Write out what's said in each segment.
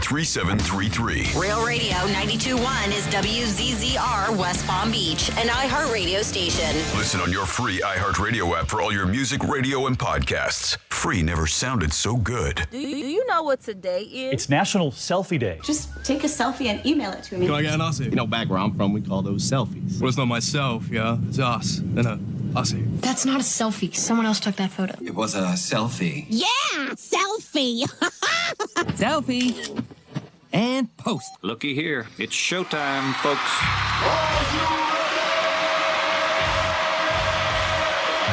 877-3733. Real Radio 92.1 is WZZR West Palm Beach, an iHeartRadio station. Listen on your free iHeartRadio app for all your music, radio, and podcasts. Free never sounded so good. Do you know what today is? It's National Selfie Day. Just take a selfie and email it to me. Can I get an Aussie? You know, back where I'm from, we call those selfies. Well, it's not myself, yeah? It's us. And a Aussie. That's not a selfie. Someone else took that photo. It was a selfie. Yeah, selfie. Selfie. And post. Looky here. It's showtime, folks.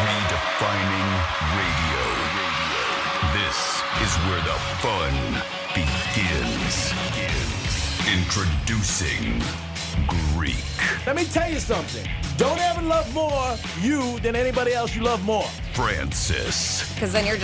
Redefining radio. This is where the fun begins. Introducing Greek. Let me tell you something. Don't ever love more you than anybody else you love more. Francis. Because then you're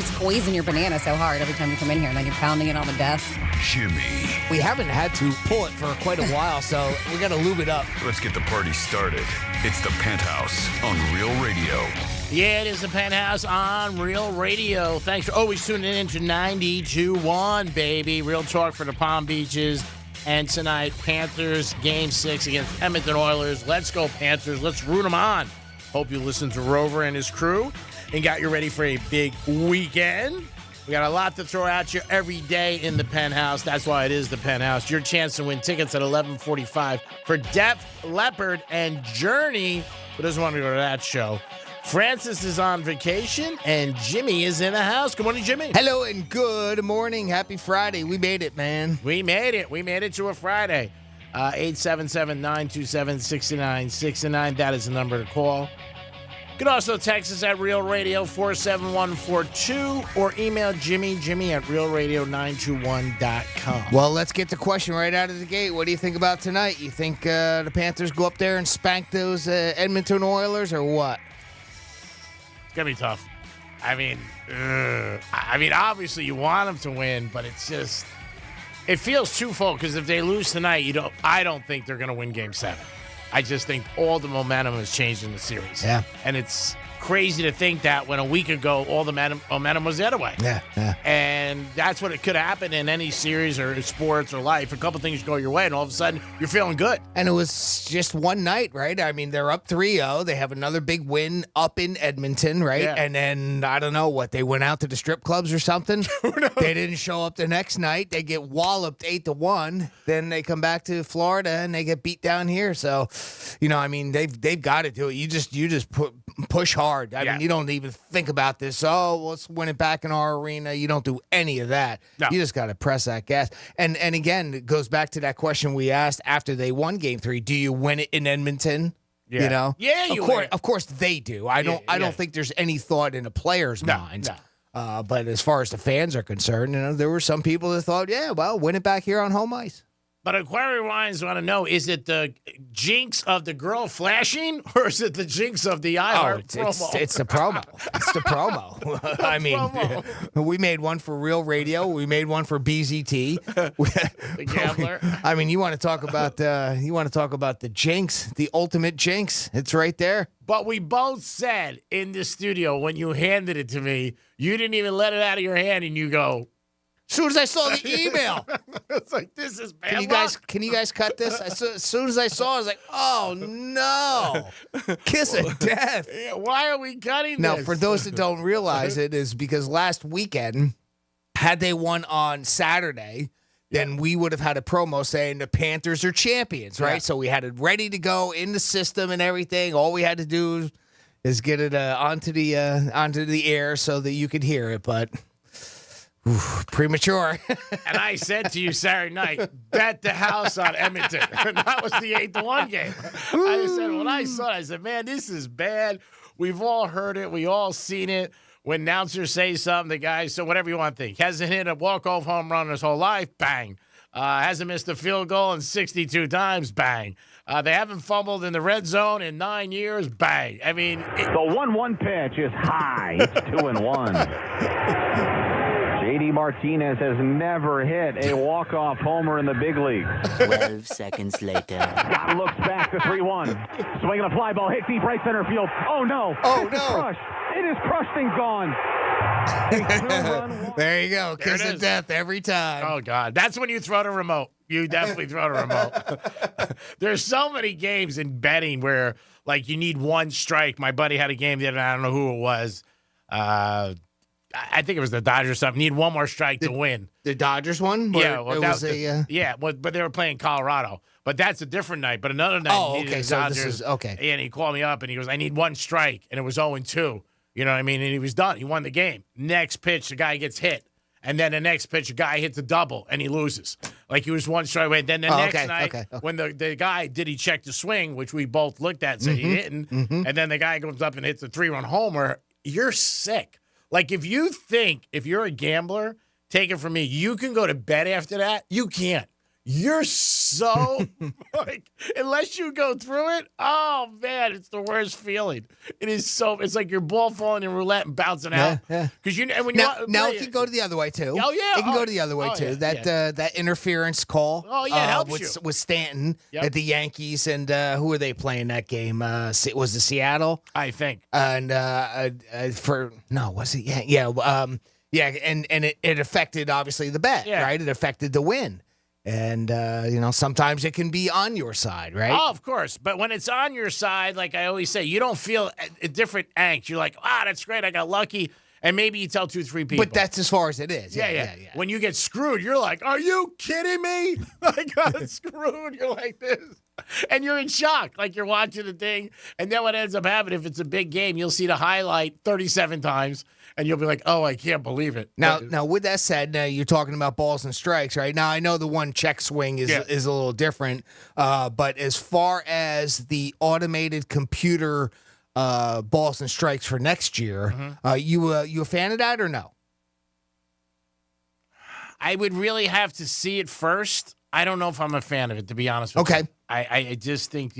squeezing your banana so hard every time you come in here, and then you're pounding it on the desk. Jimmy. We haven't had to pull it for quite a while, so we got to lube it up. Let's get the party started. It's the Penthouse on Real Radio. Yeah, it is the Penthouse on Real Radio. Thanks for always tuning in to 92.1, baby. Real talk for the Palm Beaches. And tonight, Panthers Game 6 against Edmonton Oilers. Let's go, Panthers. Let's root them on. Hope you listened to Rover and his crew and got you ready for a big weekend. We got a lot to throw at you every day in the Penthouse. That's why it is the Penthouse. Your chance to win tickets at 11:45 for Def Leppard and Journey. Who doesn't want to go to that show? Francis is on vacation, and Jimmy is in the house. Good morning, Jimmy. Hello and good morning. Happy Friday. We made it, man. We made it. We made it to a Friday. 877-927-6969. That is the number to call. You can also text us at Real Radio 47142 or email Jimmy at realradio921.com. Well, let's get the question right out of the gate. What do you think about tonight? You think the Panthers go up there and spank those Edmonton Oilers or what? It's going to be tough. I mean, obviously you want them to win, but it's just, it feels twofold because if they lose tonight, I don't think they're going to win Game 7. I just think all the momentum has changed in the series. Yeah. And it's crazy to think that when a week ago, all the momentum was the other way. Yeah. And that's what it could happen in any series or sports or life. A couple things go your way, and all of a sudden, you're feeling good. And it was just one night, right? I mean, they're up 3-0. They have another big win up in Edmonton, right? Yeah. And then, I don't know what, they went out to the strip clubs or something? They didn't show up the next night. They get walloped 8-1. Then they come back to Florida, and they get beat down here. So, they've got to do it. You just push hard. I mean, you don't even think about this. Oh, let's win it back in our arena. You don't do any of that. No. You just got to press that gas. And again, it goes back to that question we asked after they won Game 3. Do you win it in Edmonton? Yeah. You know? Yeah, Of course they do. I don't think there's any thought in a player's mind. No. But as far as the fans are concerned, there were some people that thought, win it back here on home ice. But Inquiry Wines want to know, is it the jinx of the girl flashing or is it the jinx of the iHeart promo? It's the promo. It's the promo. I mean, we made one for Real Radio. We made one for BZT. The gambler. I mean, you want to talk about the jinx, the ultimate jinx. It's right there. But we both said in the studio when you handed it to me, you didn't even let it out of your hand and you go, as soon as I saw the email, it's like, this is bad. Can you guys cut this? As soon as I saw it, I was like, oh no, kiss of death. Yeah, why are we cutting now, this? for those that don't realize it, is because last weekend, had they won on Saturday, then we would have had a promo saying the Panthers are champions, right? Yeah. So we had it ready to go in the system and everything. All we had to do is get it onto the air so that you could hear it, but. Oof, premature. And I said to you Saturday night, bet the house on Edmonton. And that was the 8-1 game. I said, when I saw it, I said, man, this is bad. We've all heard it. We all seen it. When announcers say something, the guy, so whatever you want to think. Hasn't hit a walk-off home run his whole life, bang. Hasn't missed a field goal in 62 times, bang. They haven't fumbled in the red zone in 9 years, bang. I mean. The 1-1 pitch is high. It's 2-1. JD Martinez has never hit a walk-off homer in the big leagues. 12 seconds later. Scott looks back to 3-1. Swinging a fly ball, hit deep right center field. Oh, no. Oh, It is no. crushed. It is crushed and gone. There you go. Kiss of death every time. Oh, God. That's when you throw the remote. You definitely throw the remote. There's so many games in betting where, like, you need one strike. My buddy had a game the other night. I don't know who it was. I think it was the Dodgers or something. Need one more strike to win. The Dodgers one? Yeah. Well, it was but they were playing Colorado. But that's a different night. But another night, Oh, he needed okay. the So Dodgers, this is okay. And he called me up, and he goes, I need one strike. And it was 0-2. You know what I mean? And he was done. He won the game. Next pitch, the guy gets hit. And then the next pitch, a guy hits a double, and he loses. Like he was one strike away. Then the next night, when the guy, did he check the swing, which we both looked at and said he didn't, and then the guy comes up and hits a 3-run homer, you're sick. Like if you're a gambler, take it from me, you can go to bed after that. You can't. You're so, like, unless you go through it, oh, man, it's the worst feeling. It is so, it's like your ball falling in roulette and bouncing out. Yeah. Because now it can go to the other way, too. Oh, yeah. It can go to the other way, too. That interference call it helps with Stanton at the Yankees. And who were they playing that game? Was it Seattle? I think. And was it? Yeah. And it affected, obviously, the bet, right? It affected the win. And, sometimes it can be on your side, right? Oh, of course. But when it's on your side, like I always say, you don't feel a different angst. You're like, that's great. I got lucky. And maybe you tell 2-3 people. But that's as far as it is. Yeah. When you get screwed, you're like, are you kidding me? I got screwed. You're like this. And you're in shock. Like you're watching the thing. And then what ends up happening, if it's a big game, you'll see the highlight 37 times. And you'll be like, oh, I can't believe it. Now, with that said, you're talking about balls and strikes, right? Now, I know the one check swing is a little different. But as far as the automated computer balls and strikes for next year, you a fan of that or no? I would really have to see it first. I don't know if I'm a fan of it, to be honest with you. I just think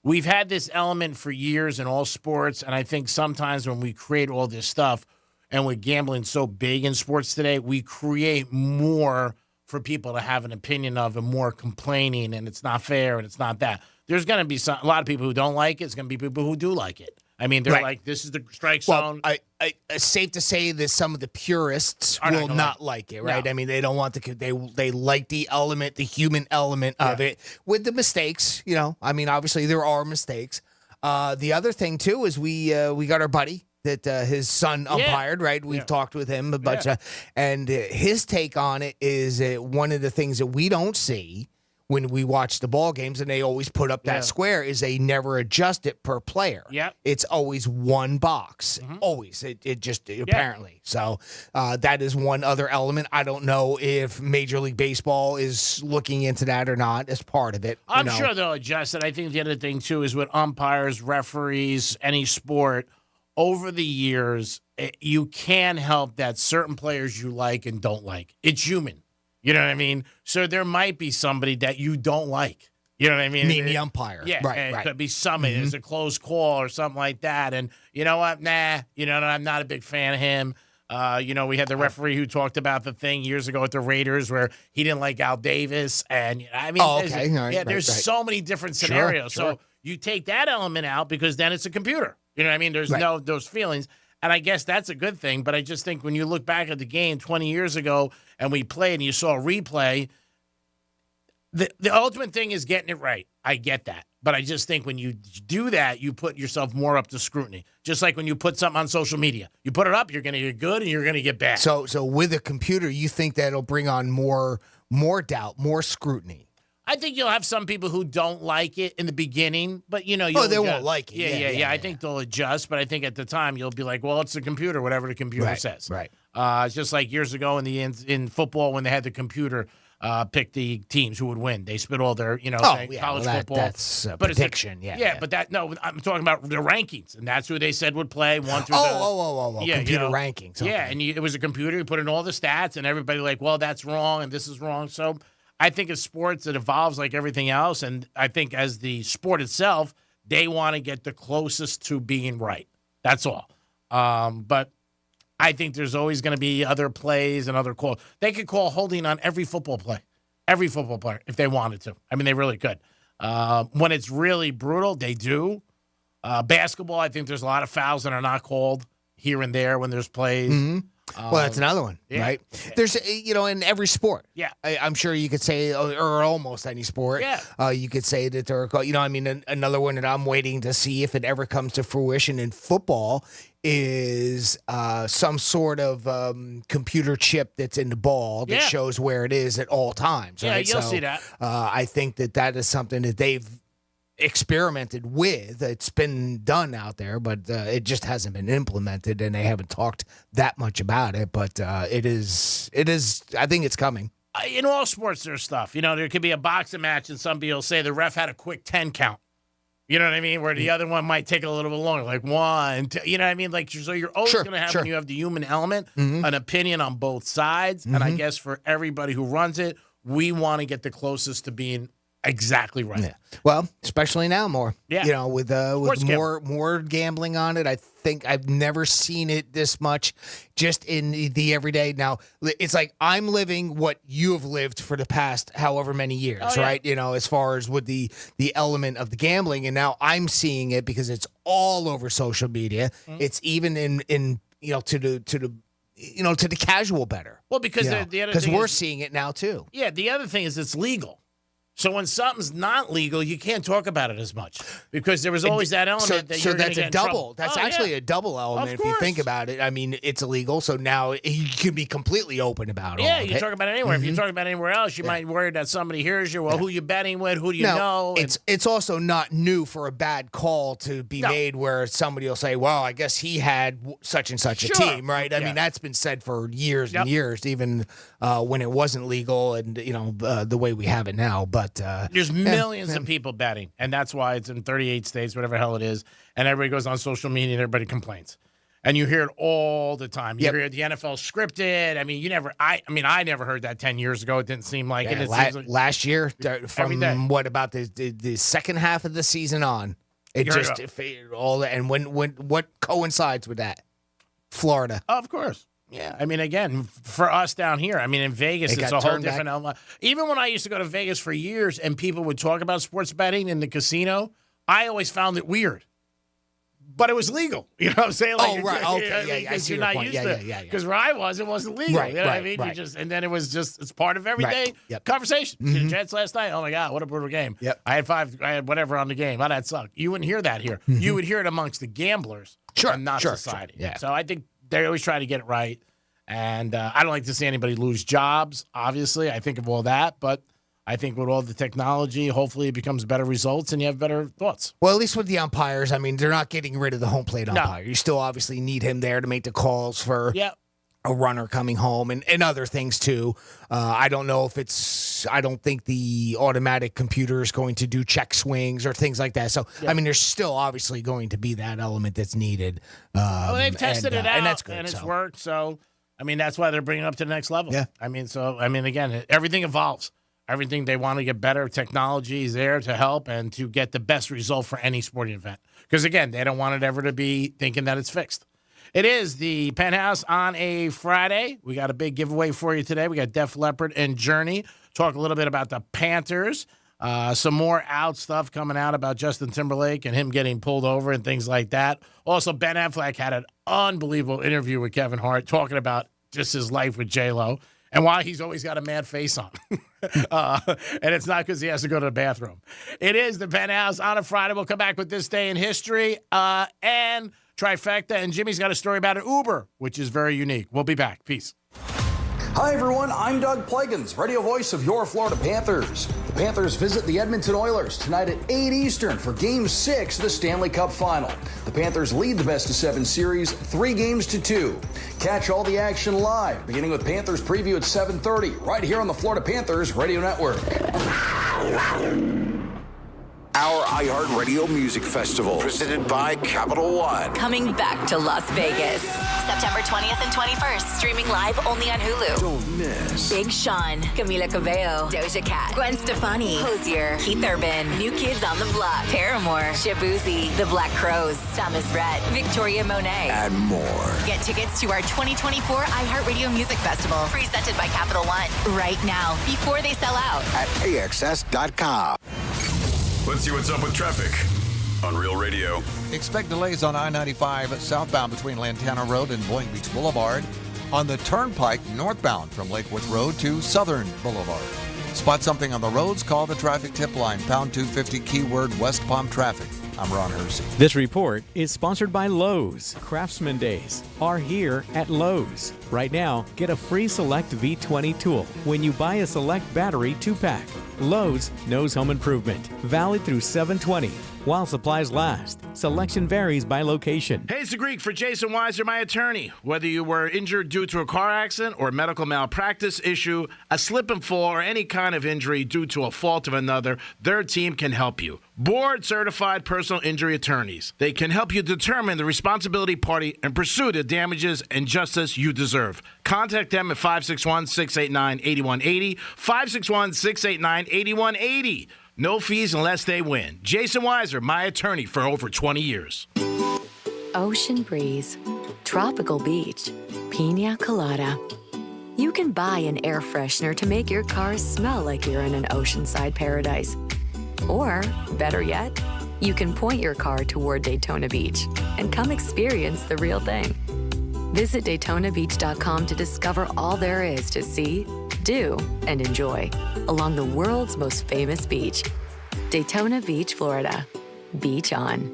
we've had this element for years in all sports, and I think sometimes when we create all this stuff and we're gambling so big in sports today, we create more for people to have an opinion of and more complaining, and it's not fair and it's not that. There's going to be a lot of people who don't like it. It's going to be people who do like it. I mean, they're like, this is the strike zone. It's safe to say that some of the purists will not like it, right? No. I mean, they don't want they like the element, the human element of it with the mistakes, I mean, obviously there are mistakes. The other thing too is we got our buddy that his son umpired, right? We've talked with him a bunch and his take on it is one of the things that we don't see when we watch the ball games, and they always put up that square, is they never adjust it per player. Yep. It's always one box. Always. It just, apparently. So that is one other element. I don't know if Major League Baseball is looking into that or not as part of it. I'm sure they'll adjust it. I think the other thing, too, is with umpires, referees, any sport, over the years, you can help that certain players you like and don't like. It's human. You know what I mean? So there might be somebody that you don't like. You know what I mean? Mean the umpire. Yeah. Right. It could be somebody. It's a close call or something like that. And you know what? Nah. I'm not a big fan of him. We had the referee who talked about the thing years ago with the Raiders where he didn't like Al Davis. And I mean, there's so many different scenarios. Sure. So you take that element out because then it's a computer. You know what I mean? There's no those feelings. And I guess that's a good thing. But I just think when you look back at the game 20 years ago and we played and you saw a replay, the ultimate thing is getting it right. I get that. But I just think when you do that, you put yourself more up to scrutiny. Just like when you put something on social media. You put it up, you're going to get good and you're going to get bad. So with a computer, you think that'll bring on more doubt, more scrutiny? I think you'll have some people who don't like it in the beginning, but they won't like it. Yeah. I think they'll adjust, but I think at the time you'll be like, well, it's the computer, whatever the computer says. Right. It's just like years ago in football when they had the computer pick the teams who would win. They spit all their, college football. That's a prediction. But I'm talking about the rankings, and that's who they said would play one through computer rankings. Okay. Yeah, and it was a computer. You put in all the stats, and everybody like, well, that's wrong, and this is wrong. So I think as sports, it evolves like everything else. And I think as the sport itself, they want to get the closest to being right. That's all. But I think there's always going to be other plays and other calls. They could call holding on every football player, if they wanted to. I mean, they really could. When it's really brutal, they do. Basketball, I think there's a lot of fouls that are not called here and there when there's plays. Mm-hmm. Well, that's another one, right? There's, in every sport. Yeah. I'm sure you could say, or almost any sport. Yeah. You could say that there are, another one that I'm waiting to see if it ever comes to fruition in football is some sort of computer chip that's in the ball that shows where it is at all times. Yeah, right? You'll see that. I think that is something that they've experimented with. It's been done out there, but it just hasn't been implemented, and they haven't talked that much about it. But it is. I think it's coming. In all sports, there's stuff. There could be a boxing match, and somebody will say the ref had a quick 10 count. You know what I mean? Where the other one might take a little bit longer, like 1, 2. You know what I mean? Like, so you're always going to have, when you have the human element, an opinion on both sides. And I guess for everybody who runs it, we want to get the closest to being exactly right. Yeah. Well, especially now more. Yeah. With more gambling on it. I think I've never seen it this much just in the everyday. Now, it's like I'm living what you have lived for the past however many years, right? As far as with the element of the gambling, and now I'm seeing it because it's all over social media. It's even in to the casual bettor. Well, because because we're seeing it now too. Yeah, the other thing is it's legal. So when something's not legal, you can't talk about it as much because there was always that element that you're going to get in trouble. That's actually a double element if you think about it. I mean, it's illegal, so now you can be completely open about it. Yeah, you talk about it anywhere. If you talk about it anywhere else, you might worry that somebody hears you. Well, who you betting with? Who do you know? It's also not new for a bad call to be made where somebody will say, well, I guess he had such and such a team, right? I mean, that's been said for years and years, even when it wasn't legal and, the way we have it now. But there's millions of people betting, and that's why it's in 38 states, whatever the hell it is, and everybody goes on social media and everybody complains. And you hear it all the time. You hear the NFL scripted. I mean, I never heard that 10 years ago. It didn't seem like it. Last year, from what about the second half of the season on, it faded all. And what coincides with that? Florida. Oh, of course. Yeah, I mean, again, for us down here, I mean, in Vegas, it's a whole different element. Even when I used to go to Vegas for years and people would talk about sports betting in the casino, I always found it weird. But it was legal. You know what I'm saying? Like, right. Okay. I see your point. Yeah. Because where I was, it wasn't legal. Right, you know what I mean? Right. And then it was it's part of everyday conversation. See the Jets last night? Oh, my God, what a brutal game. Yep. I had whatever on the game. Oh, that sucked. You wouldn't hear that here. You would hear it amongst the gamblers and not society. Sure. Yeah. So I think they always try to get it right. And I don't like to see anybody lose jobs, obviously. I think of all that. But I think with all the technology, hopefully it becomes better results and you have better thoughts. Well, at least with the umpires, I mean, they're not getting rid of the home plate umpire. You still obviously need him there to make the calls for a runner coming home and other things, too. I don't know if I don't think the automatic computer is going to do check swings or things like that. So, I mean, there's still obviously going to be that element that's needed. Well, they've tested it out, and that's good. And it's worked, so... I mean, that's why they're bringing it up to the next level. Yeah. I mean, again, everything evolves. Everything, they want to get better. Technology is there to help and to get the best result for any sporting event. Because, again, they don't want it ever to be thinking that it's fixed. It is the Penthouse on a Friday. We got a big giveaway for you today. We got Def Leppard and Journey. Talk a little bit about the Panthers. Some more out stuff coming out about Justin Timberlake and him getting pulled over and things like that. Also, Ben Affleck had an unbelievable interview with Kevin Hart talking about just his life with J-Lo and why he's always got a mad face on. And it's not because he has to go to the bathroom. It is the Penthouse on a Friday. We'll come back with This Day in History and Trifecta. And Jimmy's got a story about an Uber, which is very unique. We'll be back. Peace. Hi, everyone. I'm Doug Plagens, radio voice of your Florida Panthers. The Panthers visit the Edmonton Oilers tonight at 8 Eastern for Game 6 of the Stanley Cup Final. The Panthers lead the best-of-7 series 3-2. Catch all the action live, beginning with Panthers preview at 7:30, right here on the Florida Panthers Radio Network. our iHeartRadio Music Festival, presented by Capital One. Coming back to Las Vegas. September 20th and 21st. Streaming live only on Hulu. Don't miss Big Sean, Camila Cabello, Doja Cat, Gwen Stefani, Hozier, Keith Urban, New Kids on the Block, Paramore, Shabuzi, The Black Crowes, Thomas Rhett, Victoria Monet, and more. Get tickets to our 2024 iHeartRadio Music Festival, presented by Capital One, right now, before they sell out. At AXS.com. Let's see what's up with traffic on Real Radio. Expect delays on I-95 southbound between Lantana Road and Boynton Beach Boulevard. On the Turnpike northbound from Lake Worth Road to Southern Boulevard. Spot something on the roads, call the traffic tip line, pound 250 keyword West Palm Traffic. I'm Ron Hersey. This report is sponsored by Lowe's. Craftsman Days are here at Lowe's. Right now, get a free Select V20 tool when you buy a Select battery 2-pack. Lowe's knows home improvement. Valid through 7/20 while supplies last. Selection varies by location. Hey, it's the Greek for Jason Weiser, my attorney. Whether you were injured due to a car accident or a medical malpractice issue, a slip and fall, or any kind of injury due to a fault of another, their team can help you. Board-certified personal injury attorneys. They can help you determine the responsibility party and pursue the damages and justice you deserve. Contact them at 561-689-8180, 561-689-8180. No fees unless they win. Jason Weiser, my attorney for over 20 years. Ocean breeze, tropical beach, pina colada. You can buy an air freshener to make your car smell like you're in an oceanside paradise. Or, better yet, you can point your car toward Daytona Beach and come experience the real thing. Visit DaytonaBeach.com to discover all there is to see, do, and enjoy along the world's most famous beach. Daytona Beach, Florida. Beach on.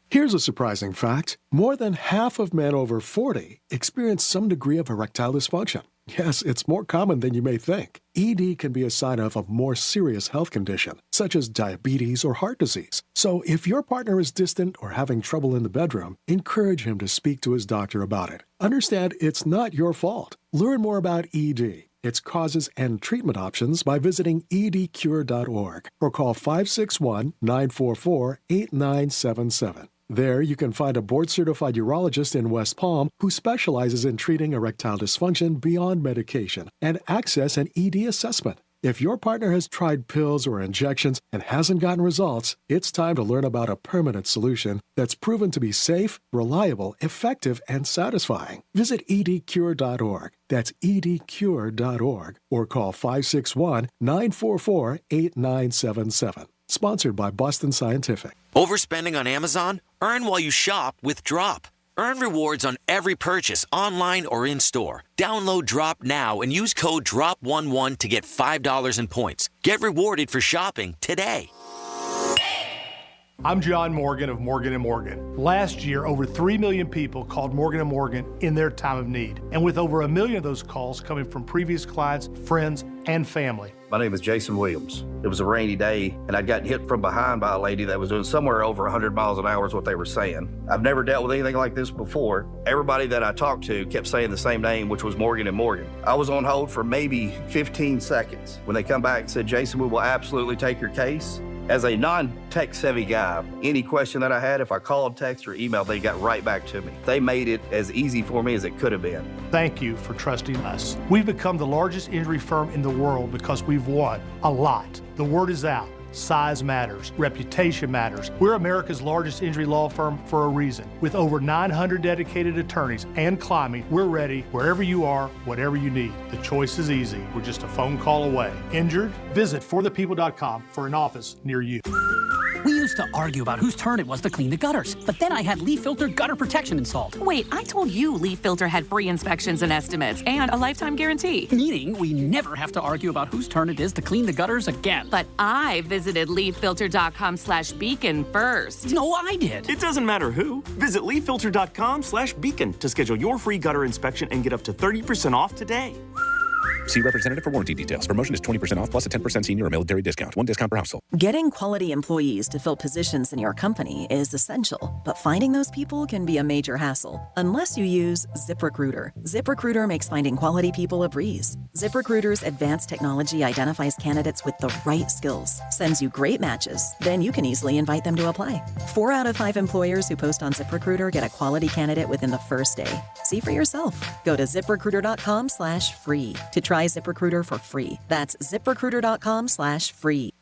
Here's a surprising fact. More than half of men over 40 experience some degree of erectile dysfunction. Yes, it's more common than you may think. ED can be a sign of a more serious health condition, such as diabetes or heart disease. So if your partner is distant or having trouble in the bedroom, encourage him to speak to his doctor about it. Understand it's not your fault. Learn more about ED, its causes and treatment options by visiting edcure.org or call 561-944-8977. There, you can find a board-certified urologist in West Palm who specializes in treating erectile dysfunction beyond medication and access an ED assessment. If your partner has tried pills or injections and hasn't gotten results, it's time to learn about a permanent solution that's proven to be safe, reliable, effective, and satisfying. Visit edcure.org. That's edcure.org or call 561-944-8977. Sponsored by Boston Scientific. Overspending on Amazon? Earn while you shop with Drop. Earn rewards on every purchase, online or in-store. Download Drop now and use code DROP11 to get $5 in points. Get rewarded for shopping today. I'm John Morgan of Morgan & Morgan. Last year, over 3 million people called Morgan & Morgan in their time of need. And with over 1 million of those calls coming from previous clients, friends, and family. My name is Jason Williams. It was a rainy day, and I'd gotten hit from behind by a lady that was doing somewhere over 100 miles an hour is what they were saying. I've never dealt with anything like this before. Everybody that I talked to kept saying the same name, which was Morgan & Morgan. I was on hold for maybe 15 seconds. When they come back and said, Jason, we will absolutely take your case. As a non-tech savvy guy, any question that I had, if I called, text, or emailed, they got right back to me. They made it as easy for me as it could have been. Thank you for trusting us. We've become the largest injury firm in the world because we've won a lot. The word is out. Size matters. Reputation matters. We're America's largest injury law firm for a reason. With over 900 dedicated attorneys and climbing, we're ready wherever you are, whatever you need. The choice is easy. We're just a phone call away. Injured? Visit forthepeople.com for an office near you. We used to argue about whose turn it was to clean the gutters, but then I had Leaf Filter gutter protection installed. Wait, I told you Leaf Filter had free inspections and estimates and a lifetime guarantee. Meaning we never have to argue about whose turn it is to clean the gutters again. But I visited leaffilter.com/beacon first. No, I did. It doesn't matter who. Visit leaffilter.com/beacon to schedule your free gutter inspection and get up to 30% off today. See representative for warranty details. Promotion is 20% off plus a 10% senior or military discount. One discount per household. Getting quality employees to fill positions in your company is essential, but finding those people can be a major hassle unless you use ZipRecruiter. ZipRecruiter makes finding quality people a breeze. ZipRecruiter's advanced technology identifies candidates with the right skills, sends you great matches, then you can easily invite them to apply. 4 out of 5 employers who post on ZipRecruiter get a quality candidate within the first day. See for yourself. Go to ZipRecruiter.com/free to try ZipRecruiter for free. That's ZipRecruiter.com/free.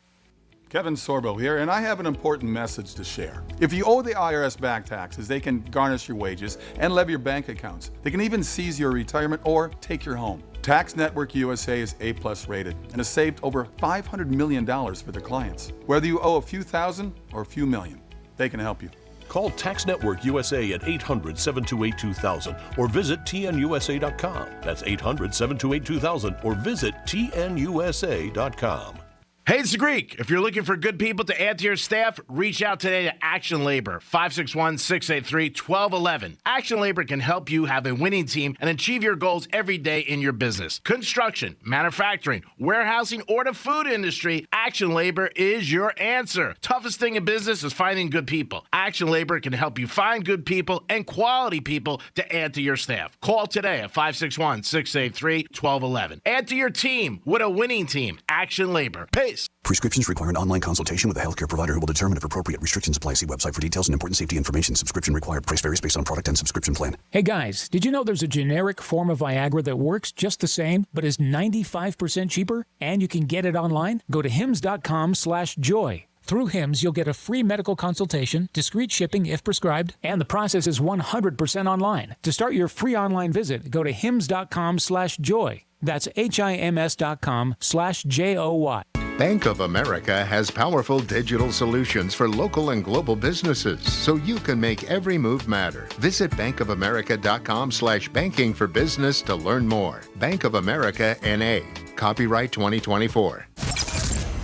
Kevin Sorbo here, and I have an important message to share. If you owe the IRS back taxes, they can garnish your wages and levy your bank accounts. They can even seize your retirement or take your home. Tax Network USA is A+ rated and has saved over $500 million for their clients. Whether you owe a few thousand or a few million, they can help you. Call Tax Network USA at 800-728-2000 or visit tnusa.com. That's 800-728-2000 or visit tnusa.com. Hey, it's the Greek. If you're looking for good people to add to your staff, reach out today to Action Labor, 561-683-1211. Action Labor can help you have a winning team and achieve your goals every day in your business. Construction, manufacturing, warehousing, or the food industry, Action Labor is your answer. Toughest thing in business is finding good people. Action Labor can help you find good people and quality people to add to your staff. Call today at 561-683-1211. Add to your team with a winning team. Action Labor. Peace. Prescriptions require an online consultation with a healthcare provider who will determine if appropriate. Restrictions apply. See website for details and important safety information. Subscription required. Price varies based on product and subscription plan. Hey guys, did you know there's a generic form of Viagra that works just the same, but is 95% cheaper? And you can get it online? Go to hims.com/joy. Through HIMS, you'll get a free medical consultation, discreet shipping if prescribed, and the process is 100% online. To start your free online visit, go to hims.com/joy. That's HIMS.com/JOY. Bank of America has powerful digital solutions for local and global businesses, so you can make every move matter. Visit bankofamerica.com/banking for business to learn more. Bank of America N.A. Copyright 2024.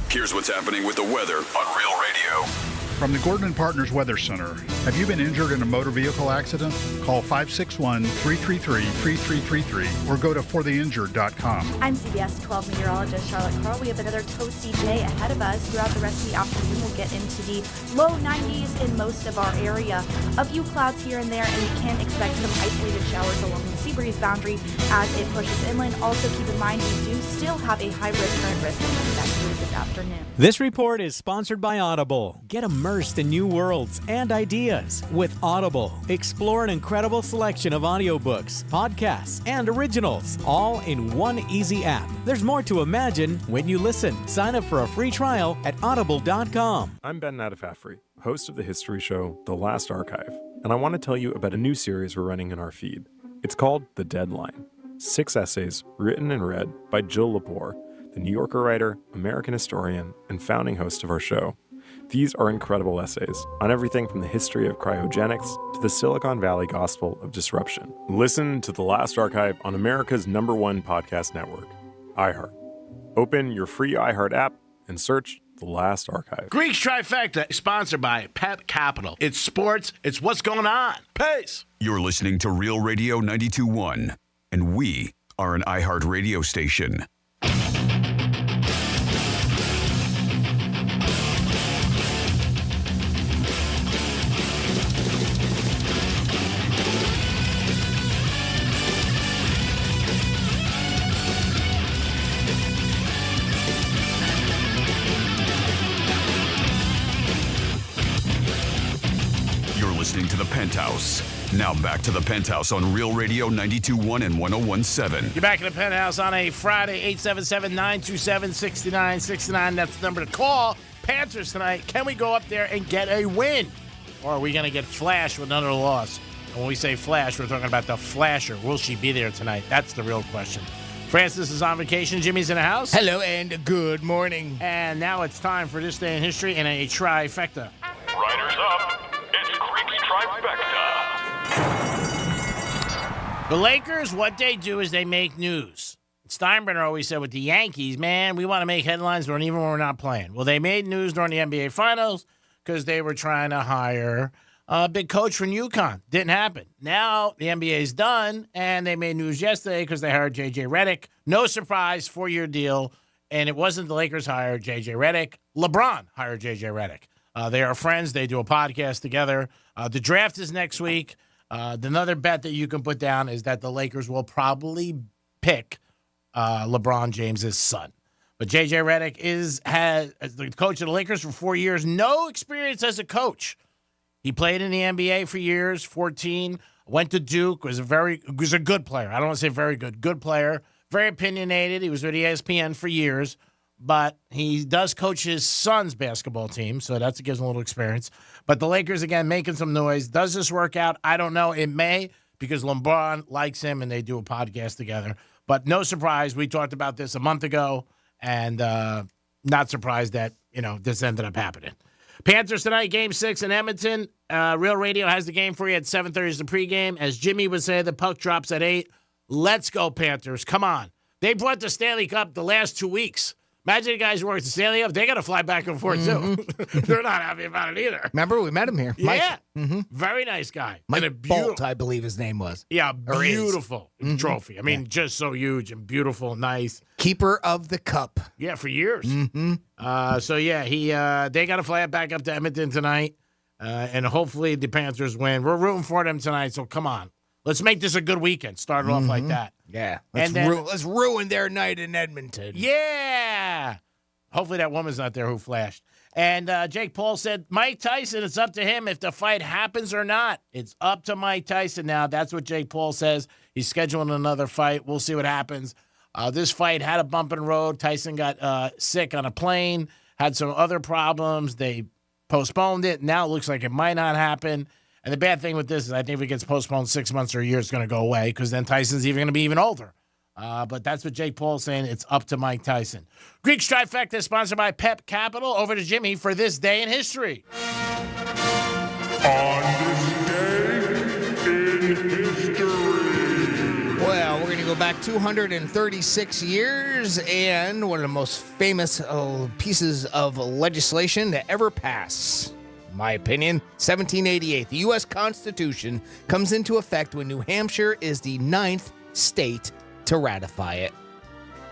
Here's what's happening with the weather on Real Radio. From the Gordon & Partners Weather Center, have you been injured in a motor vehicle accident? Call 561-333-3333 or go to fortheinjured.com. I'm CBS 12 meteorologist Charlotte Carl. We have another toasty day ahead of us. Throughout the rest of the afternoon, we'll get into the low 90s in most of our area. A few clouds here and there, and we can expect some isolated showers along the sea breeze boundary as it pushes inland. Also, keep in mind, we do still have a high-risk current risk activity this afternoon. This report is sponsored by Audible. Get immersed in new worlds and ideas with Audible. Explore an incredible selection of audiobooks, podcasts, and originals, all in one easy app. There's more to imagine when you listen. Sign up for a free trial at audible.com. I'm Ben Nadafafri, host of the history show The Last Archive, and I want to tell you about a new series we're running in our feed. It's called The Deadline. 6 essays written and read by Jill Lepore, the New Yorker writer, American historian, and founding host of our show. These are incredible essays on everything from the history of cryogenics to the Silicon Valley gospel of disruption. Listen to The Last Archive on America's #1 podcast network, iHeart. Open your free iHeart app and search The Last Archive. Greeks Trifecta, sponsored by Pep Capital. It's sports. It's what's going on. Peace. You're listening to Real Radio 92.1, and we are an iHeart radio station. Listening to the Penthouse. Now back to the Penthouse on Real Radio 92.1 and 101.7. You're back in the Penthouse on a Friday, 877-927-6969. That's the number to call. Panthers tonight. Can we go up there and get a win? Or are we going to get flashed with another loss? And when we say flash, we're talking about the flasher. Will she be there tonight? That's the real question. Francis is on vacation. Jimmy's in the house. Hello and good morning. And now it's time for this day in history in a trifecta. Riders up. Trifecta. The Lakers, what they do is they make news. Steinbrenner always said with the Yankees, man, we want to make headlines even when we're not playing. Well, they made news during the NBA Finals because they were trying to hire big coach from UConn. Didn't happen. Now the NBA's done, and they made news yesterday because they hired J.J. Redick. No surprise, 4-year deal. And it wasn't the Lakers hired J.J. Redick. LeBron hired J.J. Redick. They are friends. They do a podcast together. The draft is next week. Another bet that you can put down is that the Lakers will probably pick LeBron James's son. But J.J. Redick has the coach of the Lakers for 4 years. No experience as a coach. He played in the NBA for years, 14, went to Duke, was a good player. I don't want to say very good player, very opinionated. He was with ESPN for years, but he does coach his son's basketball team, so that gives him a little experience. But the Lakers, again, making some noise. Does this work out? I don't know. It may, because LeBron likes him, and they do a podcast together. But no surprise, we talked about this a month ago, and not surprised that, this ended up happening. Panthers tonight, Game 6 in Edmonton. Real Radio has the game for you at 7:30 is the pregame. As Jimmy would say, the puck drops at 8. Let's go, Panthers. Come on. They brought the Stanley Cup the last 2 weeks. Imagine the guys who work at the Stanley Cup. They got to fly back and forth, too. They're not happy about it either. Remember, we met him here. Yeah. Very nice guy. Mike Bolt, I believe his name was. Yeah, beautiful trophy. I mean, just so huge and beautiful, nice. Keeper of the cup. Yeah, for years. They got to fly it back up to Edmonton tonight, and hopefully the Panthers win. We're rooting for them tonight, so come on. Let's make this a good weekend. Start it off like that. Yeah. Let's ruin their night in Edmonton. Yeah. Hopefully that woman's not there who flashed. And Jake Paul said, Mike Tyson, it's up to him if the fight happens or not. It's up to Mike Tyson now. That's what Jake Paul says. He's scheduling another fight. We'll see what happens. This fight had a bump in the road. Tyson got sick on a plane, had some other problems. They postponed it. Now it looks like it might not happen. And the bad thing with this is I think if it gets postponed 6 months or a year, it's going to go away because then Tyson's even going to be even older. But that's what Jake Paul's saying. It's up to Mike Tyson. Greek Trifecta is sponsored by Pep Capital. Over to Jimmy for this day in history. On this day in history. Well, we're going to go back 236 years, and one of the most famous pieces of legislation to ever pass, in my opinion, 1788. The U.S. Constitution comes into effect when New Hampshire is the 9th state to ratify it.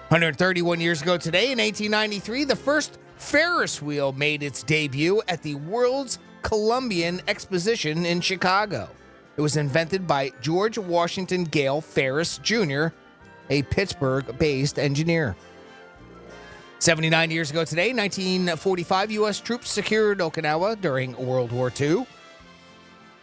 131 years ago today, in 1893, the first Ferris wheel made its debut at the World's Columbian Exposition in Chicago. It was invented by George Washington Gale Ferris Jr., a Pittsburgh-based engineer. 79 years ago today, 1945, U.S. troops secured Okinawa during World War II.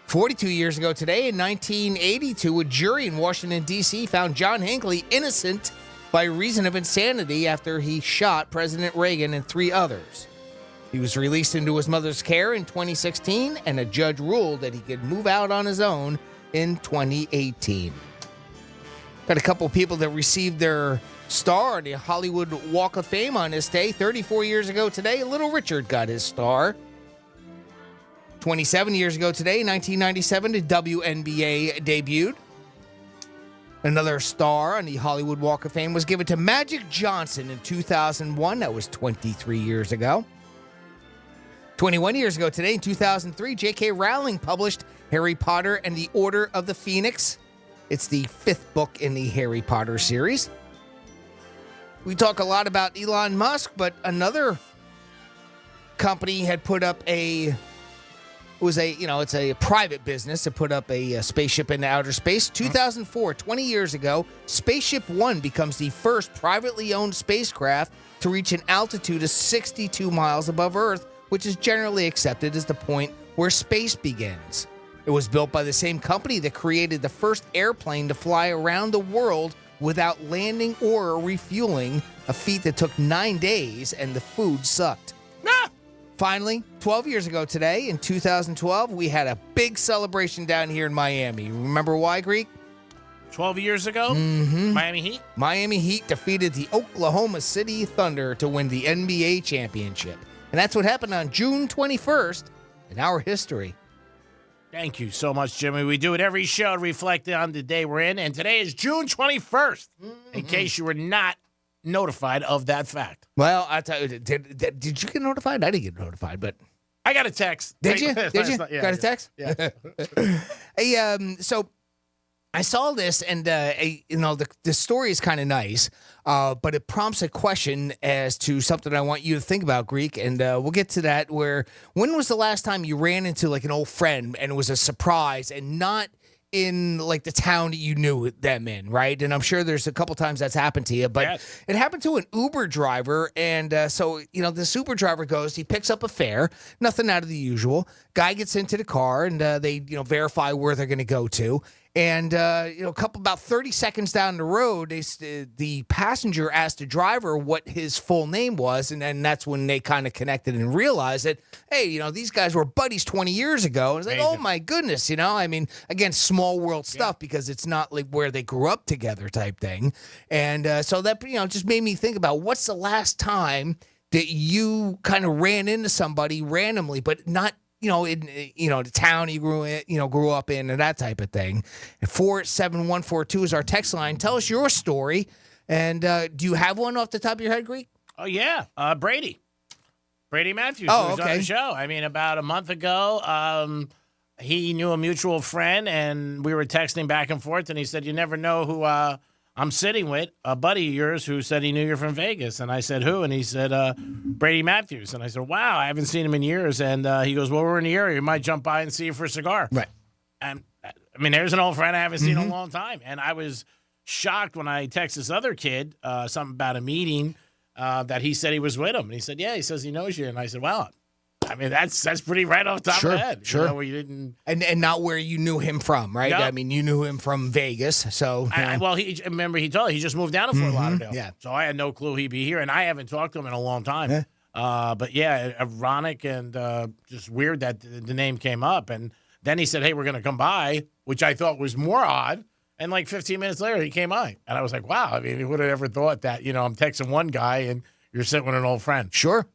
42 years ago today, in 1982, a jury in Washington, D.C. found John Hinckley innocent by reason of insanity after he shot President Reagan and 3 others. He was released into his mother's care in 2016, and a judge ruled that he could move out on his own in 2018. Got a couple people that received their star on the Hollywood Walk of Fame on this day. 34 years ago today, Little Richard got his star. 27 years ago today, 1997, the WNBA debuted. Another star on the Hollywood Walk of Fame was given to Magic Johnson in 2001. That was 23 years ago. 21 years ago today, in 2003, J.K. Rowling published Harry Potter and the Order of the Phoenix. It's the 5th book in the Harry Potter series. We talk a lot about Elon Musk, but another company had put up it's a private business to put up a spaceship into outer space. 2004, 20 years ago, Spaceship One becomes the first privately owned spacecraft to reach an altitude of 62 miles above Earth, which is generally accepted as the point where space begins. It was built by the same company that created the first airplane to fly around the world without landing or refueling, a feat that took 9 days, and the food sucked. Finally, 12 years ago today, in 2012, we had a big celebration down here in Miami. Remember why, Greek? 12 years ago? Miami Heat? Miami Heat defeated the Oklahoma City Thunder to win the NBA championship. And that's what happened on June 21st in our history. Thank you so much, Jimmy. We do it every show to reflect on the day we're in, and today is June 21st, in case you were not notified of that fact. Well, I tell you, did you get notified? I didn't get notified, but I got a text. Did you? Did you? Yeah, Got a text? Yeah. Hey, so I saw this, and the story is kind of nice, but it prompts a question as to something I want you to think about, Greek, and we'll get to that. When was the last time you ran into like an old friend and it was a surprise and not in like the town that you knew them in, right? And I'm sure there's a couple times that's happened to you, but it happened to an Uber driver. And so, this Uber driver goes, he picks up a fare, nothing out of the usual. Guy gets into the car and they, verify where they're going to go to. And, about 30 seconds down the road, the passenger asked the driver what his full name was. And then that's when they kind of connected and realized that, hey, these guys were buddies 20 years ago. And it's like, oh, my goodness, again, small world stuff because it's not like where they grew up together type thing. And so that, just made me think about what's the last time that you kind of ran into somebody randomly, but not in the town you grew up in and that type of thing. 47142 is our text line. Tell us your story. And do you have one off the top of your head, Greek? Oh, yeah. Brady Matthews, Oh, who was on okay. the show. I mean, about a month ago, he knew a mutual friend, and we were texting back and forth, and he said, you never know who I'm sitting with, a buddy of yours who said he knew you're from Vegas. And I said, who? And he said, Brady Matthews. And I said, wow, I haven't seen him in years. And he goes, well, we're in the area. You might jump by and see you for a cigar. Right. And, I mean, there's an old friend I haven't seen in a long time. And I was shocked when I texted this other kid something about a meeting that he said he was with him. And he said, yeah, he says he knows you. And I said, wow. I mean, that's pretty right off the top of the head. Sure. Where you didn't... And not where you knew him from, right? Yep. I mean, you knew him from Vegas, so... he told me he just moved down to Fort Lauderdale. Yeah. So I had no clue he'd be here, and I haven't talked to him in a long time. But yeah, ironic and just weird that the name came up. And then he said, hey, we're going to come by, which I thought was more odd. And like 15 minutes later, he came by. And I was like, wow, I mean, who would have ever thought that, I'm texting one guy and you're sitting with an old friend. Sure.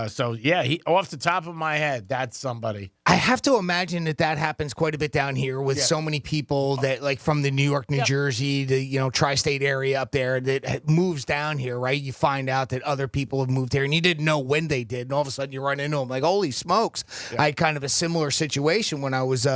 So, yeah, he off the top of my head, that's somebody. I have to imagine that happens quite a bit down here with so many people that, like, from the New York, New Jersey, the, tri-state area up there that moves down here, right? You find out that other people have moved here, and you didn't know when they did, and all of a sudden you run into them like, holy smokes. I had kind of a similar situation when I was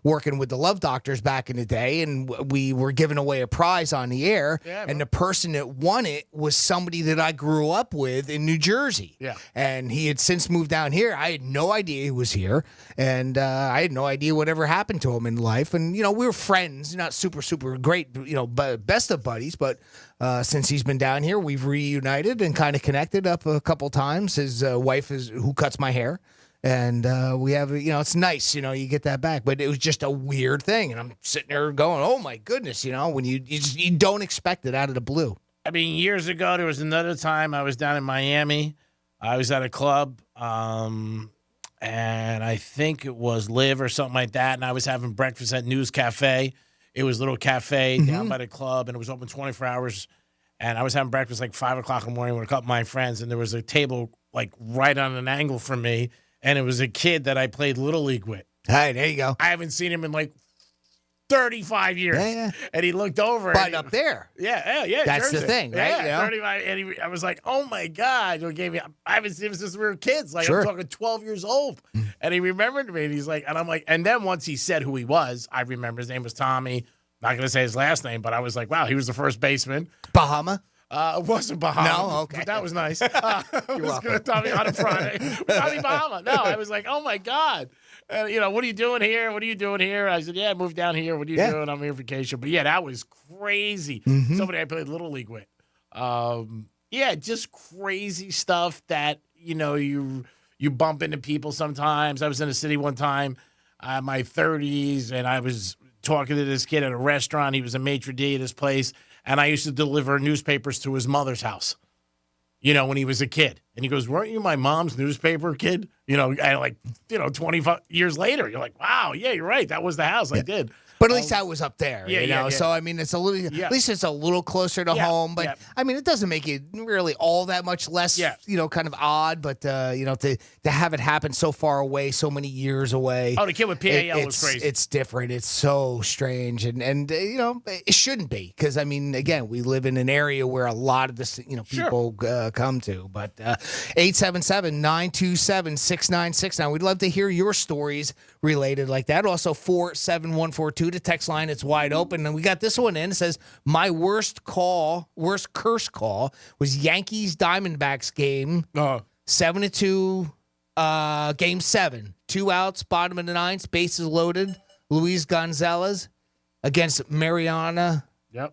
working with the Love Doctors back in the day, and we were giving away a prize on the air, and the person that won it was somebody that I grew up with in New Jersey. Yeah. And he had since moved down here. I had no idea he was here. And I had no idea whatever happened to him in life. And, we were friends, not super, super great, but best of buddies. But since he's been down here, we've reunited and kind of connected up a couple times. His wife is who cuts my hair. And we have, it's nice, you get that back. But it was just a weird thing. And I'm sitting there going, oh, my goodness, when you don't expect it out of the blue. I mean, years ago, there was another time I was down in Miami. I was at a club. And I think it was Live or something like that. And I was having breakfast at News Cafe. It was a little cafe down by the club, and it was open 24 hours. And I was having breakfast like 5 o'clock in the morning with a couple of my friends, and there was a table like right on an angle from me, and it was a kid that I played Little League with. Hey, there you go. I haven't seen him in like 35 years. Yeah. And he looked over. But up there. Yeah. That's Jersey. the thing, right? Yeah, 35. And I was like, oh, my God. I haven't seen him since we were kids. Like, Sure. I'm talking 12 years old. And he remembered me. And he's like, and I'm like, and then once he said who he was, I remember his name was Tommy. Not going to say his last name, but I was like, wow, he was the first baseman. Bahama? It wasn't Bahama. No? Okay. But that was nice. I was going to Tommy on a Friday. Tommy Bahama. No, I was like, oh, my God. What are you doing here? What are you doing here? I said, yeah, I moved down here. What are you doing? I'm here on vacation. But, yeah, that was crazy. Somebody I played Little League with. Just crazy stuff that, you bump into people sometimes. I was in a city one time, my 30s, and I was talking to this kid at a restaurant. He was a maitre d' at his place, and I used to deliver newspapers to his mother's house. When he was a kid. And he goes, weren't you my mom's newspaper kid? 25 years later, you're like, wow, yeah, you're right. That was the house. I did. But at least I was up there, Yeah, you know. yeah. So I mean, it's a little. Yeah. At least it's a little closer to home. But I mean, it doesn't make it really all that much less, kind of odd. But to have it happen so far away, so many years away. Oh, the kid with PAL was crazy. It's different. It's so strange, and it shouldn't be, because I mean, again, we live in an area where a lot of this, people come to. But 877-927-6969. We'd love to hear your stories related like that. Also 47142. The text line, it's wide open. And we got this one in. It says, my worst curse call was Yankees Diamondbacks game, 7-2, game 7. 2 outs, bottom of the ninth, bases loaded. Luis Gonzalez against Mariana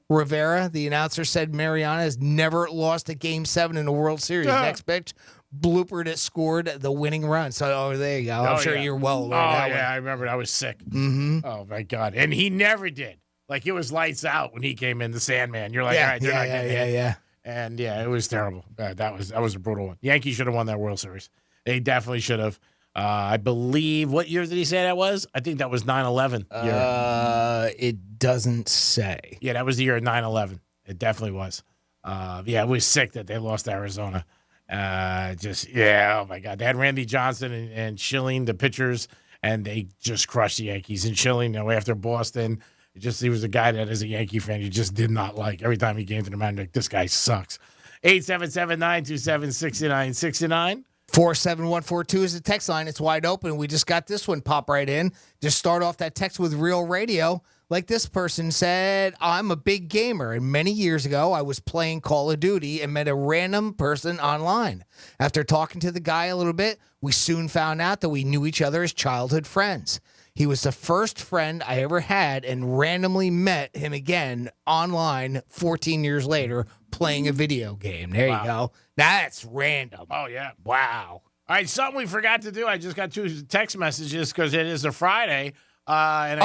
Rivera. The announcer said Mariana has never lost a game 7 in the World Series. Next pitch, bloopered it, scored the winning run. So, there you go. I'm sure you're well aware of that one. I remember. I was sick. Mm-hmm. Oh, my God. And he never did. Like, it was lights out when he came in, the Sandman. You're like, all right, they're not getting hit. And, it was terrible. That was a brutal one. Yankees should have won that World Series. They definitely should have. I believe, what year did he say that was? I think that was 9/11 year. It doesn't say. Yeah, that was the year of 9/11. It definitely was. It was sick that they lost Arizona. Oh my God. They had Randy Johnson and Schilling, the pitchers, and they just crushed the Yankees. And Schilling, after Boston, he was a guy that, as a Yankee fan, you just did not like. Every time he came to the mound, like, this guy sucks. 877-927-6969. 47142 is the text line. It's wide open. We just got this one pop right in. Just start off that text with Real Radio. Like this person said, I'm a big gamer, and many years ago, I was playing Call of Duty and met a random person online. After talking to the guy a little bit, we soon found out that we knew each other as childhood friends. He was the first friend I ever had, and randomly met him again online 14 years later playing a video game. There you go. That's random. Oh, yeah. Wow. All right, something we forgot to do. I just got 2 text messages because it is a Friday. Our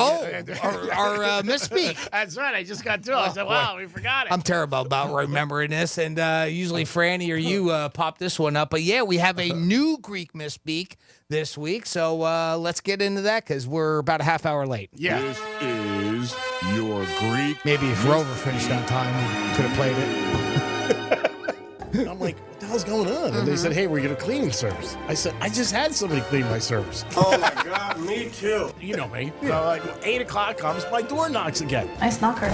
misspeak. That's right. I just got 2. I said, wow, we forgot it. I'm terrible about remembering this, and usually Franny or you pop this one up. But, we have a new Greek misspeak this week, so let's get into that because we're about a half hour late. Yeah. This is your Greek. Maybe if Rover finished on time, we could have played it. I'm like, what the hell's going on? And they said, hey, we're going to cleaning service. I said, I just had somebody clean my service. Oh, my God, me too. You know me. So, 8 o'clock comes, my door knocks again. Nice knocker.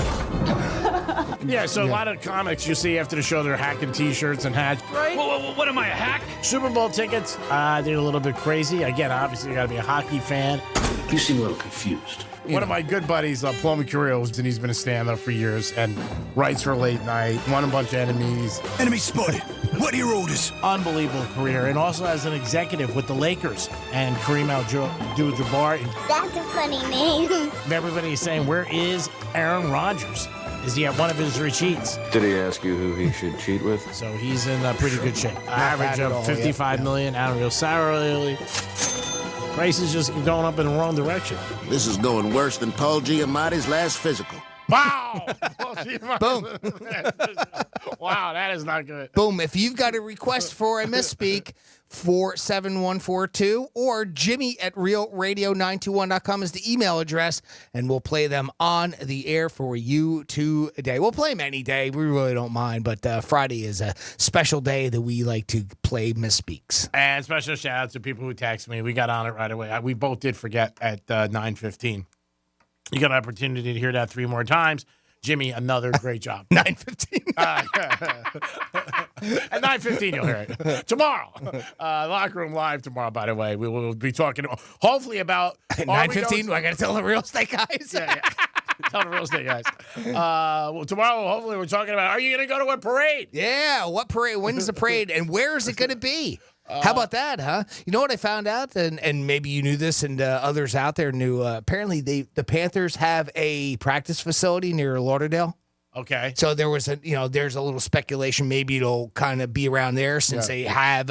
So a lot of comics you see after the show, they're hacking T-shirts and hats. Right? What am I, a hack? Super Bowl tickets, they're a little bit crazy. Again, obviously, you got to be a hockey fan. You seem a little confused. One of my good buddies, Paul Mercurio, and he's been a stand-up for years and writes for Late Night, won a bunch of Enemies. Enemy spotted. What are your orders? Unbelievable career, and also as an executive with the Lakers and Kareem Abdul-Jabbar. That's a funny name. Everybody's saying, where is Aaron Rodgers? Is he at one of his retreats? Did he ask you who he should cheat with? So he's in pretty good shape. Average of $55 million, annual salary. Price is just going up in the wrong direction. This is going worse than Paul Giamatti's last physical. Wow! Boom. Wow, that is not good. Boom. If you've got a request for a misspeak, 47142 or Jimmy at realradio921.com is the email address, and we'll play them on the air for you today. We'll play them any day. We really don't mind, but Friday is a special day that we like to play misspeaks. And special shout out to people who text me. We got on it right away. We both did forget at 9:15. You got an opportunity to hear that 3 more times. Jimmy, another great job. 9:15. At 9:15, you'll hear it. Tomorrow. Locker Room Live tomorrow, by the way. We will be talking hopefully about... 9:15? I got to tell the real estate guys? Yeah. Tell the real estate guys. Tomorrow, hopefully, we're talking about, are you going to go to a parade? Yeah, what parade? When's the parade? And where is it going to be? How about that, huh? You know what I found out, and maybe you knew this, and others out there knew. Apparently, the Panthers have a practice facility near Lauderdale. Okay. So there was there's a little speculation maybe it'll kind of be around there since they have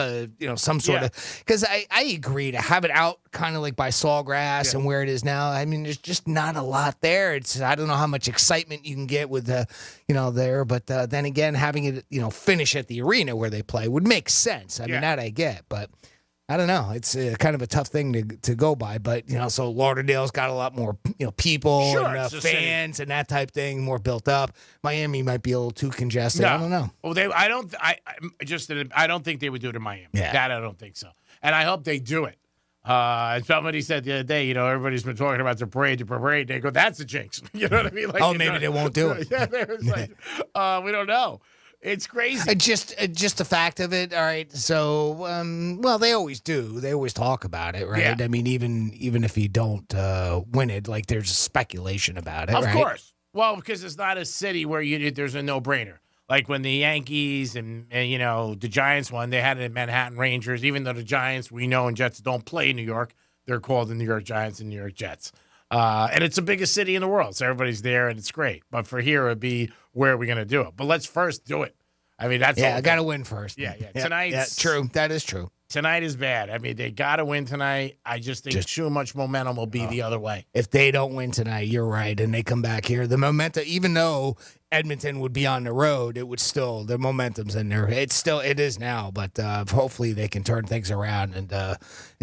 some sort of, because I agree to have it out kind of like by Sawgrass and where it is now. I mean, there's just not a lot there. I don't know how much excitement you can get with there, but then again, having it finish at the arena where they play would make sense. I mean, that I get, but I don't know. It's kind of a tough thing to go by, but so Lauderdale's got a lot more people Sure, and it's a fans and that type thing, more built up. Miami might be a little too congested. No. I don't know. Well, I don't think they would do it in Miami. Yeah. That I don't think so, and I hope they do it. Somebody said the other day, everybody's been talking about the parade. They go, that's a jinx. You know what I mean? Like, Maybe they won't do it. Yeah, they was like, we don't know. It's crazy. Just the fact of it. All right. So, well, they always do. They always talk about it, right? Yeah. I mean, even if you don't win it, like there's speculation about it, Of right? course. Well, because it's not a city where there's a no-brainer. Like when the Yankees and the Giants won, they had it in Manhattan Rangers. Even though the Giants, we know, and Jets don't play in New York, they're called the New York Giants and New York Jets. And it's the biggest city in the world, so everybody's there, and it's great. But for here, it'd be where are we going to do it? But let's first do it. I mean, that's I got to win first. Yeah. Yeah, Tonight's true. That is true. Tonight is bad. I mean, they got to win tonight. I just think too much momentum will be the other way. If they don't win tonight, you're right, and they come back here, the momentum, even though Edmonton would be on the road, it would still, the momentum's in there. It is now, but hopefully they can turn things around and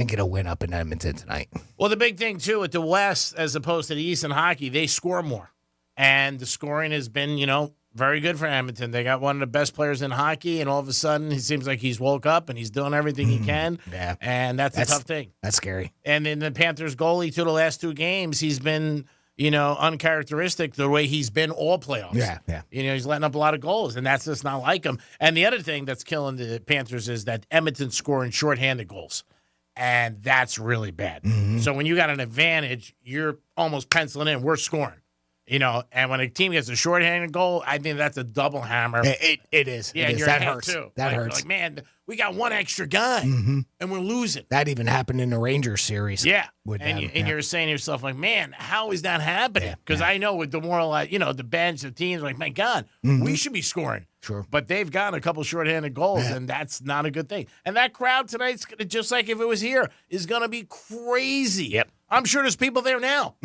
get a win up in Edmonton tonight. Well, the big thing, too, with the West, as opposed to the East in hockey, they score more. And the scoring has been, very good for Edmonton. They got one of the best players in hockey, and all of a sudden, it seems like he's woke up and he's doing everything he can. Yeah. And that's a tough thing. That's scary. And then the Panthers goalie, to the last 2 games, he's been, uncharacteristic the way he's been all playoffs. Yeah. He's letting up a lot of goals, and that's just not like him. And the other thing that's killing the Panthers is that Edmonton's scoring shorthanded goals. And that's really bad. Mm-hmm. So when you got an advantage, you're almost penciling in, we're scoring. And when a team gets a shorthanded goal, I think that's a double hammer. It is. Yeah, it and is. your That head, hurts. too. That hurts. Like, man, we got one extra guy, and we're losing. That even happened in the Rangers series. Yeah. with them, And you're saying to yourself, like, man, how is that happening? Because I know with the moral, the bench, the teams, like, my God, we should be scoring. Sure. But they've gotten a couple shorthanded goals, and that's not a good thing. And that crowd tonight's, just like if it was here, is going to be crazy. Yep. I'm sure there's people there now.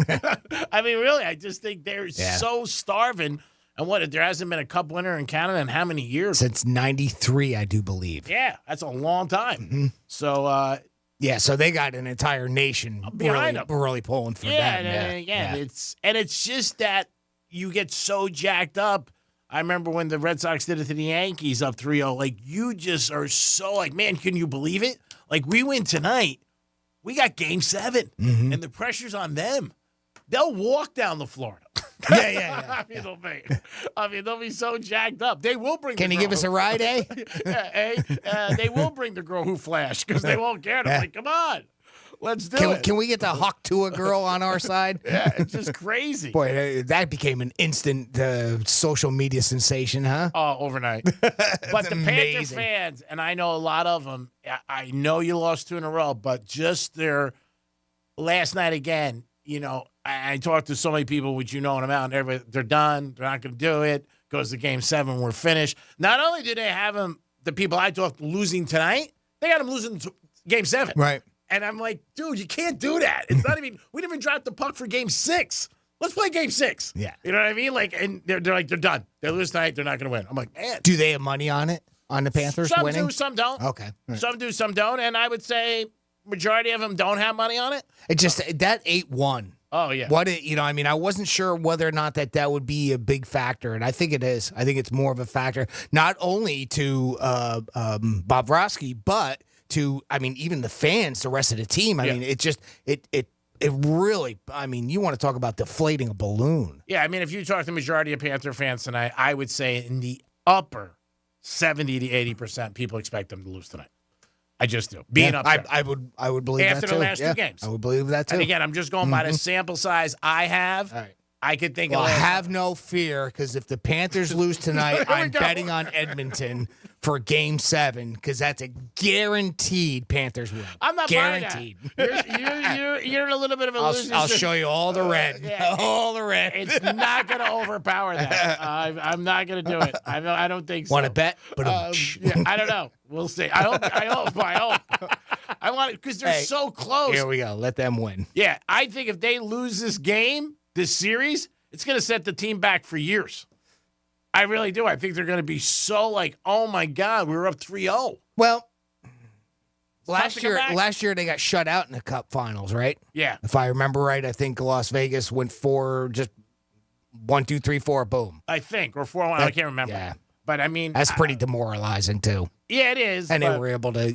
I mean, really, I just think they're so starving. And there hasn't been a cup winner in Canada in how many years? Since 93, I do believe. Yeah, that's a long time. So, so they got an entire nation behind them. really pulling for them. Yeah. It's just that you get so jacked up. I remember when the Red Sox did it to the Yankees up 3-0. Like, you just are so like, man, can you believe it? Like, we win tonight. We got Game 7, and the pressure's on them. They'll walk down to Florida. Yeah. They'll be so jacked up. They will bring. Can you give us a ride, eh? They will bring the girl who flashed because they won't care. I'm like, come on, let's do it. Can we get the Hawk Tua girl on our side? Yeah, it's just crazy. Boy, that became an instant social media sensation, huh? Oh, overnight. But the Panther amazing. fans, and I know a lot of them, I know you lost 2 in a row, but just their last night again, I talked to so many people, which and I'm out, and they're done. They're not going to do it. Goes to Game 7, we're finished. Not only do they have them, the people I talked to losing tonight, they got them losing Game 7. Right. And I'm like, dude, you can't do that. It's not even, we didn't even drop the puck for Game 6. Let's play Game 6. Yeah. You know what I mean? Like, and they're like, they're done. They lose tonight, they're not going to win. I'm like, man. Do they have money on it? On the Panthers Some winning? do, some don't. Okay. Right. Some do, some don't. And I would say majority of them don't have money on it. It just, that 8-1. Oh, yeah. I wasn't sure whether or not that would be a big factor, and I think it is. I think it's more of a factor, not only to Bobrovsky, but to, even the fans, the rest of the team. I mean, it just, it really, you want to talk about deflating a balloon. Yeah, if you talk to the majority of Panther fans tonight, I would say in the upper 70 to 80%, people expect them to lose tonight. I just do. Being up there. I would believe after that too. the last 2 games. I would believe that too. And again, I'm just going by the sample size I have. All right. I could think Well, of have no fear, because if the Panthers lose tonight, I'm betting on Edmonton for Game 7, because that's a guaranteed Panthers win. I'm not guaranteed. buying that. You're in a little bit of a losing. I'll show you all the red. All the red. It's not going to overpower that. I'm not going to do it. I don't think so. Want to bet? But I don't know. We'll see. I hope. I want it because they're so close. Here we go. Let them win. Yeah, I think if they lose this game, this series, it's going to set the team back for years. I really do. I think they're going to be so like, oh, my God, we were up 3-0. Well, Last year they got shut out in the Cup Finals, right? Yeah. If I remember right, I think Las Vegas went 4, just 1, 2, 3, 4, boom. I think, or 4-1. I can't remember. Yeah. But I mean, That's pretty demoralizing too. Yeah, it is. And they were able to,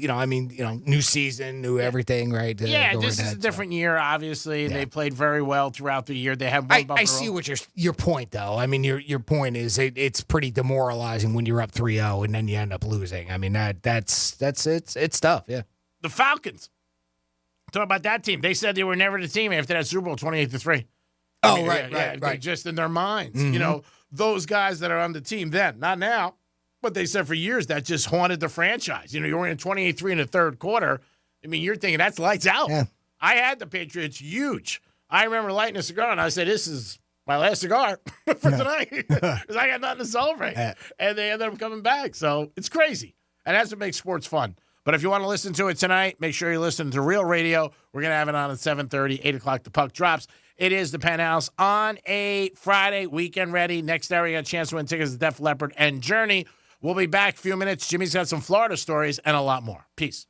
new season, new everything, right? Yeah, this is a different year, obviously. They played very well throughout the year. They have one I see what your point, though. I mean, your point is it's pretty demoralizing when you're up 3-0 and then you end up losing. I mean, it's tough, yeah. The Falcons. Talk about that team. They said they were never the team after that Super Bowl, 28-3. Right. Just in their minds. Mm-hmm. Those guys that are on the team then, not now, but they said for years that just haunted the franchise. You're in 28-3 in the third quarter. I mean, you're thinking that's lights out. Yeah. I had the Patriots huge. I remember lighting a cigar, and I said, this is my last cigar for tonight because I got nothing to celebrate. And they ended up coming back. So it's crazy. And that's what makes sports fun. But if you want to listen to it tonight, make sure you listen to Real Radio. We're going to have it on at 7:30, 8 o'clock, the puck drops. It is the Penthouse on a Friday, weekend ready. Next hour, you got a chance to win tickets to Def Leppard and Journey. We'll be back a few minutes. Jimmy's got some Florida stories and a lot more. Peace.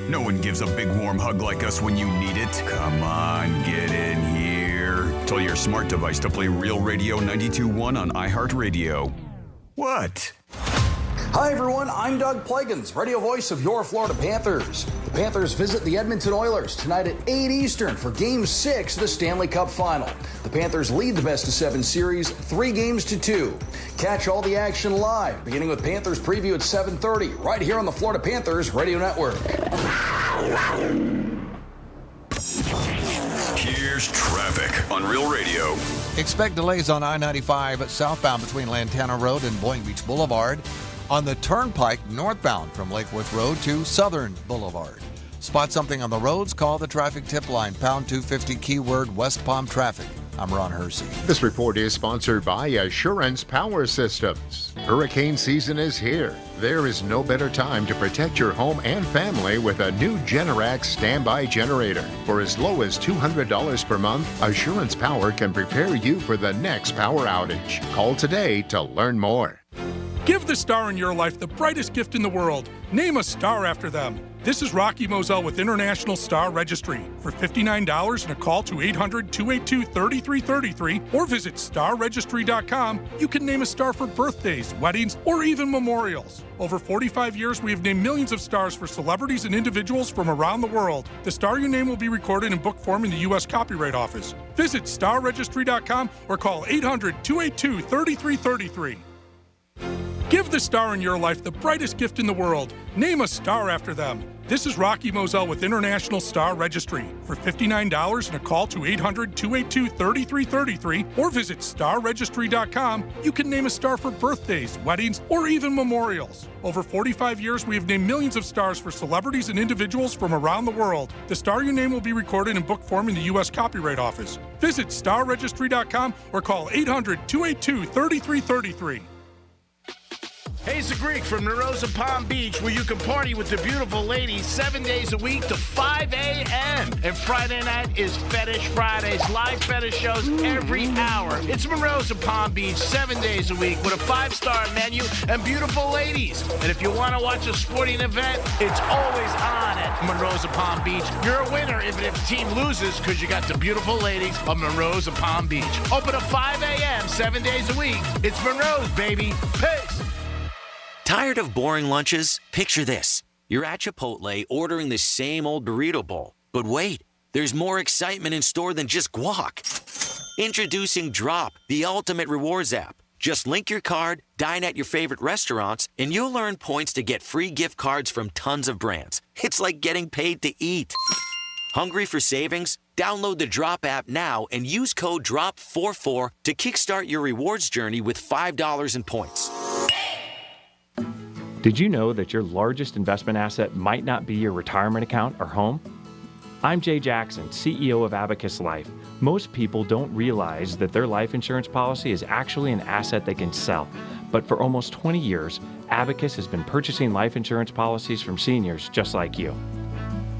No one gives a big warm hug like us when you need it. Come on, get in here. Tell your smart device to play Real Radio 92.1 on iHeartRadio. What? Hi, everyone. I'm Doug Plegans, radio voice of your Florida Panthers. The Panthers visit the Edmonton Oilers tonight at 8 Eastern for Game 6 of the Stanley Cup Final. The Panthers lead the best-of-7 series 3-2. Catch all the action live, beginning with Panthers preview at 7:30, right here on the Florida Panthers Radio Network. Here's traffic on Real Radio. Expect delays on I-95 southbound between Lantana Road and Boynton Beach Boulevard. On the Turnpike northbound from Lake Worth Road to Southern Boulevard. Spot something on the roads, call the traffic tip line, pound 250 keyword West Palm Traffic. I'm Ron Hersey. This report is sponsored by Assurance Power Systems. Hurricane season is here. There is no better time to protect your home and family with a new Generac standby generator. For as low as $200 per month, Assurance Power can prepare you for the next power outage. Call today to learn more. Give the star in your life the brightest gift in the world. Name a star after them. This is Rocky Moselle with International Star Registry. For $59 and a call to 800-282-3333 or visit starregistry.com, you can name a star for birthdays, weddings, or even memorials. Over 45 years, we have named millions of stars for celebrities and individuals from around the world. The star you name will be recorded in book form in the U.S. Copyright Office. Visit starregistry.com or call 800-282-3333. Give the star in your life the brightest gift in the world. Name a star after them. This is Rocky Moselle with International Star Registry. For $59 and a call to 800-282-3333 or visit starregistry.com, you can name a star for birthdays, weddings, or even memorials. Over 45 years, we have named millions of stars for celebrities and individuals from around the world. The star you name will be recorded in book form in the U.S. Copyright Office. Visit starregistry.com or call 800-282-3333. Hayes the Greek from Narosa Palm Beach, where you can party with the beautiful ladies 7 days a week to 5 a.m. And Friday night is Fetish Fridays, live fetish shows every hour. It's Narosa Palm Beach 7 days a week with a 5-star menu and beautiful ladies. And if you want to watch a sporting event, it's always on at Narosa Palm Beach. You're a winner even if the team loses because you got the beautiful ladies of Narosa Palm Beach. Open at 5 a.m. 7 days a week. It's Monroe's, baby. Peace. Tired of boring lunches? Picture this. You're at Chipotle ordering the same old burrito bowl. But wait, there's more excitement in store than just guac. Introducing Drop, the ultimate rewards app. Just link your card, dine at your favorite restaurants, and you'll earn points to get free gift cards from tons of brands. It's like getting paid to eat. Hungry for savings? Download the Drop app now and use code DROP44 to kickstart your rewards journey with $5 in points. Did you know that your largest investment asset might not be your retirement account or home? I'm Jay Jackson, CEO of Abacus Life. Most people don't realize that their life insurance policy is actually an asset they can sell. But for almost 20 years, Abacus has been purchasing life insurance policies from seniors just like you.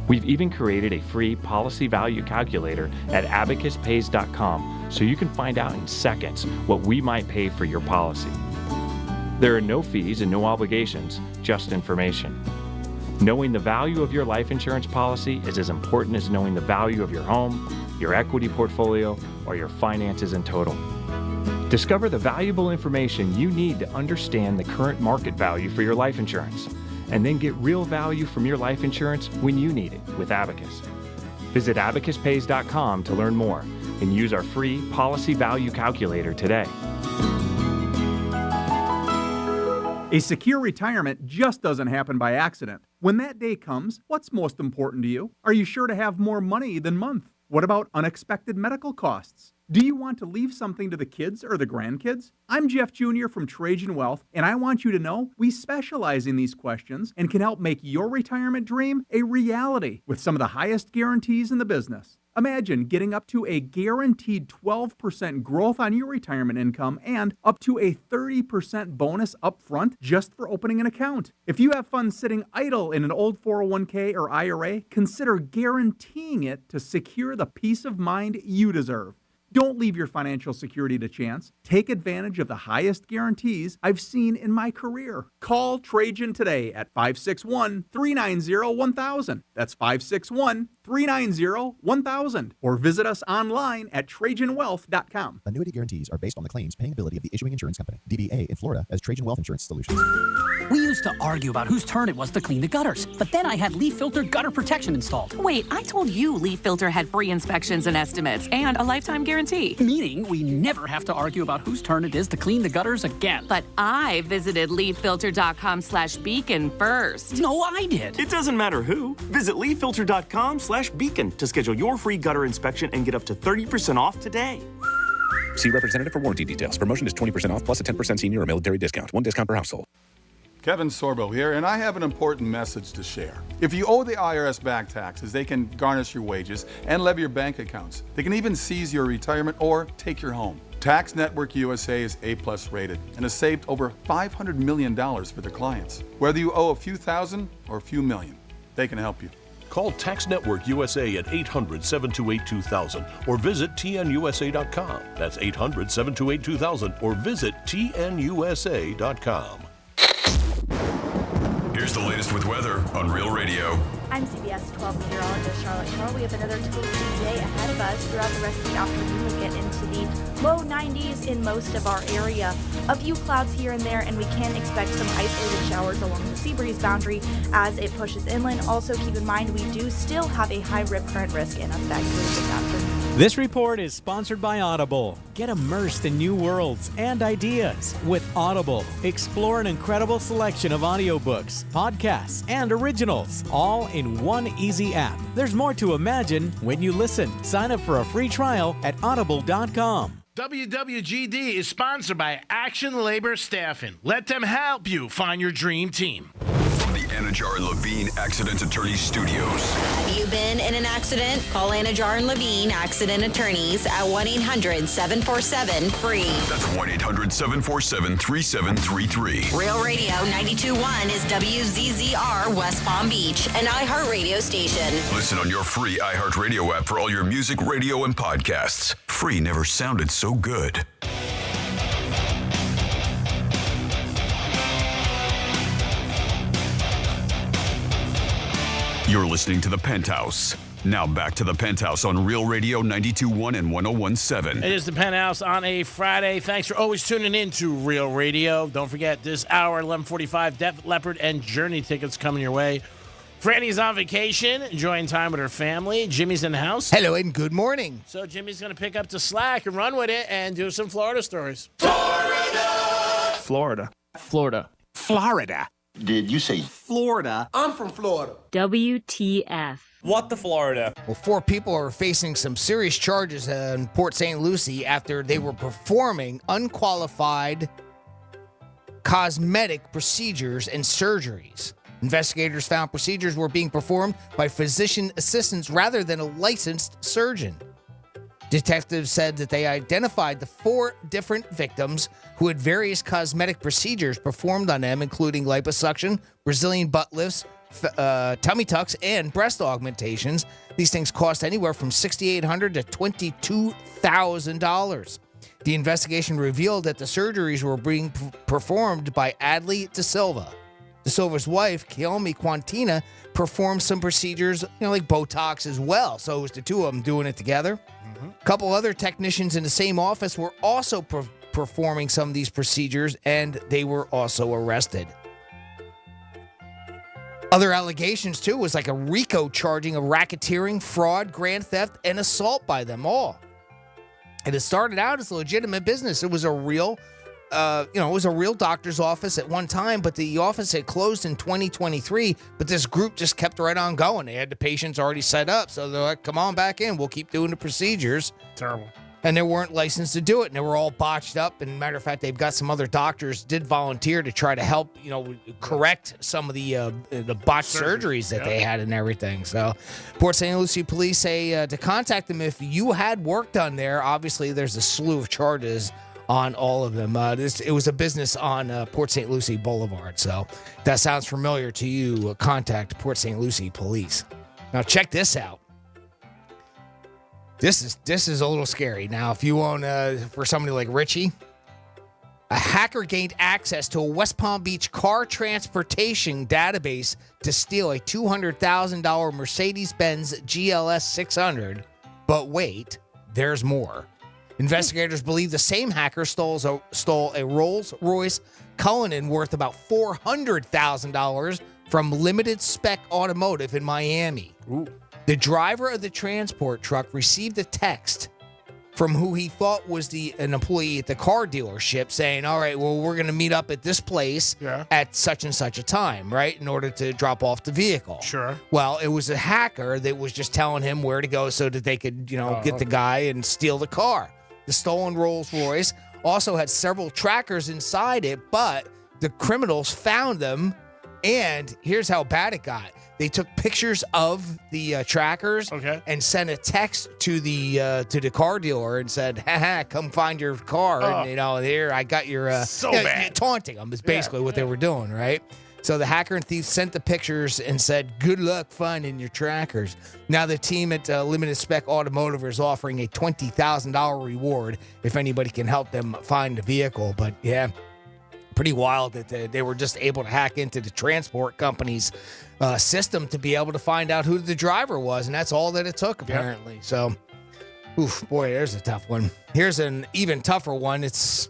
We've even created a free policy value calculator at abacuspays.com so you can find out in seconds what we might pay for your policy. There are no fees and no obligations, just information. Knowing the value of your life insurance policy is as important as knowing the value of your home, your equity portfolio, or your finances in total. Discover the valuable information you need to understand the current market value for your life insurance, and then get real value from your life insurance when you need it with Abacus. Visit abacuspays.com to learn more and use our free policy value calculator today. A secure retirement just doesn't happen by accident. When that day comes, what's most important to you? Are you sure to have more money than month? What about unexpected medical costs? Do you want to leave something to the kids or the grandkids? I'm Jeff Jr. from Trajan Wealth, and I want you to know we specialize in these questions and can help make your retirement dream a reality with some of the highest guarantees in the business. Imagine getting up to a guaranteed 12% growth on your retirement income and up to a 30% bonus up front just for opening an account. If you have funds sitting idle in an old 401k or IRA, consider guaranteeing it to secure the peace of mind you deserve. Don't leave your financial security to chance. Take advantage of the highest guarantees I've seen in my career. Call Trajan today at 561-390-1000. That's 561-390-1000. Or visit us online at TrajanWealth.com. Annuity guarantees are based on the claims paying ability of the issuing insurance company. DBA in Florida as Trajan Wealth Insurance Solutions. We used to argue about whose turn it was to clean the gutters, but then I had Leaf Filter gutter protection installed. Wait, I told you Leaf Filter had free inspections and estimates and a lifetime guarantee. Meaning we never have to argue about whose turn it is to clean the gutters again. But I visited leaffilter.com/beacon first. No, I did. It doesn't matter who. Visit leaffilter.com/beacon to schedule your free gutter inspection and get up to 30% off today. See representative for warranty details. Promotion is 20% off plus a 10% senior or military discount. One discount per household. Kevin Sorbo here, and I have an important message to share. If you owe the IRS back taxes, they can garnish your wages and levy your bank accounts. They can even seize your retirement or take your home. Tax Network USA is A+ rated and has saved over $500 million for their clients. Whether you owe a few thousand or a few million, they can help you. Call Tax Network USA at 800-728-2000 or visit tnusa.com. That's 800-728-2000 or visit tnusa.com. Here's the latest with weather on Real Radio. I'm CBS 12 meteorologist Charlotte Carl. We have another toasty day ahead of us. Throughout the rest of the afternoon, we'll get into the low 90s in most of our area. A few clouds here and there, and we can expect some isolated showers along the sea breeze boundary as it pushes inland. Also, keep in mind we do still have a high rip current risk in effect this afternoon. This report is sponsored by Audible. Get immersed in new worlds and ideas with Audible. Explore an incredible selection of audiobooks, podcasts, and originals, all in one easy app. There's more to imagine when you listen. Sign up for a free trial at audible.com. WWGD is sponsored by Action Labor Staffing. Let them help you find your dream team. From the Anajar and Levine Accident Attorney Studios. Have you been in an accident? Call Anajar and Levine Accident Attorneys at 1-800-747-FREE. That's 1-800-747-3733. Real Radio 92.1 is WZZR West Palm Beach, an iHeartRadio station. Listen on your free iHeartRadio app for all your music, radio, and podcasts. Free never sounded so good. You're listening to The Penthouse. Now back to The Penthouse on Real Radio 92.1 and 101.7. It is The Penthouse on a Friday. Thanks for always tuning in to Real Radio. Don't forget, this hour, 11:45, Def Leppard and Journey tickets coming your way. Franny's on vacation, enjoying time with her family. Jimmy's in the house. Hello and good morning. So Jimmy's going to pick up the slack and run with it and do some Florida stories. Florida. Did you say Florida? I'm from Florida. WTF. What the Florida? Well, 4 people are facing some serious charges in Port St. Lucie after they were performing unqualified cosmetic procedures and surgeries. Investigators found procedures were being performed by physician assistants rather than a licensed surgeon. Detectives said that they identified the 4 different victims who had various cosmetic procedures performed on them, including liposuction, Brazilian butt lifts, tummy tucks, and breast augmentations. These things cost anywhere from $6,800 to $22,000. The investigation revealed that the surgeries were being performed by Adley De Silva. De Silva's wife, Kiyomi Quantina, performed some procedures, like Botox as well. So it was the two of them doing it together. A couple other technicians in the same office were also performing some of these procedures, and they were also arrested. Other allegations, too, was like a RICO charging of racketeering, fraud, grand theft, and assault by them all. And it started out as a legitimate business. It was a real, it was a real doctor's office at one time, but the office had closed in 2023, but this group just kept right on going. They had the patients already set up, so they're like, come on back in. We'll keep doing the procedures. Terrible. And they weren't licensed to do it, and they were all botched up. And matter of fact, they've got some other doctors did volunteer to try to help, correct some of the botched surgeries that they had and everything. So, Port St. Lucie police say to contact them if you had work done there. Obviously, there's a slew of charges on all of them. It was a business on Port St. Lucie Boulevard. So, if that sounds familiar to you, contact Port St. Lucie police. Now, check this out. This is a little scary. Now, if you own, for somebody like Richie, a hacker gained access to a West Palm Beach car transportation database to steal a $200,000 Mercedes-Benz GLS 600. But wait, there's more. Investigators believe the same hacker stole a Rolls-Royce Cullinan worth about $400,000 from Limited Spec Automotive in Miami. Ooh. The driver of the transport truck received a text from who he thought was an employee at the car dealership saying, all right, well, we're going to meet up at this place at such and such a time, right, in order to drop off the vehicle. Sure. Well, it was a hacker that was just telling him where to go so that they could, get the guy and steal the car. The stolen Rolls Royce also had several trackers inside it, but the criminals found them, and here's how bad it got. They took pictures of the trackers and sent a text to the car dealer and said, "Ha, come find your car." And, here, I got your... bad. Taunting them is basically what they were doing, right? So the hacker and thief sent the pictures and said, good luck finding your trackers. Now the team at Limited Spec Automotive is offering a $20,000 reward if anybody can help them find the vehicle. But, yeah, pretty wild that they were just able to hack into the transport company's system to be able to find out who the driver was, and that's all that it took, apparently. Yep. So, boy, there's a tough one. Here's an even tougher one. It's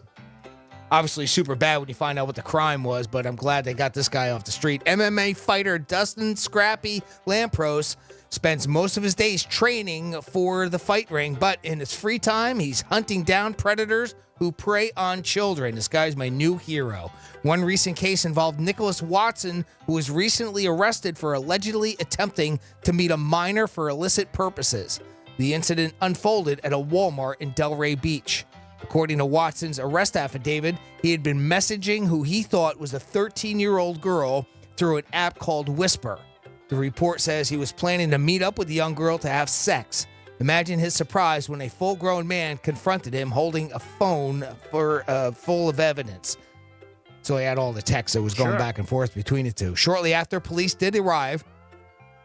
obviously super bad when you find out what the crime was, but I'm glad they got this guy off the street. MMA fighter Dustin Scrappy Lampros spends most of his days training for the fight ring, but in his free time, he's hunting down predators who prey on children. This guy's my new hero. One recent case involved Nicholas Watson, who was recently arrested for allegedly attempting to meet a minor for illicit purposes. The incident unfolded at a Walmart in Delray Beach. According to Watson's arrest affidavit, he had been messaging who he thought was a 13-year-old girl through an app called Whisper. The report says he was planning to meet up with the young girl to have sex. Imagine his surprise when a full-grown man confronted him holding a phone full of evidence. So he had all the text that was going back and forth between the two. Shortly after, police did arrive,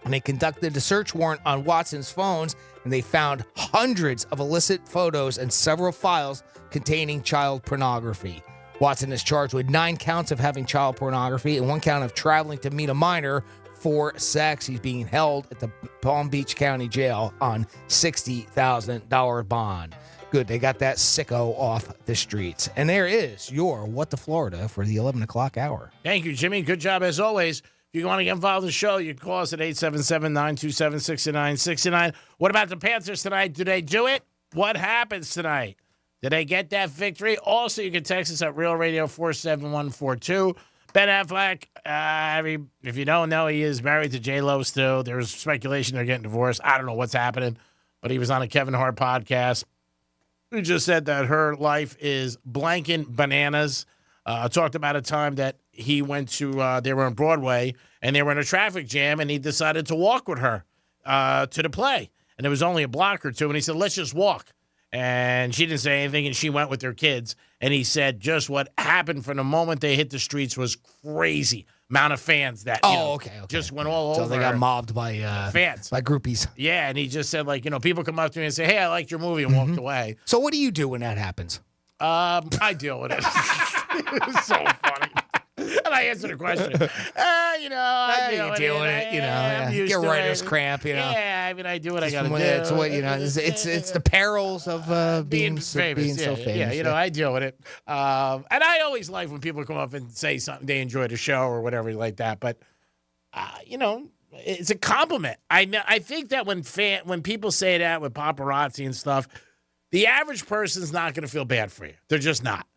and they conducted a search warrant on Watson's phones, and they found hundreds of illicit photos and several files containing child pornography. Watson is charged with 9 counts of having child pornography and 1 count of traveling to meet a minor for sex. He's being held at the Palm Beach County Jail on $60,000 bond. Good, they got that sicko off the streets. And there is your What the Florida for the 11 o'clock hour. Thank you, Jimmy. Good job as always. If you want to get involved in the show, you can call us at 877-927-6969. What about the Panthers tonight? Do they do it? What happens tonight? Did they get that victory? Also, you can text us at Real Radio 47142. Ben Affleck, if you don't know, he is married to J-Lo still. There's speculation they're getting divorced. I don't know what's happening, but he was on a Kevin Hart podcast. He just said that her life is blanking bananas. Talked about a time that he went to, they were on Broadway, and they were in a traffic jam, and he decided to walk with her to the play. And there was only a block or two, and he said, let's just walk. And she didn't say anything, and she went with her kids. And he said just what happened from the moment they hit the streets was crazy. Amount of fans that just went all over. So they got mobbed by fans, by groupies. Yeah, and he just said, people come up to me and say, hey, I liked your movie, and walked away. So what do you do when that happens? I deal with it. It's so funny. And I answered the question. I'm deal with it. I'm used Get to writer's it. cramp. Yeah, I mean, I do what I got to do. It's what It's the perils of being famous. Being so famous. Yeah, I deal with it. And I always like when people come up and say something they enjoy the show or whatever like that. But it's a compliment. I think that when people say that with paparazzi and stuff, the average person's not going to feel bad for you. They're just not.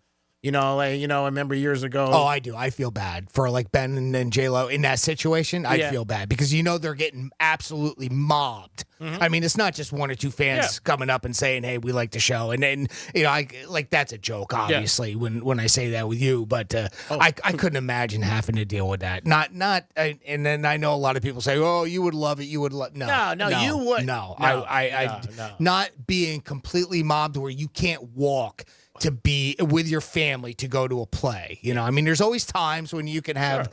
I remember years ago. Oh, I do. I feel bad for like Ben and J-Lo in that situation. I feel bad because they're getting absolutely mobbed. Mm-hmm. I mean, it's not just one or two fans coming up and saying, "Hey, we like the show," and then that's a joke, obviously, when I say that with you. But I couldn't imagine having to deal with that. And then I know a lot of people say, "Oh, you would love it. You would love." No, you would. No, not being completely mobbed where you can't walk to be with your family to go to a play. I mean, there's always times when you can have,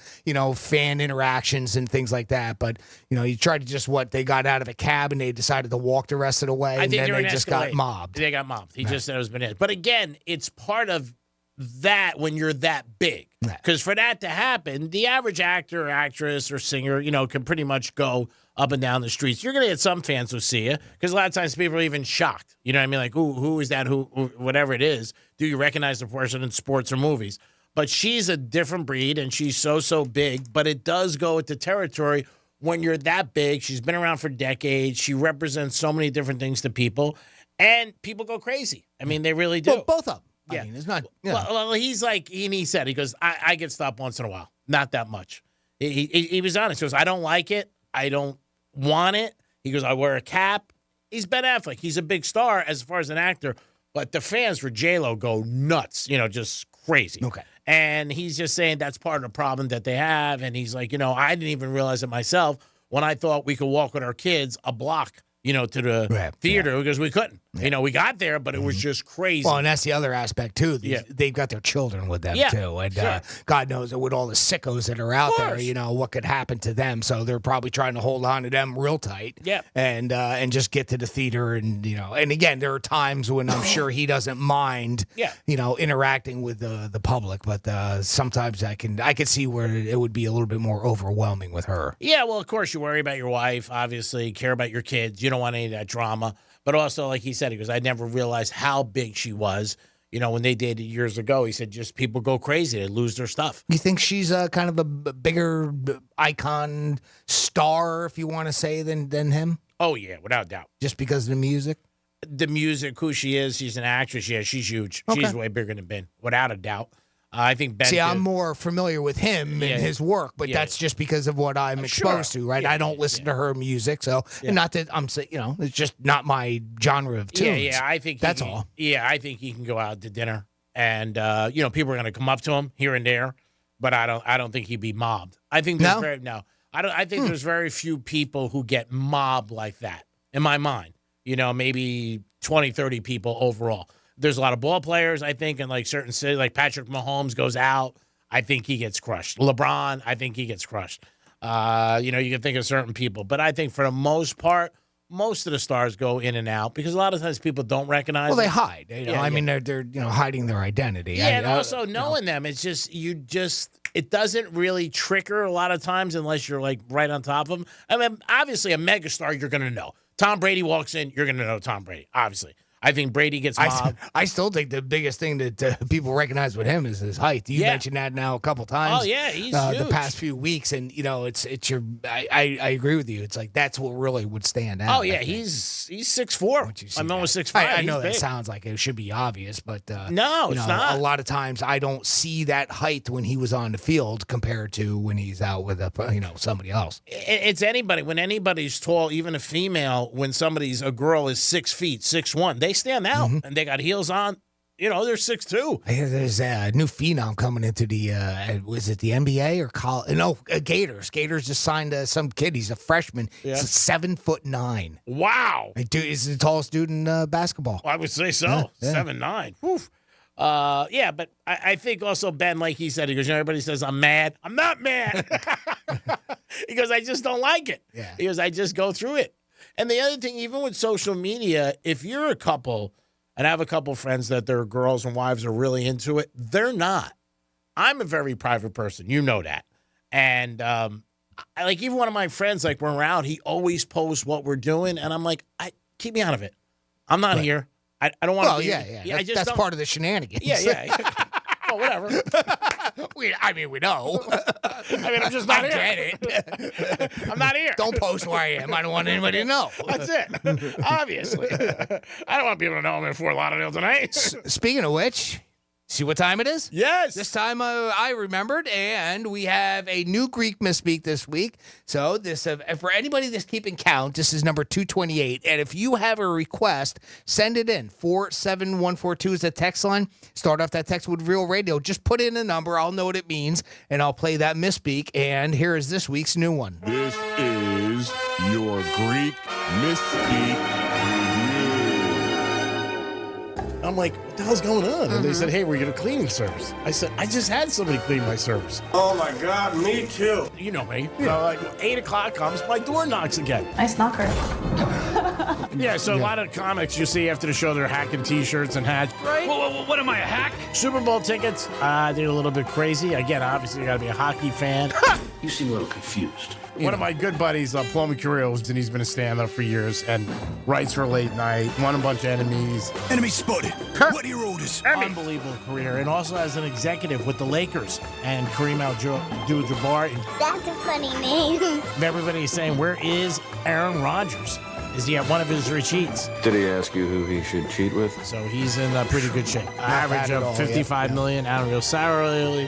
fan interactions and things like that. But, you try to they got out of a cab and they decided to walk the rest of the way. And then they just got mobbed. They got mobbed. He just said it was bananas. But again, it's part of that when you're that big. Because for that to happen, the average actor or actress or singer, can pretty much go up and down the streets. You're going to get some fans who see you because a lot of times people are even shocked. You know what I mean? Like, who is that? Who whatever it is. Do you recognize the person in sports or movies? But she's a different breed and she's so big. But it does go with the territory when you're that big. She's been around for decades. She represents so many different things to people. And people go crazy. I mean, they really do. Well, both of them. Yeah. I mean, it's not. Well, he's like, and he said, he goes, I get stopped once in a while. Not that much. He was honest. He goes, I don't like it. I don't want it. He goes, I wear a cap. He's Ben Affleck. He's a big star as far as an actor, but the fans for J-Lo go nuts, just crazy. Okay. And he's just saying that's part of the problem that they have. And he's like, I didn't even realize it myself when I thought we could walk with our kids a block, to the theater because we couldn't. Yeah. We got there, but it was just crazy. Well, and that's the other aspect, too. They've got their children with them, too. And God knows with all the sickos that are out there, what could happen to them. So they're probably trying to hold on to them real tight. Yeah. And just get to the theater. And, and again, there are times when I'm sure he doesn't mind, interacting with the public. But sometimes I can see where it would be a little bit more overwhelming with her. Yeah, well, of course, you worry about your wife, obviously, care about your kids. You don't want any of that drama. But also, like he said, he goes, I never realized how big she was. When they dated years ago, he said, just people go crazy. They lose their stuff. You think she's kind of a bigger icon star, if you want to say, than him? Oh, yeah, without doubt. Just because of the music? The music, who she is, she's an actress. Yeah, she's huge. Okay. She's way bigger than Ben, without a doubt. I think Ben. See, I'm more familiar with him and his work, but that's just because of what I'm exposed to, right? I don't listen to her music, so not that I'm saying, it's just not my genre of tunes. Yeah, I think that's all. Yeah, I think he can go out to dinner, and people are going to come up to him here and there, but I don't think he'd be mobbed. I think there's I think there's very few people who get mobbed like that in my mind. Maybe 20, 30 people overall. There's a lot of ball players, I think, in like certain cities, like Patrick Mahomes goes out. I think he gets crushed. LeBron, I think he gets crushed. You can think of certain people. But I think for the most part, most of the stars go in and out because a lot of times people don't recognize them. They hide. I mean, they're hiding their identity. Yeah, and also knowing them, it's just, it doesn't really trigger a lot of times unless you're like right on top of them. I mean, obviously a megastar, you're going to know. Tom Brady walks in, you're going to know Tom Brady, obviously. I think Brady gets mobbed. I still think the biggest thing that people recognize with him is his height. You mentioned that now a couple times. Oh yeah, he's huge. The past few weeks, and it's your. I agree with you. It's like that's what really would stand out. Oh yeah, he's 6'4". I'm almost 6'5". I know that sounds like it should be obvious, but no, it's not. A lot of times I don't see that height when he was on the field compared to when he's out with somebody else. It's anybody. When anybody's tall, even a female, when a girl is 6 feet, 6'1", they stand out and they got heels on. They're 6'2". I hear there's a new phenom coming into the was it the NBA or college? No, Gators. Gators just signed some kid. He's a freshman. Yeah. He's 7'9". Wow. Dude, he's the tallest dude in basketball. I would say so. Yeah. 7'9". Oof. But I think also Ben, like he said, he goes, everybody says I'm mad. I'm not mad. He goes, I just don't like it. Yeah. He goes, I just go through it. And the other thing, even with social media, if you're a couple, and I have a couple friends that their girls and wives are really into it, they're not. I'm a very private person. You know that. And like even one of my friends, like when we're out, he always posts what we're doing, and I'm like, keep me out of it. I'm not here. I don't want to. Well, be, yeah. I just That's don't. part of the shenanigans. Yeah. Oh, whatever. we know. I'm just not here. Get it. I'm not here. Don't post where I am. I don't want anybody to know. That's it. Obviously. I don't want people to know I'm in Fort Lauderdale tonight. Speaking of which, see what time it is? Yes. This time I remembered, and we have a new Greek misspeak this week. So this, for anybody that's keeping count, this is number 228. And if you have a request, send it in. 47142 is the text line. Start off that text with Real Radio. Just put in a number. I'll know what it means, and I'll play that misspeak. And here is this week's new one. This is your Greek misspeak review. I'm like, what the hell's going on? And they said, hey, we're going to cleaning service. I said, I just had somebody clean my service. Oh my God, me too. You know me. So like 8 o'clock comes, my door knocks again. Nice knocker. Yeah, so a lot of comics you see after the show, they're hacking T-shirts and hats. Right? What am I, a hack? Super Bowl tickets, they're a little bit crazy. Again, obviously, you got to be a hockey fan. You seem a little confused. One of my good buddies, Plummy Carrillo, and he's been a stand-up for years and writes for Late Night, won a bunch of Enemies. Enemy spotted. What are your orders? Unbelievable career, and also as an executive with the Lakers and Kareem Abdul-Jabbar. That's a funny name. Everybody's saying, where is Aaron Rodgers? Is he at one of his retreats? Did he ask you who he should cheat with? So he's in pretty good shape. Average of $55 million, annual salary.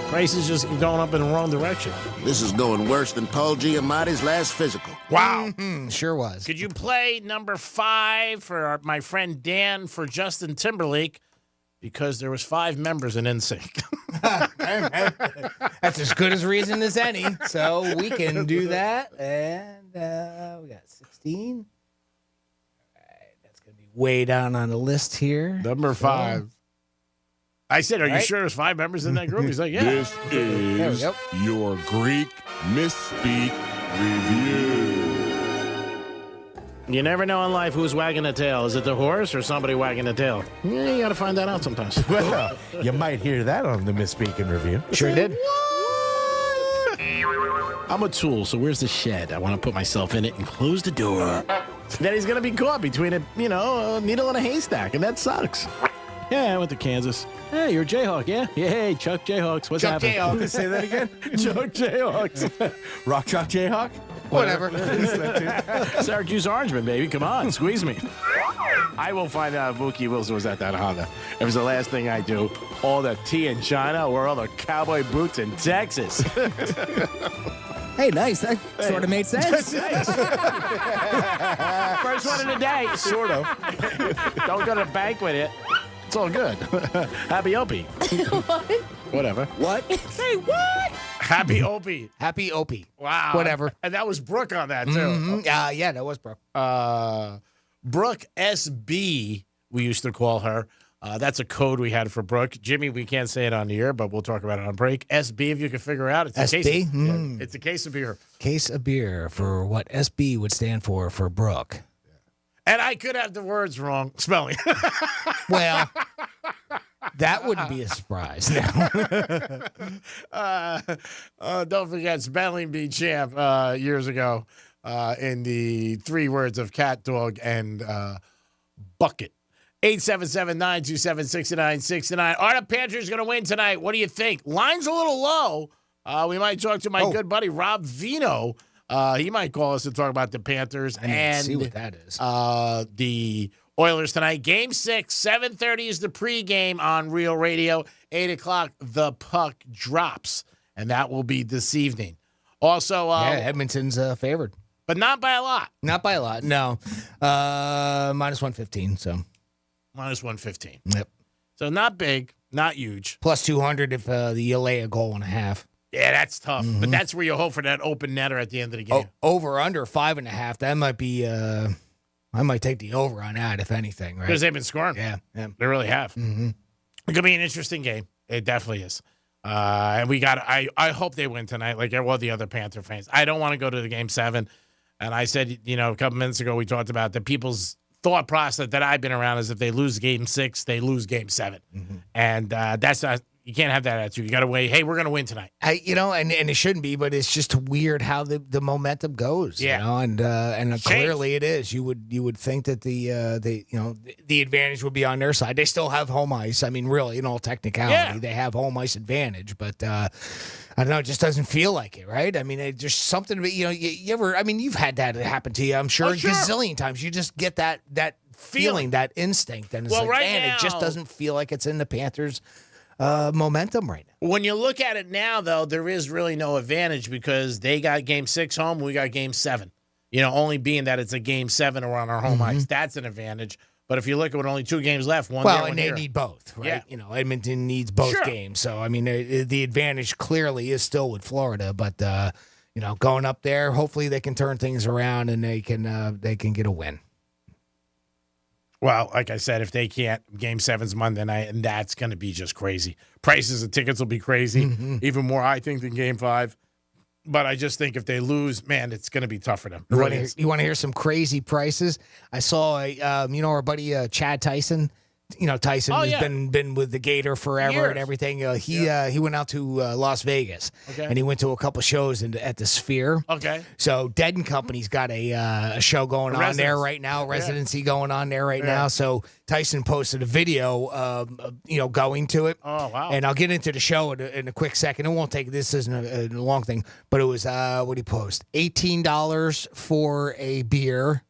Price is just going up in the wrong direction. This is going worse than Paul Giamatti's last physical. Wow. Sure was. Could you play number 5 for my friend Dan for Justin Timberlake? Because there was 5 members in NSYNC. That's as good as reason as any. So we can do that. And we got 16. All right, that's going to be way down on the list here. Number 5. I said, are you sure there's 5 members in that group? He's like, yeah. This is your Greek misspeak review. You never know in life who's wagging the tail. Is it the horse or somebody wagging the tail? Yeah, you got to find that out sometimes. Well, you might hear that on the Misspeak and Review. Sure did. I'm a tool, so where's the shed? I want to put myself in it and close the door. Then he's going to be caught between a needle and a haystack, and that sucks. Yeah, I went to Kansas. Hey, you're a Jayhawk, yeah? Yeah, hey, Chuck Jayhawks. What's happening? Jayhawk. Say that again? Chuck Jayhawks. Rock Chalk Jayhawk? Whatever. Syracuse Orangeman, baby. Come on, squeeze me. I will find out if Mookie Wilson was at that Honda. It was the last thing I do. All the tea in China or all the cowboy boots in Texas. Hey, nice. That sort of made sense. First one of the day. Sort of. Don't go to the bank with it. It's all good. Happy Opie. What? Whatever. What? Hey, what? Happy Opie. Happy Opie. Wow. Whatever. And that was Brooke on that, too. Mm-hmm. Yeah, that was Brooke. Brooke SB, we used to call her. That's a code we had for Brooke. Jimmy, we can't say it on the air, but we'll talk about it on break. SB, if you can figure it out. It's a SB? Case of, it's a case of beer. Case of beer for what SB would stand for Brooke. And I could have the words wrong spelling. Well, that wouldn't be a surprise. Don't forget, Spelling Bee champ years ago in the 3 words of cat, dog, and bucket. 877-927-6969. Are the Panthers going to win tonight? What do you think? Line's a little low. We might talk to my good buddy, Rob Vino. He might call us to talk about the Panthers and see what that is. The Oilers tonight. Game 6, 7:30 is the pregame on Real Radio. 8 o'clock, the puck drops, and that will be this evening. Also, Edmonton's favored. But not by a lot. Not by a lot, no. Minus 115, so. Minus 115. Yep. So not big, not huge. Plus 200 if you lay a goal and a half. Yeah, that's tough. Mm-hmm. But that's where you hope for that open netter at the end of the game. Over, under 5.5. That might be, I might take the over on that, if anything, right? Because they've been scoring. Yeah. They really have. Mm-hmm. It could be an interesting game. It definitely is. And I hope they win tonight, like all the other Panther fans. I don't want to go to the Game 7. And I said, a couple minutes ago, we talked about the people's thought process that I've been around is if they lose Game 6, they lose Game 7. Mm-hmm. And that's not, You can't have that attitude. You got to wait. Hey, we're going to win tonight. And it shouldn't be, but it's just weird how the momentum goes. Yeah. And clearly it is. You would think that the advantage would be on their side. They still have home ice. I mean, really, in all technicality, they have home ice advantage. But I don't know. It just doesn't feel like it, right? I mean, there's something. You ever? I mean, you've had that happen to you. I'm sure a gazillion times. You just get that feeling, that instinct, and it's it just doesn't feel like it's in the Panthers' momentum right now. When you look at it now, though, there is really no advantage because they got Game 6 home, we got Game 7. Only being that it's a Game 7 or on our home ice, that's an advantage. But if you look at with only 2 games left, one there, one they here. need both, right? Yeah. Edmonton needs both games. So, I mean, the advantage clearly is still with Florida. But, going up there, hopefully they can turn things around and they can get a win. Well, like I said, if they can't, Game 7's Monday night, and that's going to be just crazy. Prices of tickets will be crazy, even more, I think, than Game 5. But I just think if they lose, man, it's going to be tough for them. You want to hear some crazy prices? I saw, our buddy Chad Tyson. Tyson has been with the Gator forever and everything. He went out to Las Vegas, and he went to a couple shows at the Sphere. Okay. So Dead and Company's got a show going on there right now, residency going on there right now. So Tyson posted a video of going to it. Oh, wow. And I'll get into the show in a quick second. It won't take, this isn't a long thing, but it was, what did he post? $18 for a beer.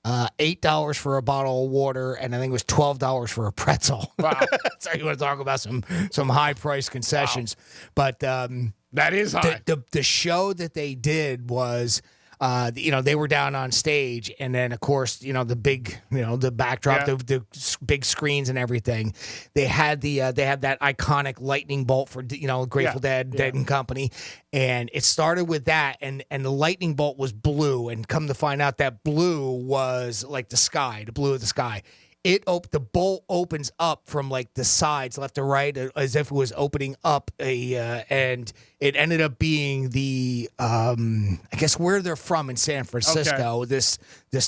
$8 for a bottle of water, and I think it was $12 for a pretzel. Wow! So you want to talk about some high price concessions, but that is high. The show that they did was. They were down on stage, and then of course, the big, the backdrop, the big screens and everything. They had that iconic lightning bolt for Grateful Dead, Dead and Company, and it started with that, and the lightning bolt was blue, and come to find out that blue was like the blue of the sky. The bolt opens up from like the sides, left to right, as if it was opening up and it ended up being the I guess where they're from in San Francisco, this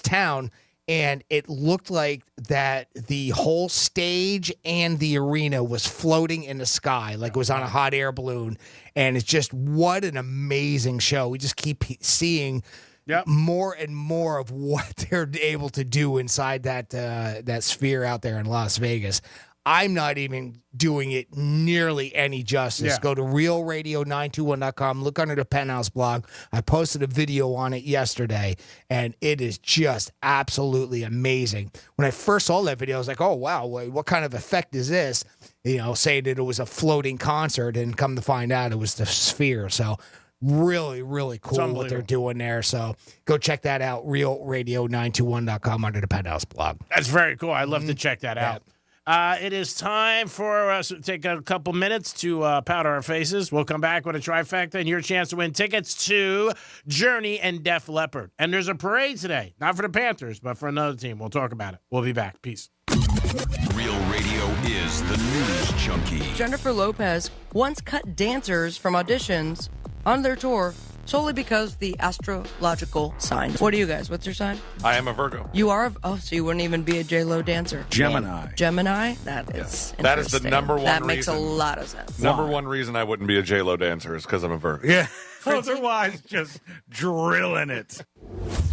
town, and it looked like that the whole stage and the arena was floating in the sky, like it was on a hot air balloon, and it's just what an amazing show. We just keep seeing. More and more of what they're able to do inside that Sphere out there in Las Vegas. I'm not even doing it nearly any justice. Go to realradio921.com, look under the Penthouse blog. I posted a video on it yesterday, and it is just absolutely amazing. When I first saw that video, I was like, oh, wow, what kind of effect is this? Saying that it was a floating concert, and come to find out it was the Sphere. So really, really cool what they're doing there. So go check that out, realradio921.com under the Penthouse blog. That's very cool. I'd love to check that out. It is time for us to take a couple minutes to powder our faces. We'll come back with a trifecta and your chance to win tickets to Journey and Def Leppard. And there's a parade today, not for the Panthers, but for another team. We'll talk about it. We'll be back. Peace. Real Radio is the news junkie. Jennifer Lopez once cut dancers from auditions on their tour solely because the astrological signs. What are you guys? What's your sign? I am a Virgo. You are? So you wouldn't even be a J-Lo dancer. Gemini. Gemini? That is That is the number one reason. That makes a lot of sense. Number one reason I wouldn't be a J-Lo dancer is because I'm a Virgo. Yeah. Otherwise, just drilling it.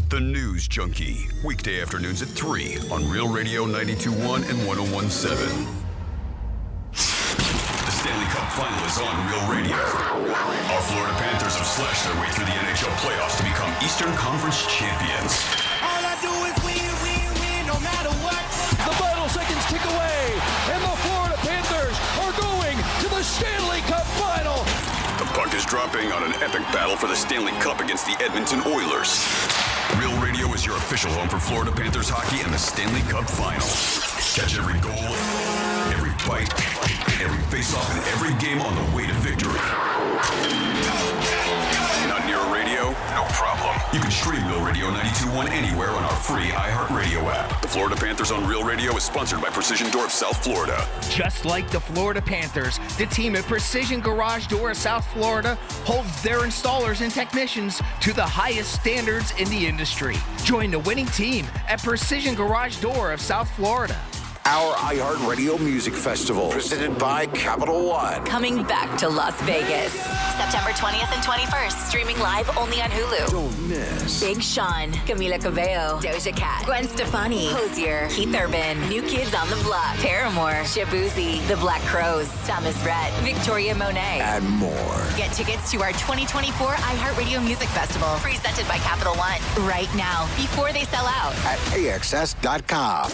The News Junkie. Weekday afternoons at 3 on Real Radio 92.1 and 101.7. The Stanley Cup final is on Real Radio. Our Florida Panthers have slashed their way through the NHL playoffs to become Eastern Conference champions. All I do is win, no matter what. The final seconds tick away, and the Florida Panthers are going to the Stanley Cup final. The puck is dropping on an epic battle for the Stanley Cup against the Edmonton Oilers. Real Radio is your official home for Florida Panthers hockey and the Stanley Cup final. Catch every goal, every fight, every face-off, and every game on the way to victory. Not near a radio? No problem. You can stream Real Radio 92.1 anywhere on our free iHeartRadio app. The Florida Panthers on Real Radio is sponsored by Precision Door of South Florida. Just like the Florida Panthers, the team at Precision Garage Door of South Florida holds their installers and technicians to the highest standards in the industry. Join the winning team at Precision Garage Door of South Florida. our iHeartRadio Music Festival, presented by Capital One. Coming back to Las Vegas. September 20th and 21st. Streaming live only on Hulu. Don't miss. Big Sean, Camila Cabello, Doja Cat, Gwen Stefani, Hozier, Keith Urban, New Kids on the Block, Paramore, Shabuzi, The Black Crowes, Thomas Rhett, Victoria Monet, And more. Get tickets to our 2024 iHeartRadio Music Festival, presented by Capital One, right now, before they sell out. At AXS.com.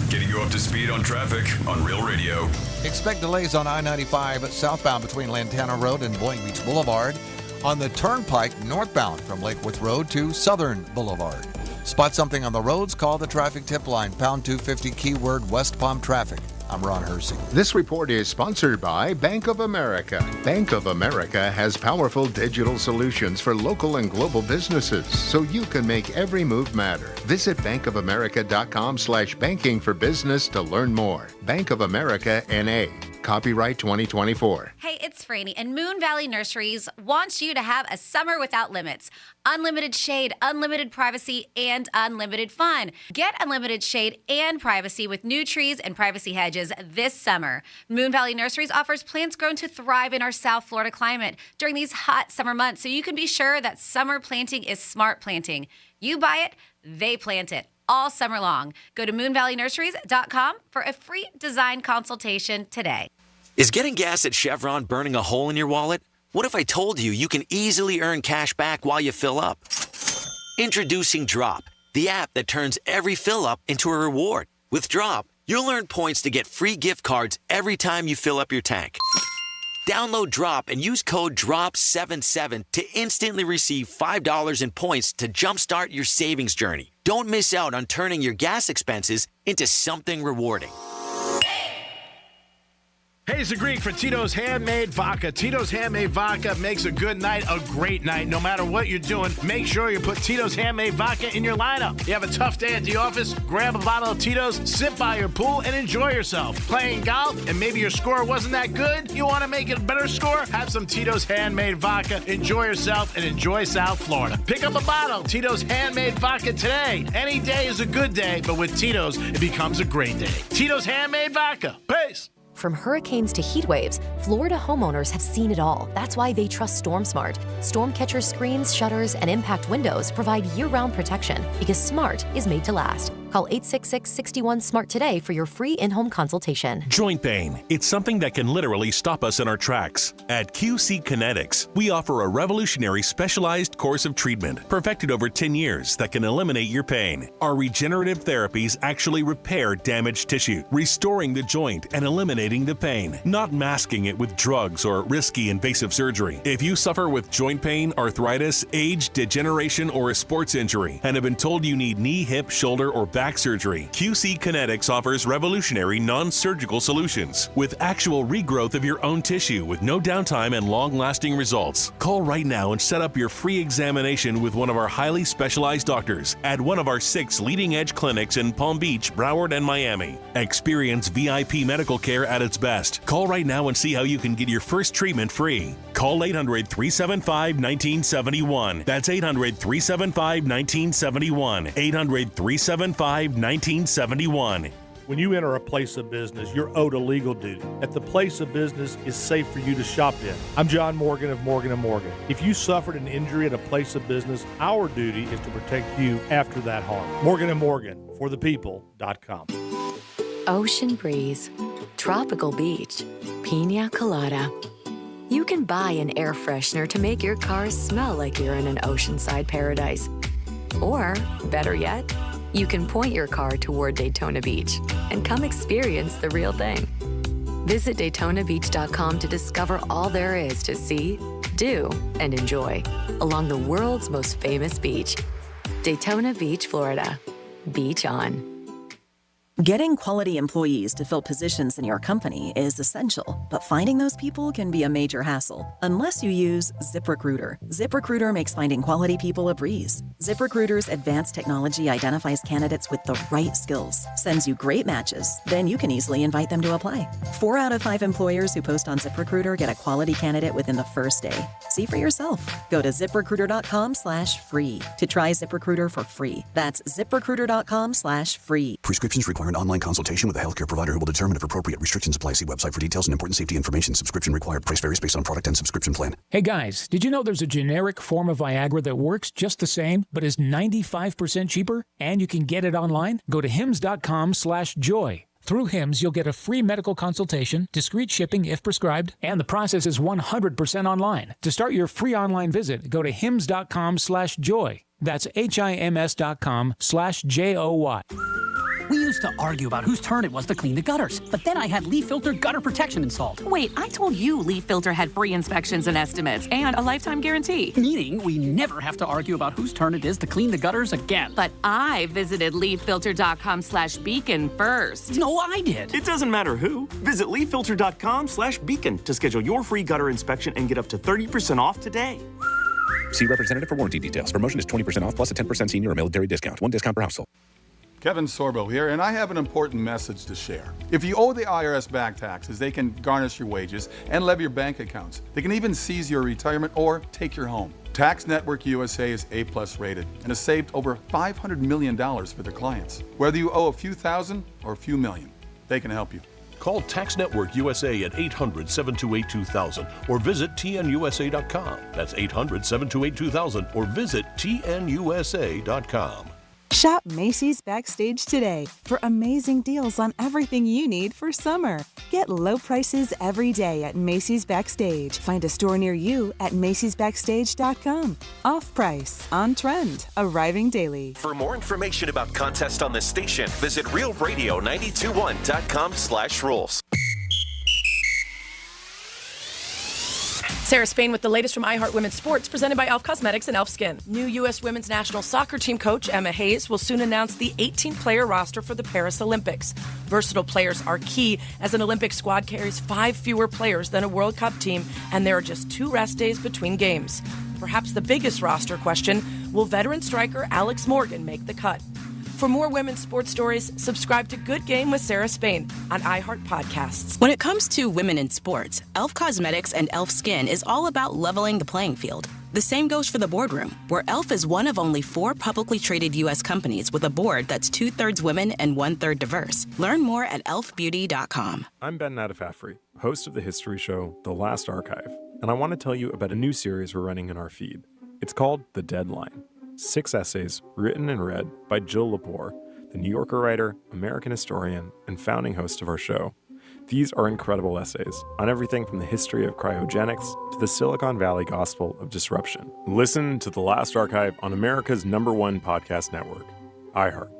Getting you up to speed on traffic on Real Radio. Expect delays on I-95 southbound between Lantana Road and Boynton Beach Boulevard. On the Turnpike northbound from Lake Worth Road to Southern Boulevard. Spot something on the roads, call the traffic tip line, pound 250 keyword West Palm Traffic. I'm Ron Hersey. This report is sponsored by Bank of America. Bank of America has powerful digital solutions for local and global businesses, so you can make every move matter. Visit bankofamerica.com/banking for business to learn more. Bank of America N.A. Copyright 2024. Hey, it's Franny, and Moon Valley Nurseries wants you to have a summer without limits. Unlimited shade, unlimited privacy, and unlimited fun. Get unlimited shade and privacy with new trees and privacy hedges this summer. Moon Valley Nurseries offers plants grown to thrive in our South Florida climate during these hot summer months, so you can be sure that summer planting is smart planting. You buy it, they plant it. All summer long. Go to moonvalleynurseries.com for a free design consultation today. Is getting gas at Chevron burning a hole in your wallet? What if I told you you can easily earn cash back while you fill up? Introducing Drop, the app that turns every fill up into a reward. With Drop, you'll earn points to get free gift cards every time you fill up your tank. Download Drop and use code DROP77 to instantly receive $5 in points to jumpstart your savings journey. Don't miss out on turning your gas expenses into something rewarding. Hey, it's the Greek for Tito's Handmade Vodka. Tito's Handmade Vodka makes a good night a great night. No matter what you're doing, make sure you put Tito's Handmade Vodka in your lineup. You have a tough day at the office, grab a bottle of Tito's, sit by your pool, and enjoy yourself. Playing golf, and maybe your score wasn't that good? You want to make it a better score? Have some Tito's Handmade Vodka. Enjoy yourself and enjoy South Florida. Pick up a bottle. Tito's Handmade Vodka today. Any day is a good day, but with Tito's, it becomes a great day. Tito's Handmade Vodka. Peace. From hurricanes to heat waves, Florida homeowners have seen it all. That's why they trust StormSmart. StormCatcher screens, shutters, and impact windows provide year-round protection because smart is made to last. Call 866-61-SMART today for your free in-home consultation. Joint pain. It's something that can literally stop us in our tracks. At QC Kinetics, we offer a revolutionary specialized course of treatment perfected over 10 years that can eliminate your pain. Our regenerative therapies actually repair damaged tissue, restoring the joint and eliminating the pain, not masking it with drugs or risky invasive surgery. If you suffer with joint pain, arthritis, age, degeneration, or a sports injury and have been told you need knee, hip, shoulder, or back surgery, QC Kinetics offers revolutionary non-surgical solutions with actual regrowth of your own tissue with no downtime and long-lasting results. Call right now and set up your free examination with one of our highly specialized doctors at one of our 6 leading-edge clinics in Palm Beach, Broward, and Miami. Experience VIP medical care at its best. Call right now and see how you can get your first treatment free. Call 800-375-1971. That's 800-375-1971. 800-375-1971. When you enter a place of business, you're owed a legal duty. That the place of business is safe for you to shop in. I'm John Morgan of Morgan & Morgan. If you suffered an injury at a place of business, our duty is to protect you after that harm. Morgan & Morgan, for the people.com. Ocean breeze, tropical beach, pina colada. You can buy an air freshener to make your car smell like you're in an oceanside paradise. Or, better yet, you can point your car toward Daytona Beach and come experience the real thing. Visit DaytonaBeach.com to discover all there is to see, do, and enjoy along the world's most famous beach. Daytona Beach, Florida. Beach on. Getting quality employees to fill positions in your company is essential, but finding those people can be a major hassle unless you use ZipRecruiter. ZipRecruiter makes finding quality people a breeze. ZipRecruiter's advanced technology identifies candidates with the right skills, sends you great matches, then you can easily invite them to apply. 4 out of 5 employers who post on ZipRecruiter get a quality candidate within the first day. See for yourself. Go to ZipRecruiter.com/free to try ZipRecruiter for free. That's ZipRecruiter.com/free. Prescriptions require an online consultation with a healthcare provider who will determine if appropriate. Restrictions apply. See website for details and important safety information. Subscription required. Price varies based on product and subscription plan. Hey guys, did you know there's a generic form of Viagra that works just the same, but is 95% cheaper? And you can get it online? Go to hims.com/joy. Through Hims, you'll get a free medical consultation, discreet shipping if prescribed, and the process is 100% online. To start your free online visit, go to hims.com/joy. That's HIMS.com/JOY. We used to argue about whose turn it was to clean the gutters, but then I had Leaf Filter gutter protection installed. Wait, I told you Leaf Filter had free inspections and estimates and a lifetime guarantee. Meaning we never have to argue about whose turn it is to clean the gutters again. But I visited leaffilter.com/beacon first. No, I did. It doesn't matter who. Visit leaffilter.com/beacon to schedule your free gutter inspection and get up to 30% off today. See representative for warranty details. Promotion is 20% off plus a 10% senior or military discount. One discount per household. Kevin Sorbo here, and I have an important message to share. If you owe the IRS back taxes, they can garnish your wages and levy your bank accounts. They can even seize your retirement or take your home. Tax Network USA is A+ rated and has saved over $500 million for their clients. Whether you owe a few thousand or a few million, they can help you. Call Tax Network USA at 800-728-2000 or visit tnusa.com. That's 800-728-2000 or visit tnusa.com. Shop Macy's Backstage today for amazing deals on everything you need for summer. Get low prices every day at Macy's Backstage. Find a store near you at macysbackstage.com. Off price, on trend, arriving daily. For more information about contests on this station, visit realradio921.com/rules. Sarah Spain with the latest from iHeart Women's Sports, presented by Elf Cosmetics and Elf Skin. New U.S. women's national soccer team coach Emma Hayes will soon announce the 18-player roster for the Paris Olympics. Versatile players are key, as an Olympic squad carries 5 fewer players than a World Cup team, and there are just 2 rest days between games. Perhaps the biggest roster question, will veteran striker Alex Morgan make the cut? For more women's sports stories, subscribe to Good Game with Sarah Spain on iHeart Podcasts. When it comes to women in sports, Elf Cosmetics and Elf Skin is all about leveling the playing field. The same goes for the boardroom, where Elf is one of only 4 publicly traded U.S. companies with a board that's 2/3 women and 1/3 diverse. Learn more at elfbeauty.com. I'm Ben Nadafafri, host of the history show The Last Archive, and I want to tell you about a new series we're running in our feed. It's called The Deadline. 6 essays written and read by Jill Lepore, the New Yorker writer, American historian, and founding host of our show. These are incredible essays on everything from the history of cryogenics to the Silicon Valley gospel of disruption. Listen to The Last Archive on America's #1 podcast network, iHeart.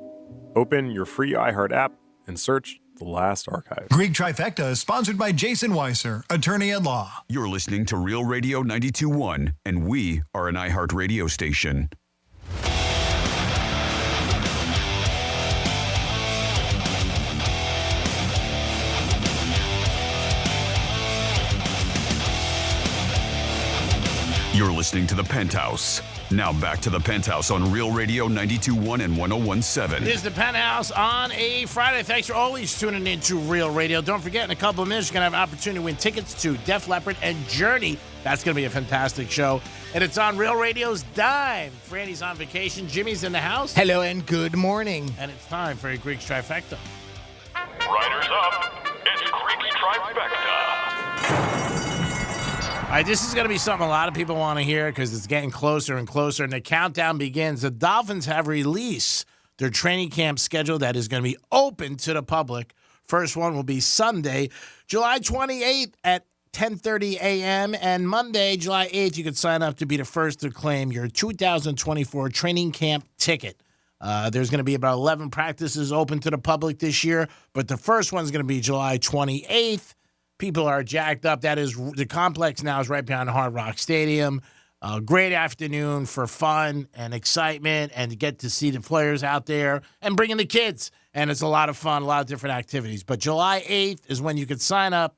Open your free iHeart app and search The Last Archive. Greek Trifecta is sponsored by Jason Weiser, attorney at law. You're listening to Real Radio 92.1, and we are an iHeart radio station. You're listening to The Penthouse. Now back to The Penthouse on Real Radio 92.1 and 101.7. It is The Penthouse on a Friday. Thanks for always tuning in to Real Radio. Don't forget, in a couple of minutes, you're going to have an opportunity to win tickets to Def Leppard and Journey. That's going to be a fantastic show. And it's on Real Radio's dime. Franny's on vacation. Jimmy's in the house. Hello and good morning. And it's time for a Greek Trifecta. Riders up. It's Greek Trifecta. All right, this is going to be something a lot of people want to hear because it's getting closer and closer, and the countdown begins. The Dolphins have released their training camp schedule that is going to be open to the public. First one will be Sunday, July 28th at 10:30 a.m., and Monday, July 8th, you can sign up to be the first to claim your 2024 training camp ticket. There's going to be about 11 practices open to the public this year, but the first one's going to be July 28th. People are jacked up. That is, the complex now is right behind Hard Rock Stadium. Great afternoon for fun and excitement and to get to see the players out there and bringing the kids. And it's a lot of fun, a lot of different activities. But July 8th is when you can sign up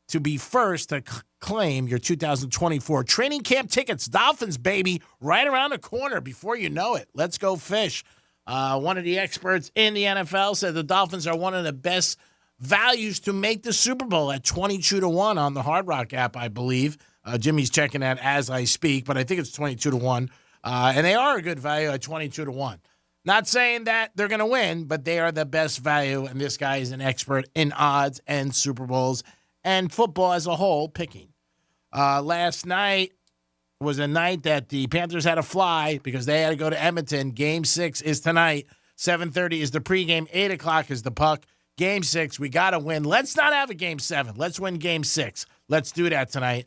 to be first to claim your 2024 training camp tickets. Dolphins, baby, right around the corner before you know it. Let's go fish. One of the experts in the NFL said the Dolphins are one of the best values to make the Super Bowl at 22-1 on the Hard Rock app, I believe. Jimmy's checking that as I speak, but I think it's 22-1. And they are a good value at 22-1. Not saying that they're going to win, but they are the best value, and this guy is an expert in odds and Super Bowls and football as a whole picking. Last night was a night that the Panthers had to fly because they had to go to Edmonton. Game 6 is tonight. 7:30 is the pregame. 8 o'clock is the puck. Game 6, we got to win. Let's not have a Game 7. Let's win Game 6. Let's do that tonight.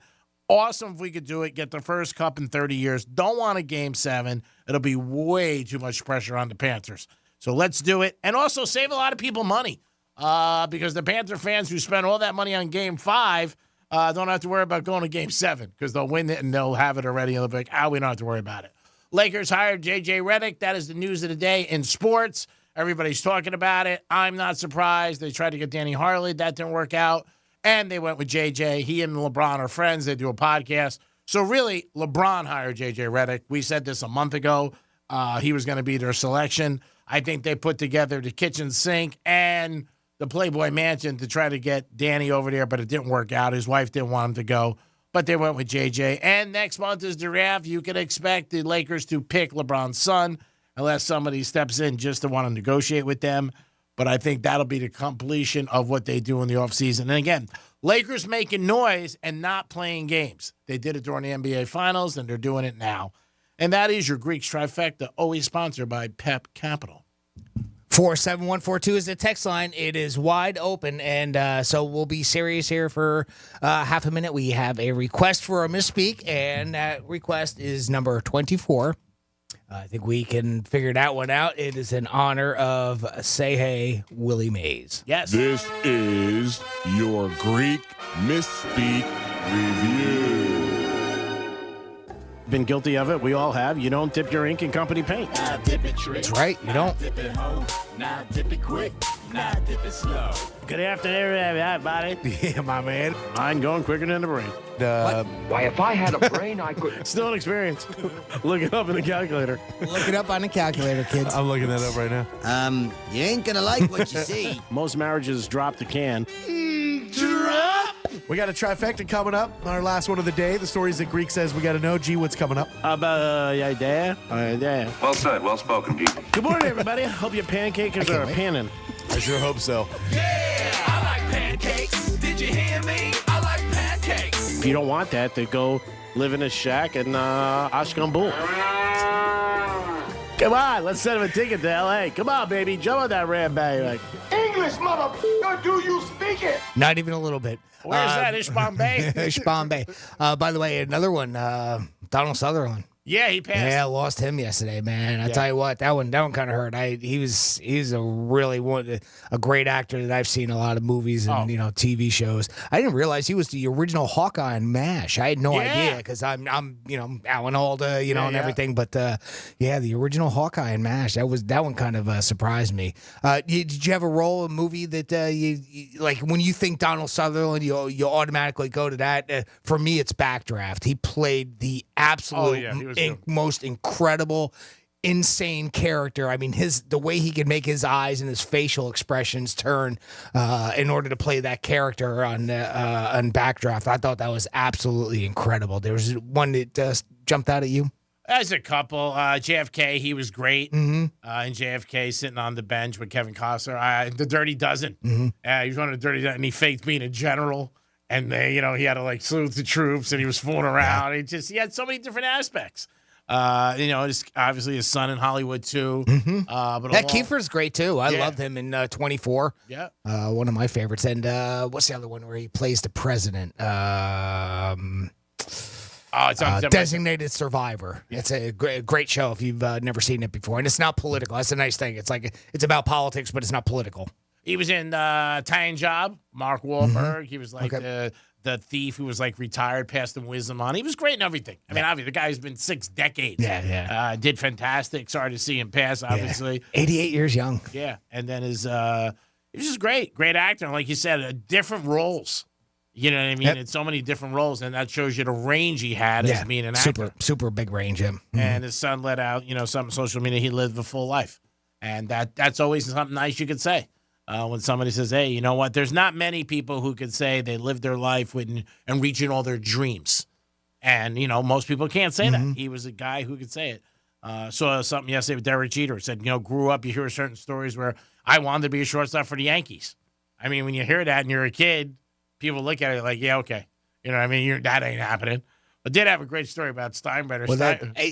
Awesome if we could do it. Get the first cup in 30 years. Don't want a Game 7. It'll be way too much pressure on the Panthers. So let's do it. And also save a lot of people money because the Panther fans who spend all that money on Game 5 don't have to worry about going to Game 7 because they'll win it and they'll have it already. And they'll be like, we don't have to worry about it. Lakers hired J.J. Redick. That is the news of the day in sports. Everybody's talking about it. I'm not surprised. They tried to get Danny Harley. That didn't work out. And they went with J.J. He and LeBron are friends. They do a podcast. So really, LeBron hired J.J. Redick. We said this a month ago. He was going to be their selection. I think they put together the kitchen sink and the Playboy Mansion to try to get Danny over there, but it didn't work out. His wife didn't want him to go, but they went with J.J. And next month is the draft. You can expect the Lakers to pick LeBron's son unless somebody steps in just to want to negotiate with them. But I think that'll be the completion of what they do in the offseason. And again, Lakers making noise and not playing games. They did it during the NBA Finals, and they're doing it now. And that is your Greeks Trifecta, always sponsored by Pep Capital. 47142 is the text line. It is wide open, and so we'll be serious here for half a minute. We have a request for a misspeak, and that request is number 24. I think we can figure that one out. It is in honor of Say Hey Willie Mays. Yes. This is your Greek Misspeak Review. Been guilty of it. We all have. You don't dip your ink in company paint. That's right. You don't. Dip it home, now dip it quick, now dip it slow. Good afternoon, everybody. Yeah, my man. I'm going quicker than the brain. Why, if I had a brain, I could. Still an experience. Look it up in the calculator. Look it up on the calculator, kids. I'm looking that up right now. You ain't gonna like what you see. Most marriages drop the can. Drop! We got a trifecta coming up. Our last one of the day. The stories that Greek says we got to know. G, what's coming up? How about there? Well said, well spoken, G. Good morning, everybody. Hope your pancakes are panning. I sure hope so. Yeah, I like pancakes. Did you hear me? I like pancakes. If you don't want that, then go live in a shack in Ashkambul. Come on, let's send him a ticket to L.A. Come on, baby. Jump on that ram bag. Like, English, motherfucker, do you speak it? Not even a little bit. Where's that? Ish Bombay? Ish Bombay. By the way, another one, Donald Sutherland. Yeah, he passed. Yeah, lost him yesterday, man. I tell you what, that one kind of hurt. He's a really a great actor that I've seen a lot of movies and TV shows. I didn't realize he was the original Hawkeye in MASH. I had no idea because I'm Alan Alda, and everything. But the original Hawkeye in MASH. That one kind of surprised me. Did you have a role, a movie that you like when you think Donald Sutherland, you automatically go to that? For me, it's Backdraft. He played the absolute. Most incredible, insane character. I mean, the way he could make his eyes and his facial expressions turn in order to play that character on Backdraft. I thought that was absolutely incredible. There was one that jumped out at you. There's a couple. JFK, he was great. Mm-hmm. In JFK, sitting on the bench with Kevin Costner. The Dirty Dozen. Mm-hmm. He was one of the Dirty Dozen, and he faked being a general. And they, he had to salute the troops, and he was fooling around. Yeah. He had so many different aspects. Obviously his son in Hollywood too. Mm-hmm. That Kiefer's great too. I loved him in 24. Yeah, one of my favorites. And what's the other one where he plays the president? It's on Designated Survivor. Yeah. It's a great show if you've never seen it before, and it's not political. That's a nice thing. It's about politics, but it's not political. He was in Italian Job, Mark Wahlberg. Mm-hmm. He was the thief who was retired, passed him wisdom on. He was great in everything. I mean, obviously, the guy's been 6 decades. Yeah. Did fantastic. Sorry to see him pass, obviously. 88 years young. Yeah. And then he was just great. Great actor. And like you said, different roles. You know what I mean? Yep. It's so many different roles, and that shows you the range he had as being an actor. Super big range, him. Mm-hmm. And his son let out, some social media. He lived a full life. And that's always something nice you could say. When somebody says, hey, you know what? There's not many people who could say they lived their life and reaching all their dreams. And, most people can't say that. He was a guy who could say it. Saw something yesterday with Derek Jeter. It said, grew up, you hear certain stories where I wanted to be a shortstop for the Yankees. I mean, when you hear that and you're a kid, people look at it like, yeah, okay. You know what I mean? That ain't happening. But did have a great story about Steinbrenner.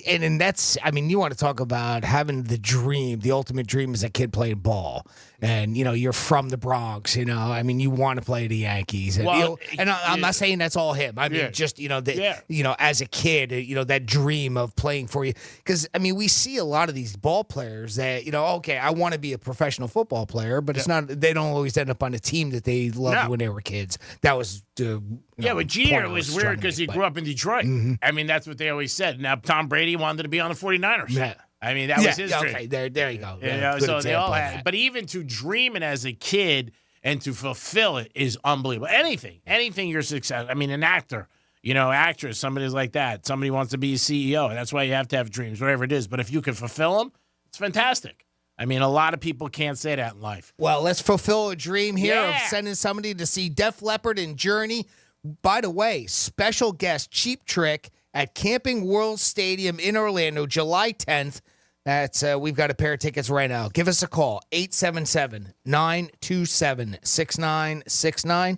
And that's, I mean, you want to talk about having the dream, the ultimate dream as a kid playing ball. And, you're from the Bronx, I mean, you want to play the Yankees. And, I'm not saying that's all him. I mean, just, as a kid, that dream of playing for you. Because, I mean, we see a lot of these ball players that, okay, I want to be a professional football player, but it's not, they don't always end up on a team that they loved when they were kids. That was but Jeter was weird because he grew up in Detroit. I mean, that's what they always said. Now, Tom Brady wanted to be on the 49ers. Yeah. I mean, that was his dream. Okay, there you go. So they all had. But even to dream it as a kid and to fulfill it is unbelievable. Anything you're successful. I mean, an actor, actress, somebody's like that. Somebody wants to be a CEO. That's why you have to have dreams, whatever it is. But if you can fulfill them, it's fantastic. I mean, a lot of people can't say that in life. Well, let's fulfill a dream here of sending somebody to see Def Leppard and Journey. By the way, special guest Cheap Trick at Camping World Stadium in Orlando, July 10th. We've got a pair of tickets right now. Give us a call, 877-927-6969,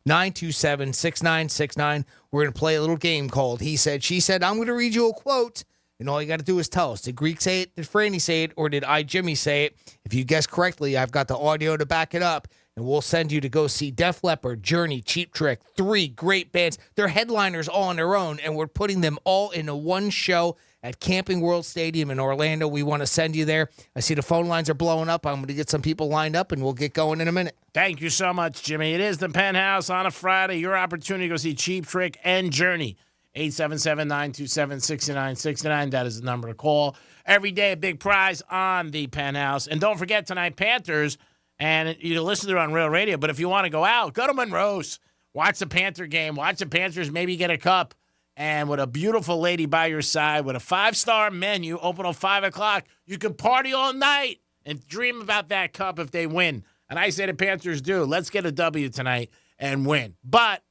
877-927-6969. We're going to play a little game called He Said, She Said. I'm going to read you a quote, and all you got to do is tell us, did Greek say it, did Franny say it, or did I, Jimmy, say it? If you guess correctly, I've got the audio to back it up, and we'll send you to go see Def Leppard, Journey, Cheap Trick, 3 great bands. They're headliners all on their own, and we're putting them all into one show at Camping World Stadium in Orlando. We want to send you there. I see the phone lines are blowing up. I'm going to get some people lined up, and we'll get going in a minute. Thank you so much, Jimmy. It is the Penthouse on a Friday. Your opportunity to go see Cheap Trick and Journey. 877-927-6969. That is the number to call. Every day, a big prize on the Penthouse. And don't forget tonight, Panthers. And you listen to it on Real Radio. But if you want to go out, go to Monroe's. Watch the Panther game. Watch the Panthers maybe get a cup. And with a beautiful lady by your side, with a 5-star menu, open till 5 o'clock, you can party all night and dream about that cup if they win. And I say the Panthers do. Let's get a W tonight and win. But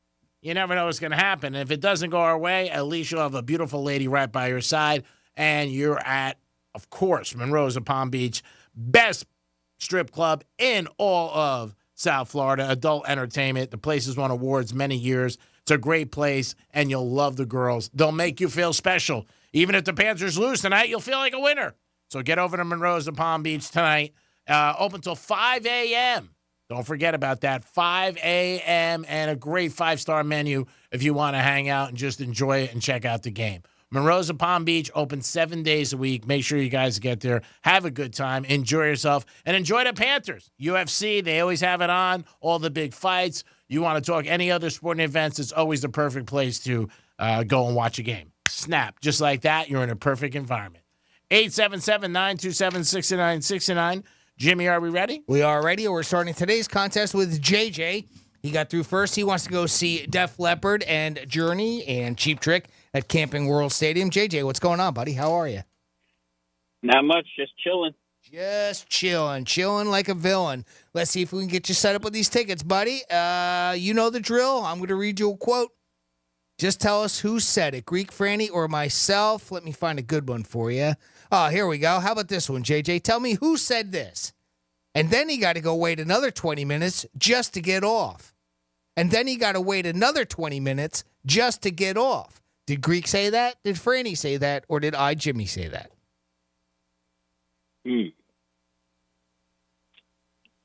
you never know what's going to happen. And if it doesn't go our way, at least you'll have a beautiful lady right by your side. And you're at, of course, Monroe's of Palm Beach, best strip club in all of South Florida, adult entertainment. The place has won awards many years. It's a great place, and you'll love the girls. They'll make you feel special. Even if the Panthers lose tonight, you'll feel like a winner. So get over to Monroe's of Palm Beach tonight. Open till 5 a.m. Don't forget about that, 5 a.m. and a great 5-star menu if you want to hang out and just enjoy it and check out the game. Monroe's of Palm Beach, open 7 days a week. Make sure you guys get there. Have a good time. Enjoy yourself. And enjoy the Panthers. UFC, they always have it on. All the big fights. You want to talk any other sporting events, it's always the perfect place to go and watch a game. Snap. Just like that, you're in a perfect environment. 877-927-6969. Jimmy, are we ready? We are ready. We're starting today's contest with JJ. He got through first. He wants to go see Def Leppard and Journey and Cheap Trick at Camping World Stadium. JJ, what's going on, buddy? How are you? Not much. Just chilling. Just chilling like a villain. Let's see if we can get you set up with these tickets, buddy. You know the drill. I'm going to read you a quote. Just tell us who said it, Greek, Franny, or myself. Let me find a good one for you. Oh, here we go. How about this one, JJ? Tell me who said this. And then he got to go wait another 20 minutes just to get off. And then he got to wait another 20 minutes just to get off. Did Greek say that? Did Franny say that? Or did I, Jimmy, say that?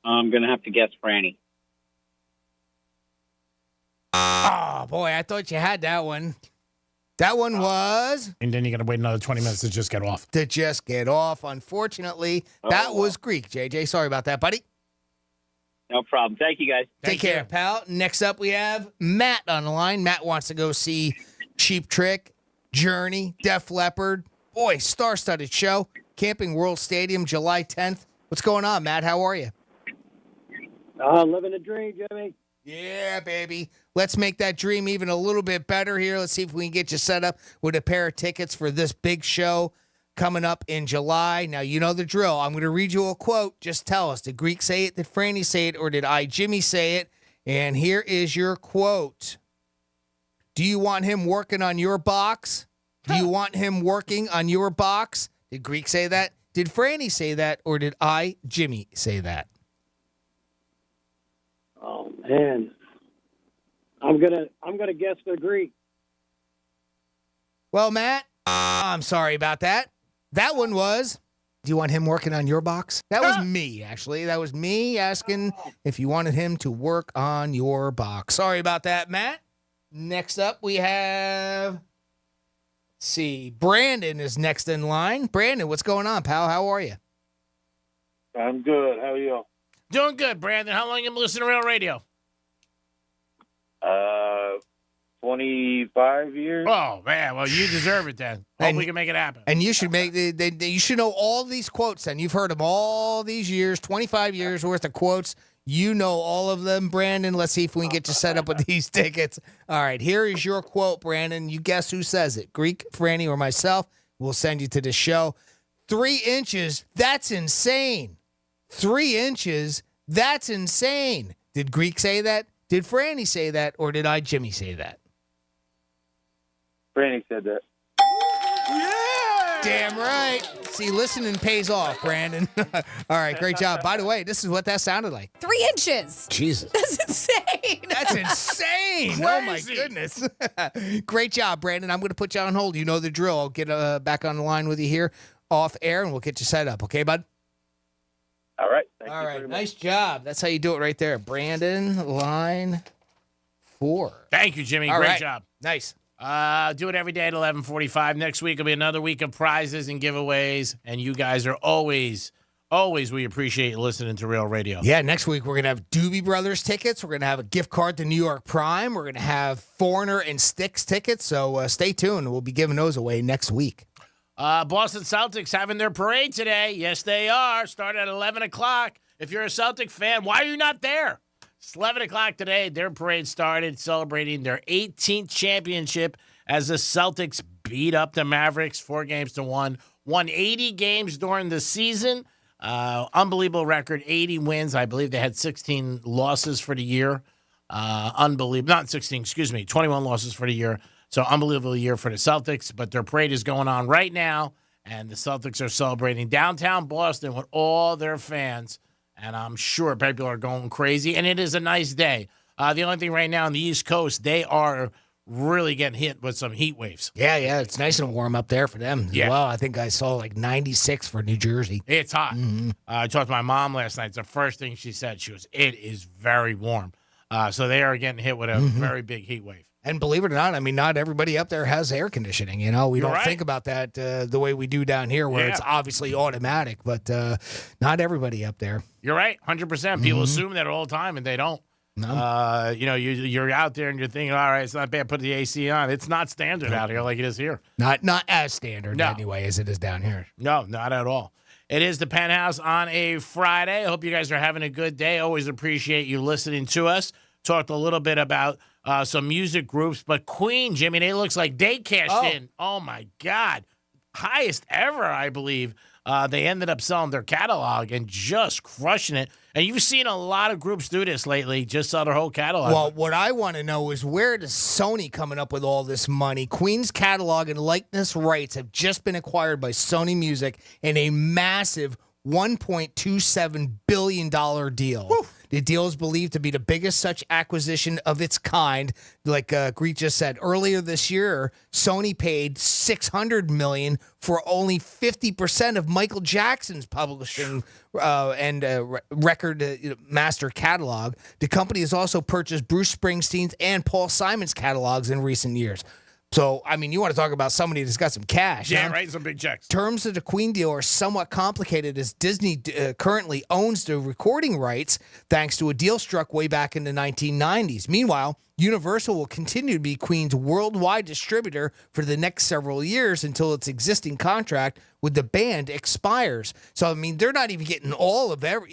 I'm going to have to guess Franny. Oh, boy, I thought you had that one. That one was... And then you got to wait another 20 minutes to just get off. To just get off. Unfortunately, that was Greek, JJ. Sorry about that, buddy. No problem. Thank you, guys. Take care, pal. Next up, we have Matt on the line. Matt wants to go see Cheap Trick, Journey, Def Leppard. Boy, star-studded show. Camping World Stadium, July 10th. What's going on, Matt? How are you? Living a dream, Jimmy. Yeah, baby. Let's make that dream even a little bit better here. Let's see if we can get you set up with a pair of tickets for this big show coming up in July. Now, you know the drill. I'm going to read you a quote. Just tell us, did Greek say it, did Franny say it, or did I, Jimmy, say it? And here is your quote. Do you want him working on your box? Do you want him working on your box? Did Greek say that? Did Franny say that? Or did I, Jimmy, say that? Oh man, I'm gonna guess the Greek. Well, Matt, I'm sorry about that. That one was, do you want him working on your box? That was me, actually. That was me asking if you wanted him to work on your box. Sorry about that, Matt. Next up, we have, let's see, Brandon is next in line. Brandon, what's going on, pal? How are you? I'm good. How are you? Doing good, Brandon. How long you been listening to Real Radio? 25 years. Oh, man. Well, you deserve it then. Hope we can make it happen. And you should you should know all these quotes, and you've heard them all these years, 25 years worth of quotes. You know all of them, Brandon. Let's see if we can get you set up with these tickets. All right, here is your quote, Brandon. You guess who says it, Greek, Franny, or myself. We'll send you to the show. 3 inches, that's insane. 3 inches, that's insane. Did Greek say that? Did Franny say that? Or did I, Jimmy, say that? Franny said that. Yeah! Damn right. See, listening pays off, Brandon. All right, great job. By the way, this is what that sounded like. 3 inches. Jesus. That's insane. That's insane. Oh, my goodness. Great job, Brandon. I'm going to put you on hold. You know the drill. I'll get back on the line with you here off air, and we'll get you set up. Okay, bud? All right. Thank All you right. very much. Nice job. That's how you do it right there. Brandon, line 4. Thank you, Jimmy. All Great right. job. Nice. Do it every day at 11:45. Next week will be another week of prizes and giveaways, and you guys are always, we appreciate you listening to Real Radio. Yeah, next week we're going to have Doobie Brothers tickets. We're going to have a gift card to New York Prime. We're going to have Foreigner and Styx tickets. So stay tuned. We'll be giving those away next week. Boston Celtics having their parade today. Yes, they are. Start at 11 o'clock. If you're a Celtic fan, why are you not there? It's 11 o'clock today. Their parade started celebrating their 18th championship as the Celtics beat up the Mavericks 4-1. Won 80 games during the season. Unbelievable record, 80 wins. I believe they had 16 losses for the year. Unbelievable. Not 16, 21 losses for the year. So unbelievable year for the Celtics. But their parade is going on right now, and the Celtics are celebrating downtown Boston with all their fans. And I'm sure people are going crazy, and it is a nice day. The only thing right now on the East Coast, they are really getting hit with some heat waves. Yeah, it's nice and warm up there for them as Yeah. well. I think I saw like 96 for New Jersey. It's hot. Mm-hmm. I talked to my mom last night. It's the first thing she said. She goes, it is very warm. So they are getting hit with a very big heat wave. And believe it or not, I mean, not everybody up there has air conditioning. You know, we don't right. think about that the way we do down here, where it's obviously automatic, but not everybody up there. You're right, 100%. People assume that all the time, and they don't. No. You're out there and you're thinking, all right, it's not bad. Put the AC on. It's not standard out here like it is here. Not as standard anyway as it is down here. No, not at all. It is the Penthouse on a Friday. I hope you guys are having a good day. Always appreciate you listening to us. Talked a little bit about some music groups, but Queen, Jimmy, it looks like they cashed in. Oh, my God. Highest ever, I believe. They ended up selling their catalog and just crushing it. And you've seen a lot of groups do this lately, just sell their whole catalog. Well, what I want to know is where does Sony coming up with all this money? Queen's catalog and likeness rights have just been acquired by Sony Music in a massive $1.27 billion deal. Woo. The deal is believed to be the biggest such acquisition of its kind. Like Greek just said, earlier this year, Sony paid $600 million for only 50% of Michael Jackson's publishing and record master catalog. The company has also purchased Bruce Springsteen's and Paul Simon's catalogs in recent years. So, I mean, you want to talk about somebody that's got some cash. Yeah, huh? right? Some big checks. Terms of the Queen deal are somewhat complicated as Disney currently owns the recording rights thanks to a deal struck way back in the 1990s. Meanwhile, Universal will continue to be Queen's worldwide distributor for the next several years until its existing contract with the band expires. So, I mean, they're not even getting all of every,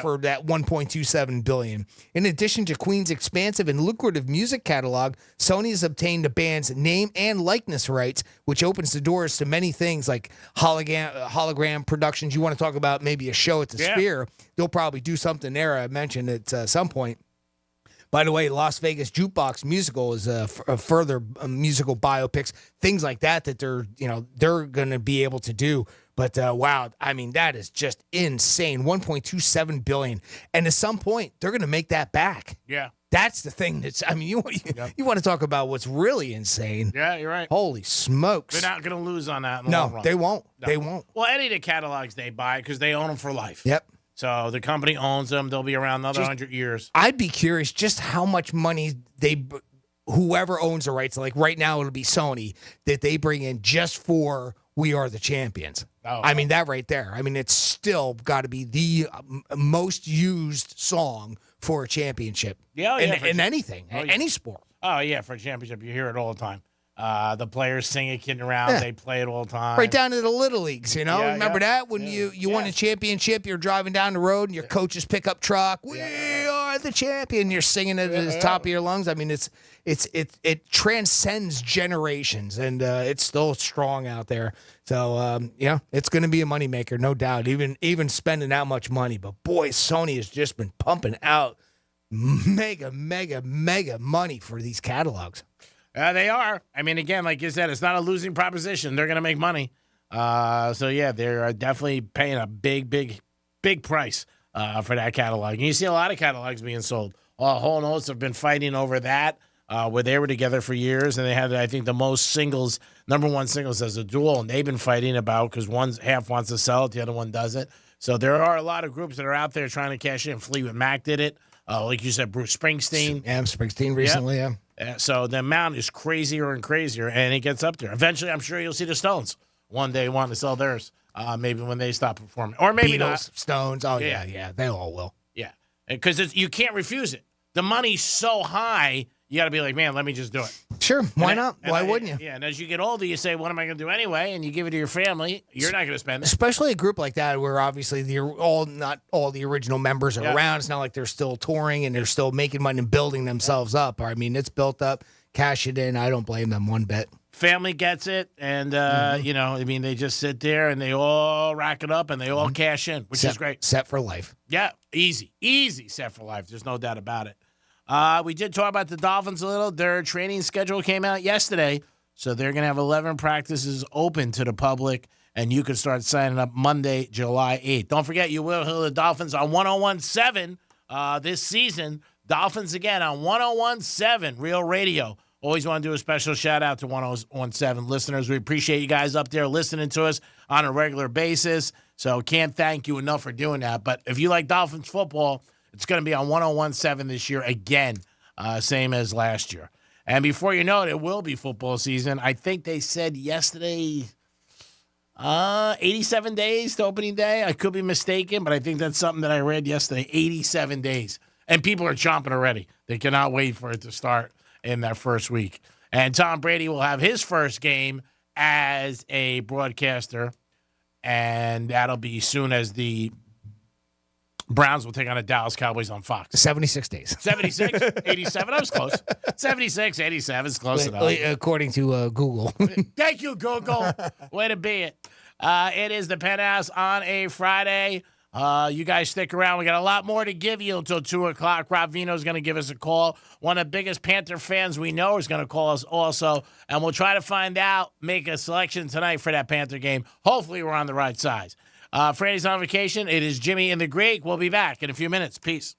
for that $1.27 billion. In addition to Queen's expansive and lucrative music catalog, Sony has obtained the band's name and likeness rights, which opens the doors to many things like hologram productions. You want to talk about maybe a show at the Sphere? They'll probably do something there. I mentioned at some point. By the way, Las Vegas Jukebox Musical is further musical biopics, things like that they're going to be able to do. But wow, I mean, that is just insane. $1.27 billion, and at some point they're going to make that back. Yeah. That's the thing you want to talk about what's really insane. Yeah, you're right. Holy smokes. They're not going to lose on that in the long run. They won't. No. They won't. Well, any of the catalogs they buy, because they own them for life. Yep. So the company owns them. They'll be around another 100 years. I'd be curious just how much money whoever owns the rights, like right now it'll be Sony, that they bring in just for We Are the Champions. I mean, that right there. I mean, it's still got to be the most used song for a championship. Yeah, in anything, any sport. Oh, yeah, for a championship. You hear it all the time. The players sing it, kidding around. Yeah. They play it all the time. Right down to the Little Leagues, Yeah, Remember that? When you won a championship, you're driving down the road and your coach's pickup truck, we are the champion. You're singing it at the top of your lungs. I mean, it transcends generations, and it's still strong out there. So, it's going to be a moneymaker, no doubt, even spending that much money. But, boy, Sony has just been pumping out mega money for these catalogs. They are. I mean, again, like you said, it's not a losing proposition. They're going to make money. They're definitely paying a big price for that catalog. And you see a lot of catalogs being sold. Whole Notes have been fighting over that, where they were together for years, and they had, I think, the most singles, number one singles as a duo, and they've been fighting about because one half wants to sell it, the other one doesn't. So there are a lot of groups that are out there trying to cash in. Fleetwood Mac did it. Like you said, Bruce Springsteen. Yeah, Springsteen recently, yeah. So the amount is crazier and crazier, and it gets up there. Eventually, I'm sure you'll see the Stones one day wanting to sell theirs, maybe when they stop performing. Or maybe Beatles, not. Stones, yeah, they all will. Yeah, because you can't refuse it. The money's so high, you got to be like, man, let me just do it. Sure, why not? Why wouldn't you? Yeah, and as you get older, you say, what am I going to do anyway? And you give it to your family. You're not going to spend it. Especially a group like that where obviously not all the original members are around. It's not like they're still touring and they're still making money and building themselves up. I mean, it's built up. Cash it in. I don't blame them one bit. Family gets it, and, they just sit there and they all rack it up and they all cash in, which is great. Set for life. Yeah, easy set for life. There's no doubt about it. We did talk about the Dolphins a little. Their training schedule came out yesterday, so they're going to have 11 practices open to the public, and you can start signing up Monday, July 8th. Don't forget, you will hear the Dolphins on 101.7 this season. Dolphins again on 101.7 Real Radio. Always want to do a special shout-out to 101.7 listeners. We appreciate you guys up there listening to us on a regular basis, so can't thank you enough for doing that. But if you like Dolphins football, it's going to be on 101.7 this year again, same as last year. And before you know it, it will be football season. I think they said yesterday 87 days to opening day. I could be mistaken, but I think that's something that I read yesterday, 87 days. And people are chomping already. They cannot wait for it to start in that first week. And Tom Brady will have his first game as a broadcaster, and that'll be soon as the Browns will take on the Dallas Cowboys on Fox. 76 days. 76, 87. I was close. 76, 87 is close enough. According to Google. Thank you, Google. Way to be it. It is the Penthouse on a Friday. You guys stick around. We got a lot more to give you until 2 o'clock. Rob Vino is going to give us a call. One of the biggest Panther fans we know is going to call us also. And we'll try to find out, make a selection tonight for that Panther game. Hopefully we're on the right size. Franny's on vacation. It is Jimmy and the Greek. We'll be back in a few minutes. Peace.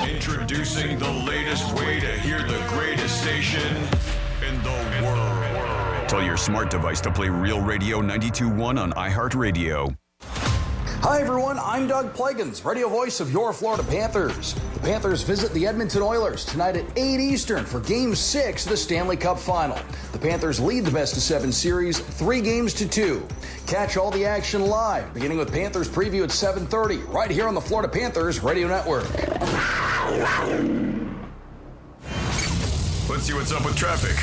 Introducing the latest way to hear the greatest station in the world. Tell your smart device to play Real Radio 92.1 on iHeartRadio. Hi, everyone. I'm Doug Plegans, radio voice of your Florida Panthers. The Panthers visit the Edmonton Oilers tonight at 8 Eastern for Game 6 of the Stanley Cup Final. The Panthers lead the best-of-7 series 3-2. Catch all the action live, beginning with Panthers preview at 7:30, right here on the Florida Panthers Radio Network. Let's see what's up with traffic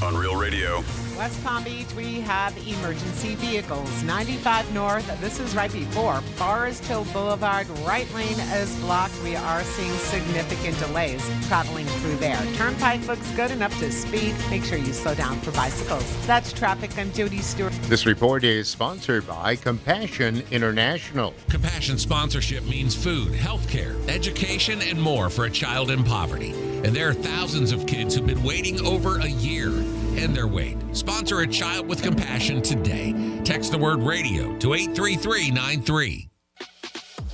on Real Radio. West Palm Beach, we have emergency vehicles. 95 north, this is right before Forest Hill Boulevard. Right lane is blocked. We are seeing significant delays traveling through there. Turnpike looks good and up to speed. Make sure you slow down for bicycles. That's traffic. I'm Jody Stewart. This report is sponsored by Compassion International. Compassion sponsorship means food, healthcare, education, and more for a child in poverty. And there are thousands of kids who've been waiting over a year. End their wait. Sponsor a child with compassion today. Text the word radio to 83393.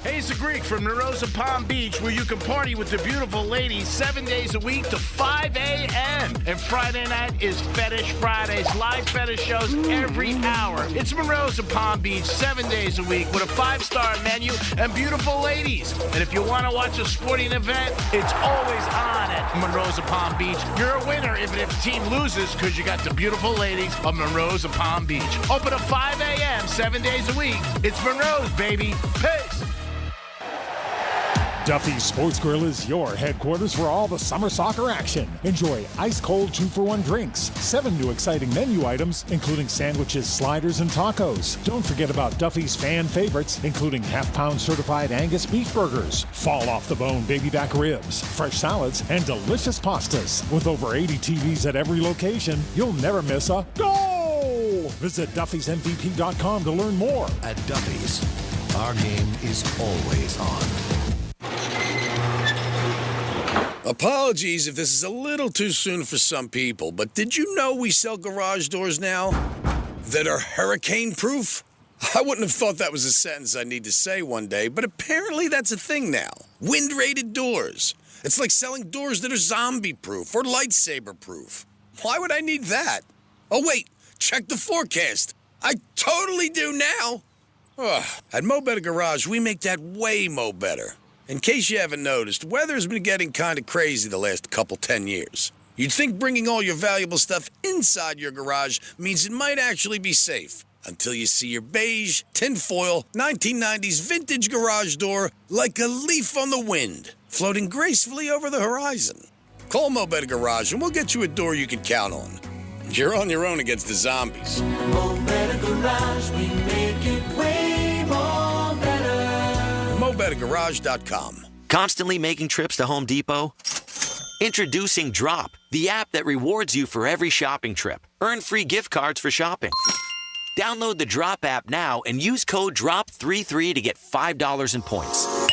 Hey, it's the Greek from Narosa Palm Beach, where you can party with the beautiful ladies 7 days a week to 5 a.m. And Friday night is Fetish Fridays, live fetish shows every hour. It's Narosa Palm Beach 7 days a week with a 5-star menu and beautiful ladies. And if you want to watch a sporting event, it's always on at Narosa Palm Beach. You're a winner even if the team loses because you got the beautiful ladies of Narosa Palm Beach. Open at 5 a.m. 7 days a week. It's Monroe's, baby. Peace. Duffy's Sports Grill is your headquarters for all the summer soccer action. Enjoy ice-cold 2-for-1 drinks, 7 new exciting menu items, including sandwiches, sliders, and tacos. Don't forget about Duffy's fan favorites, including half-pound certified Angus beef burgers, fall-off-the-bone baby back ribs, fresh salads, and delicious pastas. With over 80 TVs at every location, you'll never miss a goal! Visit Duffy'sMVP.com to learn more. At Duffy's, our game is always on. Apologies if this is a little too soon for some people, but did you know we sell garage doors now that are hurricane-proof? I wouldn't have thought that was a sentence I'd need to say one day, but apparently that's a thing now. Wind-rated doors. It's like selling doors that are zombie-proof or lightsaber-proof. Why would I need that? Oh, wait, check the forecast. I totally do now. Ugh. At Mo Better Garage, we make that way mo better. In case you haven't noticed, weather's been getting kind of crazy the last 10 years. You'd think bringing all your valuable stuff inside your garage means it might actually be safe. Until you see your beige, tinfoil, 1990s vintage garage door like a leaf on the wind, floating gracefully over the horizon. Call Mo Better Garage and we'll get you a door you can count on. You're on your own against the zombies. Mo Better Garage, we make it way more better. MoBetterGarage.com. Constantly making trips to Home Depot? Introducing Drop, the app that rewards you for every shopping trip. Earn free gift cards for shopping. Download the Drop app now and use code DROP33 to get $5 in points.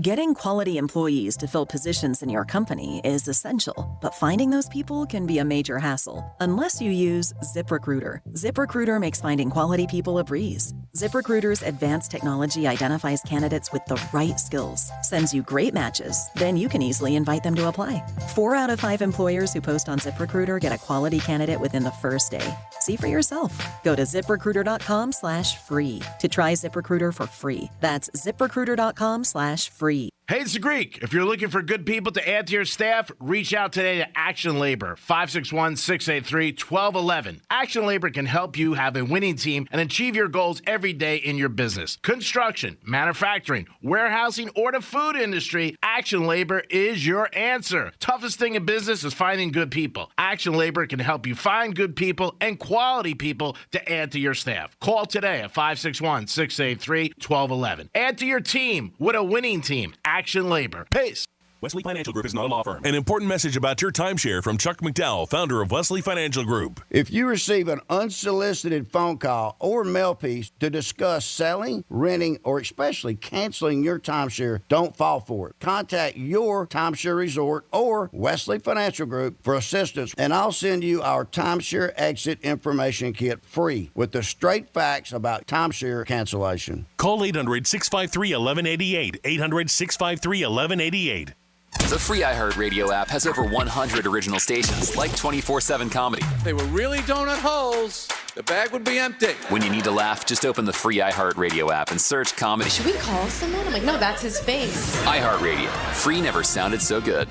Getting quality employees to fill positions in your company is essential, but finding those people can be a major hassle unless you use ZipRecruiter. ZipRecruiter makes finding quality people a breeze. ZipRecruiter's advanced technology identifies candidates with the right skills, sends you great matches, then you can easily invite them to apply. 4 out of 5 employers who post on ZipRecruiter get a quality candidate within the first day. See for yourself. Go to ZipRecruiter.com/free to try ZipRecruiter for free. That's ZipRecruiter.com/free. Hey, it's the Greek. If you're looking for good people to add to your staff, reach out today to Action Labor, 561-683-1211. Action Labor can help you have a winning team and achieve your goals every day in your business. Construction, manufacturing, warehousing, or the food industry, Action Labor is your answer. Toughest thing in business is finding good people. Action Labor can help you find good people and quality people to add to your staff. Call today at 561-683-1211. Add to your team with a winning team. Action Labor. Peace. Wesley Financial Group is not a law firm. An important message about your timeshare from Chuck McDowell, founder of Wesley Financial Group. If you receive an unsolicited phone call or mail piece to discuss selling, renting, or especially canceling your timeshare, don't fall for it. Contact your timeshare resort or Wesley Financial Group for assistance, and I'll send you our timeshare exit information kit free with the straight facts about timeshare cancellation. Call 800-653-1188. 800-653-1188. The free iHeartRadio app has over 100 original stations, like 24/7 comedy. If they were really donut holes, the bag would be empty. When you need to laugh, just open the free iHeartRadio app and search comedy. Should we call someone? I'm like, no, that's his face. iHeartRadio. Free never sounded so good.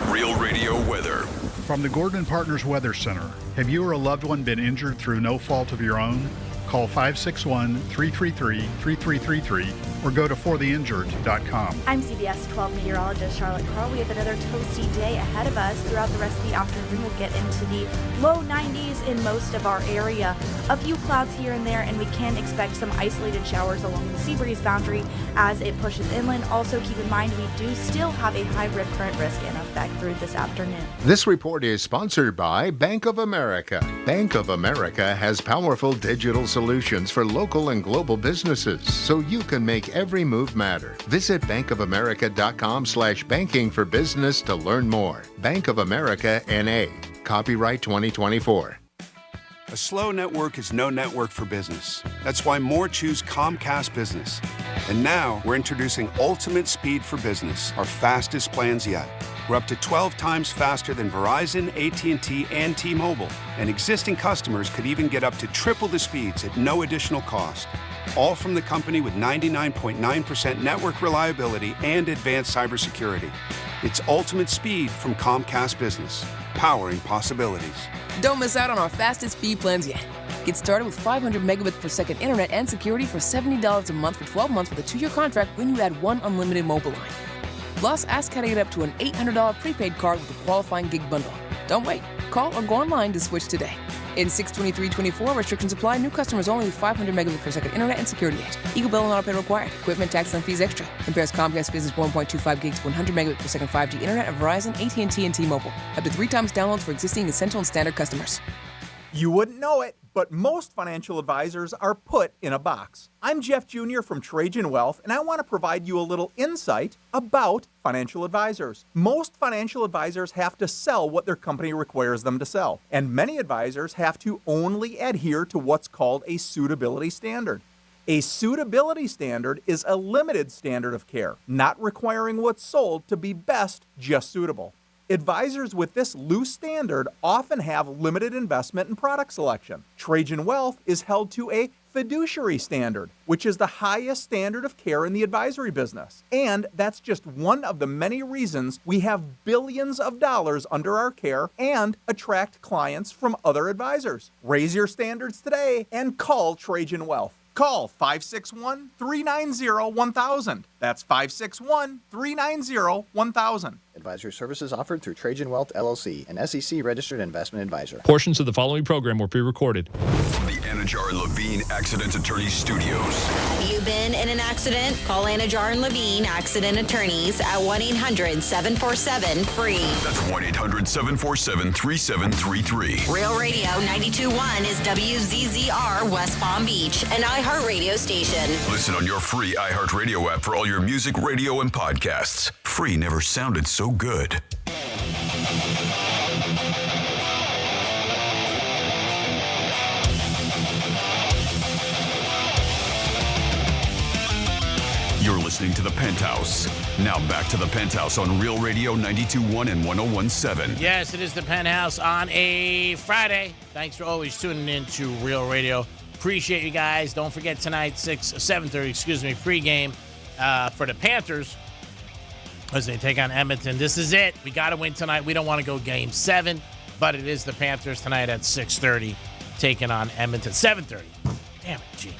Real Radio weather. From the Gordon & Partners Weather Center, have you or a loved one been injured through no fault of your own? Call 561-333-3333 or go to fortheinjured.com. I'm CBS 12 meteorologist Charlotte Carl. We have another toasty day ahead of us. Throughout the rest of the afternoon, we'll get into the low 90s in most of our area. A few clouds here and there, and we can expect some isolated showers along the sea breeze boundary as it pushes inland. Also, keep in mind we do still have a high rip current risk in effect through this afternoon. This report is sponsored by Bank of America. Bank of America has powerful digital solutions for local and global businesses, so you can make every move matter. Visit bankofamerica.com/banking for business to learn more. Bank of America N.A. Copyright 2024. A slow network is no network for business. That's why more choose Comcast Business. And now we're introducing Ultimate Speed for Business, our fastest plans yet. We're up to 12 times faster than Verizon, AT&T, and T-Mobile. And existing customers could even get up to triple the speeds at no additional cost. All from the company with 99.9% network reliability and advanced cybersecurity. It's Ultimate Speed from Comcast Business, powering possibilities. Don't miss out on our fastest speed plans yet. Get started with 500 megabits per second internet and security for $70 a month for 12 months with a 2-year contract when you add one unlimited mobile line. Plus, ask how to get up to an $800 prepaid card with a qualifying gig bundle. Don't wait. Call or go online to switch today. In 62324, restrictions apply. New customers only with 500 megabits per second internet and security edge. Eagle bill and auto pay required. Equipment, tax, and fees extra. Compares Comcast Business 1.25 gigs to 100 megabits per second 5G internet of Verizon, AT&T, and T-Mobile. Up to 3 times downloads for existing essential and standard customers. You wouldn't know it, but most financial advisors are put in a box. I'm Jeff Jr. from Trajan Wealth, and I want to provide you a little insight about financial advisors. Most financial advisors have to sell what their company requires them to sell, and many advisors have to only adhere to what's called a suitability standard. A suitability standard is a limited standard of care, not requiring what's sold to be best just suitable. Advisors with this loose standard often have limited investment and product selection. Trajan Wealth is held to a fiduciary standard, which is the highest standard of care in the advisory business. And that's just one of the many reasons we have billions of dollars under our care and attract clients from other advisors. Raise your standards today and call Trajan Wealth. Call 561-390-1000. That's 561-390-1000. Advisory services offered through Trajan Wealth, LLC, an SEC-registered investment advisor. Portions of the following program were pre-recorded. From the Anajar and Levine Accident Attorney Studios. Have you been in an accident? Call Anajar and Levine Accident Attorneys at 1-800-747-FREE. That's 1-800-747-3733. Real Radio 92.1 is WZZR West Palm Beach, an iHeartRadio station. Listen on your free iHeartRadio app for all your music, radio, and podcasts. Free never sounded so good. You're listening to The Penthouse. Now back to The Penthouse on Real Radio 92.1 and 101.7. Yes, it is The Penthouse on a Friday. Thanks for always tuning in to Real Radio. Appreciate you guys. Don't forget tonight, 7:30, pregame for the Panthers as they take on Edmonton. This is it. We got to win tonight. We don't want to go game 7, but it is the Panthers tonight at 6:30 taking on Edmonton. 7:30. Damn it, G.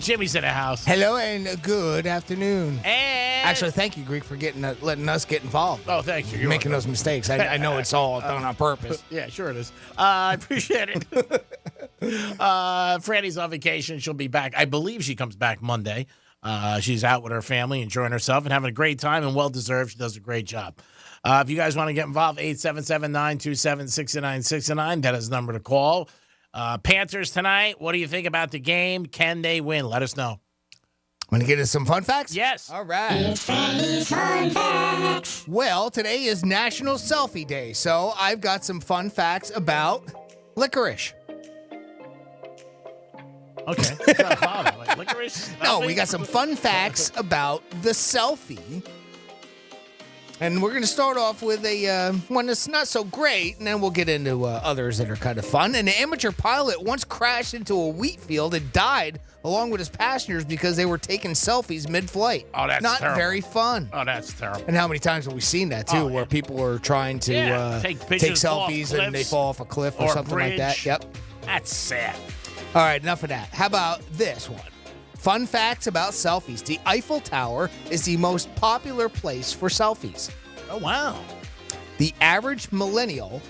Jimmy's in the house. Hello and good afternoon. And actually, thank you, Greek, for letting us get involed. Oh, thank you. You're making those mistakes. I know it's all done on purpose. Yeah, sure it is. I appreciate it. Franny's on vacation. She'll be back. I believe she comes back Monday. She's out with her family, enjoying herself and having a great time, and well-deserved. She does a great job. If you guys want to get involved, 877-927-6969. That is the number to call. Panthers tonight. What do you think about the game? Can they win? Let us know. Want to get us some fun facts? Yes. All right. It's Franny's Fun Facts. Well, today is National Selfie Day, so I've got some fun facts about licorice. Okay. Like licorice? No, we got some fun facts about the selfie. And we're going to start off with a one that's not so great, and then we'll get into others that are kind of fun. An amateur pilot once crashed into a wheat field and died along with his passengers because they were taking selfies mid-flight. Oh, that's not terrible. very fun. Oh, that's terrible. And how many times have we seen that, too, where people are trying to take selfies and they fall off a cliff or something like that? Yep. That's sad. All right, enough of that. How about this one? Fun facts about selfies. The Eiffel Tower is the most popular place for selfies. Oh, wow. The average millennial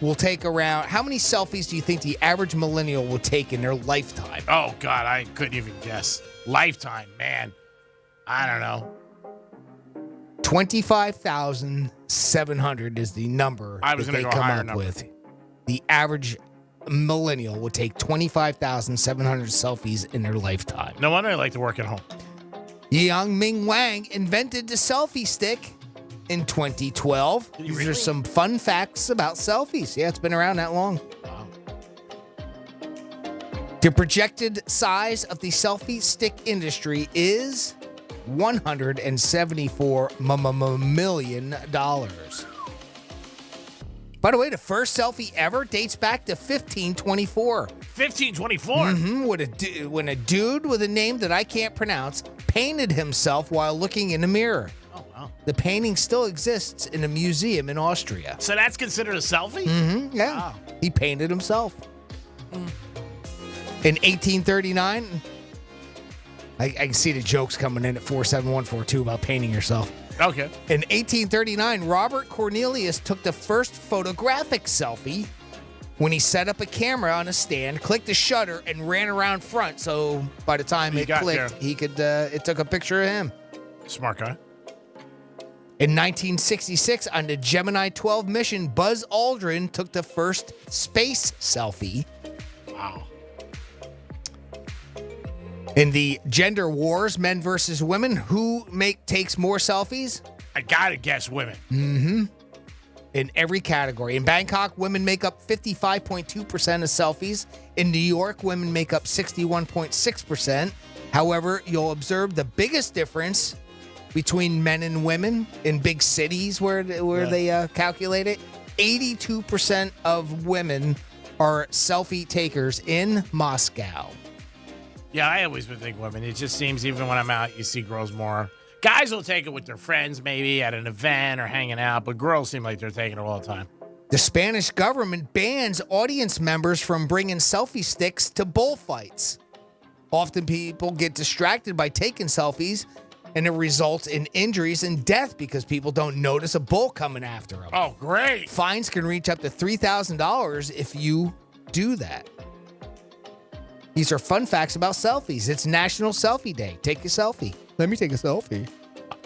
will take around... How many selfies do you think the average millennial will take in their lifetime? Oh, God, I couldn't even guess. Lifetime, man. I don't know. 25,700 is the number I was that going they to go come higher up number. with. The average millennial will take 25,700 selfies in their lifetime. No wonder I like to work at home. Yang Ming Wang invented the selfie stick in 2012. These are some fun facts about selfies. Yeah, it's been around that long. Wow. The projected size of the selfie stick industry is $174 million. By the way, the first selfie ever dates back to 1524. 1524? Mm-hmm. When a dude with a name that I can't pronounce painted himself while looking in a mirror. Oh, wow. The painting still exists in a museum in Austria. So that's considered a selfie? Mm-hmm. Yeah. Wow. He painted himself. In 1839, I can see the jokes coming in at 47142 about painting yourself. Okay. In 1839, Robert Cornelius took the first photographic selfie when he set up a camera on a stand, clicked a shutter, and ran around front. So by the time it clicked, he could. It took a picture of him. Smart guy. In 1966, on the Gemini 12 mission, Buzz Aldrin took the first space selfie. Wow. In the gender wars, men versus women, who takes more selfies? I gotta guess women. Mm-hmm. In every category. In Bangkok, women make up 55.2% of selfies. In New York, women make up 61.6%. However, you'll observe the biggest difference between men and women in big cities where they calculate it. 82% of women are selfie takers in Moscow. Yeah, I always would think women. It just seems even when I'm out, you see girls more. Guys will take it with their friends, maybe at an event or hanging out, but girls seem like they're taking it all the time. The Spanish government bans audience members from bringing selfie sticks to bullfights. Often people get distracted by taking selfies, and it results in injuries and death because people don't notice a bull coming after them. Oh, great. Fines can reach up to $3,000 if you do that. These are fun facts about selfies. It's National Selfie Day. Take a selfie. Let me take a selfie.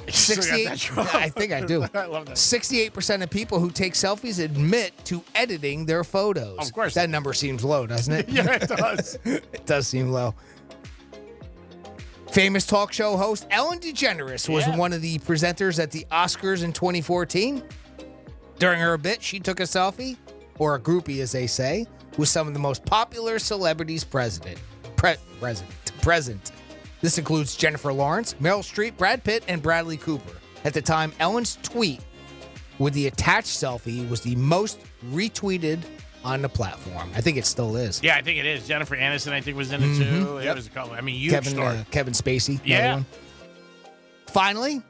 68. I think I do. I love that. 68% of people who take selfies admit to editing their photos. Of course. That number seems low, doesn't it? Yeah, it does. It does seem low. Famous talk show host Ellen DeGeneres was one of the presenters at the Oscars in 2014. During her bit, she took a selfie, or a groupie as they say, with some of the most popular celebrities present. This includes Jennifer Lawrence, Meryl Streep, Brad Pitt, and Bradley Cooper. At the time, Ellen's tweet with the attached selfie was the most retweeted on the platform. I think it still is. Yeah, I think it is. Jennifer Aniston, I think, was in it too. It was a couple. I mean, huge story. Kevin Spacey. Yeah. One. Finally,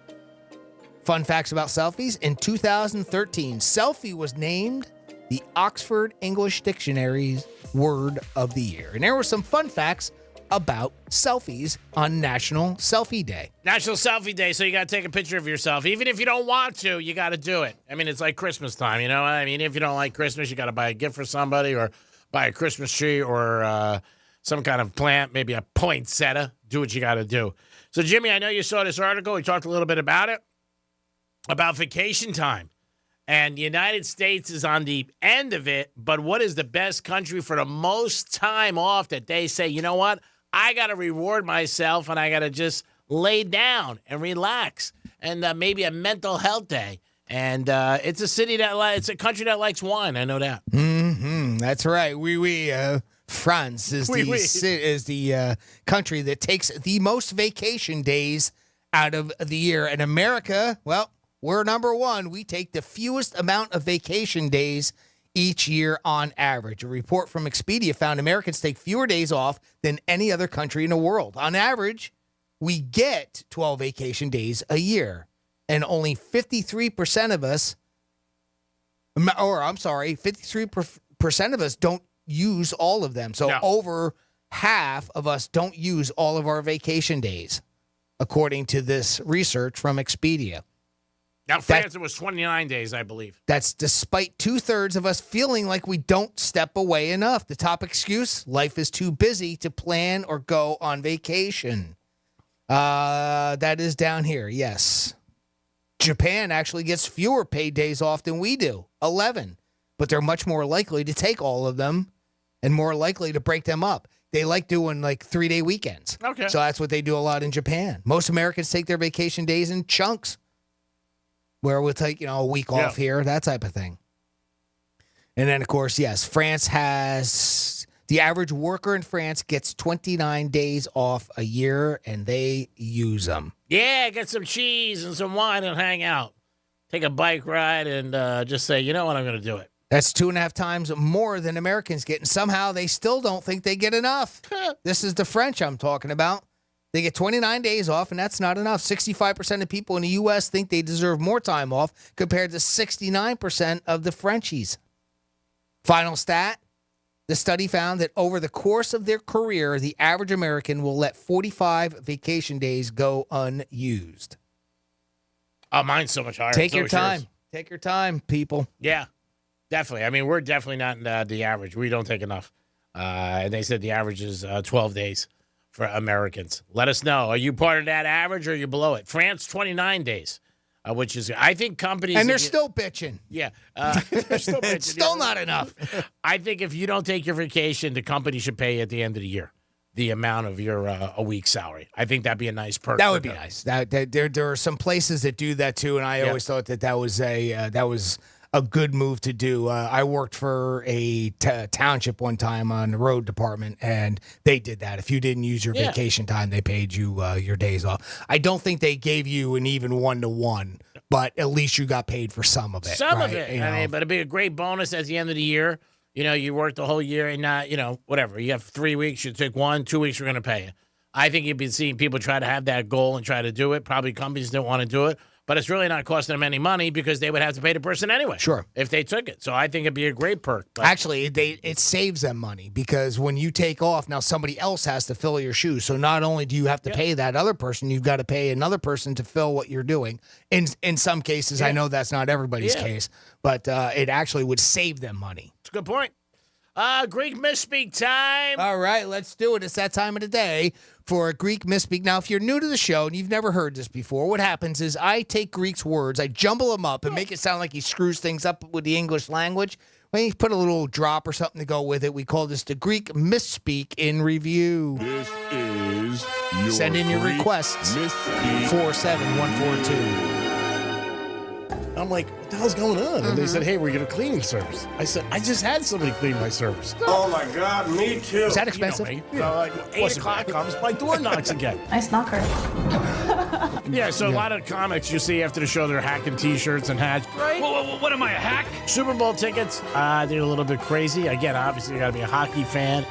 fun facts about selfies. In 2013, selfie was named the Oxford English Dictionary's Word of the Year. And there were some fun facts about selfies on National Selfie Day. National Selfie Day, so you got to take a picture of yourself. Even if you don't want to, you got to do it. I mean, it's like Christmas time, you know what I mean? If you don't like Christmas, you got to buy a gift for somebody or buy a Christmas tree or some kind of plant, maybe a poinsettia. Do what you got to do. So, Jimmy, I know you saw this article. We talked a little bit about it, about vacation time. And the United States is on the end of it, but what is the best country for the most time off that they say, you know what? I got to reward myself and I got to just lay down and relax and maybe a mental health day. And it's a city it's a country that likes wine. I know that. Mm-hmm. That's right. France is the country that takes the most vacation days out of the year. And America, well, we're number one. We take the fewest amount of vacation days each year on average. A report from Expedia found Americans take fewer days off than any other country in the world. On average, we get 12 vacation days a year, and only 53% of us, 53% of us don't use all of them. So over half of us don't use all of our vacation days, according to this research from Expedia. Now, France, it was 29 days, I believe. That's despite 2/3 of us feeling like we don't step away enough. The top excuse, life is too busy to plan or go on vacation. That is down here, yes. Japan actually gets fewer paid days off than we do, 11. But they're much more likely to take all of them and more likely to break them up. They like doing like 3-day weekends. Okay. So that's what they do a lot in Japan. Most Americans take their vacation days in chunks, where we'll take, a week off here, that type of thing. And then, of course, yes, France has the average worker in France gets 29 days off a year, and they use them. Yeah, get some cheese and some wine and hang out. Take a bike ride and just say, you know what, I'm going to do it. That's 2.5 times more than Americans get, and somehow they still don't think they get enough. This is the French I'm talking about. They get 29 days off, and that's not enough. 65% of people in the U.S. think they deserve more time off compared to 69% of the Frenchies. Final stat, the study found that over the course of their career, the average American will let 45 vacation days go unused. Oh, mine's so much higher. Take So your is time. yours. Take your time, people. Yeah, definitely. I mean, we're definitely not the average. We don't take enough. And they said the average is 12 days for Americans. Let us know. Are you part of that average or are you below it? France, 29 days, which is, I think companies... And they're still bitching. Yeah. They're still bitching. It's still not enough. I think if you don't take your vacation, the company should pay you at the end of the year the amount of your a week's salary. I think that'd be a nice perk. That would be nice. There are some places that do that too, and I always thought that was a good move to do. I worked for a township one time on the road department, and they did that. If you didn't use your vacation time, they paid you your days off. I don't think they gave you an even 1-to-1, but at least you got paid for some of it. Some right? of it. I mean, but it'd be a great bonus at the end of the year. You worked the whole year and not, whatever. You have 3 weeks, you take 1, 2 weeks, we're going to pay you. I think you've been seeing people try to have that goal and try to do it. Probably companies don't want to do it. But it's really not costing them any money because they would have to pay the person anyway. Sure. If they took it. So I think it'd be a great perk. But actually, it saves them money because when you take off, now somebody else has to fill your shoes. So not only do you have to pay that other person, you've got to pay another person to fill what you're doing. In some cases, I know that's not everybody's case, but it actually would save them money. It's a good point. Greek misspeak time. All right, let's do it. It's that time of the day for a Greek misspeak. Now, if you're new to the show and you've never heard this before, what happens is I take Greek's words, I jumble them up and make it sound like he screws things up with the English language. When you put a little drop or something to go with it, we call this the Greek misspeak in review. This is your Send in your Greek requests. misspeak. 47142. I'm like, what the hell's going on? And they said, hey, we're getting a cleaning service. I said, I just had somebody clean my service. Oh my God, me too. Is that expensive? You know, like 8 o'clock comes, my door knocks again. Nice knocker. Yeah, so a lot of comics you see after the show, they're hacking T-shirts and hats. Right? What am I, a hack? Super Bowl tickets, they're a little bit crazy. Again, obviously, you got to be a hockey fan.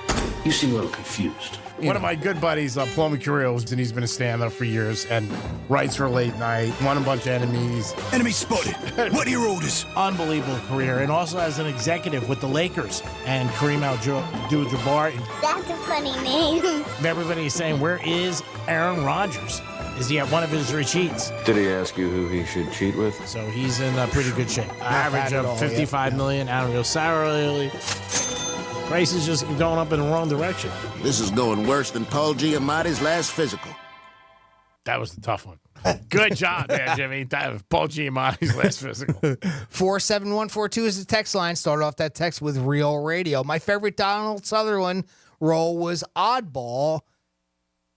You seem a little confused. One of my good buddies, Paul Mercurio, and he's been a stand-up for years and writes for Late Night, won a bunch of Enemies. Enemy spotted. What are your orders? Unbelievable career, and also as an executive with the Lakers and Kareem Abdul-Jabbar. That's a funny name. Everybody's saying, where is Aaron Rodgers? Is he at one of his retreats? Did he ask you who he should cheat with? So he's in pretty good shape. Average of $55 million, annual salary. Price is just going up in the wrong direction. This is going worse than Paul Giamatti's last physical. That was the tough one. Good job there, Jimmy. That was Paul Giamatti's last physical. 47142 is the text line. Start off that text with Real Radio. My favorite Donald Sutherland role was Oddball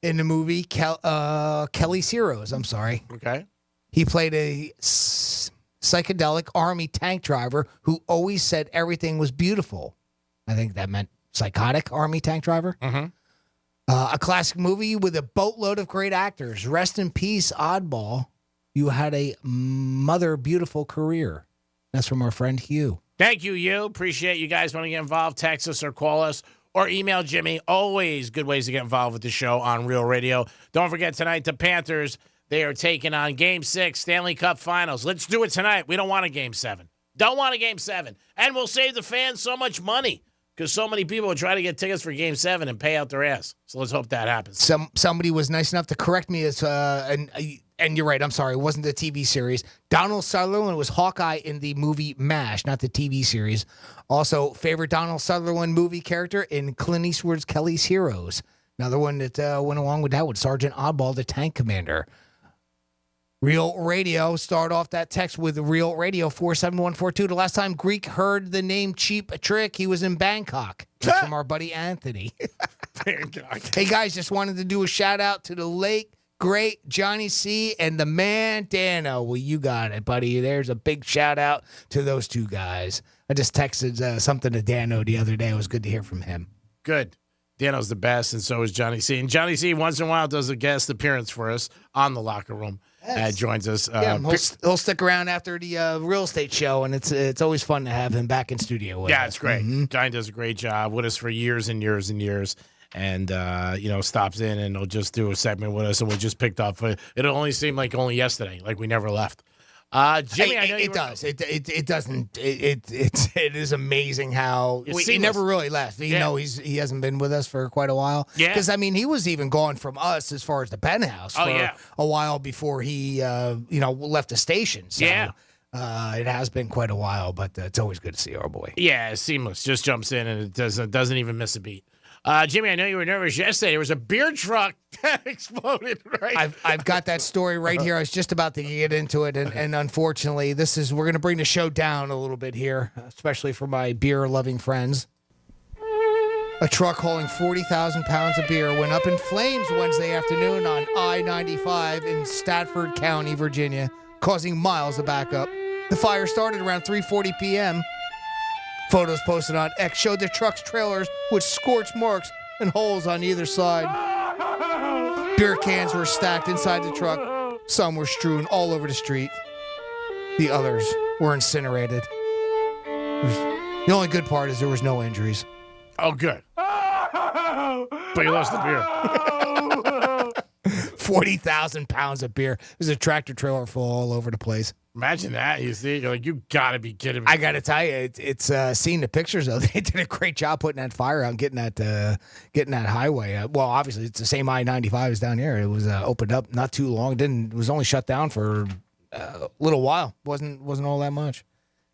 in the movie Kelly's Heroes. I'm sorry. Okay. He played a psychedelic army tank driver who always said everything was beautiful. I think that meant psychotic army tank driver. Mm-hmm. A classic movie with a boatload of great actors. Rest in peace, Oddball. You had a mother beautiful career. That's from our friend Hugh. Thank you, Hugh. Appreciate you guys want to get involved. Text us or call us or email Jimmy. Always good ways to get involved with the show on Real Radio. Don't forget tonight, the Panthers, they are taking on Game 6, Stanley Cup Finals. Let's do it tonight. We don't want a Game 7. Don't want a Game 7. And we'll save the fans so much money. because so many people would try to get tickets for Game 7 and pay out their ass. So let's hope that happens. Somebody was nice enough to correct me as and you're right. I'm sorry. It wasn't the TV series. Donald Sutherland was Hawkeye in the movie MASH, not the TV series. Also, favorite Donald Sutherland movie character in Clint Eastwood's Kelly's Heroes. Another one that went along with that with Sergeant Oddball, the tank commander. Real Radio, start off that text with Real Radio 47142. The last time Greek heard the name Cheap Trick, he was in Bangkok. That's from our buddy Anthony. Hey, guys, just wanted to do a shout out to the late, great Johnny C. and the man Dano. Well, you got it, buddy. There's a big shout out to those two guys. I just texted something to Dano the other day. It was good to hear from him. Good. Dano's the best, and so is Johnny C. And Johnny C. once in a while does a guest appearance for us on the locker room. Joins us. He'll stick around after the real estate show, and it's always fun to have him back in studio with us. It's great. Johnny does a great job with us for years and years and years. And, stops in and he'll just do a segment with us, and we just picked up. It only seemed like only yesterday, like we never left. Jimmy, I know it does. It doesn't. It is amazing how he never really left. You know, he hasn't been with us for quite a while. Yeah, because I mean, he was even gone from us as far as the Penthouse for a while before he left the station. So, it has been quite a while, but it's always good to see our boy. Yeah, it's seamless. Just jumps in and it doesn't even miss a beat. Jimmy, I know you were nervous yesterday. There was a beer truck that exploded, right? I've got that story right here. I was just about to get into it, and unfortunately, we're going to bring the show down a little bit here, especially for my beer-loving friends. A truck hauling 40,000 pounds of beer went up in flames Wednesday afternoon on I-95 in Stafford County, Virginia, causing miles of backup. The fire started around 3:40 p.m., Photos posted on X showed the truck's trailers with scorch marks and holes on either side. Beer cans were stacked inside the truck. Some were strewn all over the street. The others were incinerated. The only good part is there was no injuries. Oh, good. But you lost the beer. 40,000 pounds of beer. There's a tractor trailer full all over the place. Imagine that. You see, you're like, you gotta be kidding me. I gotta tell you, it's seeing the pictures though. They did a great job putting that fire out, and getting that highway. Well, obviously it's the same I-95 as down here. It was opened up not too long. It was only shut down for a little while. wasn't all that much.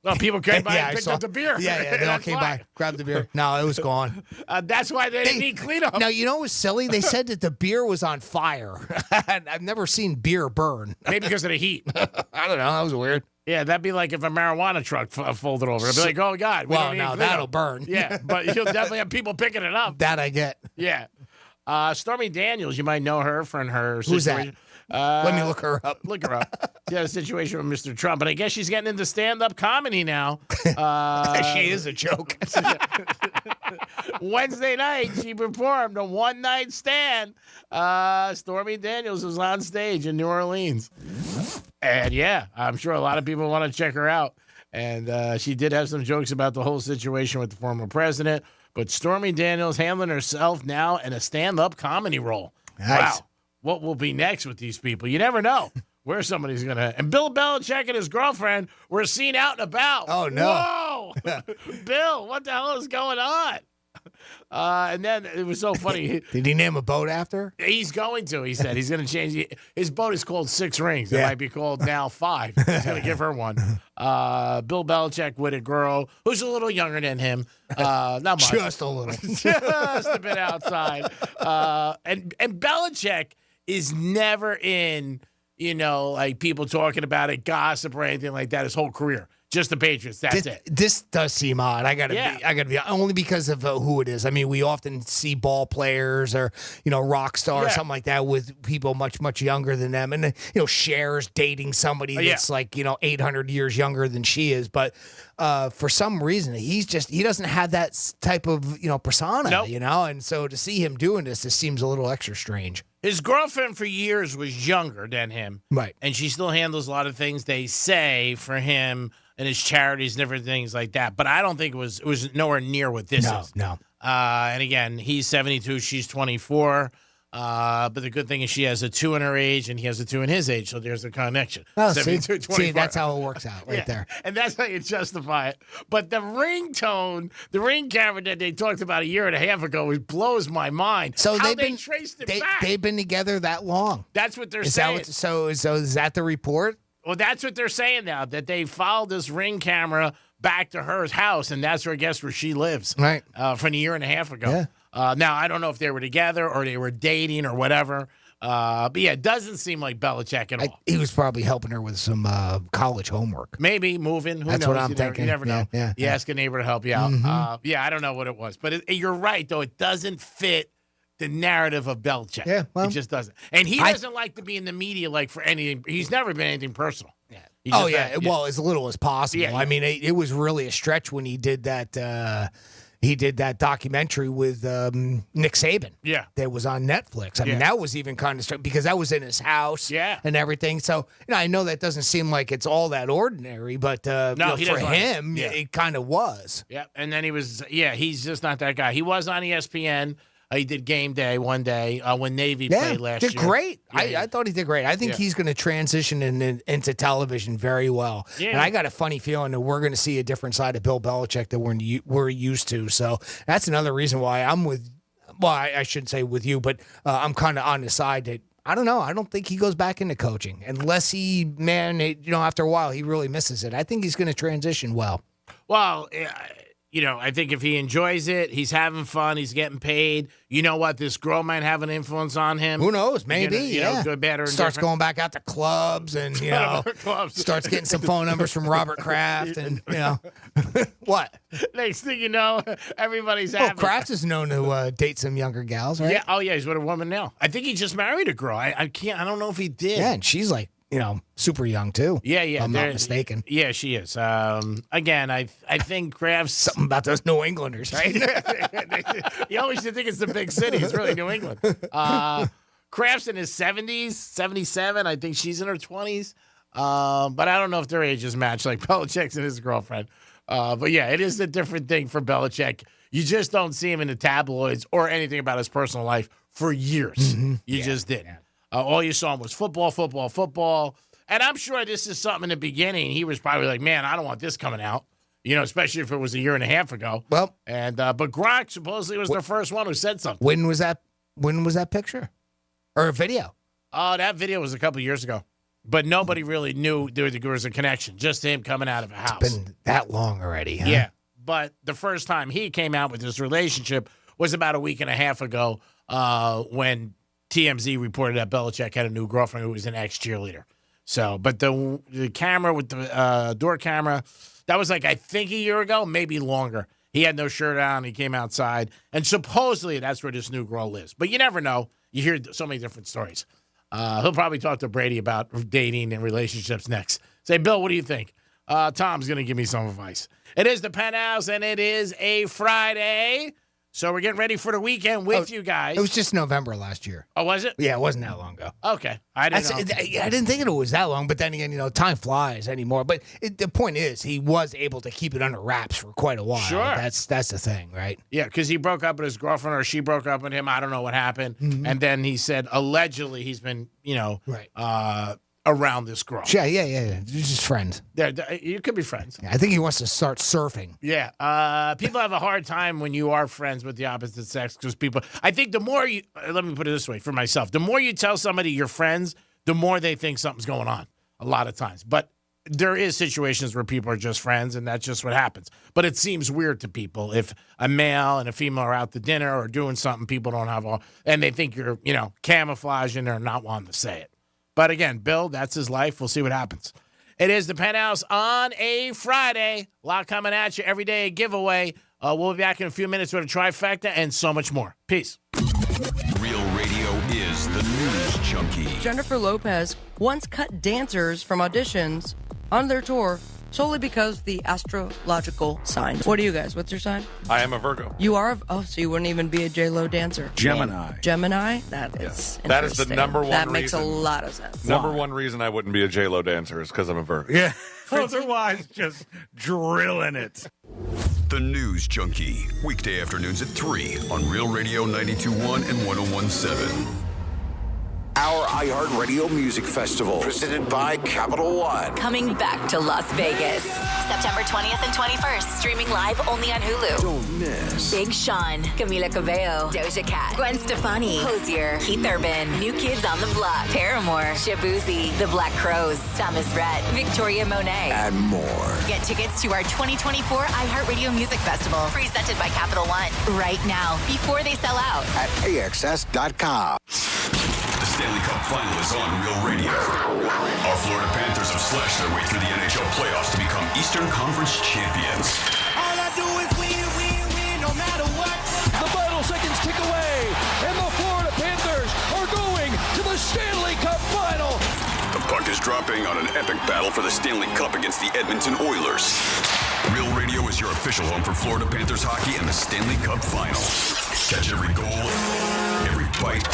Well, people came by and picked up the beer. Yeah, they all came by, grabbed the beer. No, it was gone. That's why they didn't need cleanup. Now, you know what was silly? They said that the beer was on fire. I've never seen beer burn. Maybe because of the heat. I don't know. That was weird. Yeah, that'd be like if a marijuana truck folded over. It'd be like, oh, God. Well, now that'll burn. Yeah, but you'll definitely have people picking it up. That I get. Yeah. Stormy Daniels, you might know her from her situation. Who's that? Let me look her up. Look her up. She had a situation with Mr. Trump, but I guess she's getting into stand-up comedy now. She is a joke. Wednesday night, she performed a one-night stand. Stormy Daniels was on stage in New Orleans. And, yeah, I'm sure a lot of people want to check her out. And she did have some jokes about the whole situation with the former president. But Stormy Daniels handling herself now in a stand-up comedy role. Nice. Wow. What will be next with these people? You never know where somebody's going to. And Bill Belichick and his girlfriend were seen out and about. Oh, no. Whoa. Bill, what the hell is going on? And then it was so funny. Did he name a boat after? He's going to. He said he's going to change. His boat is called Six Rings. It might be called now Five. He's going to give her one. Bill Belichick with a girl who's a little younger than him. Not much. Just a little. Just a bit outside. And Belichick is never in, like people talking about it, gossip or anything like that his whole career. Just the Patriots. That's it. This does seem odd. I gotta be only because of who it is. I mean, we often see ball players or rock stars or something like that with people much younger than them, and Cher's dating somebody that's like 800 years younger than she is. But for some reason, he doesn't have that type of persona. Nope. And so to see him doing this seems a little extra strange. His girlfriend for years was younger than him. Right. And she still handles a lot of things they say for him and his charities and different things like that. But I don't think it was nowhere near what this is. No. And again, he's 72, she's 24. But the good thing is she has a 2 in her age, and he has a 2 in his age, so there's a connection. Oh, 72, see, that's how it works out right there. And that's how you justify it. But the ringtone, the ring camera that they talked about a year and a half ago, it blows my mind. So how they traced it back. They've been together that long. That's what they're saying. So is that the report? Well, that's what they're saying now, that they followed this ring camera back to her house, and that's where she lives. Right. From a year and a half ago. Yeah. Now, I don't know if they were together or they were dating or whatever. But, yeah, it doesn't seem like Belichick at all. He was probably helping her with some college homework. Maybe moving. Who That's knows? what I'm thinking. You never know. Yeah. You ask a neighbor to help you out. Mm-hmm. I don't know what it was. But you're right, though. It doesn't fit the narrative of Belichick. Yeah, well, it just doesn't. And he doesn't like to be in the media like for anything. He's never been anything personal. Yeah. Well, as little as possible. Yeah. I mean, it was really a stretch when he did that. He did that documentary with Nick Saban. Yeah. That was on Netflix. I mean, that was even kind of strange because that was in his house. Yeah. And everything. So, I know that doesn't seem like it's all that ordinary, but No, he for doesn't like it. him, Yeah. it kind of was. Yeah. And then he's just not that guy. He was on ESPN. He did Game Day one day when Navy played last year. Did great. Yeah, I thought he did great. I think he's going to transition into television very well. Yeah. And I got a funny feeling that we're going to see a different side of Bill Belichick that we're used to. So that's another reason why I'm with. Well, I shouldn't say with you, but I'm kind of on the side that I don't know. I don't think he goes back into coaching unless after a while he really misses it. I think he's going to transition well. Well, I think if he enjoys it, he's having fun, he's getting paid. You know what? This girl might have an influence on him. Who knows? Maybe. Good, bad, or starts indifferent. going back out to clubs and, starts getting some phone numbers from Robert Kraft and, What? Next thing you know, everybody's happy. Well, Kraft is known to date some younger gals, right? Yeah. Oh, yeah. He's with a woman now. I think he just married a girl. I don't know if he did. Yeah, and she's like, super young too. Yeah. If I'm not mistaken. Yeah, she is. Again, I think Kraft's something about those New Englanders, right? You always think it's the big city. It's really New England. Kraft's in his 70s, 77. I think she's in her 20s. But I don't know if their ages match like Belichick's and his girlfriend. But yeah, it is a different thing for Belichick. You just don't see him in the tabloids or anything about his personal life for years. Mm-hmm. You just didn't. Yeah. All you saw him was football. And I'm sure this is something in the beginning. He was probably like, man, I don't want this coming out. Especially if it was a year and a half ago. Well, but Gronk supposedly was the first one who said something. When was that picture or video? Oh, that video was a couple years ago. But nobody really knew there was a connection. Just him coming out of a house. It's been that long already, huh? Yeah. But the first time he came out with this relationship was about a week and a half ago when TMZ reported that Belichick had a new girlfriend who was an ex-cheerleader. So, but the camera with the door camera, that was like, I think a year ago, maybe longer. He had no shirt on. He came outside. And supposedly that's where this new girl lives. But you never know. You hear so many different stories. He'll probably talk to Brady about dating and relationships next. Say, Bill, what do you think? Tom's going to give me some advice. It is the Penthouse, and it is a Friday. So we're getting ready for the weekend with you guys. It was just November last year. Oh, was it? Yeah, it wasn't that long ago. Okay. I didn't think it was that long, but then again, time flies anymore. But the point is, he was able to keep it under wraps for quite a while. Sure. That's the thing, right? Yeah, because he broke up with his girlfriend or she broke up with him. I don't know what happened. Mm-hmm. And then he said, allegedly, he's been, right. Around this girl. Yeah. They're just friends. You could be friends. Yeah, I think he wants to start surfing. Yeah. People have a hard time when you are friends with the opposite sex because I think the more you, let me put it this way for myself, the more you tell somebody you're friends, the more they think something's going on a lot of times. But there is situations where people are just friends and that's just what happens. But it seems weird to people if a male and a female are out to dinner or doing something people don't have and they think you're, camouflaging or not wanting to say it. But again, Bill, that's his life. We'll see what happens. It is the Penthouse on a Friday. A lot coming at you every day, a giveaway. We'll be back in a few minutes with a trifecta and so much more. Peace. Real Radio is the news junkie. Jennifer Lopez once cut dancers from auditions on their tour solely because the astrological signs. What are you guys? What's your sign? I am a Virgo. You are? So you wouldn't even be a J-Lo dancer? Gemini. Gemini? That is That is the interesting. number one That reason. makes a lot of sense. Number one reason I wouldn't be a J-Lo dancer is because I'm a Virgo. Yeah. Otherwise, just drilling it. The News Junkie, weekday afternoons at 3 on Real Radio 92.1 and 101.7. Our iHeartRadio Music Festival, presented by Capital One. Coming back to Las Vegas. September 20th and 21st. Streaming live only on Hulu. Don't miss. Big Sean, Camila Cabello, Doja Cat, Gwen Stefani, Hozier, Keith Urban, New Kids on the Block, Paramore, Shabuzi, The Black Crowes, Thomas Rhett, Victoria Monet, And more. Get tickets to our 2024 iHeartRadio Music Festival, presented by Capital One, right now, before they sell out. At AXS.com. The Stanley Cup Final is on Real Radio. Our Florida Panthers have slashed their way through the NHL playoffs to become Eastern Conference champions. All I do is win, no matter what. The final seconds tick away, and the Florida Panthers are going to the Stanley Cup Final. The puck is dropping on an epic battle for the Stanley Cup against the Edmonton Oilers. Real Radio is your official home for Florida Panthers hockey and the Stanley Cup Final. Catch every goal, every fight,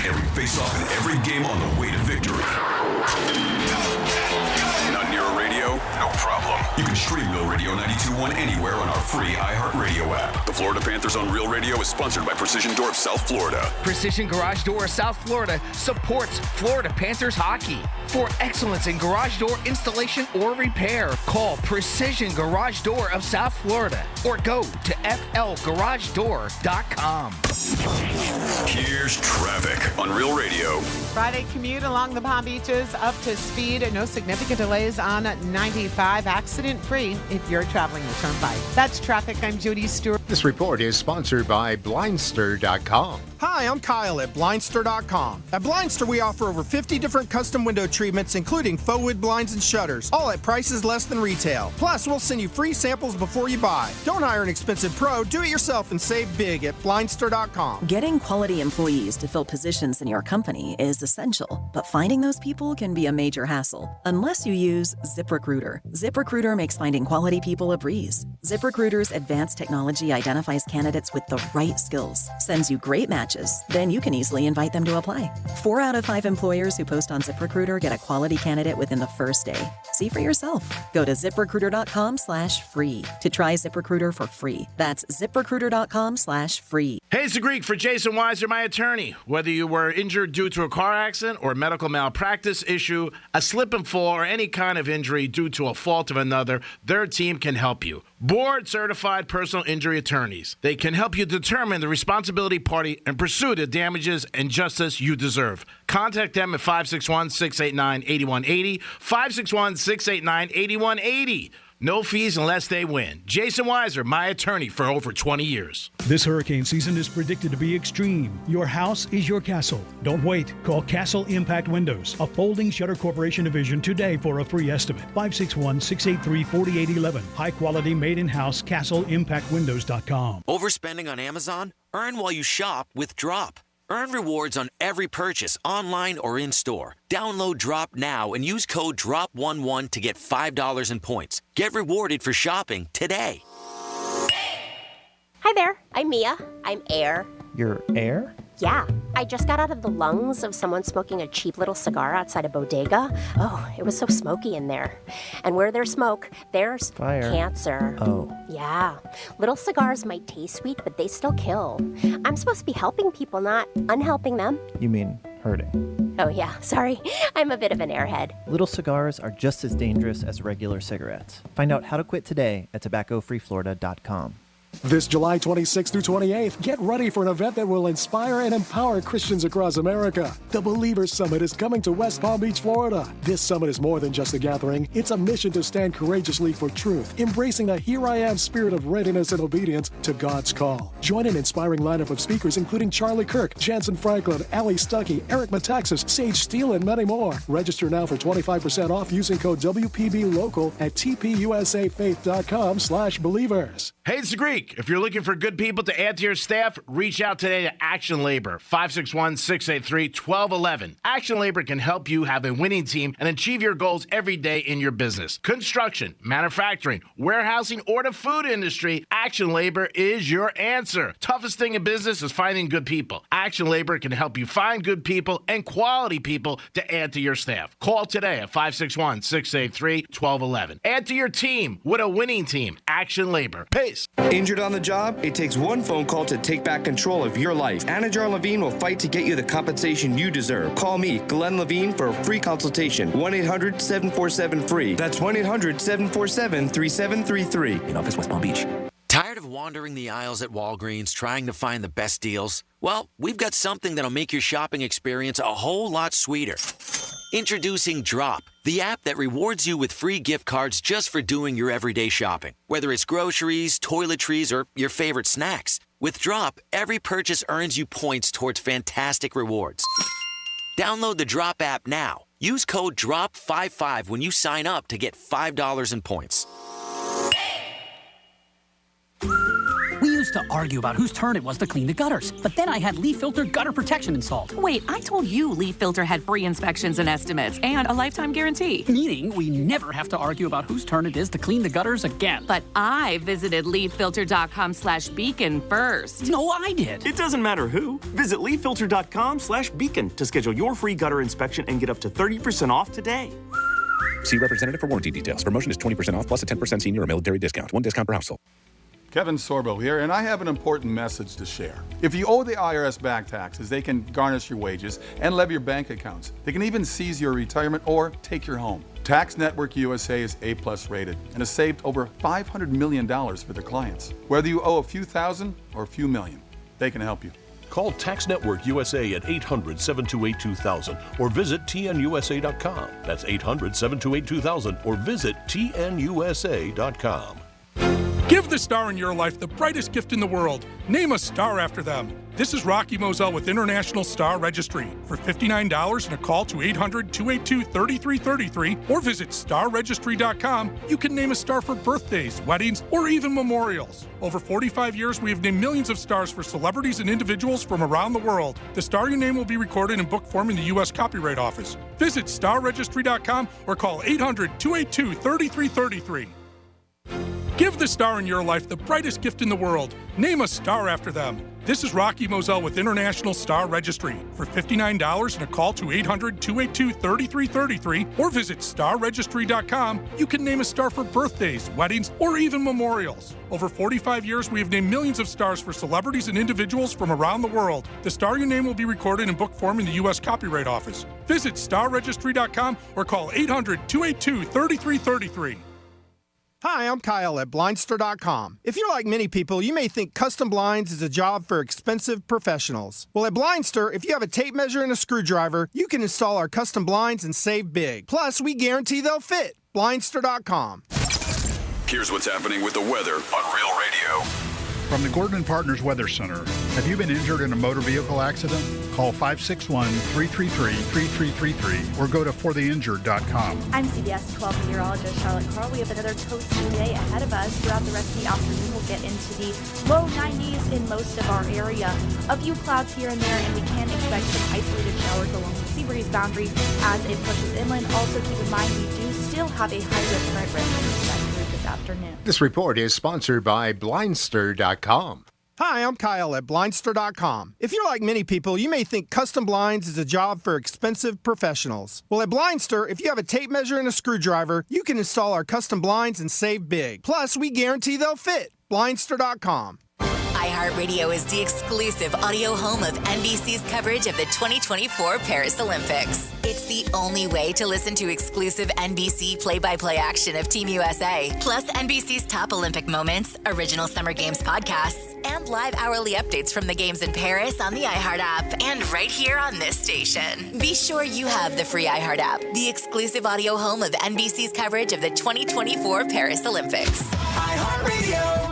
every face-off, and every game on the way to victory. Not near a radio? No problem. You can stream Real Radio 92.1 anywhere on our free iHeartRadio app. The Florida Panthers on Real Radio is sponsored by Precision Door of South Florida. Precision Garage Door of South Florida supports Florida Panthers hockey. For excellence in garage door installation or repair, call Precision Garage Door of South Florida or go to flgaragedoor.com. Here's traffic on Real Radio. Friday commute along the Palm Beaches up to speed. No significant delays on 95. Accident-free if you're traveling the Turnpike. That's traffic. I'm Judy Stewart. This report is sponsored by Blindster.com. Hi, I'm Kyle at Blindster.com. At Blindster, we offer over 50 different custom window treatments, including faux wood blinds and shutters, all at prices less than retail. Plus, we'll send you free samples before you buy. Don't hire an expensive pro. Do it yourself and save big at Blindster.com. Getting quality employees to fill positions in your company is essential, but finding those people can be a major hassle unless you use ZipRecruiter. ZipRecruiter makes finding quality people a breeze. ZipRecruiter's advanced technology identifies candidates with the right skills, sends you great matches, then you can easily invite them to apply. 4 out of 5 employers who post on ZipRecruiter get a quality candidate within the first day. See for yourself. Go to ZipRecruiter.com/free to try ZipRecruiter for free. That's ZipRecruiter.com/free. Hey, it's the Greek for Jason Weiser, my attorney. Whether you were injured due to a car accident or a medical malpractice issue, a slip and fall, or any kind of injury due to a fault of another, their team can help you. Board-certified personal injury attorneys. They can help you determine the responsibility party and pursue the damages and justice you deserve. Contact them at 561-689-8180, 561-689-8180. No fees unless they win. Jason Weiser, my attorney for over 20 years. This hurricane season is predicted to be extreme. Your house is your castle. Don't wait. Call Castle Impact Windows, a folding shutter corporation division today for a free estimate. 561-683-4811. High quality made in-house CastleImpactWindows.com. Overspending on Amazon? Earn while you shop with Drop. Earn rewards on every purchase, online or in-store. Download Drop now and use code DROP11 to get $5 in points. Get rewarded for shopping today. Hi there, I'm Mia. I'm Air. You're Air? Yeah, I just got out of the lungs of someone smoking a cheap little cigar outside a bodega. Oh, it was so smoky in there. And where there's smoke, there's fire. Cancer. Oh. Yeah, little cigars might taste sweet, but they still kill. I'm supposed to be helping people, not unhelping them. You mean hurting? Oh yeah, sorry. I'm a bit of an airhead. Little cigars are just as dangerous as regular cigarettes. Find out how to quit today at tobaccofreeflorida.com. This July 26th through 28th, get ready for an event that will inspire and empower Christians across America. The Believers Summit is coming to West Palm Beach, Florida. This summit is more than just a gathering. It's a mission to stand courageously for truth, embracing the Here I Am spirit of readiness and obedience to God's call. Join an inspiring lineup of speakers including Charlie Kirk, Jansen Franklin, Ali Stuckey, Eric Metaxas, Sage Steele, and many more. Register now for 25% off using code WPBLOCAL at tpusafaith.com/believers. Hey, it's the Greek week. If you're looking for good people to add to your staff, reach out today to Action Labor, 561-683-1211. Action Labor can help you have a winning team and achieve your goals every day in your business. Construction, manufacturing, warehousing, or the food industry, Action Labor is your answer. Toughest thing in business is finding good people. Action Labor can help you find good people and quality people to add to your staff. Call today at 561-683-1211. Add to your team with a winning team. Action Labor. Peace. Injured on the job? It takes one phone call to take back control of your life. Anajar Levine will fight to get you the compensation you deserve. Call me, Glenn Levine, for a free consultation. 1-800-747-FREE. That's 1-800-747-3733. In office, West Palm Beach. Tired of wandering the aisles at Walgreens trying to find the best deals? Well, we've got something that'll make your shopping experience a whole lot sweeter. Introducing Drop, the app that rewards you with free gift cards just for doing your everyday shopping. Whether it's groceries, toiletries, or your favorite snacks. With Drop, every purchase earns you points towards fantastic rewards. Download the Drop app now. Use code DROP55 when you sign up to get $5 in points. We used to argue about whose turn it was to clean the gutters, but then I had Leaf Filter gutter protection installed. Wait, I told you Leaf Filter had free inspections and estimates and a lifetime guarantee. Meaning we never have to argue about whose turn it is to clean the gutters again. But I visited leaffilter.com/beacon first. No, I did. It doesn't matter who. Visit leaffilter.com/beacon to schedule your free gutter inspection and get up to 30% off today. See representative for warranty details. Promotion is 20% off plus a 10% senior or military discount. One discount per household. Kevin Sorbo here, and I have an important message to share. If you owe the IRS back taxes, they can garnish your wages and levy your bank accounts. They can even seize your retirement or take your home. Tax Network USA is A+ rated and has saved over $500 million for their clients. Whether you owe a few thousand or a few million, they can help you. Call Tax Network USA at 800-728-2000 or visit tnusa.com. That's 800-728-2000 or visit tnusa.com. Give the star in your life the brightest gift in the world. Name a star after them. This is Rocky Moselle with International Star Registry. For $59 and a call to 800-282-3333 or visit starregistry.com, you can name a star for birthdays, weddings, or even memorials. Over 45 years, we have named millions of stars for celebrities and individuals from around the world. The star you name will be recorded in book form in the U.S. Copyright Office. Visit starregistry.com or call 800-282-3333. Give the star in your life the brightest gift in the world. Name a star after them. This is Rocky Moselle with International Star Registry. For $59 and a call to 800-282-3333 or visit starregistry.com, you can name a star for birthdays, weddings, or even memorials. Over 45 years, we have named millions of stars for celebrities and individuals from around the world. The star you name will be recorded in book form in the U.S. Copyright Office. Visit starregistry.com or call 800-282-3333. Hi, I'm Kyle at Blindster.com. If you're like many people, you may think custom blinds is a job for expensive professionals. Well, at Blindster, if you have a tape measure and a screwdriver, you can install our custom blinds and save big. Plus, we guarantee they'll fit. Blindster.com. Here's what's happening with the weather on Real Radio. From the Gordon Partners Weather Center, have you been injured in a motor vehicle accident? Call 561-333-3333 or go to fortheinjured.com. I'm CBS 12 meteorologist Charlotte Carl. We have another toasty day ahead of us. Throughout the rest of the afternoon, we'll get into the low 90s in most of our area. A few clouds here and there, and we can expect some isolated showers along the sea breeze boundary as it pushes inland. Also, keep in mind we do still have a high-risk current risk this afternoon. This report is sponsored by Blindster.com. Hi, I'm Kyle at Blindster.com. If you're like many people, you may think custom blinds is a job for expensive professionals. Well, at Blindster, if you have a tape measure and a screwdriver, you can install our custom blinds and save big. Plus, we guarantee they'll fit. Blindster.com. iHeartRadio is the exclusive audio home of NBC's coverage of the 2024 Paris Olympics. It's the only way to listen to exclusive NBC play-by-play action of Team USA, plus NBC's top Olympic moments, original Summer Games podcasts, and live hourly updates from the games in Paris on the iHeart app and right here on this station. Be sure you have the free iHeart app, the exclusive audio home of NBC's coverage of the 2024 Paris Olympics. iHeartRadio.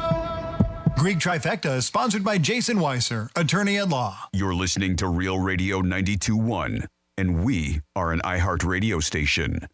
Greek Trifecta is sponsored by Jason Weiser, attorney at law. You're listening to Real Radio 92.1, and we are an iHeart radio station.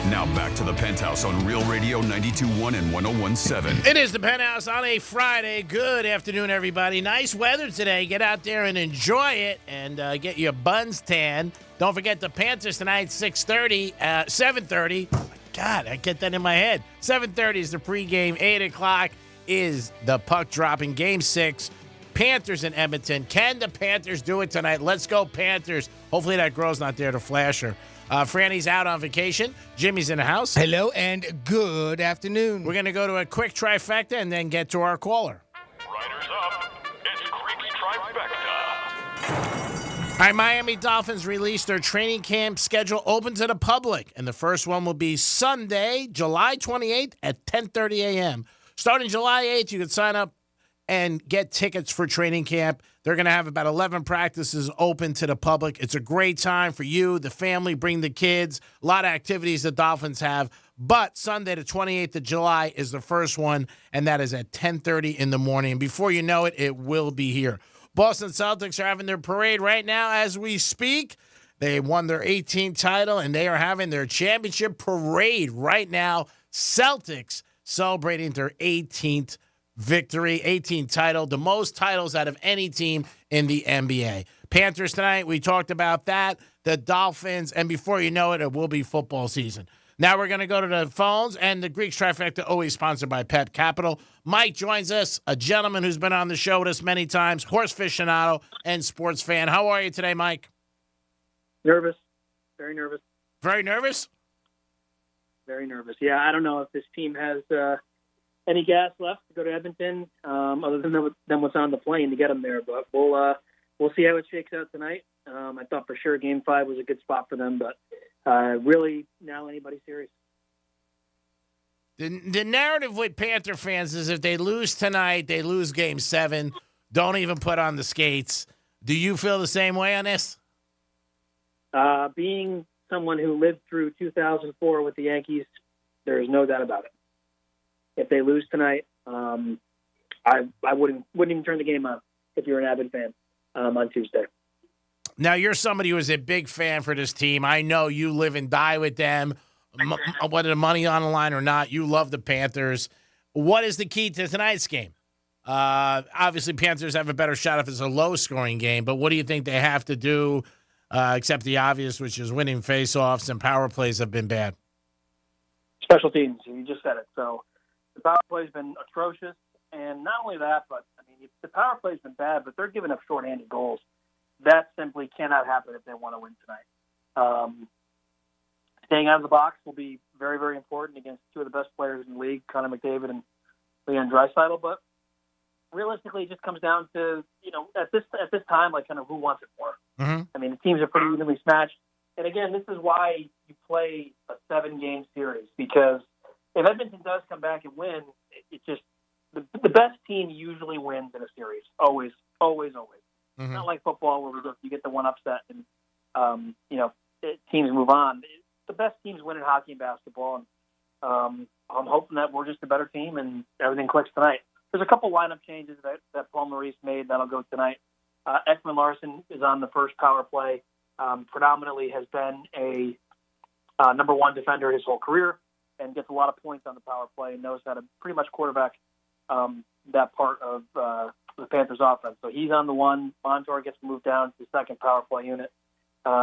Now back to the Penthouse on Real Radio 92.1 and 101.7. It is the Penthouse on a Friday. Good afternoon, everybody. Nice weather today. Get out there and enjoy it and get your buns tan. Don't forget the Panthers tonight, 7:30. Oh, my God, I get that in my head. 7:30 is the pregame. 8 o'clock is the puck dropping. Game 6, Panthers in Edmonton. Can the Panthers do it tonight? Let's go, Panthers. Hopefully that girl's not there to flash her. Franny's out on vacation. Jimmy's in the house. Hello and good afternoon. We're going to go to a quick trifecta and then get to our caller. Riders up. It's Creek's Trifecta. All right, Miami Dolphins released their training camp schedule open to the public, and the first one will be Sunday, July 28th at 10:30 a.m. Starting July 8th, you can sign up and get tickets for training camp. They're going to have about 11 practices open to the public. It's a great time for you, the family, bring the kids. A lot of activities the Dolphins have. But Sunday, the 28th of July, is the first one, and that is at 10:30 in the morning. And before you know it, it will be here. Boston Celtics are having their parade right now as we speak. They won their 18th title, and they are having their championship parade right now. Celtics celebrating their 18th victory, 18th title, the most titles out of any team in the NBA. Panthers tonight, we talked about that. The Dolphins, and before you know it, it will be football season. Now we're going to go to the phones, and the Greeks Trifecta, always sponsored by Pet Capital. Mike joins us, a gentleman who's been on the show with us many times, horse aficionado and sports fan. How are you today, Mike? Nervous. Very nervous. Very nervous? Very nervous. Yeah, I don't know if this team has any gas left to go to Edmonton, other than what's on the plane to get them there. But we'll see how it shakes out tonight. I thought for sure Game 5 was a good spot for them, but really now anybody's serious. The narrative with Panther fans is if they lose tonight, they lose Game 7, don't even put on the skates. Do you feel the same way on this? Being someone who lived through 2004 with the Yankees, there is no doubt about it. If they lose tonight, I wouldn't even turn the game on if you're an avid fan on Tuesday. Now, you're somebody who is a big fan for this team. I know you live and die with them, whether the money on the line or not. You love the Panthers. What is the key to tonight's game? Obviously, Panthers have a better shot if it's a low-scoring game, but what do you think they have to do, except the obvious, which is winning faceoffs and power plays have been bad? Special teams, you just said it. So the power play's been atrocious, and not only that, but the power play's been bad, but they're giving up shorthanded goals. That simply cannot happen if they want to win tonight. Staying out of the box will be very, very important against two of the best players in the league, Connor McDavid and Leon Draisaitl. But realistically, it just comes down to, at this time, like kind of who wants it more. Mm-hmm. I mean, the teams are pretty evenly matched. And again, this is why you play a 7-game series, because if Edmonton does come back and win, it just the best team usually wins in a series. Always, always, always. Mm-hmm. It's not like football where you get the one upset and teams move on. The best teams win in hockey and basketball, and I'm hoping that we're just a better team and everything clicks tonight. There's a couple lineup changes that Paul Maurice made that'll go tonight. Ekman Larson is on the first power play. Predominantly has been a number one defender his whole career and gets a lot of points on the power play and knows how to pretty much quarterback that part of the Panthers offense. So he's on the one. Montour gets moved down to the second power play unit.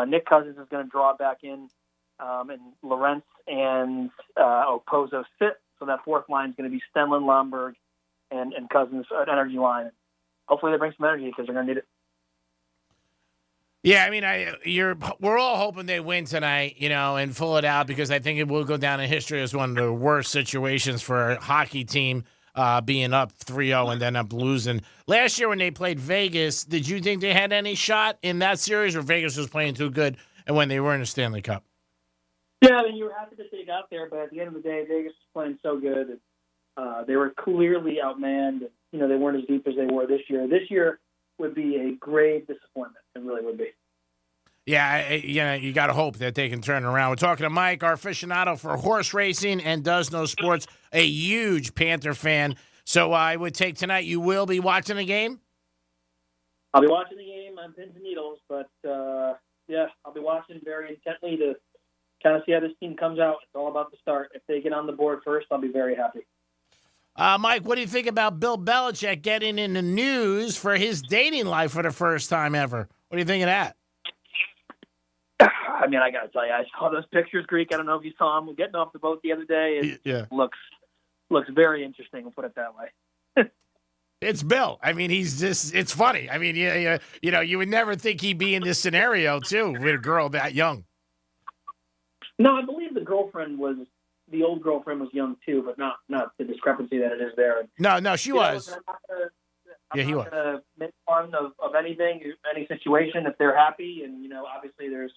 Nick Cousins is going to draw back in, and Lorentz and Opozo sit. So that fourth line is going to be Stenlin, Lomberg, and Cousins, an energy line. Hopefully they bring some energy because they're going to need it. Yeah, I mean, we're all hoping they win tonight, and pull it out, because I think it will go down in history as one of the worst situations for a hockey team, being up 3-0 and then up losing. Last year when they played Vegas, did you think they had any shot in that series, or Vegas was playing too good and when they were in the Stanley Cup? Yeah, I mean, you were happy to say got there, but at the end of the day, Vegas was playing so good. And, they were clearly outmanned. And, they weren't as deep as they were this year. This year would be a grave disappointment. It really would be. Yeah, you got to hope that they can turn it around. We're talking to Mike, our aficionado for horse racing and does know sports, a huge Panther fan. So I would take tonight you will be watching the game? I'll be watching the game on pins and needles, but, I'll be watching very intently to kind of see how this team comes out. It's all about the start. If they get on the board first, I'll be very happy. Mike, what do you think about Bill Belichick getting in the news for his dating life for the first time ever? What do you think of that? I mean, I got to tell you, I saw those pictures, Greek. I don't know if you saw him getting off the boat the other day. It looks very interesting, we'll put it that way. It's Bill. I mean, it's funny. I mean, you would never think he'd be in this scenario, too, with a girl that young. No, I believe the old girlfriend was young, too, but not the discrepancy that it is there. No, she was. I'm not going to make fun of anything, any situation, if they're happy. And, obviously there's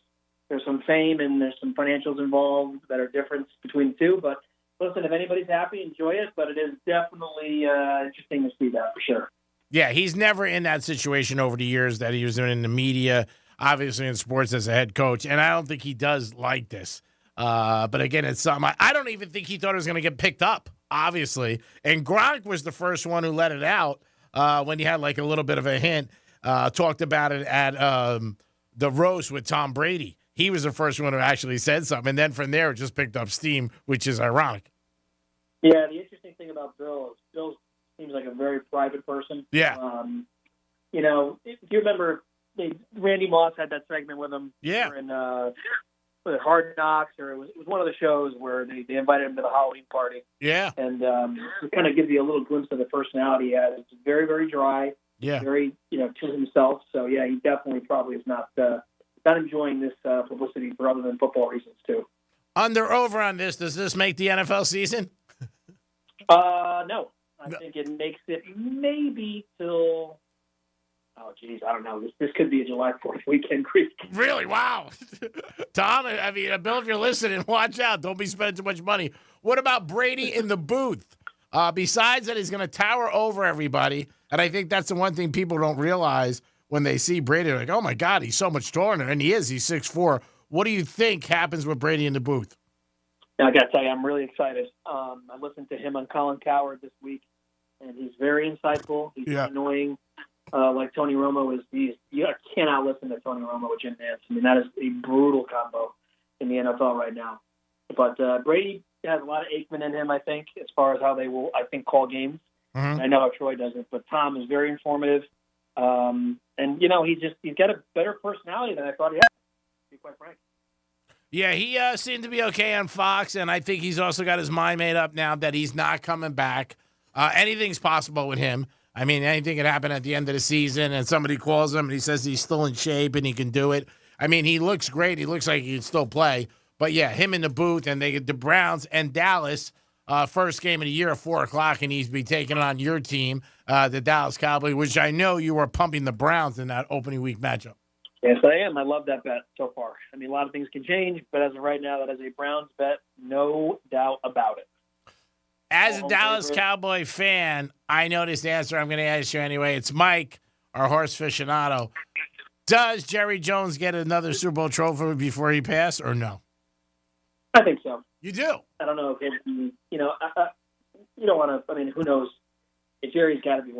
some fame and there's some financials involved that are different between the two. But, listen, if anybody's happy, enjoy it. But it is definitely interesting to see that for sure. Yeah, he's never in that situation over the years that he was in the media, obviously in sports as a head coach. And I don't think he does like this. But, again, it's something. I don't even think he thought it was going to get picked up, obviously. And Gronk was the first one who let it out. When you had like a little bit of a hint, talked about it at the roast with Tom Brady. He was the first one who actually said something. And then from there, it just picked up steam, which is ironic. Yeah, the interesting thing about Bill is Bill seems like a very private person. Yeah. If you remember, Randy Moss had that segment with him. Yeah. In Hard Knocks, or it was one of the shows where they invited him to the Halloween party. Yeah. And it kind of gives you a little glimpse of the personality he has. It's very, very dry. Yeah. Very, to himself. So, yeah, he definitely probably is not enjoying this publicity for other than football reasons, too. Under over on this, does this make the NFL season? No. I think it makes it maybe till... Oh, geez, I don't know. This could be a July 4th weekend, Greek. Really? Wow. Tom, I mean, Bill, if you're listening, watch out. Don't be spending too much money. What about Brady in the booth? Besides that, he's going to tower over everybody. And I think that's the one thing people don't realize when they see Brady. They're like, oh, my God, he's so much taller. And he is. He's 6'4". What do you think happens with Brady in the booth? I got to tell you, I'm really excited. I listened to him on Colin Cowherd this week, and he's very insightful. He's annoying. Like Tony Romo is, you cannot listen to Tony Romo with Jim Nantz. I mean, that is a brutal combo in the NFL right now. But Brady has a lot of Aikman in him, I think, as far as how they will, I think, call games. Mm-hmm. I know how Troy does it, but Tom is very informative. And, he's got a better personality than I thought he had, to be quite frank. Yeah, he seemed to be okay on Fox, and I think he's also got his mind made up now that he's not coming back. Anything's possible with him. I mean, anything can happen at the end of the season, and somebody calls him and he says he's still in shape and he can do it. I mean, he looks great. He looks like he can still play. But, yeah, him in the booth, and they get the Browns and Dallas, first game of the year at 4 o'clock, and he's be taking on your team, the Dallas Cowboys, which I know you were pumping the Browns in that opening week matchup. Yes, I am. I love that bet so far. I mean, a lot of things can change, but as of right now, that is a Browns bet, no doubt about it. As a Dallas Cowboy fan, I know this answer. I'm going to ask you anyway. It's Mike, our horse aficionado. Does Jerry Jones get another Super Bowl trophy before he passed, or no? I think so. You do? I don't know. You don't want to. I mean, who knows? Jerry's got to be,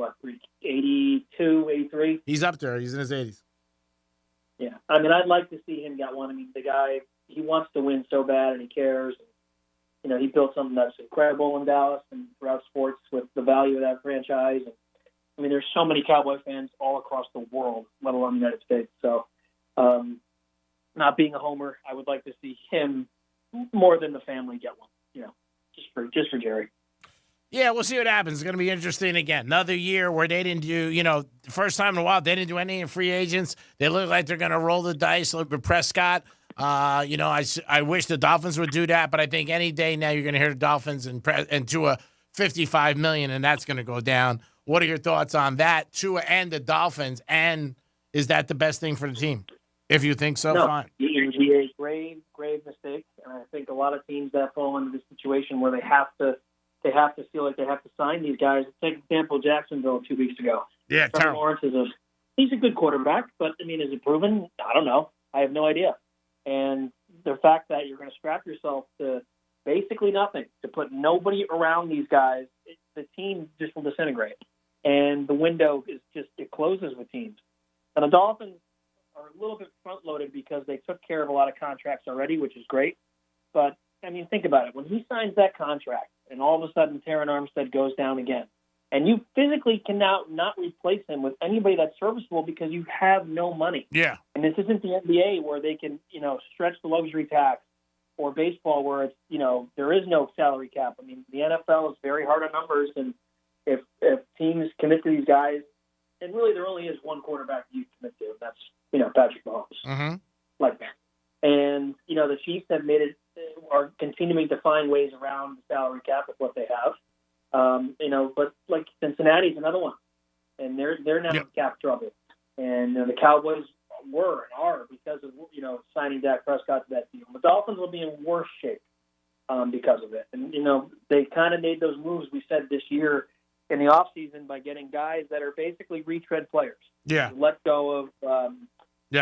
82, 83? He's up there. He's in his 80s. Yeah. I mean, I'd like to see him get one. I mean, the guy, he wants to win so bad, and he cares. He built something that's incredible in Dallas and throughout sports with the value of that franchise. And, I mean, there's so many Cowboy fans all across the world, let alone the United States. So, not being a homer, I would like to see him more than the family get one. Just for Jerry. Yeah, we'll see what happens. It's going to be interesting again. Another year where they didn't do, the first time in a while, they didn't do anything in free agents. They look like they're going to roll the dice like with Prescott. I wish the Dolphins would do that, but I think any day now you're going to hear the Dolphins and Tua $55 million, and that's going to go down. What are your thoughts on that, Tua and the Dolphins, and is that the best thing for the team? If you think so, fine. It would be a grave, grave mistake, and I think a lot of teams that fall into this situation where they have to feel like they have to sign these guys. Take example, Jacksonville 2 weeks ago. Yeah, Trevor Lawrence he's a good quarterback, but I mean, is it proven? I don't know. I have no idea. And the fact that you're going to strap yourself to basically nothing, to put nobody around these guys, the team just will disintegrate. And the window it closes with teams. And the Dolphins are a little bit front-loaded because they took care of a lot of contracts already, which is great. But, I mean, think about it. When he signs that contract and all of a sudden Terran Armstead goes down again, and you physically can now not replace him with anybody that's serviceable because you have no money. Yeah. And this isn't the NBA where they can, stretch the luxury tax, or baseball where it's, there is no salary cap. I mean, the NFL is very hard on numbers, and if teams commit to these guys, and really there only is one quarterback you commit to, and that's, Patrick Mahomes. Mm-hmm. Like that. And, the Chiefs have are continuing to find ways around the salary cap with what they have. But like Cincinnati's another one, and they're now in cap trouble. And the Cowboys were and are because of signing Dak Prescott to that deal. The Dolphins will be in worse shape because of it. And they kind of made those moves we said this year in the offseason by getting guys that are basically retread players. Yeah. Let go of a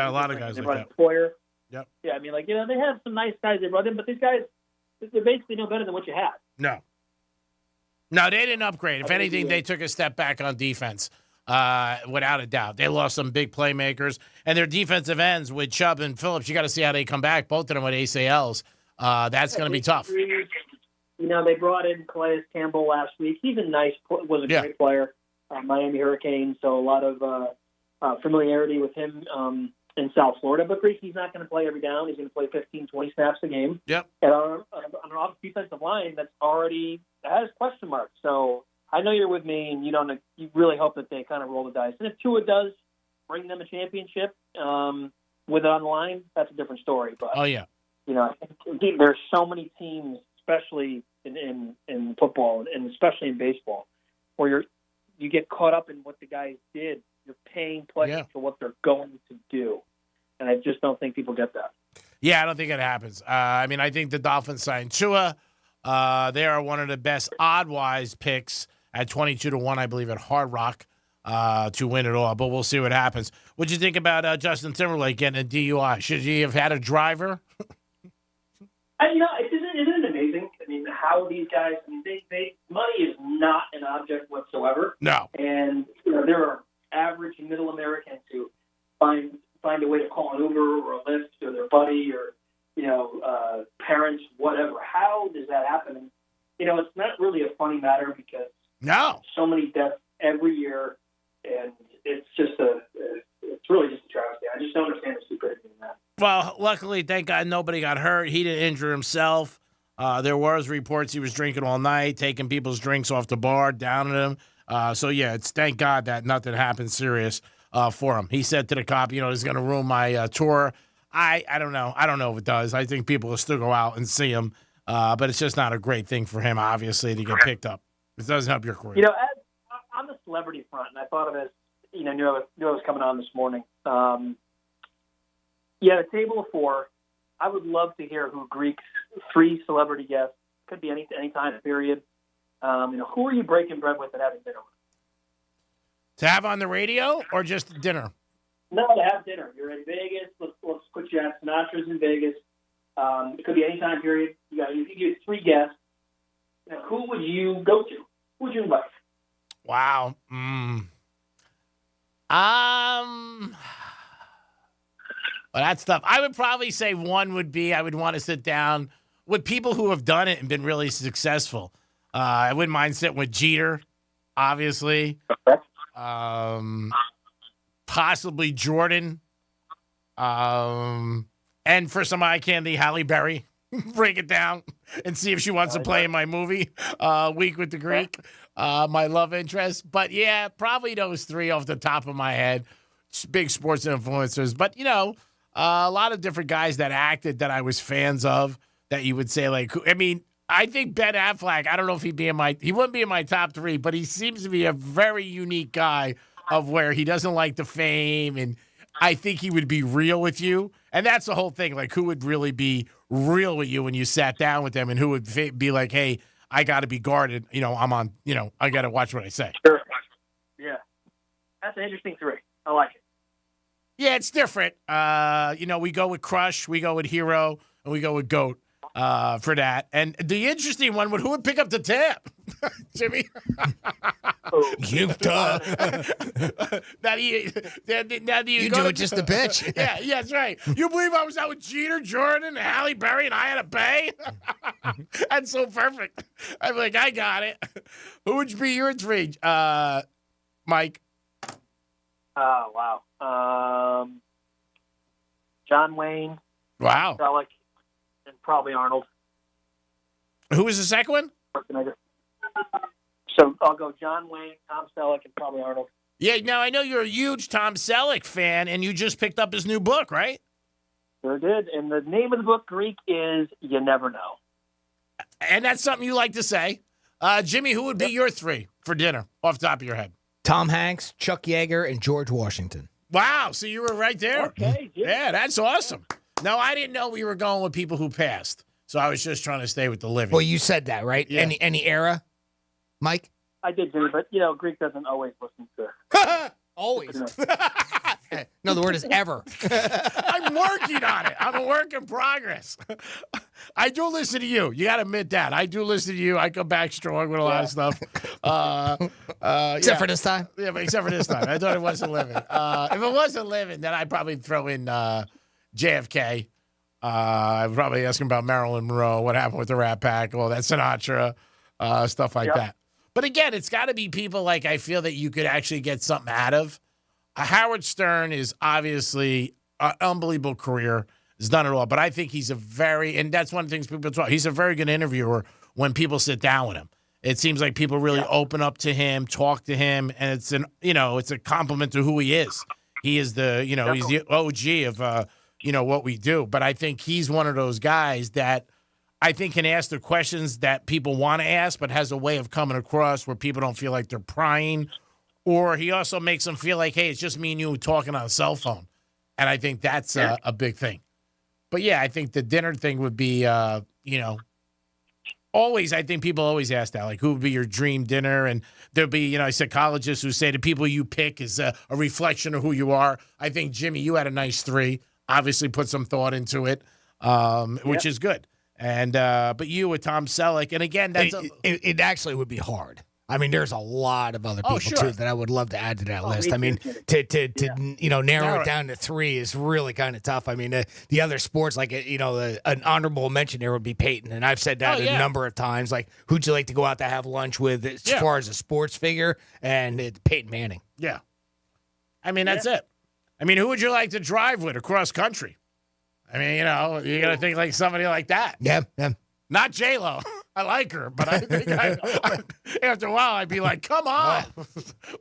lot of guys like that. Poyer. Yep. Yeah, I mean, they have some nice guys they brought in, but these guys, they're basically no better than what you had. No, they didn't upgrade. If anything, they took a step back on defense, without a doubt. They lost some big playmakers, and their defensive ends with Chubb and Phillips, you got to see how they come back, both of them with ACLs. That's going to be tough. They brought in Calais Campbell last week. He's was a great player, Miami Hurricanes, so a lot of familiarity with him in South Florida. But Greek, he's not going to play every down. He's going to play 15, 20 snaps a game. Yep. And on an defensive line that's already has question marks. So I know you're with me, and you really hope that they kind of roll the dice. And if Tua does bring them a championship with it on the line, that's a different story. But I think there's so many teams, especially in football and especially in baseball, where you get caught up in what the guys did. You're paying players for what they're going to do. And I just don't think people get that. Yeah, I don't think it happens. I think the Dolphins signed Tua. They are one of the best odd-wise picks at 22-1, I believe, at Hard Rock to win it all. But we'll see what happens. What'd you think about Justin Timberlake getting a DUI? Should he have had a driver? Isn't it amazing? I mean, how these guys, money is not an object whatsoever. No. And there are average middle Americans who find a way to call an Uber or a Lyft to their buddy or, parents, whatever. How does that happen? And, it's not really a funny matter because so many deaths every year, and it's really just a travesty. I just don't understand the stupidity in that. Well, luckily, thank God nobody got hurt. He didn't injure himself. There was reports he was drinking all night, taking people's drinks off the bar, downing them. It's thank God that nothing happened serious for him. He said to the cop, it's going to ruin my tour. I don't know. I don't know if it does. I think people will still go out and see him, but it's just not a great thing for him, obviously, to get picked up. It doesn't help your career. On the celebrity front, and I thought of it, knew I was coming on this morning. A table of four. I would love to hear who Greek's 3 celebrity guests, could be any time, period. Who are you breaking bread with and having dinner with? To have on the radio or just dinner? No, to have dinner. You're in Vegas. Let's put you at Sinatra's in Vegas. It could be any time period. You get 3 guests. Who would you go to? Who would you invite? Wow. Well, that's tough. I would probably say one would be I would want to sit down with people who have done it and been really successful. I wouldn't mind sitting with Jeter, obviously. Possibly Jordan. And for some eye candy, Halle Berry. Break it down and see if she wants to play in my movie, Week with the Greek, my love interest. But, yeah, probably those 3 off the top of my head. Big sports influencers. But, a lot of different guys that acted that I was fans of that you would say, I think Ben Affleck, I don't know if he wouldn't be in my top 3, but he seems to be a very unique guy of where he doesn't like the fame, and I think he would be real with you. And that's the whole thing, who would really be real with you when you sat down with them, and who would be like, hey, I got to be guarded. I'm on, I got to watch what I say. Sure. Yeah. That's an interesting 3. I like it. Yeah, it's different. We go with Crush, we go with Hero, and we go with GOAT for that. And the interesting one who would pick up the tab? Jimmy? Utah. Now you do it just to pitch. Yeah, that's right. You believe I was out with Jeter, Jordan, and Halle Berry, and I had a bay? That's so perfect. I'm like, I got it. Who would be your three, Mike? Wow. John Wayne. Wow. Selleck, and probably Arnold. Who was the second one? So I'll go John Wayne, Tom Selleck, and probably Arnold. Yeah, now I know you're a huge Tom Selleck fan, and you just picked up his new book, right? Sure did. And the name of the book, Greek, is You Never Know. And that's something you like to say. Jimmy, who would be your three for dinner off the top of your head? Tom Hanks, Chuck Yeager, and George Washington. Wow, so you were right there. Okay. Yeah, that's awesome. No, I didn't know we were going with people who passed, so I was just trying to stay with the living. Well, you said that, right? Yeah. Any era, Mike? I did too, but, Greek doesn't always listen to Always. No, the word is ever. I'm working on it. I'm a work in progress. I do listen to you. You got to admit that. I do listen to you. I come back strong with a lot of stuff. Except for this time? Yeah, but except for this time. I thought it wasn't living. If it wasn't living, then I'd probably throw in JFK. I'd probably ask him about Marilyn Monroe, what happened with the Rat Pack, all that Sinatra, stuff like that. But again, it's got to be people like I feel that you could actually get something out of. Howard Stern is obviously an unbelievable career. Has done it all. But I think he's and that's one of the things people talk, he's a very good interviewer when people sit down with him. It seems like people really open up to him, talk to him, and it's a compliment to who he is. He is he's the OG of, what we do. But I think he's one of those guys that I think can ask the questions that people want to ask, but has a way of coming across where people don't feel like they're prying. Or he also makes them feel like, hey, it's just me and you talking on a cell phone. And I think that's a big thing. But, yeah, I think the dinner thing would be, always, I think people always ask that, like, who would be your dream dinner? And there'll be, psychologists who say the people you pick is a reflection of who you are. I think, Jimmy, you had a nice three. Obviously put some thought into it, which is good. And but you with Tom Selleck, and again, it actually would be hard. I mean, there's a lot of other people too that I would love to add to that list. I mean, to narrow it down to three is really kind of tough. I mean, the other sports, like an honorable mention there would be Peyton, and I've said that a number of times. Like, who'd you like to go out to have lunch with as far as a sports figure? And it's Peyton Manning. Yeah, I mean that's it. I mean, who would you like to drive with across country? I mean, you got to think like somebody like that. Yeah. Not J-Lo. I like her, but I think after a while I'd be like, come on.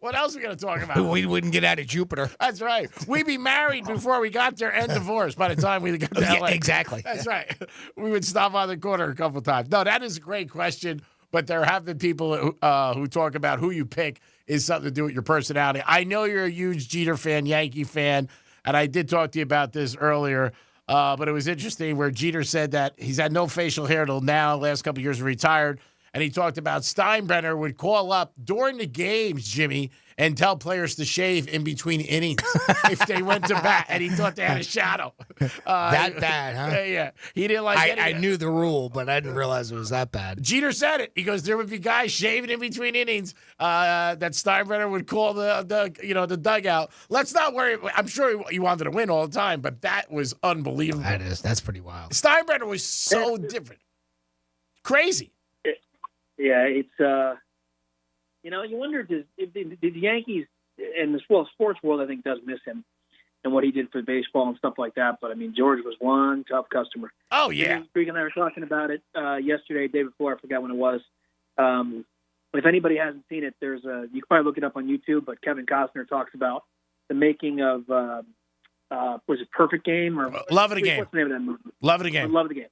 What else are we going to talk about? We wouldn't get out of Jupiter. That's right. We'd be married before we got there and divorced by the time we got to LA. Exactly. That's right. We would stop on the corner a couple times. No, that is a great question, but there have been people who talk about who you pick is something to do with your personality. I know you're a huge Jeter fan, Yankee fan, and I did talk to you about this earlier. But it was interesting where Jeter said that he's had no facial hair till now, last couple of years retired. And he talked about Steinbrenner would call up during the games, Jimmy, and tell players to shave in between innings if they went to bat. And he thought they had a shadow. That bad, huh? Yeah. He didn't like it. I knew the rule, but I didn't realize it was that bad. Jeter said it. He goes, there would be guys shaving in between innings that Steinbrenner would call the dugout. Let's not worry. I'm sure he wanted to win all the time, but that was unbelievable. That's pretty wild. Steinbrenner was so different. Crazy. Yeah, it's you wonder did the Yankees and the sports world I think does miss him and what he did for baseball and stuff like that. But I mean, George was one tough customer. Oh yeah, Greg and I were talking about it yesterday, day before. I forgot when it was. If anybody hasn't seen it, you can probably look it up on YouTube. But Kevin Costner talks about the making of was it Perfect Game or Love It Again? What's the name of that movie? Love It Again. Love It Again.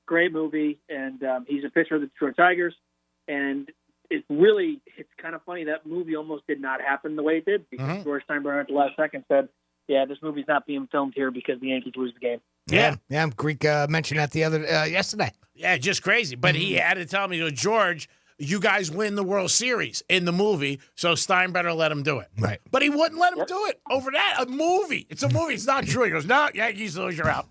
Great movie, and he's a pitcher of the Detroit Tigers. And it's kind of funny. That movie almost did not happen the way it did because George Steinbrenner at the last second said, yeah, this movie's not being filmed here because the Yankees lose the game. Yeah. Greek mentioned that the other yesterday. Yeah, just crazy. But he had to tell me, George, you guys win the World Series in the movie, so Steinbrenner let him do it. Right. But he wouldn't let him do it over that. A movie. It's a movie. It's not true. He goes, no, Yankees lose, you're out.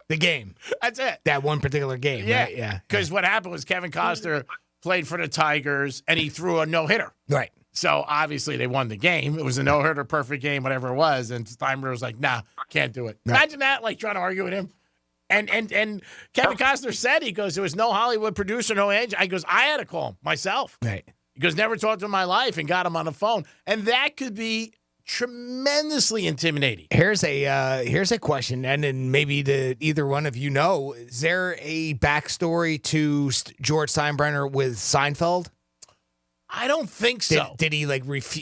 The game. That's it. That one particular game. Yeah. Right? Yeah. Because what happened was Kevin Costner played for the Tigers, and he threw a no-hitter. Right. So, obviously, they won the game. It was a no-hitter, perfect game, whatever it was. And Steinbrenner was like, nah, can't do it. Right. Imagine that, like, trying to argue with him. And Kevin Costner said, he goes, there was no Hollywood producer, no agent. I goes, I had to call him myself. Right. He goes, never talked to him in my life, and got him on the phone. And that could be tremendously intimidating. Here's a question, and then maybe either one of you know, is there a backstory to George Steinbrenner with Seinfeld? I don't think so. Did he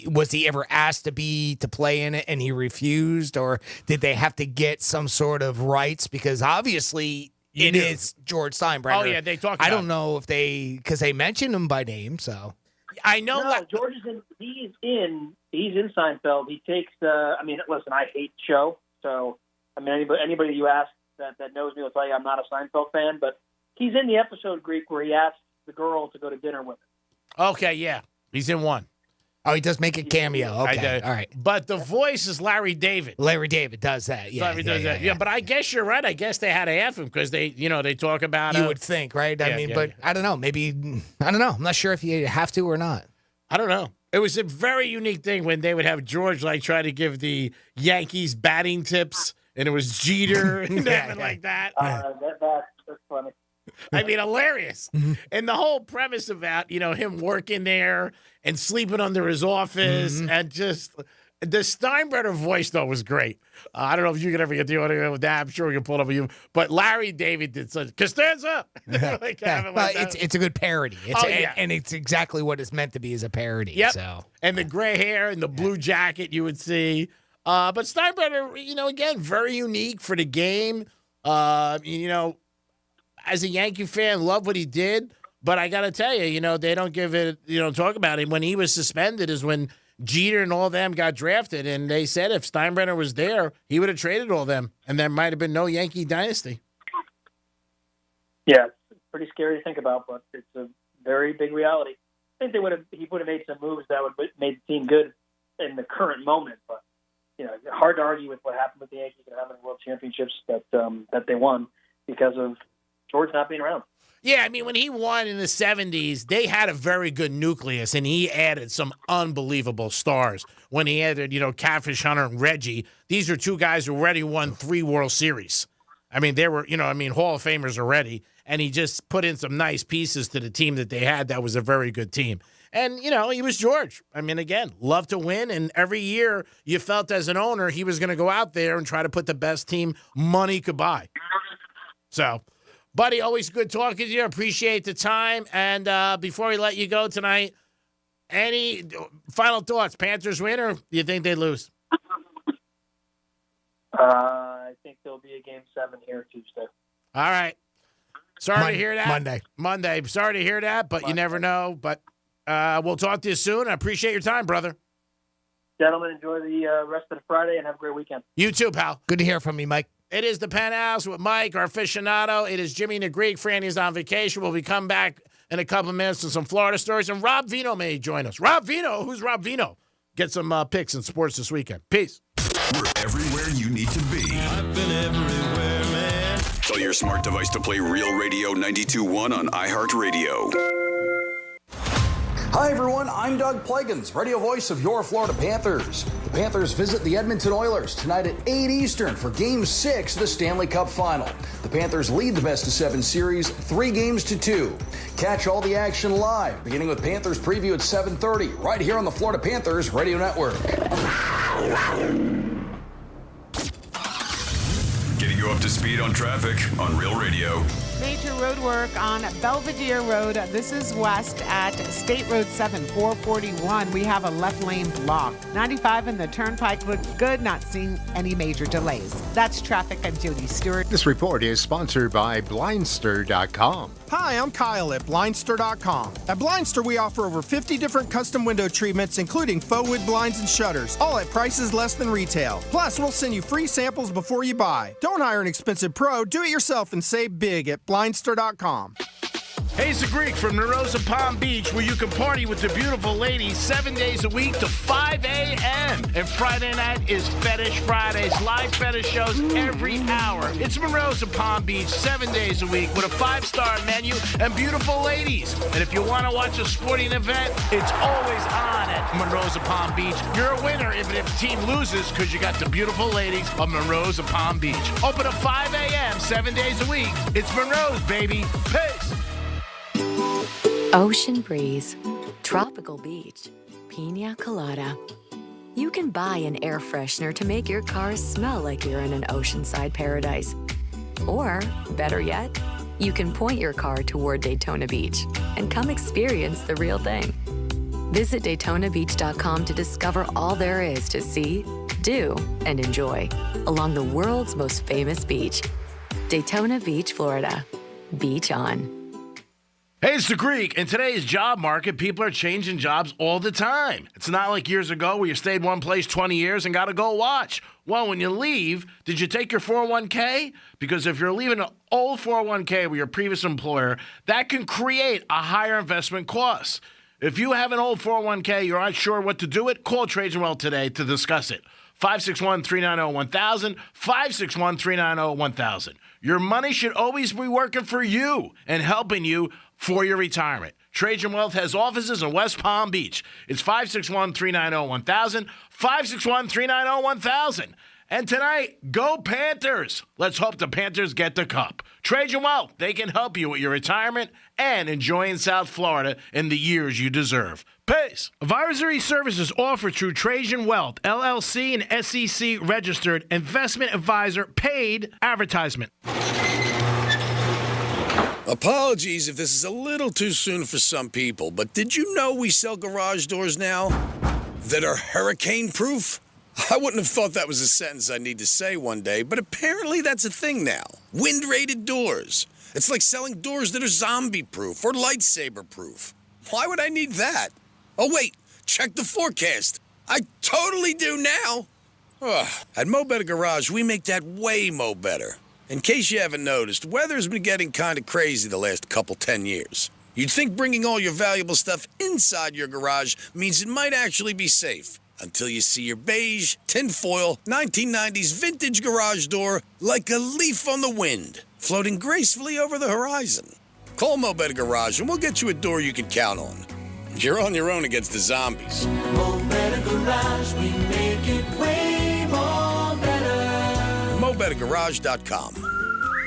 was he ever asked to play in it and he refused, or did they have to get some sort of rights? Because obviously it is George Steinbrenner. Oh yeah, they talk about I don't know if because they mentioned him by name, so I know No, George is in. He's in Seinfeld. He takes. Listen, I hate the show. So, anybody you ask that knows me will tell you I'm not a Seinfeld fan. But he's in the episode, Greek, where he asks the girl to go to dinner with him. Okay, yeah. He's in one. Oh, he does make a cameo. Okay, all right. But the voice is Larry David. Larry David does that. Yeah, Larry does that. Yeah, but I guess you're right. I guess they had to have him because they talk about. You would think, right? I don't know. Maybe I don't know. I'm not sure if you have to or not. I don't know. It was a very unique thing when they would have George try to give the Yankees batting tips, and it was Jeter and like that. That's funny. I mean, hilarious. And the whole premise about, him working there and sleeping under his office and just the Steinbrenner voice, though, was great. I don't know if you can ever get the audio with that. I'm sure we can pull it up with you. But Larry David did such Costanza. It's a good parody. And it's exactly what it's meant to be, as a parody. Yep. So. And the gray hair and the blue jacket you would see. But Steinbrenner, again, very unique for the game. As a Yankee fan, love what he did. But I got to tell you, they don't give it, talk about it. When he was suspended is when Jeter and all them got drafted. And they said if Steinbrenner was there, he would have traded all them. And there might have been no Yankee dynasty. Yeah, it's pretty scary to think about, but it's a very big reality. I think he would have made some moves that would have made the team good in the current moment. But, hard to argue with what happened with the Yankees and how many world championships that they won because of George not being around. Yeah, when he won in the 70s, they had a very good nucleus, and he added some unbelievable stars. When he added, Catfish Hunter and Reggie, these are two guys who already won 3 World Series. They were, Hall of Famers already, and he just put in some nice pieces to the team that they had that was a very good team. And, he was George. Again, loved to win, and every year you felt as an owner he was going to go out there and try to put the best team money could buy. So... Buddy, always good talking to you. Appreciate the time. And before we let you go tonight, any final thoughts? Panthers win, or do you think they lose? I think there'll be a Game 7 here Tuesday. All right. Sorry to hear that. Monday. Sorry to hear that, but you never know. But we'll talk to you soon. I appreciate your time, brother. Gentlemen, enjoy the rest of the Friday and have a great weekend. You too, pal. Good to hear from you, Mike. It is the Penthouse with Mike, our aficionado. It is Jimmy the Greek. Franny's on vacation. We'll be coming back in a couple of minutes with some Florida stories. And Rob Vino may join us. Rob Vino? Who's Rob Vino? Get some picks in sports this weekend. Peace. We're everywhere you need to be. I've been everywhere, man. Tell your smart device to play Real Radio 92.1 on iHeartRadio. Hi, everyone. I'm Doug Plegans, radio voice of your Florida Panthers. The Panthers visit the Edmonton Oilers tonight at 8 Eastern for Game 6 of the Stanley Cup Final. The Panthers lead the best-of-7 series 3-2. Catch all the action live, beginning with Panthers preview at 7:30, right here on the Florida Panthers Radio Network. Getting you up to speed on traffic on Real Radio. Major road work on Belvedere Road. This is west at State Road 7, 441. We have a left lane blocked. 95 and the Turnpike looks good, not seeing any major delays. That's traffic. I'm Jody Stewart. This report is sponsored by Blindster.com. Hi, I'm Kyle at Blindster.com. At Blindster, we offer over 50 different custom window treatments, including faux wood blinds and shutters, all at prices less than retail. Plus, we'll send you free samples before you buy. Don't hire an expensive pro. Do it yourself and save big at Blindster.com. Hey, it's the Greek from Narosa Palm Beach, where you can party with the beautiful ladies 7 days a week to 5 a.m. And Friday night is Fetish Fridays, live fetish shows every hour. It's Narosa Palm Beach 7 days a week with a 5-star menu and beautiful ladies. And if you want to watch a sporting event, it's always on at Narosa Palm Beach. You're a winner even if the team loses because you got the beautiful ladies of Narosa Palm Beach. Open at 5 a.m. 7 days a week. It's Monroe's, baby. Peace. Ocean breeze, tropical beach, pina colada. You can buy an air freshener to make your car smell like you're in an oceanside paradise. Or, better yet, you can point your car toward Daytona Beach and come experience the real thing. Visit DaytonaBeach.com to discover all there is to see, do, and enjoy along the world's most famous beach. Daytona Beach, Florida. Beach on. Hey, it's the Greek. In today's job market, people are changing jobs all the time. It's not like years ago where you stayed one place 20 years and got to go watch. Well, when you leave, did you take your 401k? Because if you're leaving an old 401k with your previous employer, that can create a higher investment cost. If you have an old 401k, you're not sure what to do with, call Trajan Wealth today to discuss it. 561-390-1000, 561-390-1000. Your money should always be working for you and helping you for your retirement. Trajan Wealth has offices in West Palm Beach. It's 561-390-1000, 561-390-1000. And tonight, go Panthers. Let's hope the Panthers get the cup. Trajan Wealth, they can help you with your retirement and enjoying South Florida in the years you deserve. Peace. Advisory services offered through Trajan Wealth, LLC, and SEC registered investment advisor, paid advertisement. Apologies if this is a little too soon for some people, but did you know we sell garage doors now that are hurricane-proof? I wouldn't have thought that was a sentence I'd need to say one day, but apparently that's a thing now. Wind-rated doors. It's like selling doors that are zombie-proof or lightsaber-proof. Why would I need that? Oh, wait, check the forecast. I totally do now. Ugh. At Mo Better Garage, we make that way mo better. In case you haven't noticed, weather's been getting kind of crazy the last 10 years. You'd think bringing all your valuable stuff inside your garage means it might actually be safe. Until you see your beige, tinfoil, 1990s vintage garage door like a leaf on the wind, floating gracefully over the horizon. Call Mo Better Garage and we'll get you a door you can count on. You're on your own against the zombies. Mo Better Garage, we make it way more better. MoBetterGarage.com.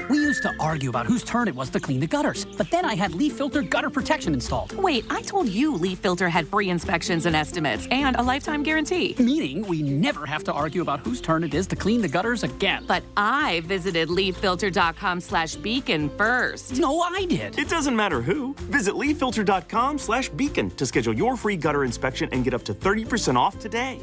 We used to argue about whose turn it was to clean the gutters, but then I had leaf filter gutter protection installed. Wait, I told you Leaf Filter had free inspections and estimates and a lifetime guarantee. Meaning we never have to argue about whose turn it is to clean the gutters again. But I visited leaffilter.com/beacon first. No, I did. It doesn't matter who. Visit leaffilter.com/beacon to schedule your free gutter inspection and get up to 30% off today.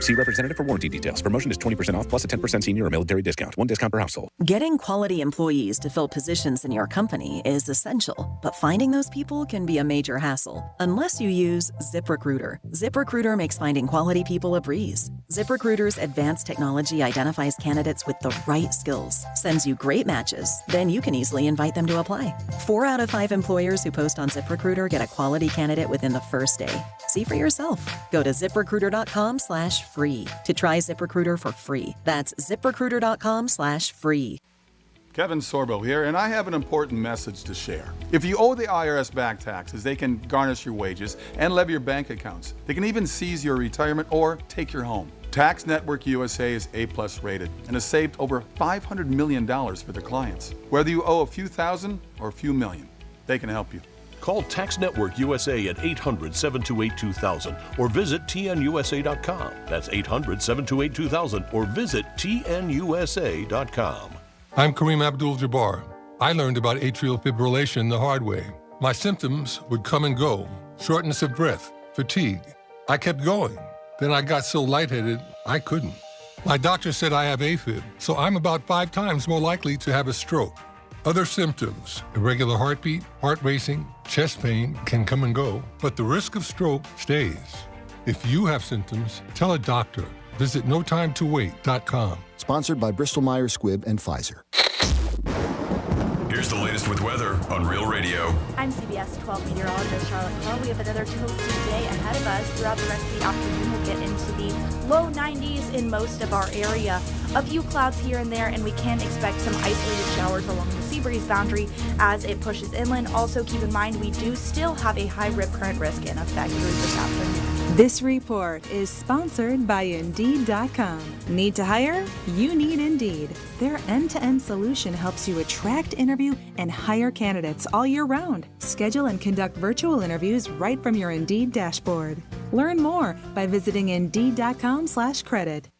See representative for warranty details. Promotion is 20% off plus a 10% senior or military discount. One discount per household. Getting quality employees to fill positions in your company is essential, but finding those people can be a major hassle unless you use ZipRecruiter. ZipRecruiter makes finding quality people a breeze. ZipRecruiter's advanced technology identifies candidates with the right skills, sends you great matches, then you can easily invite them to apply. 4 out of 5 employers who post on ZipRecruiter get a quality candidate within the first day. See for yourself. Go to ZipRecruiter.com/free to try ZipRecruiter for free. That's ZipRecruiter.com/free. Kevin Sorbo here, and I have an important message to share. If you owe the IRS back taxes, they can garnish your wages and levy your bank accounts. They can even seize your retirement or take your home. Tax Network USA is A+ rated and has saved over $500 million for their clients. Whether you owe a few thousand or a few million, they can help you. Call Tax Network USA at 800-728-2000 or visit tnusa.com. That's 800-728-2000 or visit tnusa.com. I'm Kareem Abdul-Jabbar. I learned about atrial fibrillation the hard way. My symptoms would come and go: shortness of breath, fatigue. I kept going. Then I got so lightheaded, I couldn't. My doctor said I have AFib, so I'm about 5 times more likely to have a stroke. Other symptoms: irregular heartbeat, heart racing, chest pain can come and go, but the risk of stroke stays. If you have symptoms, tell a doctor. Visit notimetowait.com. Sponsored by Bristol Myers Squibb and Pfizer. Here's the latest with weather on Real Radio. I'm CBS 12 meteorologist Charlotte Carr. We have another toasty day ahead of us. Throughout the rest of the afternoon, we'll get into the low 90s in most of our area. A few clouds here and there, and we can expect some isolated showers along the sea breeze boundary as it pushes inland. Also, keep in mind, we do still have a high rip current risk in effect through this afternoon. This report is sponsored by Indeed.com. Need to hire? You need Indeed. Their end-to-end solution helps you attract, interview, and hire candidates all year round. Schedule and conduct virtual interviews right from your Indeed dashboard. Learn more by visiting Indeed.com/credit.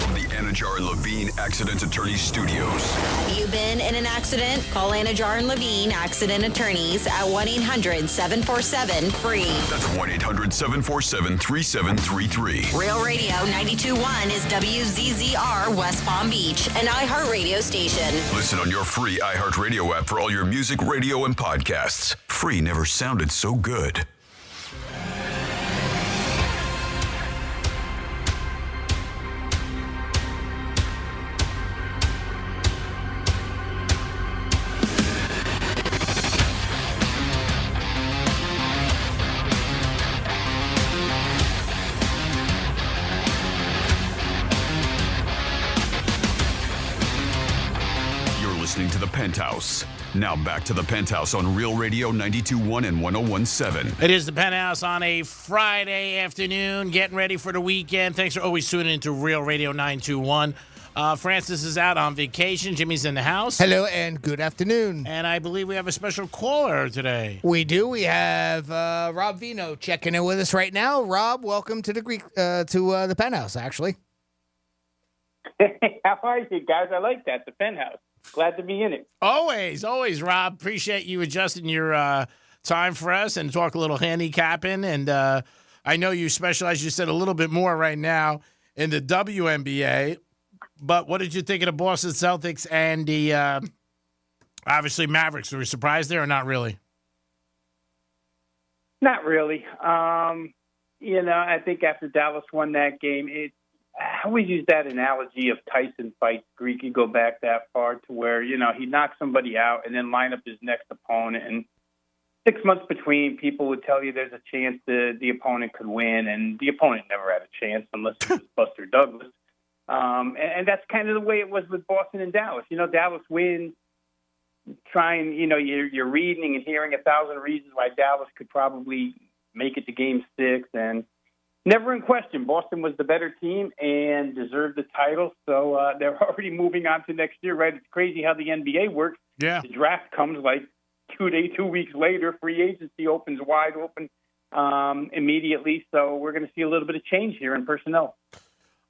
From the Anajar and Levine Accident Attorneys Studios. Have you been in an accident? Call Anajar and Levine Accident Attorneys at 1-800-747-FREE. That's 1-800-747-3733. Real Radio 92.1 is WZZR West Palm Beach, an iHeartRadio station. Listen on your free iHeartRadio app for all your music, radio, and podcasts. Free never sounded so good. To the Penthouse. Now back to the Penthouse on Real Radio 92.1 and 101.7. It is the Penthouse on a Friday afternoon, getting ready for the weekend. Thanks for always tuning into Real Radio 921. Francis is out on vacation. Jimmy's in the house. Hello and good afternoon. And I believe we have a special caller today. We do. We have Rob Vino checking in with us right now. Rob, welcome to the Penthouse, actually. Hey, how are you guys? I like that, the Penthouse. Glad to be in it. Always, Rob. Appreciate you adjusting your time for us and talk a little handicapping. And I know you specialize, you said, a little bit more right now in the WNBA. But what did you think of the Boston Celtics and the, obviously, Mavericks? Were you surprised there or not really? Not really. I think after Dallas won that game, I always use that analogy of Tyson fights. Greek, you go back that far to where, he knocks somebody out and then line up his next opponent. And 6 months between, people would tell you there's a chance the opponent could win, and the opponent never had a chance unless it was Buster Douglas. And that's kind of the way it was with Boston and Dallas. Dallas wins, you're reading and hearing 1,000 reasons why Dallas could probably make it to Game 6, and never in question. Boston was the better team and deserved the title, so they're already moving on to next year, right? It's crazy how the NBA works. Yeah. The draft comes like 2 weeks later. Free agency opens wide open immediately, so we're going to see a little bit of change here in personnel.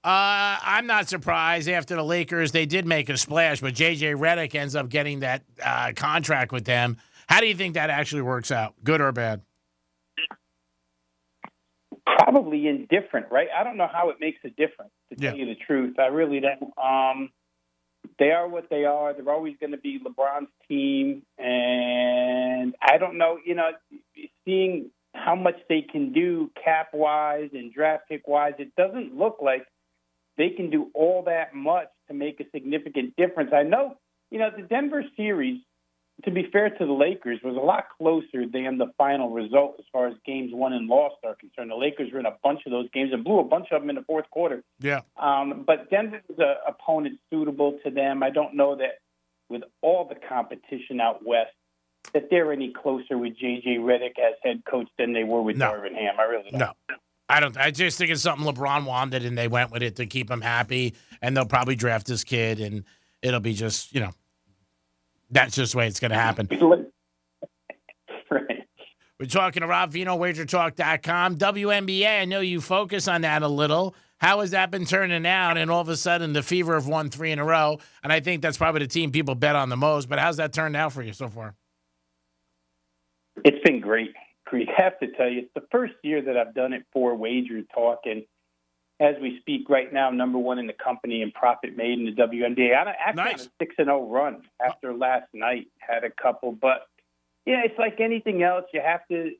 I'm not surprised. After the Lakers, they did make a splash, but J.J. Redick ends up getting that contract with them. How do you think that actually works out, good or bad? Probably indifferent, right? I don't know how it makes a difference, to tell you the truth. I really don't. They are what they are. They're always going to be LeBron's team. And I don't know, seeing how much they can do cap-wise and draft pick-wise, it doesn't look like they can do all that much to make a significant difference. I know, the Denver series, to be fair to the Lakers, was a lot closer than the final result as far as games won and lost are concerned. The Lakers were in a bunch of those games and blew a bunch of them in the fourth quarter. Yeah. But Denver is an opponent suitable to them. I don't know that with all the competition out west that they're any closer with J.J. Redick as head coach than they were with Darvin Ham. I really don't. No. I don't. I just think it's something LeBron wanted, and they went with it to keep him happy, and they'll probably draft this kid, and it'll be just, that's just the way it's going to happen. Right. We're talking to Rob Vino, WagerTalk.com. WNBA, I know you focus on that a little. How has that been turning out? And all of a sudden, the Fever have won 3 in a row. And I think that's probably the team people bet on the most. But how's that turned out for you so far? It's been great, Creek. I have to tell you, it's the first year that I've done it for Wager Talk. And as we speak right now, number one in the company in profit made in the WNBA. I actually had a 6-0 run after last night. Had a couple, but it's like anything else. You have to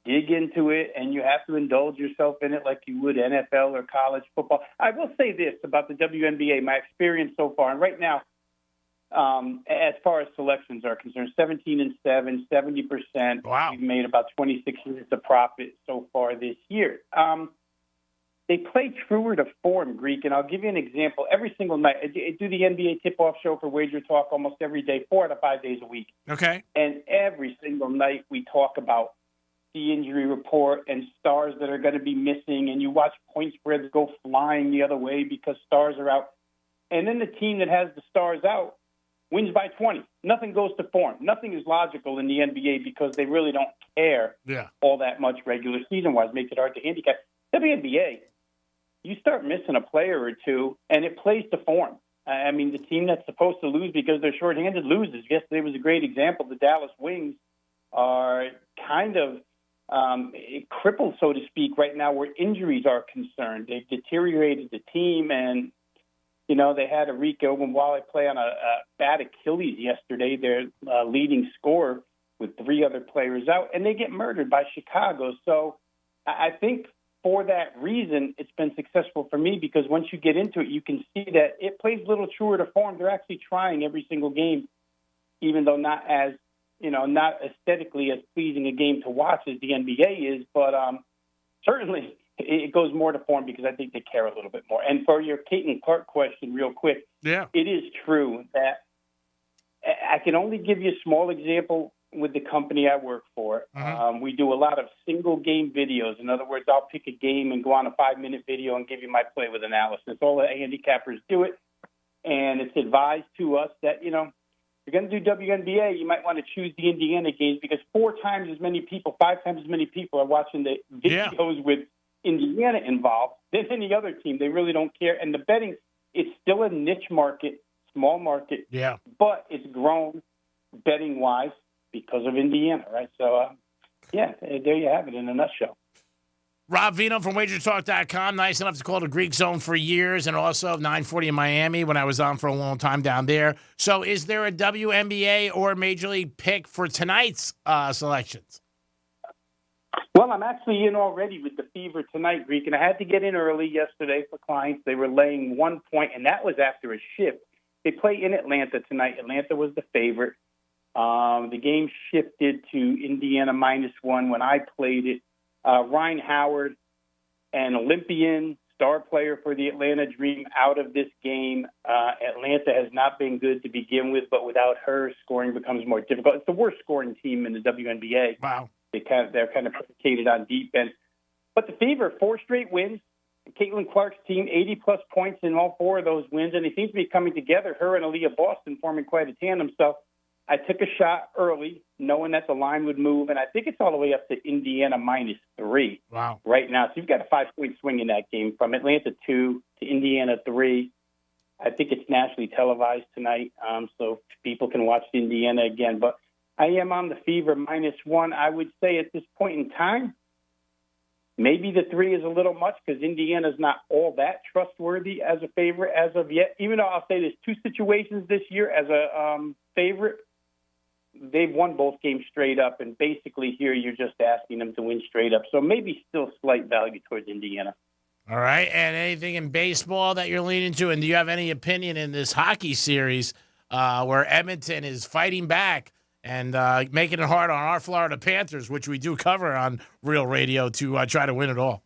dig into it, and you have to indulge yourself in it like you would NFL or college football. I will say this about the WNBA, my experience so far, and right now, as far as selections are concerned, 17-7, 70%. Wow. We've made about 26 units of profit so far this year. They play truer to form, Greek, and I'll give you an example. Every single night, I do the NBA tip-off show for Wager Talk almost every day, 4 out of 5 days a week. Okay. And every single night we talk about the injury report and stars that are going to be missing, and you watch point spreads go flying the other way because stars are out. And then the team that has the stars out wins by 20. Nothing goes to form. Nothing is logical in the NBA because they really don't care all that much regular season-wise. Makes it hard to handicap. WNBA, you start missing a player or two, and it plays to form. I mean, the team that's supposed to lose because they're shorthanded loses. Yesterday was a great example. The Dallas Wings are kind of crippled, so to speak, right now where injuries are concerned. They've deteriorated the team, and, you know, they had Arika Ogunbowale play on a bad Achilles yesterday, their leading scorer, with 3 other players out, and they get murdered by Chicago. So I think for that reason, it's been successful for me because once you get into it, you can see that it plays a little truer to form. They're actually trying every single game, even though not as, you know, not aesthetically as pleasing a game to watch as the NBA is, but certainly it goes more to form because I think they care a little bit more. And for your Caitlin Clark question real quick, it is true that I can only give you a small example with the company I work for. We do a lot of single game videos. In other words, I'll pick a game and go on a 5-minute video and give you my play with analysis. All the handicappers do it, and it's advised to us that, you know, if you're going to do WNBA, you might want to choose the Indiana games because 5 times as many people are watching the videos with Indiana involved than any other team. They really don't care. And the betting, it's still a niche market, small market, but it's grown betting-wise because of Indiana, right? So, there you have it in a nutshell. Rob Vino from WagerTalk.com, nice enough to call the Greek Zone for years, and also 940 in Miami when I was on for a long time down there. So is there a WNBA or Major League pick for tonight's selections? Well, I'm actually in already with the Fever tonight, Greek, and I had to get in early yesterday for clients. They were laying 1 point, and that was after a shift. They play in Atlanta tonight. Atlanta was the favorite. The game shifted to Indiana -1 when I played it. Ryan Howard, an Olympian, star player for the Atlanta Dream, out of this game. Atlanta has not been good to begin with, but without her, scoring becomes more difficult. It's the worst scoring team in the WNBA. Wow. They're kind of predicated on defense. But the Fever, 4 straight wins. Caitlin Clark's team, 80-plus points in all 4 of those wins, and they seem to be coming together. Her and Aaliyah Boston forming quite a tandem. So I took a shot early, knowing that the line would move, and I think it's all the way up to Indiana -3 right now. So you've got a 5-point swing in that game from Atlanta 2 to Indiana 3. I think it's nationally televised tonight, so people can watch Indiana again. But I am on the Fever -1. I would say at this point in time, maybe the 3 is a little much because Indiana's not all that trustworthy as a favorite as of yet, even though I'll say there's 2 situations this year as a favorite. They've won both games straight up, and basically here you're just asking them to win straight up. So maybe still slight value towards Indiana. All right, and anything in baseball that you're leaning to? And do you have any opinion in this hockey series where Edmonton is fighting back and making it hard on our Florida Panthers, which we do cover on Real Radio, to try to win it all?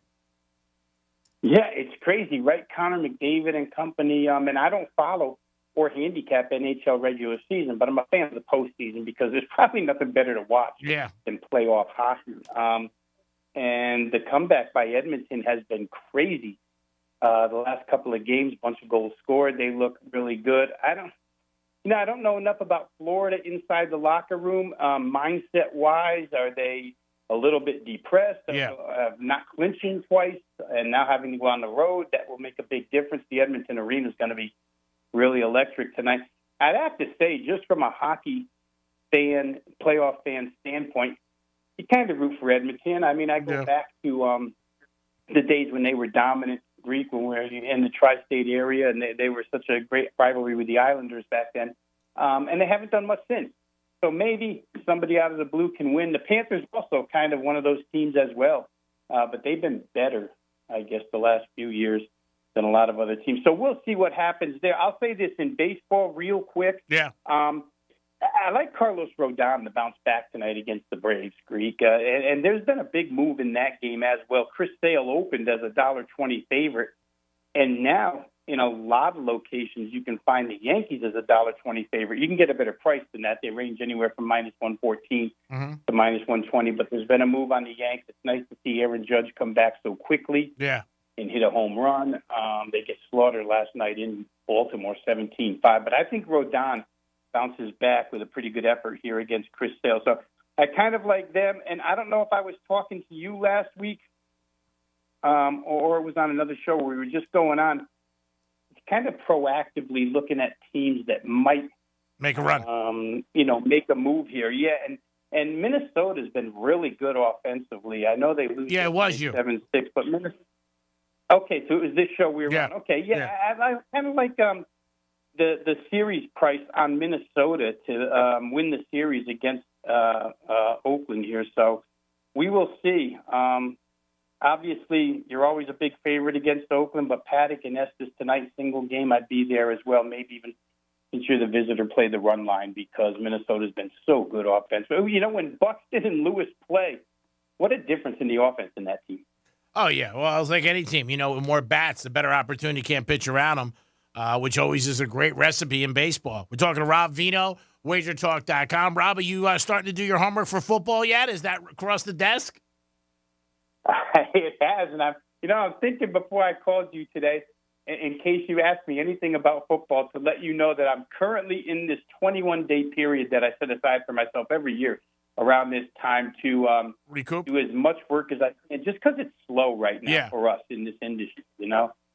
Yeah, it's crazy, right? Connor McDavid and company, and I don't follow or handicap NHL regular season, but I'm a fan of the postseason because there's probably nothing better to watch than playoff hockey. And the comeback by Edmonton has been crazy. The last couple of games, a bunch of goals scored. They look really good. I don't know enough about Florida inside the locker room. Mindset-wise, are they a little bit depressed? Not clinching twice and now having to go on the road, that will make a big difference. The Edmonton Arena is going to be really electric tonight. I'd have to say, just from a hockey fan, playoff fan standpoint, you kind of root for Edmonton. I mean, I go back to the days when they were dominant, Greek, when we were in the tri-state area, and they were such a great rivalry with the Islanders back then. And they haven't done much since. So maybe somebody out of the blue can win. The Panthers also kind of one of those teams as well. But they've been better, I guess, the last few years. than a lot of other teams. So we'll see what happens there. I'll say this in baseball real quick. Yeah. I like Carlos Rodon to bounce back tonight against the Braves, Greek. And there's been a big move in that game as well. Chris Sale opened as a $1.20 favorite. And now, in a lot of locations, you can find the Yankees as a $1.20 favorite. You can get a better price than that. They range anywhere from -114 to -120. But there's been a move on the Yanks. It's nice to see Aaron Judge come back so quickly. Yeah. And hit a home run. They get slaughtered last night in Baltimore, 17-5. But I think Rodon bounces back with a pretty good effort here against Chris Sale. So I kind of like them. And I don't know if I was talking to you last week or it was on another show where we were just going on kind of proactively looking at teams that might make a run, make a move here. Yeah, and Minnesota's been really good offensively. I know they lose. Yeah, it was you 7-6, but Minnesota. Okay, so it was this show we were on. Okay, I kind of like the series price on Minnesota to win the series against Oakland here. So we will see. Obviously, you're always a big favorite against Oakland, but Paddock and Estes tonight, single game, I'd be there as well. Maybe even since you're the visitor, play the run line because Minnesota's been so good offense. When Buxton and Lewis play, what a difference in the offense in that team. Oh, yeah. Well, it's like any team. With more bats, the better opportunity you can't pitch around them, which always is a great recipe in baseball. We're talking to Rob Vino, WagerTalk.com. Rob, are you starting to do your homework for football yet? Is that across the desk? It has, and I'm thinking before I called you today, in case you asked me anything about football, to let you know that I'm currently in this 21-day period that I set aside for myself every year around this time to recoup, do as much work as I can, just because it's slow right now for us in this industry,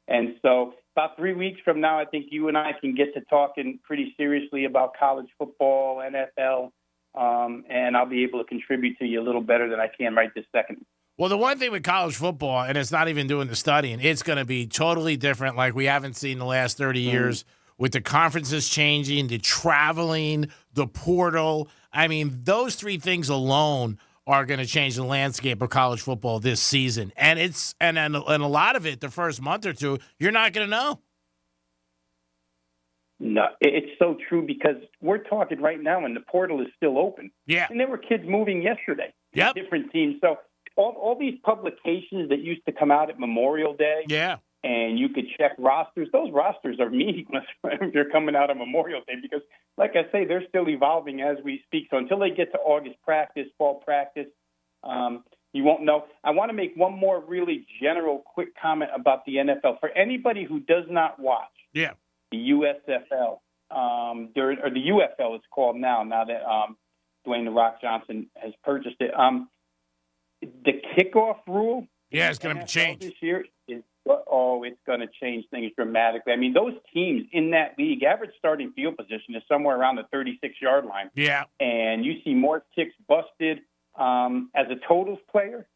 And so about 3 weeks from now, I think you and I can get to talking pretty seriously about college football, NFL, and I'll be able to contribute to you a little better than I can right this second. Well, the one thing with college football, and it's not even doing the studying, it's going to be totally different like we haven't seen the last 30 years with the conferences changing, the traveling, the portal. I mean, those three things alone are going to change the landscape of college football this season. And and a lot of it, the first month or two, you're not going to know. No, it's so true because we're talking right now and the portal is still open. Yeah. And there were kids moving yesterday. Yep. Different teams. So all these publications that used to come out at Memorial Day. Yeah. And you could check rosters. Those rosters are meaningless if they're coming out on Memorial Day because, like I say, they're still evolving as we speak. So until they get to August practice, fall practice, you won't know. I want to make one more really general quick comment about the NFL. For anybody who does not watch the USFL, or the UFL it's called now that Dwayne "The Rock" Johnson has purchased it. The kickoff rule it's going to change this year. It's going to change things dramatically. I mean, those teams in that league, average starting field position is somewhere around the 36-yard line. Yeah. And you see more kicks busted. As a totals player,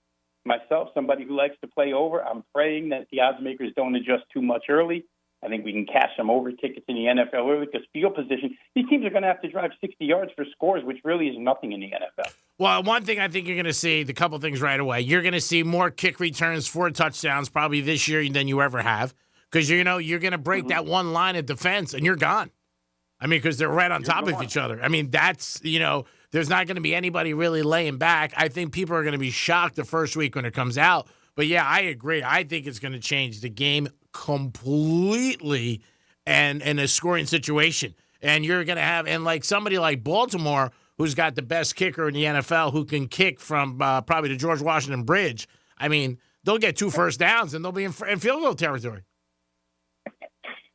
myself, somebody who likes to play over, I'm praying that the odds makers don't adjust too much early. I think we can cash some over tickets in the NFL early because field position, these teams are going to have to drive 60 yards for scores, which really is nothing in the NFL. Well, one thing I think you're going to see, the couple things right away, you're going to see more kick returns for touchdowns probably this year than you ever have because, you're going to break that one line of defense and you're gone. I mean, because they're right on top of each other. I mean, that's, there's not going to be anybody really laying back. I think people are going to be shocked the first week when it comes out. But, yeah, I agree. I think it's going to change the game completely and in a scoring situation. And you're going to have – and like somebody like Baltimore – who's got the best kicker in the NFL, who can kick from probably the George Washington Bridge. I mean, they'll get 2 first downs, and they'll be in field goal territory.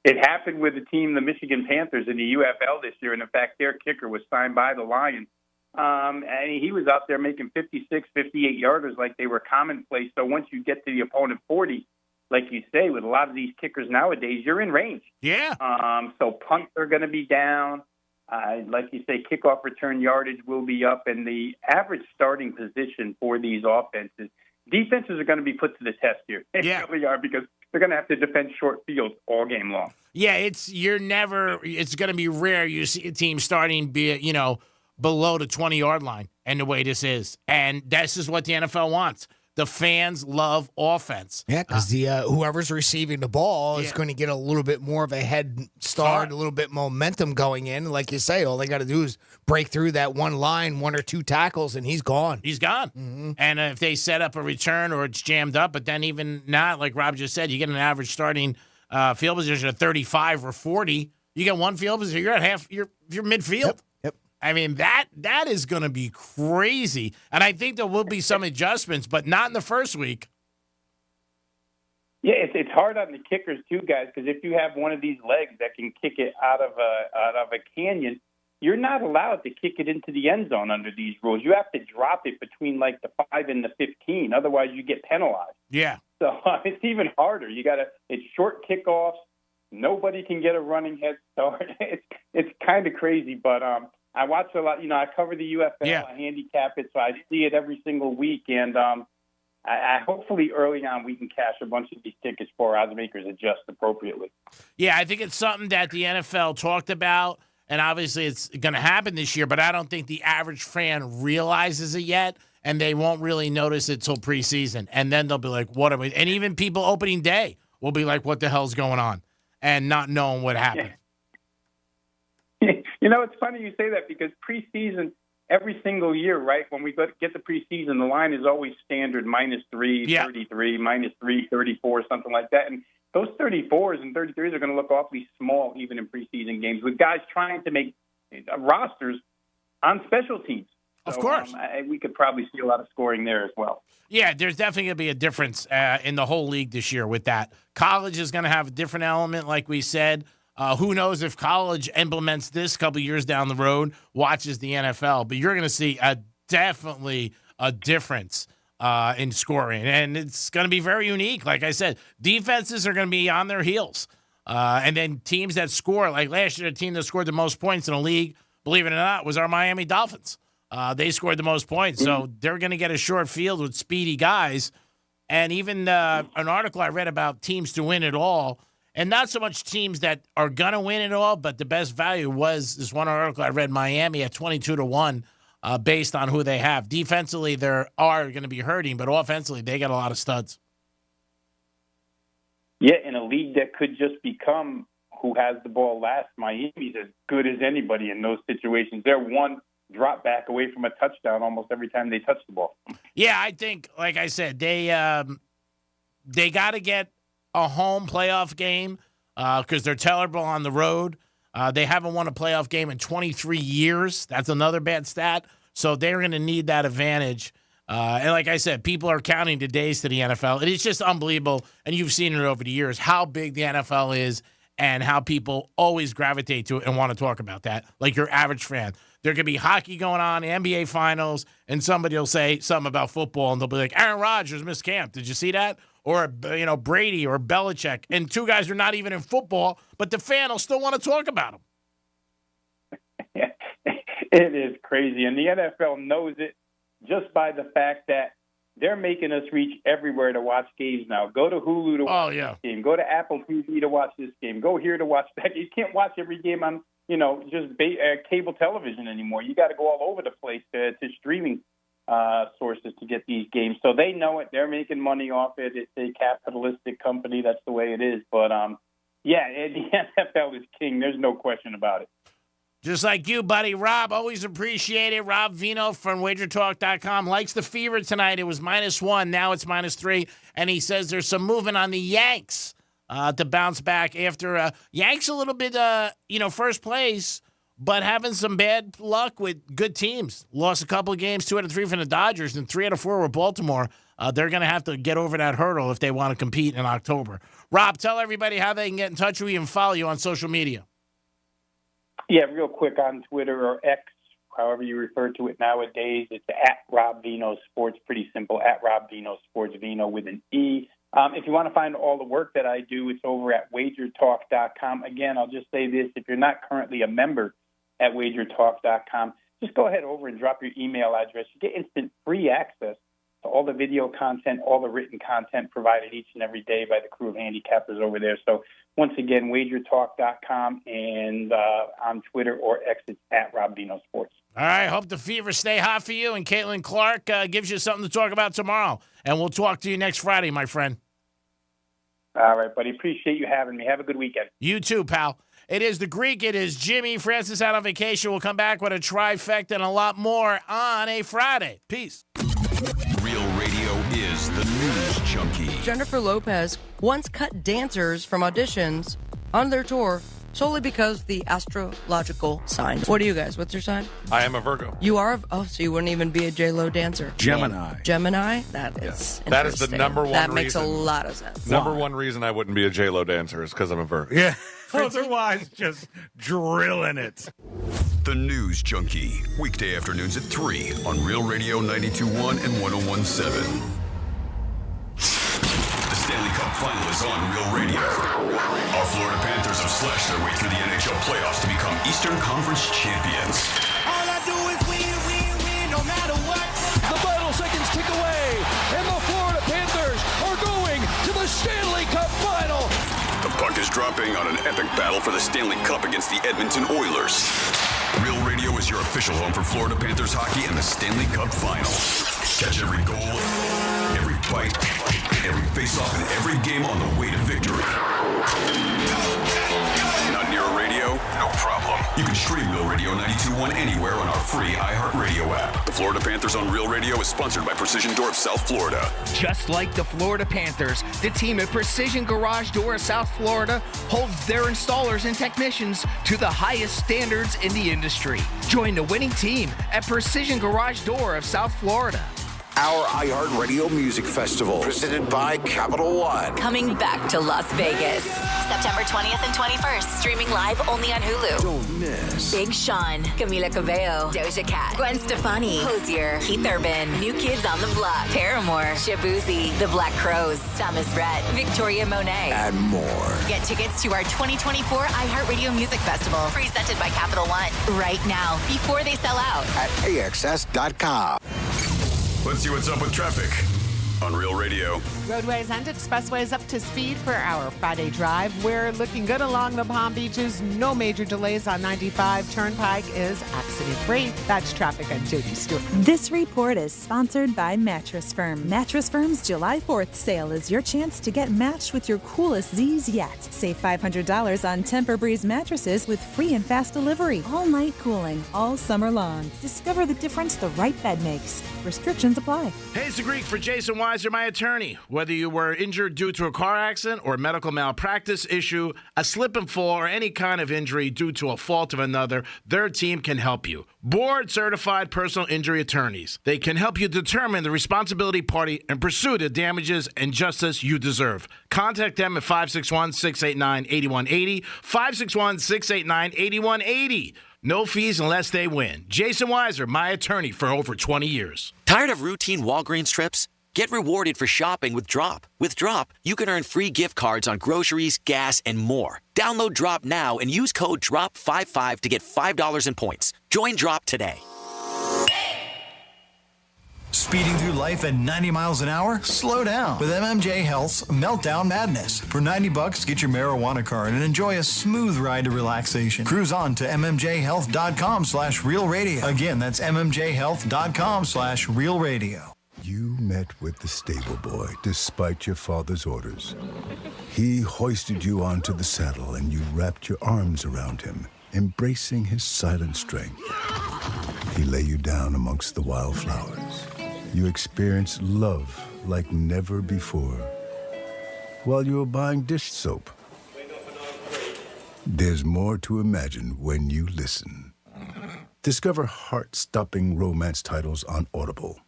It happened with the team, the Michigan Panthers, in the UFL this year. And, in fact, their kicker was signed by the Lions. And he was out there making 56, 58-yarders like they were commonplace. So once you get to the opponent 40, like you say, with a lot of these kickers nowadays, you're in range. Yeah. So punts are going to be down. Like you say, kickoff return yardage will be up, and the average starting position for these defenses are going to be put to the test here. They really are because they're going to have to defend short fields all game long. Yeah, it's going to be rare you see a team starting below the 20-yard line and the way this is. And this is what the NFL wants The fans love offense. Yeah, because whoever's receiving the ball is going to get a little bit more of a head start, a little bit momentum going in. Like you say, all they got to do is break through that one line, 1 or 2 tackles, and he's gone. He's gone. Mm-hmm. And if they set up a return or it's jammed up, but then even not, like Rob just said, you get an average starting field position of 35 or 40. You get one field position, you're at half. You're midfield. Yep. I mean, that is going to be crazy. And I think there will be some adjustments, but not in the first week. Yeah, it's hard on the kickers too, guys, because if you have one of these legs that can kick it out of a canyon, you're not allowed to kick it into the end zone under these rules. You have to drop it between like the 5 and the 15, otherwise you get penalized. Yeah. So it's even harder. It's short kickoffs. Nobody can get a running head start. It's kind of crazy, but I watch a lot. I cover the UFL. Yeah. I handicap it, so I see it every single week. And I hopefully early on we can cash a bunch of these tickets for odds makers adjust appropriately. Yeah, I think it's something that the NFL talked about, and obviously it's going to happen this year, but I don't think the average fan realizes it yet, and they won't really notice it till preseason. And then they'll be like, what are we? And even people opening day will be like, what the hell's going on? And not knowing what happened. It's funny you say that because preseason, every single year, right, when we get the preseason, the line is always standard -3, 33, -3, 34, something like that. And those 34s and 33s are going to look awfully small even in preseason games with guys trying to make rosters on special teams. So, of course. We could probably see a lot of scoring there as well. Yeah, there's definitely going to be a difference in the whole league this year with that. College is going to have a different element, like we said. Who knows if college implements this a couple years down the road, watches the NFL. But you're going to see definitely a difference in scoring. And it's going to be very unique. Like I said, defenses are going to be on their heels. And then teams that score, like last year, the team that scored the most points in the league, believe it or not, was our Miami Dolphins. They scored the most points. So they're going to get a short field with speedy guys. And even an article I read about teams to win it all, and not so much teams that are going to win it all, but the best value was this one article I read, Miami at 22-1, based on who they have. Defensively, they are going to be hurting, but offensively, they got a lot of studs. Yeah, in a league that could just become who has the ball last, Miami's as good as anybody in those situations. They're one drop back away from a touchdown almost every time they touch the ball. Yeah, I think, like I said, they got to get a home playoff game because they're terrible on the road. They haven't won a playoff game in 23 years. That's another bad stat. So they're going to need that advantage. And like I said, people are counting the days to the NFL. It is just unbelievable, and you've seen it over the years, how big the NFL is and how people always gravitate to it and want to talk about that, like your average fan. There could be hockey going on, NBA Finals, and somebody will say something about football, and they'll be like, Aaron Rodgers missed camp. Did you see that? Or, Brady or Belichick. And two guys are not even in football, but the fan will still want to talk about them. It is crazy. And the NFL knows it just by the fact that they're making us reach everywhere to watch games now. Go to Hulu to watch this game. Go to Apple TV to watch this game. Go here to watch that. You can't watch every game on, just cable television anymore. You got to go all over the place to streaming sources to get these games. So they know it. They're making money off it. It's a capitalistic company. That's the way it is. But, the NFL is king. There's no question about it. Just like you, buddy. Rob, always appreciate it. Rob Vino from WagerTalk.com likes the Fever tonight. It was -1. Now it's -3. And he says there's some movement on the Yanks to bounce back after Yanks a little bit, first place, but having some bad luck with good teams. Lost a couple of games, 2 out of 3 from the Dodgers, and 3 out of 4 were Baltimore. They're going to have to get over that hurdle if they want to compete in October. Rob, tell everybody how they can get in touch with you and follow you on social media. Yeah, real quick on Twitter or X, however you refer to it nowadays. It's at Rob Vino Sports. Pretty simple, at Rob Vino Sports, Vino with an E. If you want to find all the work that I do, it's over at WagerTalk.com. Again, I'll just say this. If you're not currently a member at WagerTalk.com, just go ahead over and drop your email address. You get instant free access So all the video content, all the written content provided each and every day by the crew of handicappers over there. So once again, wagertalk.com and on Twitter or X, it's at Rob Dino Sports. All right, hope the fever stay hot for you, and Caitlin Clark gives you something to talk about tomorrow. And we'll talk to you next Friday, my friend. All right, buddy. Appreciate you having me. Have a good weekend. You too, pal. It is the Greek. It is Jimmy. Francis out on vacation. We'll come back with a trifecta and a lot more on a Friday. Peace. Real Radio is the news junkie. Jennifer Lopez once cut dancers from auditions on their tour solely because the astrological signs. What are you guys? What's your sign? I am a Virgo. You are? So you wouldn't even be a J-Lo dancer? Gemini. Gemini? That is That is the number one That reason. makes a lot of sense. Number one reason I wouldn't be a J-Lo dancer is because I'm a Virgo. Yeah. Otherwise, just drilling it. The News Junkie. Weekday afternoons at 3 on Real Radio 92.1 and 101.7. The Stanley Cup Final is on Real Radio. Our Florida Panthers have slashed their way through the NHL playoffs to become Eastern Conference champions. All I do is win, no matter what. The final seconds tick away, and the Florida Panthers are going to the Stanley Cup Final. The puck is dropping on an epic battle for the Stanley Cup against the Edmonton Oilers. Real Radio is your official home for Florida Panthers hockey and the Stanley Cup Final. Catch every goal, every fight, every face-off, and every game on the way to victory. Not near a radio? No problem. You can stream Real Radio 92.1 anywhere on our free iHeartRadio app. The Florida Panthers on Real Radio is sponsored by Precision Door of South Florida. Just like the Florida Panthers, the team at Precision Garage Door of South Florida holds their installers and technicians to the highest standards in the industry. Join the winning team at Precision Garage Door of South Florida. Our iHeartRadio Music Festival, presented by Capital One. Coming back to Las Vegas. September 20th and 21st. Streaming live only on Hulu. Don't miss. Big Sean, Camila Cabello, Doja Cat, Gwen Stefani, Hozier, Keith Urban, New Kids on the Block, Paramore, Shabuzi, The Black Crowes, Thomas Rhett, Victoria Monet, And more. Get tickets to our 2024 iHeartRadio Music Festival, presented by Capital One, right now, before they sell out. At AXS.com. Let's see what's up with traffic on Real Radio. Roadways and expressways up to speed for our Friday drive. We're looking good along the Palm Beaches. No major delays on 95. Turnpike is accident-free. That's traffic. I'm Jody Stewart. This report is sponsored by Mattress Firm. Mattress Firm's July 4th sale is your chance to get matched with your coolest Z's yet. Save $500 on Tempur-Breeze mattresses with free and fast delivery. All night cooling, all summer long. Discover the difference the right bed makes. Restrictions apply. Hey, it's the Greek for Jason Weiser, my attorney. Whether you were injured due to a car accident or medical malpractice issue, a slip and fall, or any kind of injury due to a fault of another, their team can help you. Board-certified personal injury attorneys. They can help you determine the responsibility party and pursue the damages and justice you deserve. Contact them at 561-689-8180, 561-689-8180. No fees unless they win. Jason Weiser, my attorney for over 20 years. Tired of routine Walgreens trips? Get rewarded for shopping with Drop. With Drop, you can earn free gift cards on groceries, gas, and more. Download Drop now and use code DROP55 to get $5 in points. Join Drop today. Speeding through life at 90 miles an hour? Slow down with MMJ Health's Meltdown Madness. For $90, get your marijuana card and enjoy a smooth ride to relaxation. Cruise on to mmjhealth.com/realradio. Again, that's mmjhealth.com/realradio. You met with the stable boy despite your father's orders. He hoisted you onto the saddle and you wrapped your arms around him, embracing his silent strength. He lay you down amongst the wildflowers. You experienced love like never before while you were buying dish soap. There's more to imagine when you listen. Discover heart-stopping romance titles on Audible.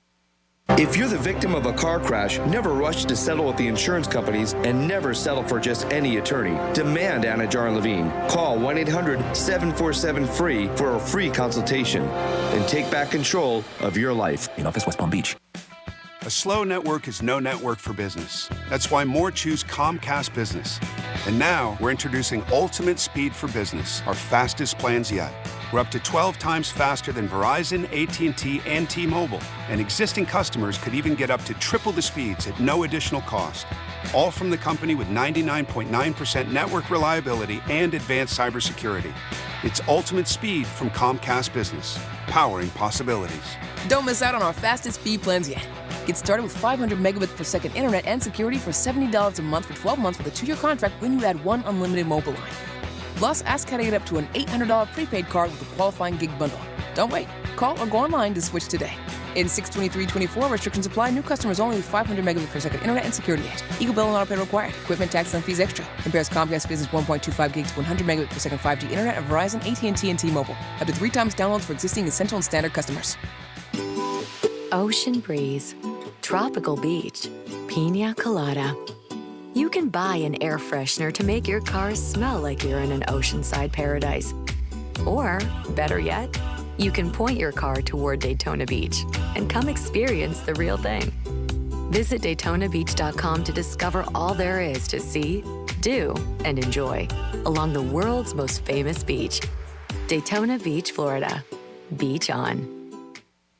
If you're the victim of a car crash, never rush to settle with the insurance companies and never settle for just any attorney. Demand Anajar Levine. Call 1-800-747-FREE for a free consultation and take back control of your life. In Office, West Palm Beach. A slow network is no network for business. That's why more choose Comcast Business. And now we're introducing Ultimate Speed for Business, our fastest plans yet. We're up to 12 times faster than Verizon, AT&T, and T-Mobile. And existing customers could even get up to triple the speeds at no additional cost. All from the company with 99.9% network reliability and advanced cybersecurity. It's ultimate speed from Comcast Business, powering possibilities. Don't miss out on our fastest speed plans yet. Get started with 500 megabits per second internet and security for $70 a month for 12 months with a 2-year contract when you add one unlimited mobile line. Plus, ask how to get up to an $800 prepaid card with a qualifying gig bundle. Don't wait. Call or go online to switch today. In 62324, restrictions apply. New customers only with 500 megabits per second internet and security edge. Eagle bill and auto pay required. Equipment, tax, and fees extra. Compares Comcast Business 1.25 gigs to 100 megabits per second 5G internet of Verizon, AT&T, and T-Mobile. Up to 3 times downloads for existing essential and standard customers. Ocean breeze, tropical beach, pina colada. You can buy an air freshener to make your car smell like you're in an oceanside paradise. Or, better yet, you can point your car toward Daytona Beach and come experience the real thing. Visit DaytonaBeach.com to discover all there is to see, do, and enjoy along the world's most famous beach. Daytona Beach, Florida. Beach on.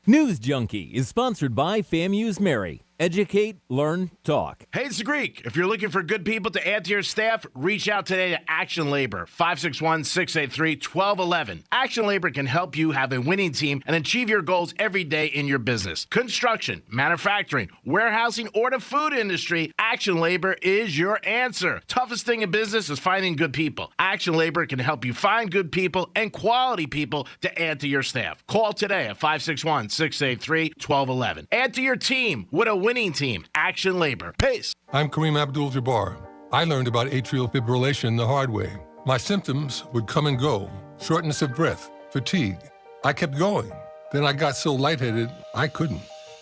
News Junkie is sponsored by FAMU's Mary. Educate, learn, talk. Hey, it's the Greek. If you're looking for good people to add to your staff, reach out today to Action Labor, 561-683-1211. Action Labor can help you have a winning team and achieve your goals every day in your business. Construction, manufacturing, warehousing, or the food industry, Action Labor is your answer. Toughest thing in business is finding good people. Action Labor can help you find good people and quality people to add to your staff. Call today at 561-683-1211. Add to your team with a winning team. Action Labor. Peace. I'm Kareem Abdul-Jabbar. I learned about atrial fibrillation the hard way. My symptoms would come and go. Shortness of breath, fatigue. I kept going. Then I got so lightheaded, I couldn't.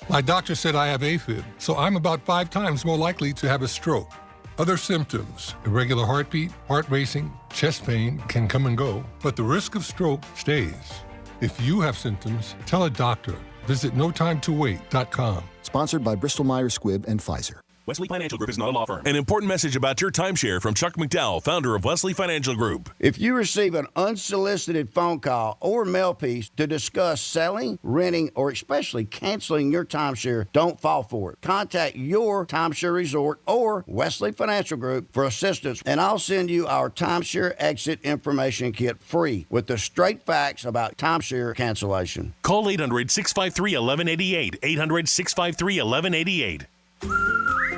My doctor said I have AFib, so I'm about 5 times more likely to have a stroke. Other symptoms, irregular heartbeat, heart racing, chest pain can come and go, but the risk of stroke stays. If you have symptoms, tell a doctor. Visit notimetowait.com. Sponsored by Bristol-Myers Squibb and Pfizer. Wesley Financial Group is not a law firm. An important message about your timeshare from Chuck McDowell, founder of Wesley Financial Group. If you receive an unsolicited phone call or mail piece to discuss selling, renting, or especially canceling your timeshare, don't fall for it. Contact your timeshare resort or Wesley Financial Group for assistance, and I'll send you our timeshare exit information kit free with the straight facts about timeshare cancellation. Call 800-653-1188. 800-653-1188.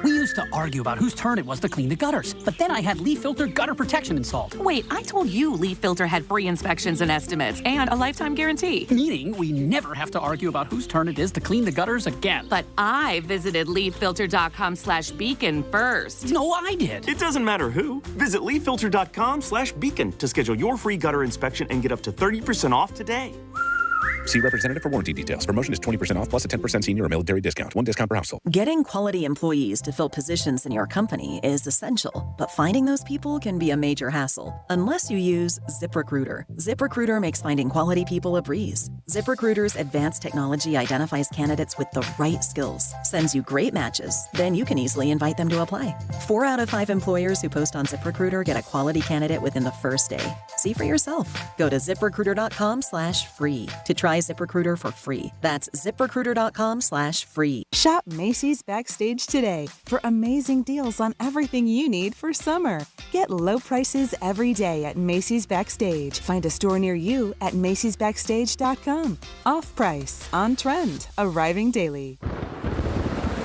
We used to argue about whose turn it was to clean the gutters, but then I had Leaf Filter gutter protection installed. Wait, I told you Leaf Filter had free inspections and estimates and a lifetime guarantee. Meaning we never have to argue about whose turn it is to clean the gutters again. But I visited leaffilter.com/beacon first. No, I did. It doesn't matter who. Visit leaffilter.com/beacon to schedule your free gutter inspection and get up to 30% off today. See representative for warranty details. Promotion is 20% off plus a 10% senior or military discount. 1 discount per household. Getting quality employees to fill positions in your company is essential, but finding those people can be a major hassle unless you use ZipRecruiter. ZipRecruiter makes finding quality people a breeze. ZipRecruiter's advanced technology identifies candidates with the right skills, sends you great matches, then you can easily invite them to apply. 4 out of 5 employers who post on ZipRecruiter get a quality candidate within the first day. See for yourself. Go to ZipRecruiter.com/free to try ZipRecruiter for free. That's ZipRecruiter.com/free. Shop Macy's Backstage today for amazing deals on everything you need for summer. Get low prices every day at Macy's Backstage. Find a store near you at Macy'sBackstage.com. Off price, on trend, arriving daily.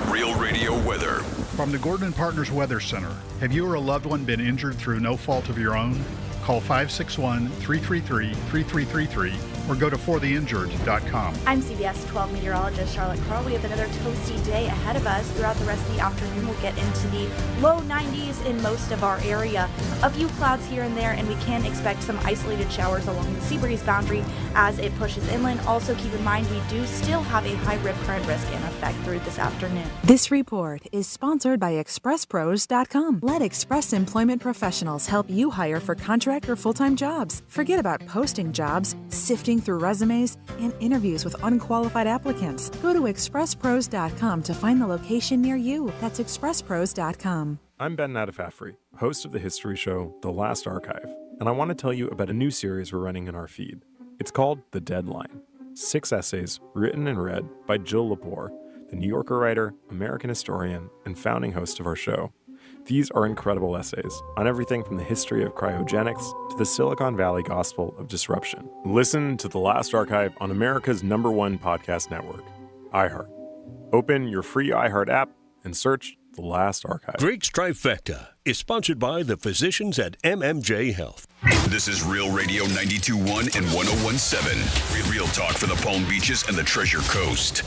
Real Radio weather. From the Gordon & Partners Weather Center, have you or a loved one been injured through no fault of your own? Call 561-333-3333 or go to fortheinjured.com. I'm CBS 12 meteorologist Charlotte Carl. We have another toasty day ahead of us. Throughout the rest of the afternoon, we'll get into the low 90s in most of our area. A few clouds here and there, and we can expect some isolated showers along the sea breeze boundary as it pushes inland. Also, keep in mind we do still have a high rip current risk in effect through this afternoon. This report is sponsored by ExpressPros.com. Let Express Employment Professionals help you hire for contract or full-time jobs. Forget about posting jobs, sifting through resumes, and interviews with unqualified applicants. Go to ExpressPros.com to find the location near you. That's ExpressPros.com. I'm Ben Nadafafri, host of the history show The Last Archive, and I want to tell you about a new series we're running in our feed. It's called The Deadline. 6 essays written and read by Jill Lepore, the New Yorker writer, American historian, and founding host of our show. These are incredible essays on everything from the history of cryogenics to the Silicon Valley gospel of disruption. Listen to The Last Archive on America's #1 podcast network, iHeart. Open your free iHeart app and search The Last Archive. Greek's Trifecta is sponsored by the physicians at MMJ Health. This is Real Radio 92.1 and 101.7. Real talk for the Palm Beaches and the Treasure Coast.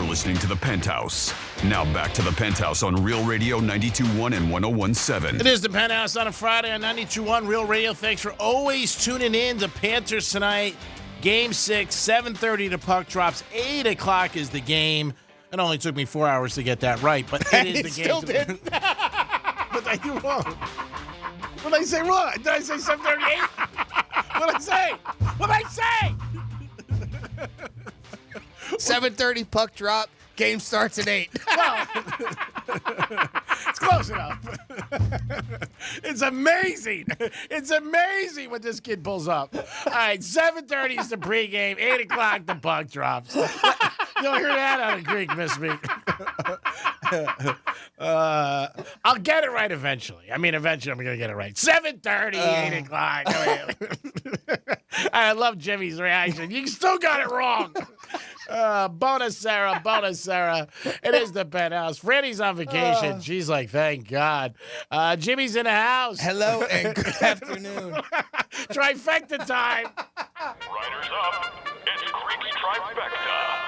Listening to the Penthouse. Now back to the Penthouse on Real Radio 92.1 and 101.7. It is the Penthouse on a Friday on 92.1 Real Radio. Thanks for always tuning in. The Panthers tonight, Game 6, 7:30 the puck drops. 8 o'clock is the game. It only took me 4 hours to get that right, but it is the game. Still did. But I do wrong. What did I say wrong? Did I say 7:38? What did I say? What did I say? 7:30 puck drop. Game starts at 8. Well, it's close enough. It's amazing. It's amazing what this kid pulls up. All right, 7:30 is the pregame. 8 o'clock the puck drops. You'll hear that out of Greek Misspeak. I'll get it right eventually. I mean, eventually I'm going to get it right. 7:30, 8 o'clock. I love Jimmy's reaction. You still got it wrong. Bonus Sarah. It is the Penthouse. Franny's on vacation. She's like, thank God. Jimmy's in the house. Hello and good afternoon. Trifecta time. Riders up. It's Greek's Trifecta.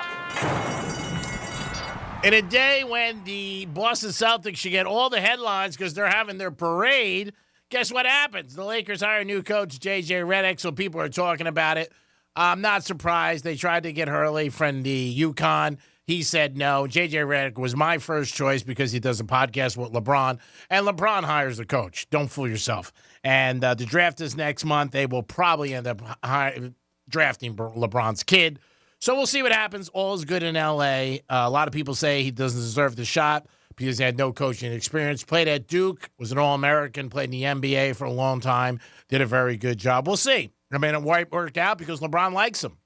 In a day when the Boston Celtics should get all the headlines because they're having their parade, guess what happens? The Lakers hire a new coach, J.J. Redick, so people are talking about it. I'm not surprised. They tried to get Hurley from the UConn. He said no. J.J. Redick was my first choice because he does a podcast with LeBron, and LeBron hires the coach. Don't fool yourself. And the draft is next month. They will probably end up drafting LeBron's kid. So we'll see what happens. All is good in L.A. A lot of people say he doesn't deserve the shot because he had no coaching experience. Played at Duke, was an All-American, played in the NBA for a long time, did a very good job. We'll see. I mean, it might work out because LeBron likes him.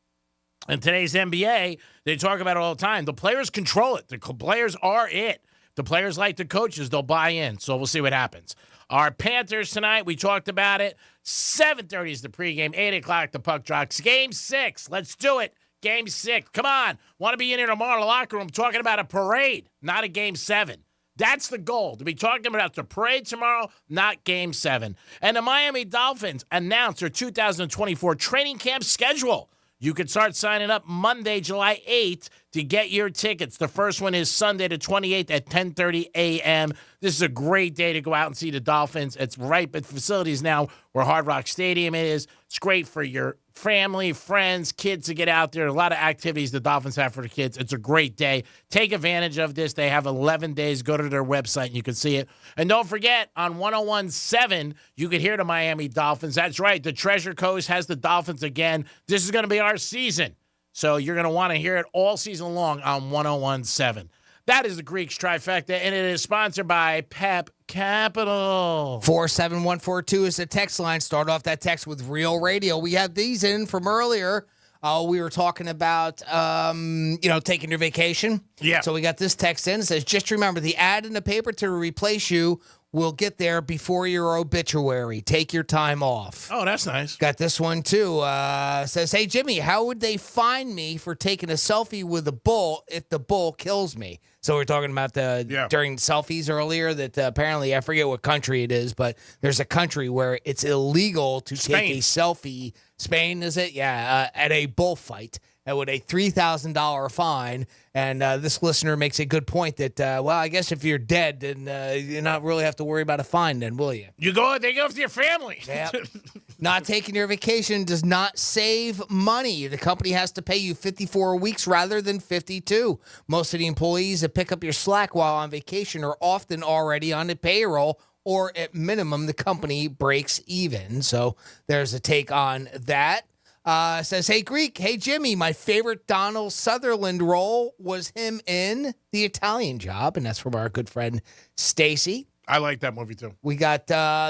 In today's NBA, they talk about it all the time. The players control it. The players are it. The players like the coaches. They'll buy in. So we'll see what happens. Our Panthers tonight, we talked about it. 7:30 is the pregame. 8 o'clock the puck drops. Game 6. Let's do it. Game 6. Come on. Want to be in here tomorrow in the locker room talking about a parade, not a Game 7. That's the goal, to be talking about the parade tomorrow, not Game 7. And the Miami Dolphins announced their 2024 training camp schedule. You can start signing up Monday, July 8th to get your tickets. The first one is Sunday the 28th at 10:30 a.m. This is a great day to go out and see the Dolphins. It's right at facilities now where Hard Rock Stadium is. It's great for your family, friends, kids to get out there. A lot of activities the Dolphins have for the kids. It's a great day. Take advantage of this. They have 11 days. Go to their website and you can see it. And don't forget, on 101.7, you can hear the Miami Dolphins. That's right. The Treasure Coast has the Dolphins again. This is going to be our season. So you're going to want to hear it all season long on 101.7. That is the Greeks Trifecta, and it is sponsored by Pep Capital. 47142 is the text line. Start off that text with Real Radio. We have these in from earlier. We were talking about, taking your vacation. Yeah. So we got this text in. It says, just remember, the ad in the paper to replace you will get there before your obituary. Take your time off. Oh, that's nice. Got this one, too. Says, hey, Jimmy, how would they find me for taking a selfie with a bull if the bull kills me? So we're talking about during selfies earlier that apparently, I forget what country it is, but there's a country where it's illegal to take a selfie. Spain, is it? Yeah, at a bullfight. With a $3,000 fine. And this listener makes a good point that, I guess if you're dead, then you not really have to worry about a fine then, will you? They go with your family. Yep. Not taking your vacation does not save money. The company has to pay you 54 weeks rather than 52. Most of the employees that pick up your slack while on vacation are often already on the payroll or at minimum, the company breaks even. So there's a take on that. Says, hey, Greek, hey, Jimmy, my favorite Donald Sutherland role was him in The Italian Job, and that's from our good friend Stacy. I like that movie, too. We got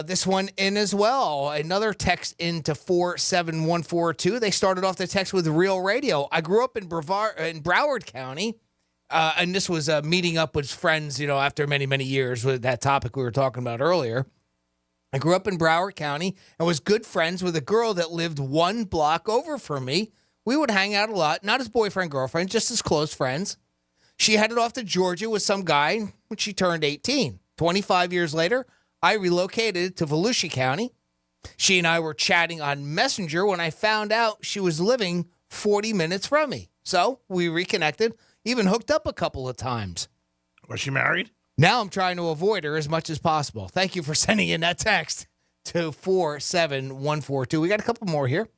this one in as well. Another text into 47142. They started off the text with Real Radio. I grew up in Broward County, and this was meeting up with friends, after many, many years with that topic we were talking about earlier. I grew up in Broward County and was good friends with a girl that lived 1 block over from me. We would hang out a lot, not as boyfriend, girlfriend, just as close friends. She headed off to Georgia with some guy when she turned 18. 25 years later, I relocated to Volusia County. She and I were chatting on Messenger when I found out she was living 40 minutes from me. So we reconnected, even hooked up a couple of times. Was she married? Now I'm trying to avoid her as much as possible. Thank you for sending in that text to 47142. We got a couple more here.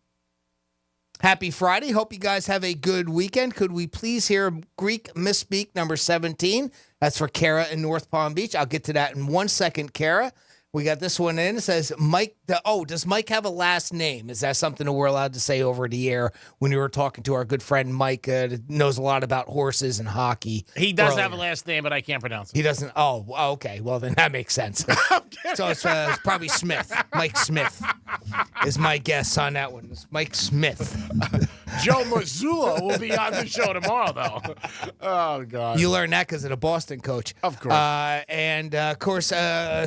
Happy Friday. Hope you guys have a good weekend. Could we please hear Greek Misspeak number 17? That's for Kara in North Palm Beach. I'll get to that in 1 second, Kara. We got this one in. It says, Mike. Does Mike have a last name? Is that something that we're allowed to say over the air when you were talking to our good friend Mike that knows a lot about horses and hockey? He does have a last name, but I can't pronounce it. He doesn't. Oh, okay. Well, then that makes sense. So it's probably Smith. Mike Smith is my guess on that one. It's Mike Smith. Joe Mazzulla will be on the show tomorrow, though. Oh, God. You learned that because of the Boston coach. Of course. Of course,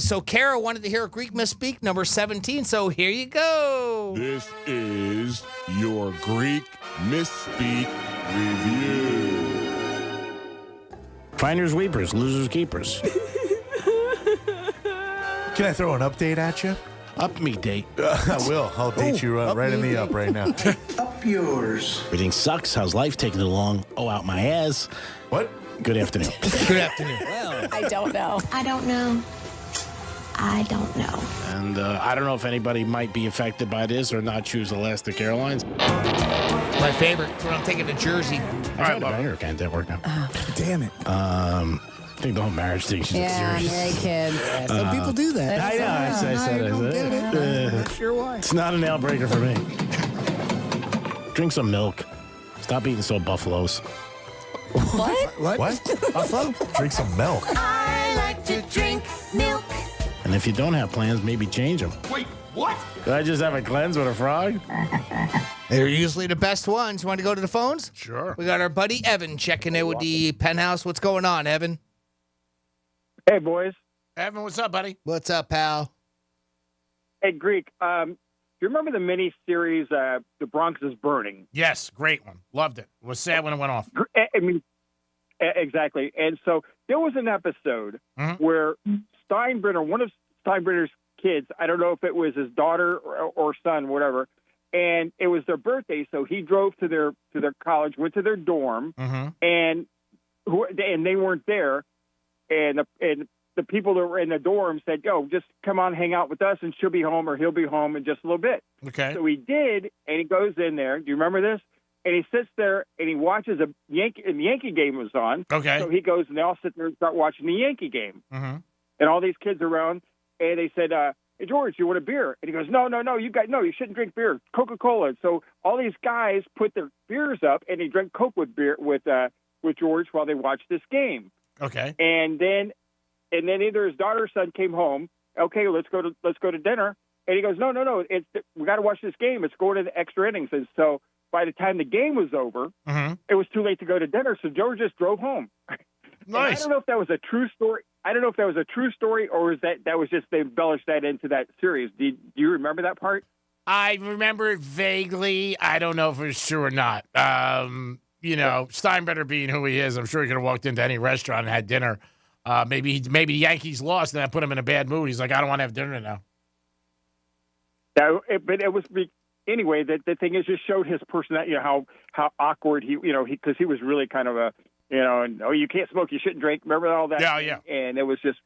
so Kara wanted to hear a Greek Misspeak number 17, so here you go. This is your Greek Misspeak Review. Finders, weepers, losers, keepers. Can I throw an update at you? Up me date. I will. I'll date you right in the up right now. Up yours. Everything sucks. How's life taking it along? Oh, out my ass. What? Good afternoon. Good afternoon. I don't know. I don't know. I don't know. And I don't know if anybody might be affected by this or not choose Elastic Airlines. My favorite. That's what I'm taking to Jersey. All right, can't that work now? Damn it. I think the whole marriage thing is serious. Marry kids. Yeah, some people do that. I know. I said it. Not sure why. It's not a nail breaker for me. Drink some milk. Stop eating so buffaloes. What? Buffalo? Drink some milk. I like to drink milk. And if you don't have plans, maybe change them. Wait, what? Did I just have a cleanse with a frog? They're usually the best ones. You want to go to the phones? Sure. We got our buddy Evan checking in with the Penthouse. What's going on, Evan? Hey, boys. Evan, what's up, buddy? What's up, pal? Hey, Greek. Do you remember the mini-series, The Bronx is Burning? Yes, great one. Loved it. It was sad when it went off. I mean, exactly. And so there was an episode where Steinbrenner, one of Steinbrenner's kids, I don't know if it was his daughter or son, whatever, and it was their birthday, so he drove to their college, went to their dorm, and they weren't there, and the people that were in the dorm said, "Yo, just come on, hang out with us, and she'll be home or he'll be home in just a little bit." Okay. So he did, and he goes in there. Do you remember this? And he sits there and he watches the Yankee game was on. Okay. So he goes and they all sit there and start watching the Yankee game. Mm-hmm. And all these kids around, and they said, "Hey, George, you want a beer?" And he goes, "No, you shouldn't drink beer, Coca-Cola." So all these guys put their beers up, and they drank Coke with George while they watched this game. Okay. And then either his daughter or son came home. Okay, let's go to dinner. And he goes, no, we got to watch this game. It's going to the extra innings. And so by the time the game was over, it was too late to go to dinner. So George just drove home. Nice. I don't know if that was a true story. Or is that was just they embellished that into that series. Do you remember that part? I remember it vaguely. I don't know if it was true or not. Steinbrenner being who he is, I'm sure he could have walked into any restaurant and had dinner. Maybe the Yankees lost and that put him in a bad mood. He's like, I don't want to have dinner now. But it was anyway. The thing is, just showed his personality. How awkward because he was really kind of a and you can't smoke, you shouldn't drink. Remember all that? Yeah. And it was just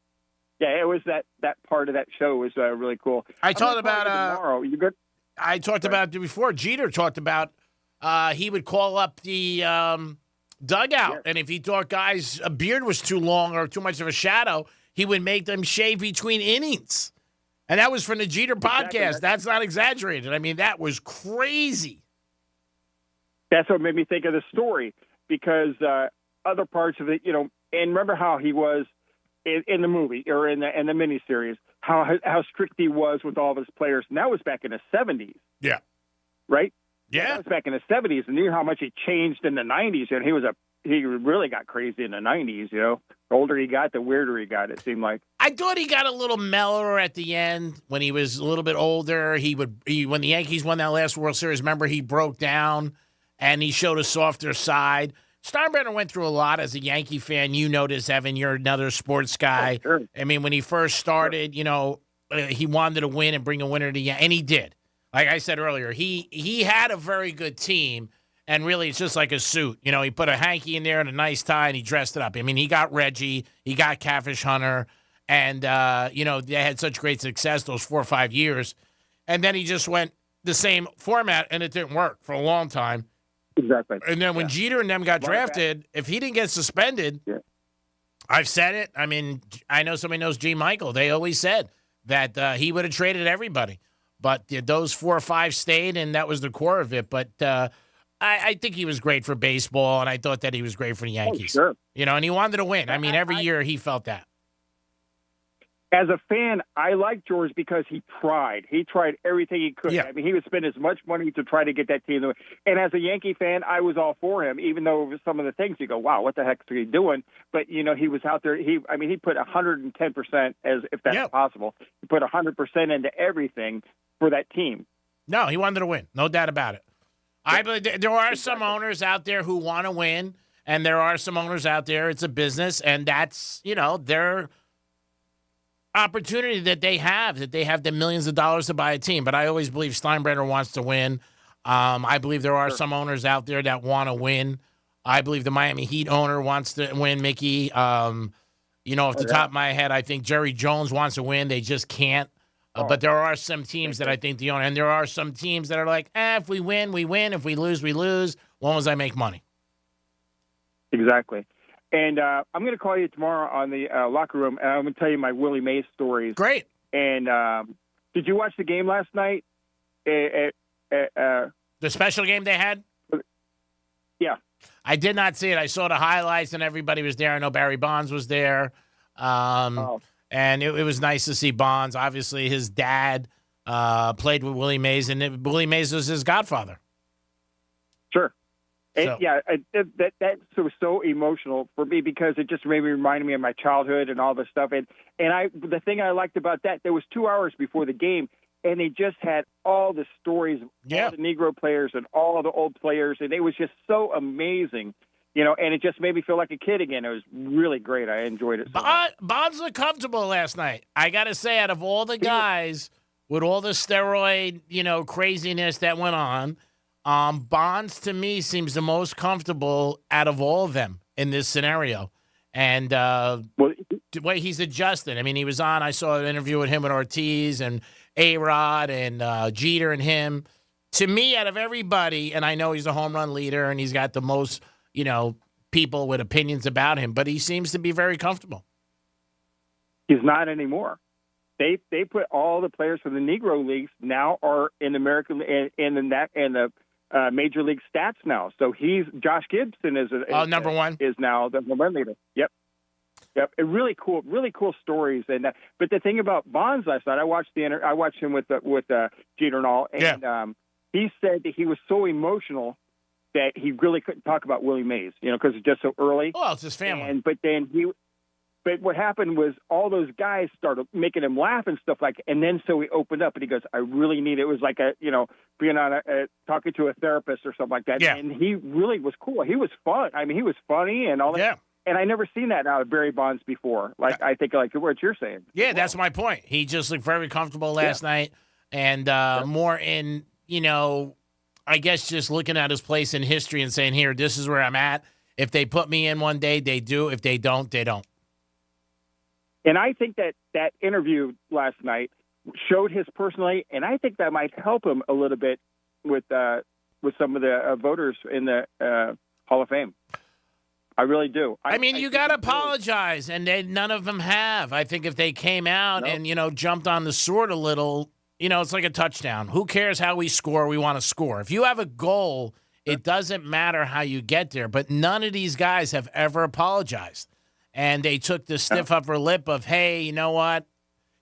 it was that part of that show was really cool. I talked about tomorrow. You good? I talked about it before. Jeter talked about he would call up the dugout, and if he thought guys' a beard was too long or too much of a shadow, he would make them shave between innings. And that was from the Jeter podcast. Exactly. That's not exaggerated. I mean, that was crazy. That's what made me think of the story, because other parts of it, and remember how he was in the movie or in the miniseries, how strict he was with all of his players. And that was back in the 70s. Yeah. Right? Yeah. That was back in the 70s, and you know how much he changed in the 90s. And he really got crazy in the 90s, The older he got, the weirder he got, it seemed like. I thought he got a little mellower at the end when he was a little bit older. When the Yankees won that last World Series, remember, he broke down and he showed a softer side. Steinbrenner went through a lot as a Yankee fan. You know this, Evan. You're another sports guy. Oh, sure. I mean, when he first started, he wanted to win and bring a winner to the Yankees, and he did. Like I said earlier, he had a very good team. And really, it's just like a suit. He put a hanky in there and a nice tie, and he dressed it up. I mean, he got Reggie, he got Catfish Hunter, and, they had such great success those 4 or 5 years. And then he just went the same format, and it didn't work for a long time. Exactly. And then when Jeter and them got drafted, if he didn't get suspended, I've said it. I mean, I know somebody knows G. Michael. They always said that he would have traded everybody. But those 4 or 5 stayed, and that was the core of it. But I think he was great for baseball, and I thought that he was great for the Yankees. Oh, sure. And he wanted to win. I mean, every year he felt that. As a fan, I like George because he tried. He tried everything he could. Yeah. I mean, he would spend as much money to try to get that team to win. And as a Yankee fan, I was all for him, even though some of the things you go, wow, what the heck is he doing? But, he was out there. He put 110%, as if that's possible. He put 100% into everything for that team. No, he wanted to win. No doubt about it. I believe there are some owners out there who want to win, and there are some owners out there, it's a business, and that's, their opportunity that they have the millions of dollars to buy a team. But I always believe Steinbrenner wants to win. I believe there are some owners out there that want to win. I believe the Miami Heat owner wants to win, Mickey. Off the top of my head, I think Jerry Jones wants to win. They just can't. But there are some teams that I think the owner, and there are some teams that are like, if we win, we win. If we lose, we lose. As long as I make money. Exactly. And I'm going to call you tomorrow on the locker room, and I'm going to tell you my Willie Mays stories. Great. And did you watch the game last night? The special game they had? Yeah. I did not see it. I saw the highlights, and everybody was there. I know Barry Bonds was there. And it was nice to see Bonds. Obviously, his dad played with Willie Mays, and Willie Mays was his godfather. Sure. So. That was so emotional for me because it just reminded me of my childhood and all this stuff. And the thing I liked about that, there was 2 hours before the game, and they just had all the stories of all the Negro players and all of the old players, and it was just so amazing. And it just made me feel like a kid again. It was really great. I enjoyed it. Bonds looked comfortable last night. I got to say, out of all the guys with all the steroid, craziness that went on, Bonds to me seems the most comfortable out of all of them in this scenario. And the way he's adjusted. I mean, he was on. I saw an interview with him and Ortiz and A-Rod and Jeter and him. To me, out of everybody, and I know he's a home run leader and he's got the most people with opinions about him, but he seems to be very comfortable. He's not anymore. They put all the players from the Negro leagues now are in American and the Major League stats now. So Josh Gibson is number one is now the home run leader. Yep. And really cool stories. And but the thing about Bonds last night, I watched him with Jeter and all, and he said that he was so emotional that he really couldn't talk about Willie Mays, because it's just so early. Oh, it's his family. But what happened was all those guys started making him laugh and stuff like that. And then so he opened up and he goes, I really need it. It was like being on talking to a therapist or something like that. Yeah. And he really was cool. He was fun. I mean, he was funny and all that. Yeah. And I never seen that out of Barry Bonds before. I think like what you're saying. Yeah, that's my point. He just looked very comfortable last night and more in, I guess just looking at his place in history and saying, here, this is where I'm at. If they put me in one day, they do. If they don't, they don't. And I think that interview last night showed his personality, and I think that might help him a little bit with some of the voters in the Hall of Fame. I really do. I mean, you got to apologize, and none of them have. I think if they came out and, jumped on the sword a little, it's like a touchdown. Who cares how we score? We want to score. If you have a goal, it doesn't matter how you get there. But none of these guys have ever apologized. And they took the stiff upper lip of, hey, you know what?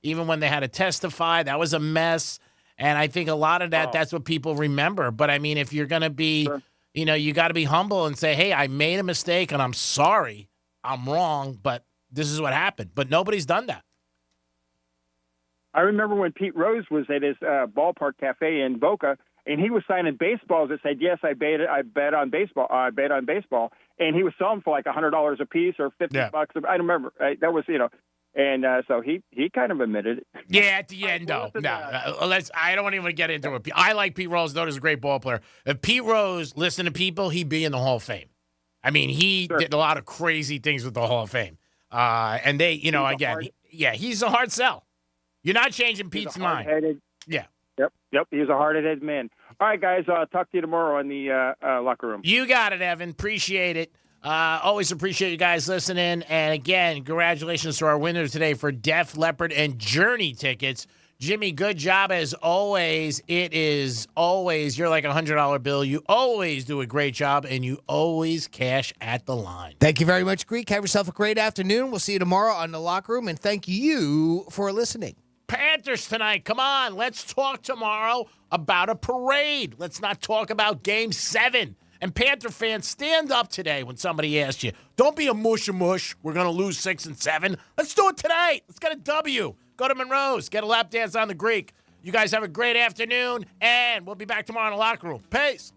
Even when they had to testify, that was a mess. And I think a lot of that's what people remember. But, I mean, if you're going to be you got to be humble and say, hey, I made a mistake and I'm sorry. I'm wrong, but this is what happened. But nobody's done that. I remember when Pete Rose was at his ballpark cafe in Boca, and he was signing baseballs that said, yes, I bet on baseball. And he was selling for like $100 a piece or $50. I don't remember. That was, and so he kind of admitted it. Yeah, at the end, though. I don't even get into it. I like Pete Rose, though, he's a great ball player. If Pete Rose listened to people, he'd be in the Hall of Fame. I mean, he did a lot of crazy things with the Hall of Fame. And they, he's a hard sell. You're not changing Pete's mind. Yeah. Yep. He's a hard-headed man. All right, guys. Talk to you tomorrow in the locker room. You got it, Evan. Appreciate it. Always appreciate you guys listening. And again, congratulations to our winners today for Def Leppard and Journey tickets. Jimmy, good job as always. It is always, you're like a $100 bill. You always do a great job, and you always cash at the line. Thank you very much, Greek. Have yourself a great afternoon. We'll see you tomorrow on The Locker Room, and thank you for listening. Panthers tonight. Come on. Let's talk tomorrow about a parade. Let's not talk about Game 7. And Panther fans, stand up today when somebody asks you. Don't be a mush. We're going to lose 6 and 7. Let's do it tonight. Let's get a W. Go to Monroe's. Get a lap dance on the Greek. You guys have a great afternoon, and we'll be back tomorrow in the locker room. Peace.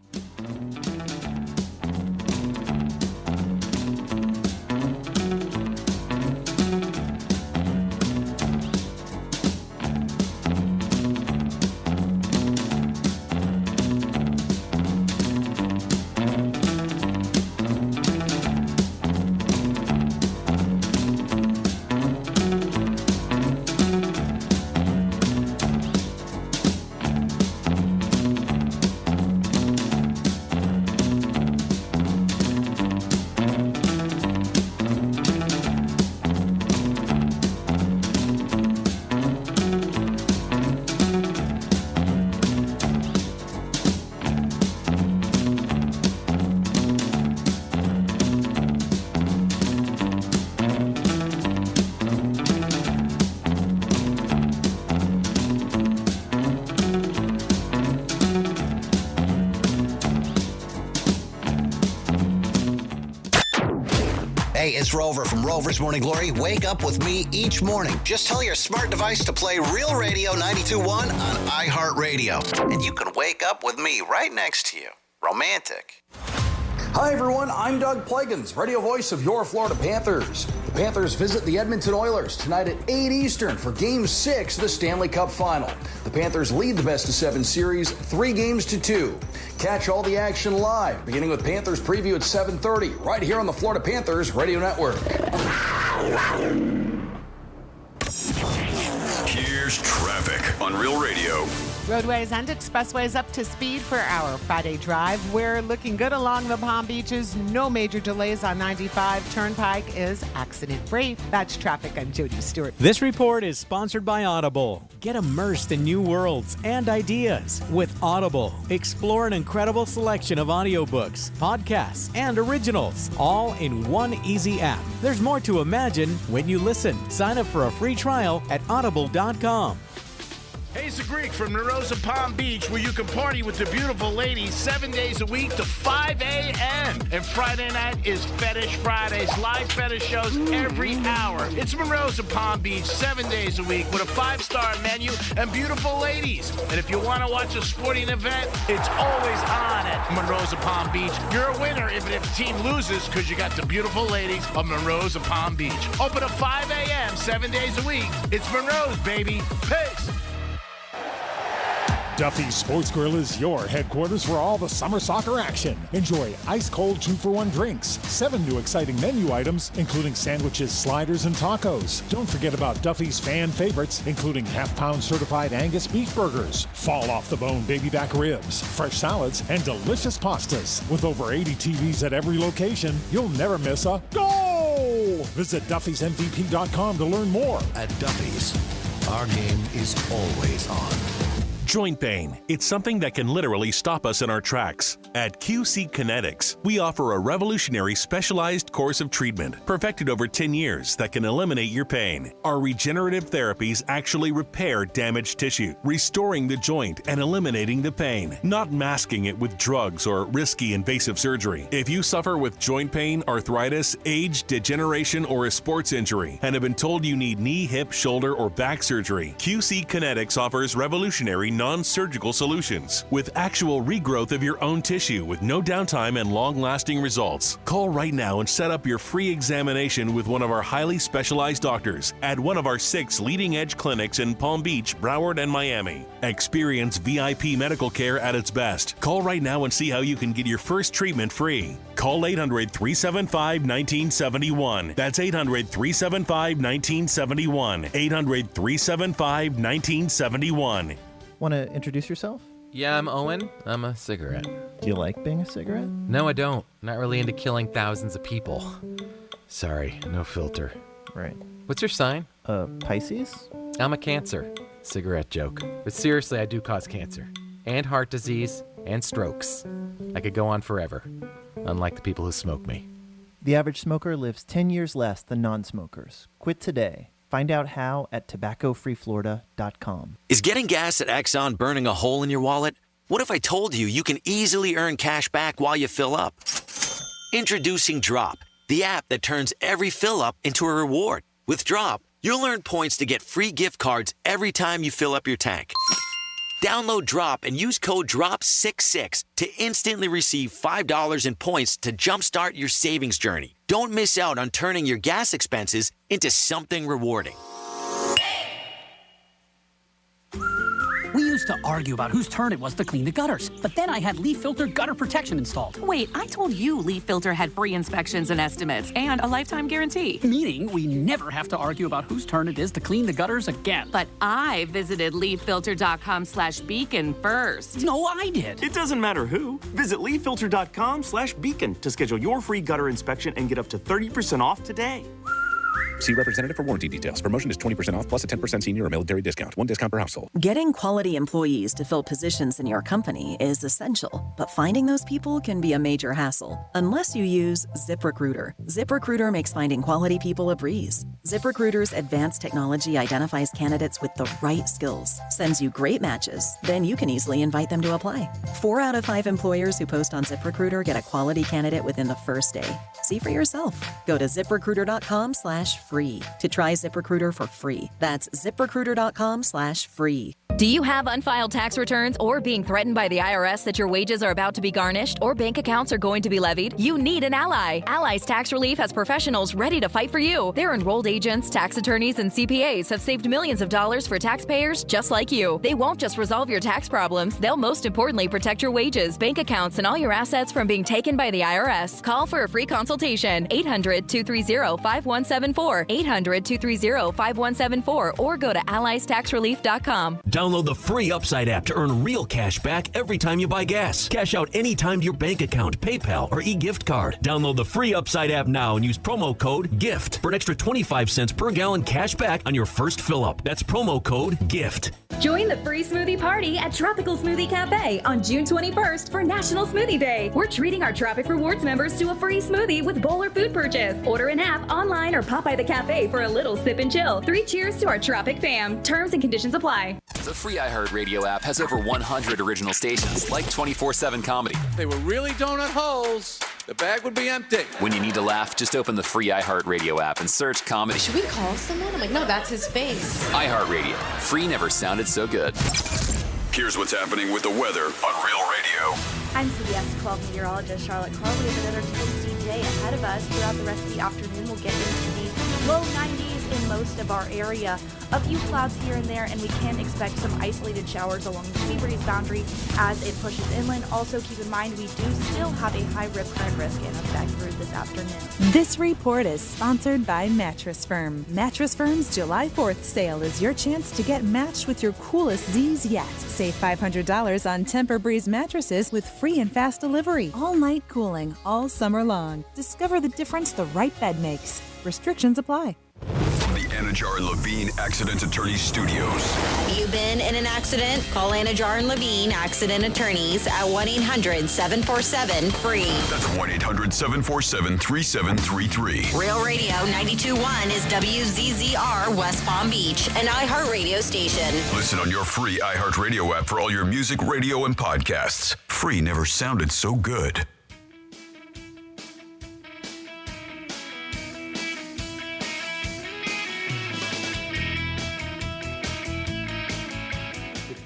Hey, it's Rover from Rover's Morning Glory. Wake up with me each morning. Just tell your smart device to play Real Radio 92.1 on iHeartRadio. And you can wake up with me right next to you. Romantic. Hi, everyone. I'm Doug Plegans, radio voice of your Florida Panthers. The Panthers visit the Edmonton Oilers tonight at 8 Eastern for Game 6 of the Stanley Cup Final. The Panthers lead the best-of-7 series 3-2. Catch all the action live, beginning with Panthers preview at 7:30, right here on the Florida Panthers Radio Network. Here's traffic on Real Radio. Roadways and expressways up to speed for our Friday drive. We're looking good along the Palm Beaches. No major delays on 95. Turnpike is accident-free. That's traffic. I'm Jody Stewart. This report is sponsored by Audible. Get immersed in new worlds and ideas with Audible. Explore an incredible selection of audiobooks, podcasts, and originals, all in one easy app. There's more to imagine when you listen. Sign up for a free trial at audible.com. Hey, it's the Greek from Narosa Palm Beach, where you can party with the beautiful ladies 7 days a week to 5 a.m. And Friday night is Fetish Fridays, live fetish shows every hour. It's Narosa Palm Beach 7 days a week with a 5-star menu and beautiful ladies. And if you want to watch a sporting event, it's always on at Narosa Palm Beach. You're a winner even if the team loses because you got the beautiful ladies of Narosa Palm Beach. Open at 5 a.m. 7 days a week. It's Monroe's, baby. Peace. Duffy's Sports Grill is your headquarters for all the summer soccer action. Enjoy ice-cold 2-for-1 drinks, 7 new exciting menu items, including sandwiches, sliders, and tacos. Don't forget about Duffy's fan favorites, including half-pound certified Angus beef burgers, fall-off-the-bone baby back ribs, fresh salads, and delicious pastas. With over 80 TVs at every location, you'll never miss a goal! Visit Duffy'sMVP.com to learn more. At Duffy's, our game is always on. Joint pain. It's something that can literally stop us in our tracks. At QC Kinetics, we offer a revolutionary specialized course of treatment perfected over 10 years that can eliminate your pain. Our regenerative therapies actually repair damaged tissue, restoring the joint and eliminating the pain, not masking it with drugs or risky invasive surgery. If you suffer with joint pain, arthritis, age, degeneration, or a sports injury and have been told you need knee, hip, shoulder, or back surgery, QC Kinetics offers revolutionary non-surgical solutions with actual regrowth of your own tissue with no downtime and long-lasting results. Call right now and set up your free examination with one of our highly specialized doctors at one of our 6 leading-edge clinics in Palm Beach, Broward, and Miami. Experience VIP medical care at its best. Call right now and see how you can get your first treatment free. Call 800-375-1971. That's 800-375-1971. 800-375-1971. Want to introduce yourself? Yeah, I'm Owen. I'm a cigarette. Do you like being a cigarette? No, I don't. Not really into killing thousands of people. Sorry, no filter. Right. What's your sign? Pisces? I'm a Cancer. Cigarette joke. But seriously, I do cause cancer. And heart disease. And strokes. I could go on forever. Unlike the people who smoke me. The average smoker lives 10 years less than non-smokers. Quit today. Find out how at tobaccofreeflorida.com. Is getting gas at Exxon burning a hole in your wallet? What if I told you you can easily earn cash back while you fill up? Introducing Drop, the app that turns every fill up into a reward. With Drop, you'll earn points to get free gift cards every time you fill up your tank. Download Drop and use code DROP66 to instantly receive $5 in points to jumpstart your savings journey. Don't miss out on turning your gas expenses into something rewarding. We used to argue about whose turn it was to clean the gutters, but then I had Leaf Filter gutter protection installed. Wait, I told you Leaf Filter had free inspections and estimates and a lifetime guarantee. Meaning we never have to argue about whose turn it is to clean the gutters again. But I visited leaffilter.com/beacon first. No, I did. It doesn't matter who. Visit leaffilter.com/beacon to schedule your free gutter inspection and get up to 30% off today. See representative for warranty details. Promotion is 20% off plus a 10% senior or military discount. 1 discount per household. Getting quality employees to fill positions in your company is essential, but finding those people can be a major hassle unless you use ZipRecruiter. ZipRecruiter makes finding quality people a breeze. ZipRecruiter's advanced technology identifies candidates with the right skills, sends you great matches, then you can easily invite them to apply. 4 out of 5 employers who post on ZipRecruiter get a quality candidate within the first day. See for yourself. Go to ZipRecruiter.com/free to try ZipRecruiter for free. That's ZipRecruiter.com/free. Do you have unfiled tax returns or being threatened by the IRS that your wages are about to be garnished or bank accounts are going to be levied? You need an ally. Allies Tax Relief has professionals ready to fight for you. Their enrolled agents, tax attorneys, and CPAs have saved millions of dollars for taxpayers just like you. They won't just resolve your tax problems, they'll most importantly protect your wages, bank accounts, and all your assets from being taken by the IRS. Call for a free consultation. 800-230-5174. 800-230-5174 or go to alliestaxrelief.com. Download the free Upside app to earn real cash back every time you buy gas. Cash out anytime to your bank account, PayPal, or e-gift card. Download the free Upside app now and use promo code GIFT for an extra 25 cents per gallon cash back on your first fill-up. That's promo code GIFT. Join the free smoothie party at Tropical Smoothie Cafe on June 21st for National Smoothie Day. We're treating our Tropic Rewards members to a free smoothie with bowl or food purchase. Order an app, online, or pop by the cafe for a little sip and chill. 3 cheers to our Tropic fam. Terms and conditions apply. The free iHeartRadio app has over 100 original stations, like 24/7 comedy. If they were really donut holes, the bag would be empty. When you need to laugh, just open the free iHeartRadio app and search comedy. Should we call someone? I'm like, no, that's his face. iHeartRadio. Free never sounded so good. Here's what's happening with the weather on Real Radio. I'm CBS 12 meteorologist Charlotte Carr. We have another toasty day ahead of us. Throughout the rest of the afternoon, we'll get into the low 90s in most of our area. A few clouds here and there, and we can expect some isolated showers along the sea breeze boundary as it pushes inland. Also, keep in mind we do still have a high rip current risk in effect through this afternoon. This report is sponsored by Mattress Firm. Mattress Firm's July 4th sale is your chance to get matched with your coolest Z's yet. Save $500 on Tempur-Breeze mattresses with free and fast delivery. All night cooling, all summer long. Discover the difference the right bed makes. Restrictions apply. From the Anajar and Levine Accident Attorneys Studios. Have you been in an accident? Call Anajar and Levine Accident Attorneys at 1-800-747-FREE. That's 1-800-747-3733. Real Radio 92.1 is WZZR West Palm Beach, an iHeartRadio station. Listen on your free iHeartRadio app for all your music, radio, and podcasts. Free never sounded so good.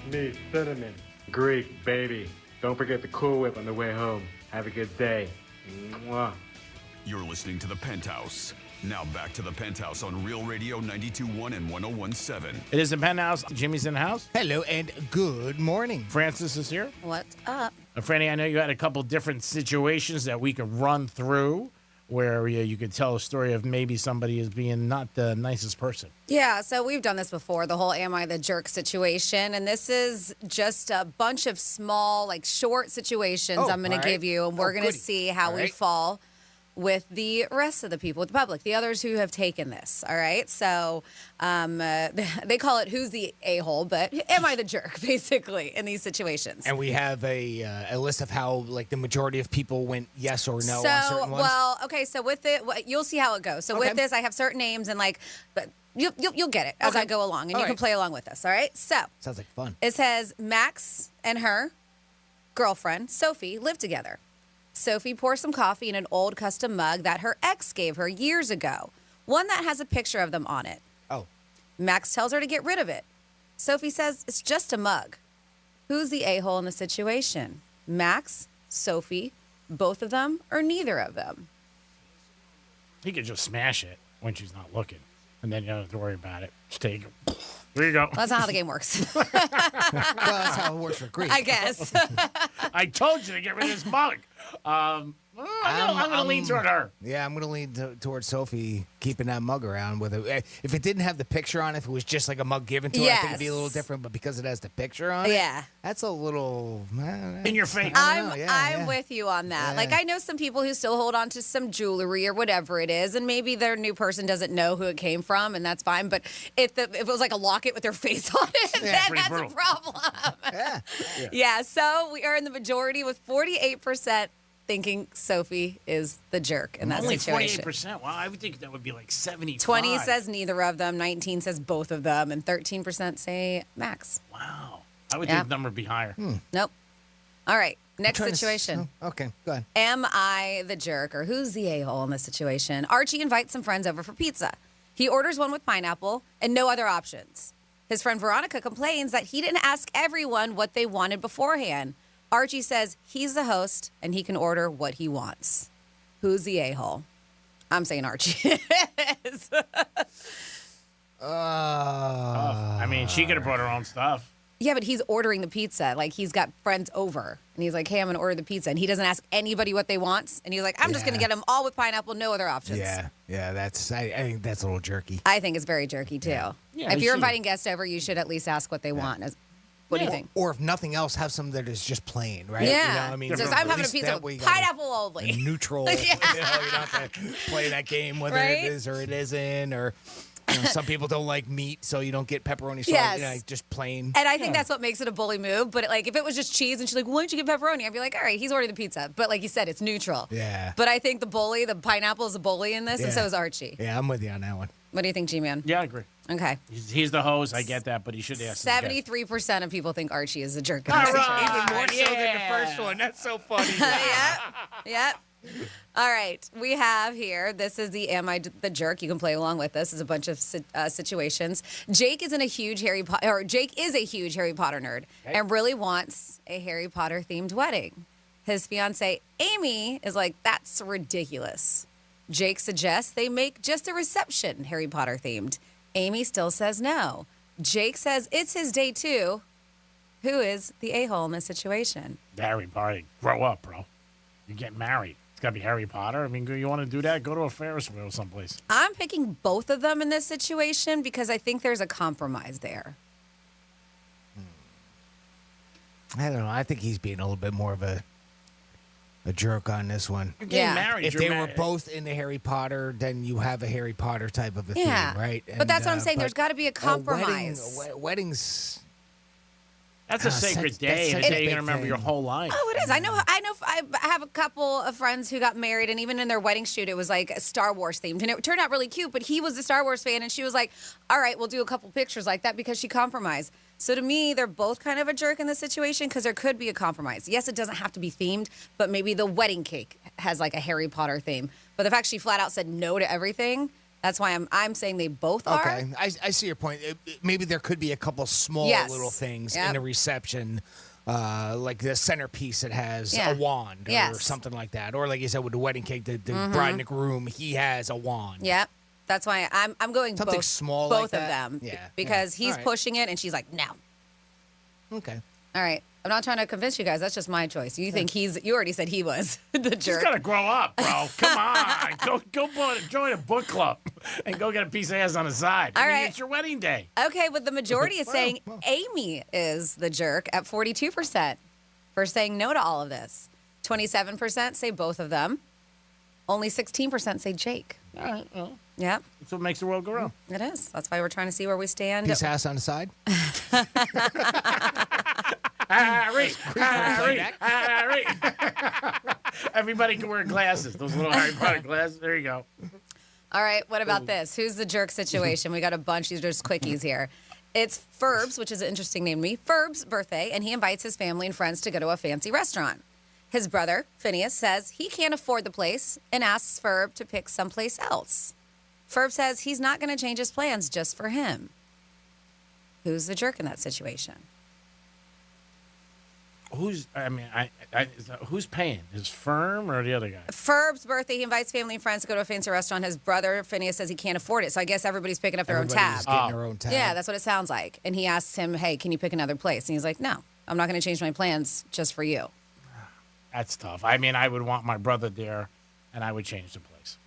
Me, Cinnamon, Greek, baby. Don't forget the Cool Whip on the way home. Have a good day. Mwah. You're listening to The Penthouse. Now back to The Penthouse on Real Radio 92.1 and 101.7. It is the Penthouse. Jimmy's in the house. Hello and good morning. Francis is here. What's up? Franny, I know you had a couple different situations that we could run through where you could tell a story of maybe somebody is being not the nicest person. Yeah, so we've done this before, the whole am I the jerk situation. And this is just a bunch of small, like short situations I'm going to give you. And we're going to see how we fall with the rest of the people, with the public, the others who have taken this. All right. So they call it who's the a-hole, but am I the jerk, basically, in these situations? And we have a list of how, like, the majority of people went yes or no on certain ones. Well, okay. So with it, you'll see how it goes. So with this, I have certain names and like, but you'll get it as I go along, and you can play along with us. All right. So sounds like fun. It says Max and her girlfriend Sophie live together. Sophie pours some coffee in an old custom mug that her ex gave her years ago, one that has a picture of them on it. Oh. Max tells her to get rid of it. Sophie says it's just a mug. Who's the a-hole in the situation? Max, Sophie, both of them, or neither of them? He could just smash it when she's not looking, and then you don't have to worry about it. Just take it. There you go. Well, that's not how the game works. Well, that's how it works for Greek. I guess. I told you to get rid of this mug. I'm going to lean toward her. Yeah, I'm going to lean towards Sophie keeping that mug around with it. If it didn't have the picture on it, if it was just like a mug given to her, I think it'd be a little different. But because it has the picture on it, that's a little in your face. I'm with you on that. Yeah. Like, I know some people who still hold on to some jewelry or whatever it is, and maybe their new person doesn't know who it came from, and that's fine. But if it was like a locket with their face on it, then that's a problem. Yeah. So we are in the majority with 48%. Thinking Sophie is the jerk in that situation. Only 48%. Wow, I would think that would be like 75. 20 says neither of them. 19 says both of them, and 13% say Max. Wow, I would think the number would be higher. Nope. All right, next situation. Okay, go ahead. Am I the jerk, or who's the a-hole in this situation? Archie invites some friends over for pizza. He orders one with pineapple and no other options. His friend Veronica complains that he didn't ask everyone what they wanted beforehand. Archie says he's the host and he can order what he wants. Who's the a-hole? I'm saying Archie is. I mean, she could have brought her own stuff. Yeah, but he's ordering the pizza. Like, he's got friends over. And he's like, hey, I'm going to order the pizza. And he doesn't ask anybody what they want. And he's like, I'm just going to get them all with pineapple, no other options. Yeah, I think that's a little jerky. I think it's very jerky, too. Yeah, if you're inviting guests over, you should at least ask what they want. What do you think? Or if nothing else, have some that is just plain, right? Yeah. You know what I mean? Just, I'm having a pizza with pineapple only. Neutral. You don't have to play that game whether it is or it isn't. Or some people don't like meat, so you don't get pepperoni sauce. Yes. Just plain. And I think that's what makes it a bully move. But like, if it was just cheese and she's like, why don't you get pepperoni? I'd be like, all right, he's ordering the pizza. But like you said, it's neutral. Yeah. But I think the pineapple is a bully in this, and so is Archie. Yeah, I'm with you on that one. What do you think, G-Man? Yeah, I agree. Okay. He's the host. I get that, but he should ask. 73% of people think Archie is a jerk. All right. Even more so than the first one. That's so funny. Yep. All right. We have here, this is the Am I the Jerk? You can play along with this. There's a bunch of situations. Jake is a huge Harry Potter nerd and really wants a Harry Potter themed wedding. His fiance Amy is like, that's ridiculous. Jake suggests they make just a reception Harry Potter themed. Amy still says no. Jake says it's his day too. Who is the a-hole in this situation? Harry Potter. Grow up, bro. You get married. It's got to be Harry Potter. I mean, you want to do that? Go to a Ferris wheel someplace. I'm picking both of them in this situation because I think there's a compromise there. I don't know. I think he's being a little bit more of a jerk on this one. You're getting married. If they were both into Harry Potter, then you have a Harry Potter type of a thing, right? But that's what I'm saying. There's got to be a compromise. Weddings. That's a sacred day, and a day you're going to remember your whole life. Oh, it is. I know. I have a couple of friends who got married, and even in their wedding shoot, it was like Star Wars themed, and it turned out really cute. But he was a Star Wars fan, and she was like, "All right, we'll do a couple pictures like that," because she compromised. So to me, they're both kind of a jerk in this situation because there could be a compromise. Yes, it doesn't have to be themed, but maybe the wedding cake has like a Harry Potter theme. But the fact she flat out said no to everything. That's why I'm saying they both are. Okay, I see your point. Maybe there could be a couple small little things in the reception, like the centerpiece that has a wand or something like that. Or like you said, with the wedding cake, the bride and the groom, he has a wand. Yep. That's why I'm going something both, small both like of that? them. Yeah. Because he's All right. pushing it, and she's like, no. Okay. All right. I'm not trying to convince you guys. That's just my choice. You think you already said he was the jerk. She's got to grow up, bro. Come on. Go join a book club and go get a piece of ass on the side. All right. It's your wedding day. Okay, but the majority is saying Amy is the jerk at 42% for saying no to all of this. 27% say both of them. Only 16% say Jake. All right. Well, yep. That's what makes the world go round. It is. That's why we're trying to see where we stand. Piece of ass on the side. Harry. Everybody can wear glasses. Those little Harry Potter glasses. There you go. All right, what about this? Who's the jerk situation? We got a bunch. These are just quickies here. It's Ferb's, which is an interesting name to me, Ferb's birthday, and he invites his family and friends to go to a fancy restaurant. His brother, Phineas, says he can't afford the place and asks Ferb to pick someplace else. Ferb says he's not going to change his plans just for him. Who's the jerk in that situation? Who's paying? Is Firm or the other guy? Ferb's birthday, he invites family and friends to go to a fancy restaurant. His brother, Phineas, says he can't afford it. So I guess everybody's picking up their own tab. Getting their own tab. Yeah, that's what it sounds like. And he asks him, hey, can you pick another place? And he's like, no, I'm not going to change my plans just for you. That's tough. I mean, I would want my brother there, and I would change the place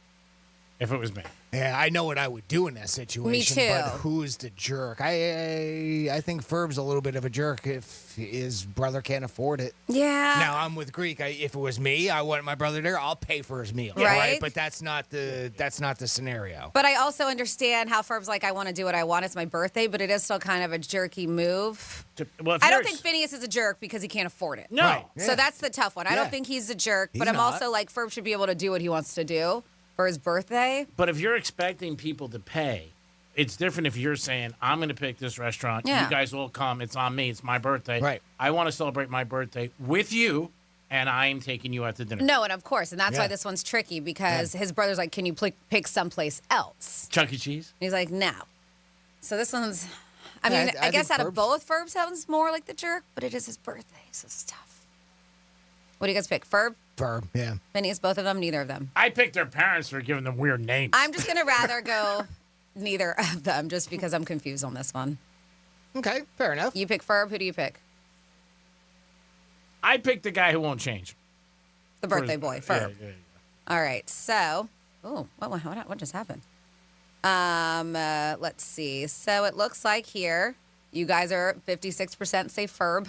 if it was me. Yeah, I know what I would do in that situation. Me too. But who's the jerk? I think Ferb's a little bit of a jerk if his brother can't afford it. Yeah. Now I'm with Greek. If it was me, I want my brother there. I'll pay for his meal. Right. But that's not the scenario. But I also understand how Ferb's like, I want to do what I want. It's my birthday, but it is still kind of a jerky move. I don't think Phineas is a jerk because he can't afford it. No. Right. So that's the tough one. I don't think he's a jerk, but I'm also like, Ferb should be able to do what he wants to do for his birthday. But if you're expecting people to pay, it's different if you're saying, I'm going to pick this restaurant. Yeah. You guys all come. It's on me. It's my birthday. Right. I want to celebrate my birthday with you, and I'm taking you out to dinner. No, and of course. And that's why this one's tricky because his brother's like, can you pick someplace else? Chuck E. Cheese? And he's like, no. So this one's, I guess out of both, Ferb sounds more like the jerk, but it is his birthday, so it's tough. What do you guys pick? Ferb? Ferb, yeah. Phineas, both of them? Neither of them. I picked their parents for giving them weird names. I'm just going to rather go neither of them just because I'm confused on this one. Okay, fair enough. You pick Ferb. Who do you pick? I picked the guy who won't change. The birthday boy, Ferb. Yeah. All right, so, what just happened? Let's see. So it looks like here, you guys are 56% say Ferb.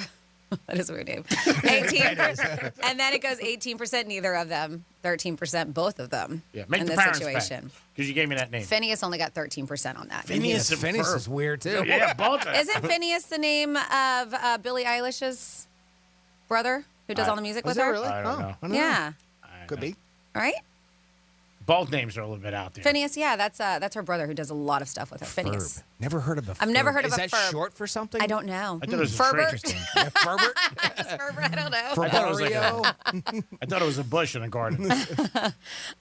That is a weird name. 18%, and then it goes 18% neither of them, 13% both of them. Yeah, make in the this parents situation. Because you gave me that name. Phineas only got 13% on that. Phineas is weird too. Yeah, both of them. Isn't Phineas the name of Billie Eilish's brother who does all the music with her? Really? I don't know. I don't Yeah. know. Could be. Right? Both names are a little bit out there. Phineas, yeah, that's her brother who does a lot of stuff with her. Phineas. Never heard of a I've never heard of Is a that ferb. short for something? I don't know. I thought it was Ferbert? Yeah, Ferbert? Ferber, I don't know. For I thought it was like Mario? I thought it was a bush in a garden. All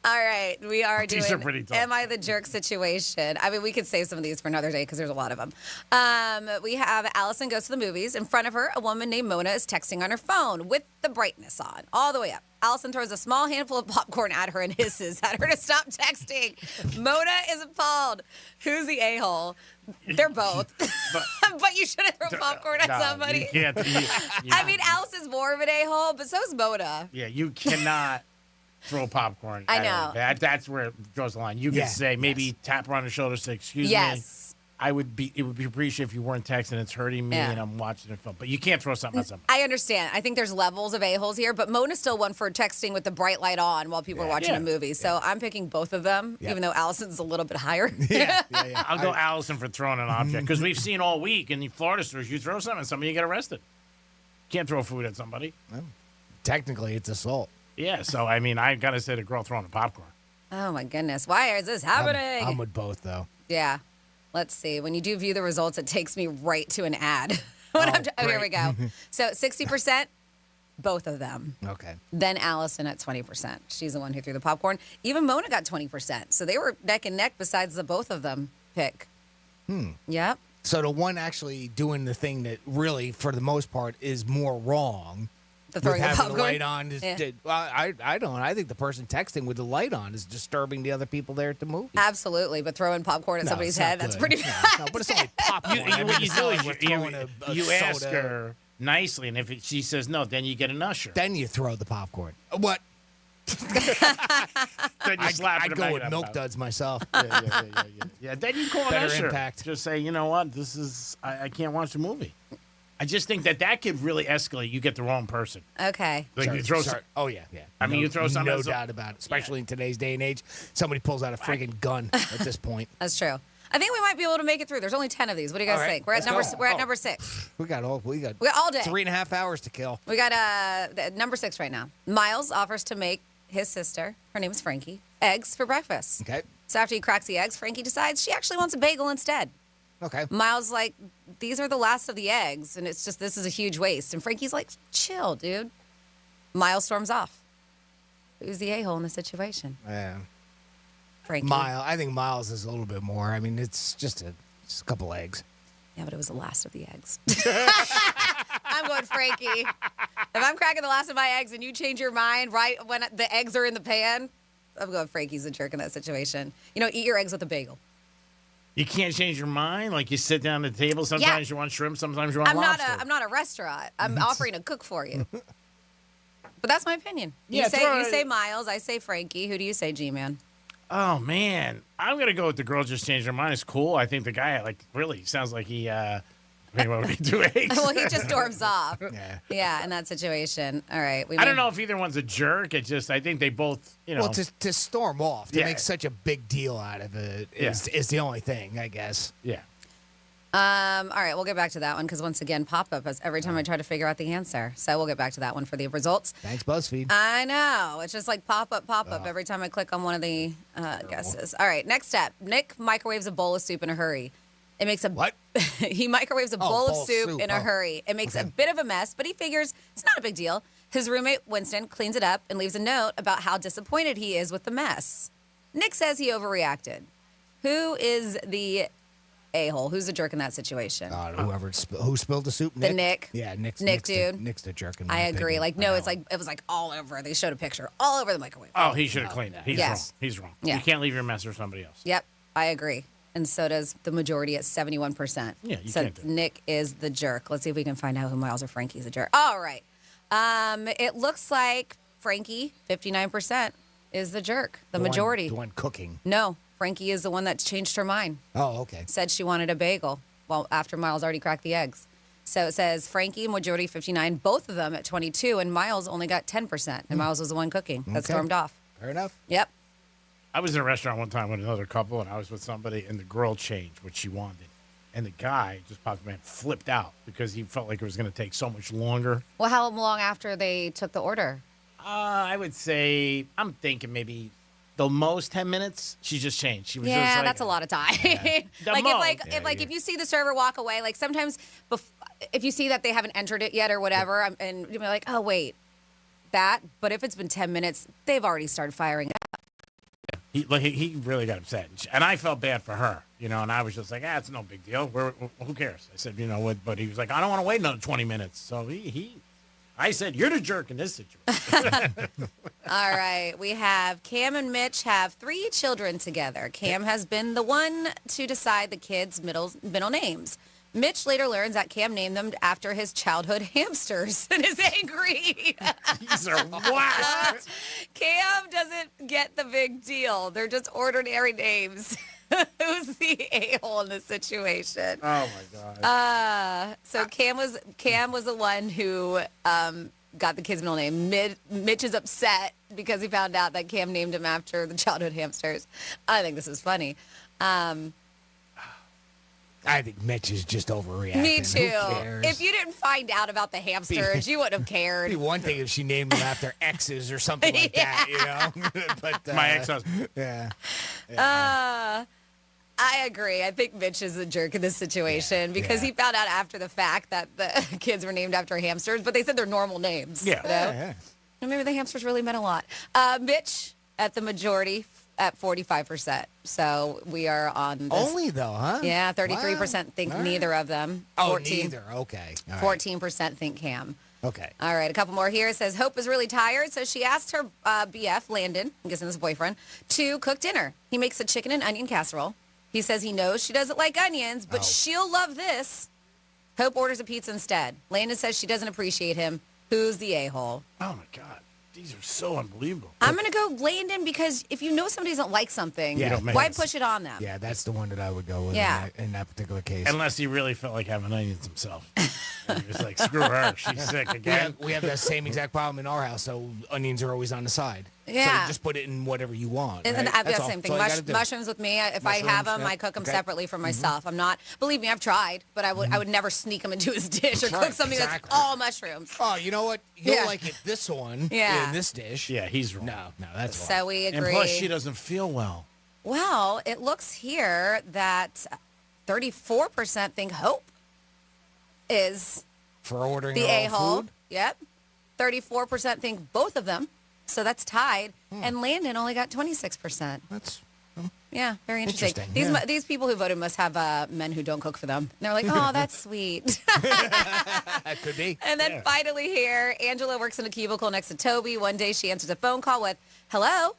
right, we are These doing are pretty tough. Am I the Jerk situation. I mean, we could save some of these for another day because there's a lot of them. We have Allison goes to the movies. In front of her, a woman named Mona is texting on her phone with the brightness on all the way up. Allison throws a small handful of popcorn at her and hisses at her to stop texting. Mona is appalled. Who's the a-hole? They're both. But you shouldn't throw popcorn at somebody. You can't, I mean, Allison's more of an a-hole, but so's Mona. Yeah, you cannot throw popcorn. I at know. her. That's where it draws the line. You can say maybe tap her on the shoulder, say, "Excuse me." Yes. It would be appreciated if you weren't texting. It's hurting me, and I'm watching the film. But you can't throw something at somebody. I understand. I think there's levels of a-holes here, but Mona's still one for texting with the bright light on while people are watching a movie. So I'm picking both of them, even though Allison's a little bit higher. I'll go Allison for throwing an object because we've seen all week in the Florida stores, you throw something at somebody, you get arrested. Can't throw food at somebody. Well, technically, it's assault. Yeah, so I mean, I gotta say the girl throwing the popcorn. Oh my goodness. Why is this happening? I'm with both, though. Yeah. Let's see. When you do view the results, it takes me right to an ad. Here we go. So 60%, both of them. Okay. Then Allison at 20%. She's the one who threw the popcorn. Even Mona got 20%. So they were neck and neck besides the both of them pick. Yep. So the one actually doing the thing that really, for the most part, is more wrong. The throwing with the having popcorn? the light on is. Well, I don't. I think the person texting with the light on is disturbing the other people there at the movie. Absolutely, but throwing popcorn at somebody's head, that's pretty bad. No, but it's only popcorn. What you do is a you ask soda. her nicely, and if she says no, then you get an usher. Then you throw the popcorn. What? Then you slap her I'd to go back with it up. milk duds myself. Yeah, then you call an Better usher. impact. Just say, you know what, this is I can't watch the movie. I just think that could really escalate. You get the wrong person. Okay. Like you throw. Oh yeah. I mean, you throw something. No doubt about it. Especially in today's day and age, somebody pulls out a friggin' gun at this point. That's true. I think we might be able to make it through. There's only 10 of these. What do you guys All right, think? We're at let's number go. number 6. We got all day. 3.5 hours to kill. We got number 6 right now. Miles offers to make his sister, her name is Frankie, eggs for breakfast. Okay. So after he cracks the eggs, Frankie decides she actually wants a bagel instead. Okay. Miles like, these are the last of the eggs, and it's just, this is a huge waste. And Frankie's like, chill, dude. Miles storms off. Who's the a-hole in the situation? Yeah. Frankie. I think Miles is a little bit more. I mean, it's just a couple eggs. Yeah, but it was the last of the eggs. I'm going Frankie. If I'm cracking the last of my eggs and you change your mind right when the eggs are in the pan, I'm going Frankie's a jerk in that situation. You know, eat your eggs with a bagel. You can't change your mind. Like you sit down at the table. Sometimes you want shrimp. Sometimes you want lobster. I'm not a restaurant. I'm offering to cook for you. But that's my opinion. Yeah, You say Miles. I say Frankie. Who do you say, G-Man? Oh man, I'm gonna go with the girl just changed her mind. It's cool. I think the guy really sounds like he. What would he do? Eggs? Well, he just storms off. Yeah. Yeah, in that situation. All right. I don't know if either one's a jerk. It's just I think they both. Well, to storm off, to make such a big deal out of it is the only thing, I guess. Yeah. All right, we'll get back to that one because once again, pop-up is every time I try to figure out the answer. So we'll get back to that one for the results. Thanks, BuzzFeed. I know. It's just like pop-up every time I click on one of the guesses. All right, next step. Nick microwaves a bowl of soup in a hurry. It makes a what? He microwaves a bowl of soup in a hurry. It makes a bit of a mess, but he figures it's not a big deal. His roommate Winston cleans it up and leaves a note about how disappointed he is with the mess. Nick says he overreacted. Who is the a-hole? Who's the jerk in that situation? Who spilled the soup? Nick. Yeah, Nick's dude. Nick's the jerk. I agree. Opinion. It was like all over. They showed a picture all over the microwave. Oh, he should have cleaned it. He's wrong. He's wrong. Yeah. You can't leave your mess for somebody else. Yep, I agree. And so does the majority at 71%. Yeah, you so can't do it. Nick is the jerk. Let's see if we can find out who Miles or Frankie's a jerk. All right. It looks like Frankie, 59%, is the jerk. The majority. The one cooking. No, Frankie is the one that changed her mind. Oh, okay. Said she wanted a bagel. Well, after Miles already cracked the eggs. So it says Frankie, majority 59, both of them at 22, and Miles only got 10%. And Miles was the one cooking. That stormed off. Fair enough. Yep. I was in a restaurant one time with another couple, and I was with somebody, and the girl changed what she wanted. And the guy just popped man flipped out because he felt like it was going to take so much longer. Well, how long after they took the order? I would say, I'm thinking maybe the most 10 minutes, she just changed. She was just yeah, like, that's a lot of time. If you see the server walk away, like sometimes if you see that they haven't entered it yet or whatever, and you're like, oh wait, that. But if it's been 10 minutes, they've already started firing up. He really got upset, and I felt bad for her, and I was just like, it's no big deal. Who cares? I said, but he was like, I don't want to wait another 20 minutes. So I said, you're the jerk in this situation. All right. We have Cam and Mitch have 3 children together. Cam has been the one to decide the kids' middle names. Mitch later learns that Cam named them after his childhood hamsters and is angry. These are what? Cam doesn't get the big deal. They're just ordinary names. Who's the a-hole in this situation? Oh my God. So Cam was the one who got the kid's middle name. Mitch is upset because he found out that Cam named him after the childhood hamsters. I think this is funny. I think Mitch is just overreacting. Me too. Who cares? If you didn't find out about the hamsters, you wouldn't have cared. It'd be one thing if she named them after exes or something like that, But my ex-husband. Yeah. I agree. I think Mitch is a jerk in this situation because he found out after the fact that the kids were named after hamsters, but they said they're normal names. Yeah. And maybe the hamsters really meant a lot. Mitch at the majority at 45%. So we are on this. Only though, huh? Yeah, 33% think neither of them. Oh, neither. Okay. All right. 14% think Cam. Okay. All right, a couple more here. It says, Hope is really tired, so she asked her BF, Landon, I'm guessing his boyfriend, to cook dinner. He makes a chicken and onion casserole. He says he knows she doesn't like onions, but she'll love this. Hope orders a pizza instead. Landon says she doesn't appreciate him. Who's the a-hole? Oh, my God. These are so unbelievable. I'm going to go Landon because if you know somebody doesn't like something, why push it on them? Yeah, that's the one that I would go with in that particular case. Unless he really felt like having onions himself. And he was like, screw her. She's sick again. We have that same exact problem in our house, so onions are always on the side. Yeah. So just put it in whatever you want. And right? I've got the same thing. Mushrooms with me, if I have them, I cook them separately for myself. I'm not, believe me, I've tried, but I would never sneak them into his dish or cook something that's all mushrooms. Oh, you know what? You'll like it this one in this dish. Yeah, he's wrong. No, that's wrong. So we agree. And plus, she doesn't feel well. Well, it looks here that 34% think Hope is for ordering the a-hole. Food? Yep. 34% think both of them. So that's tied. And Landon only got 26%. That's yeah, very interesting. Yeah. These people who voted must have men who don't cook for them. And they're like, oh, that's sweet. That could be. And then finally here, Angela works in a cubicle next to Toby. One day she answers a phone call with, hello.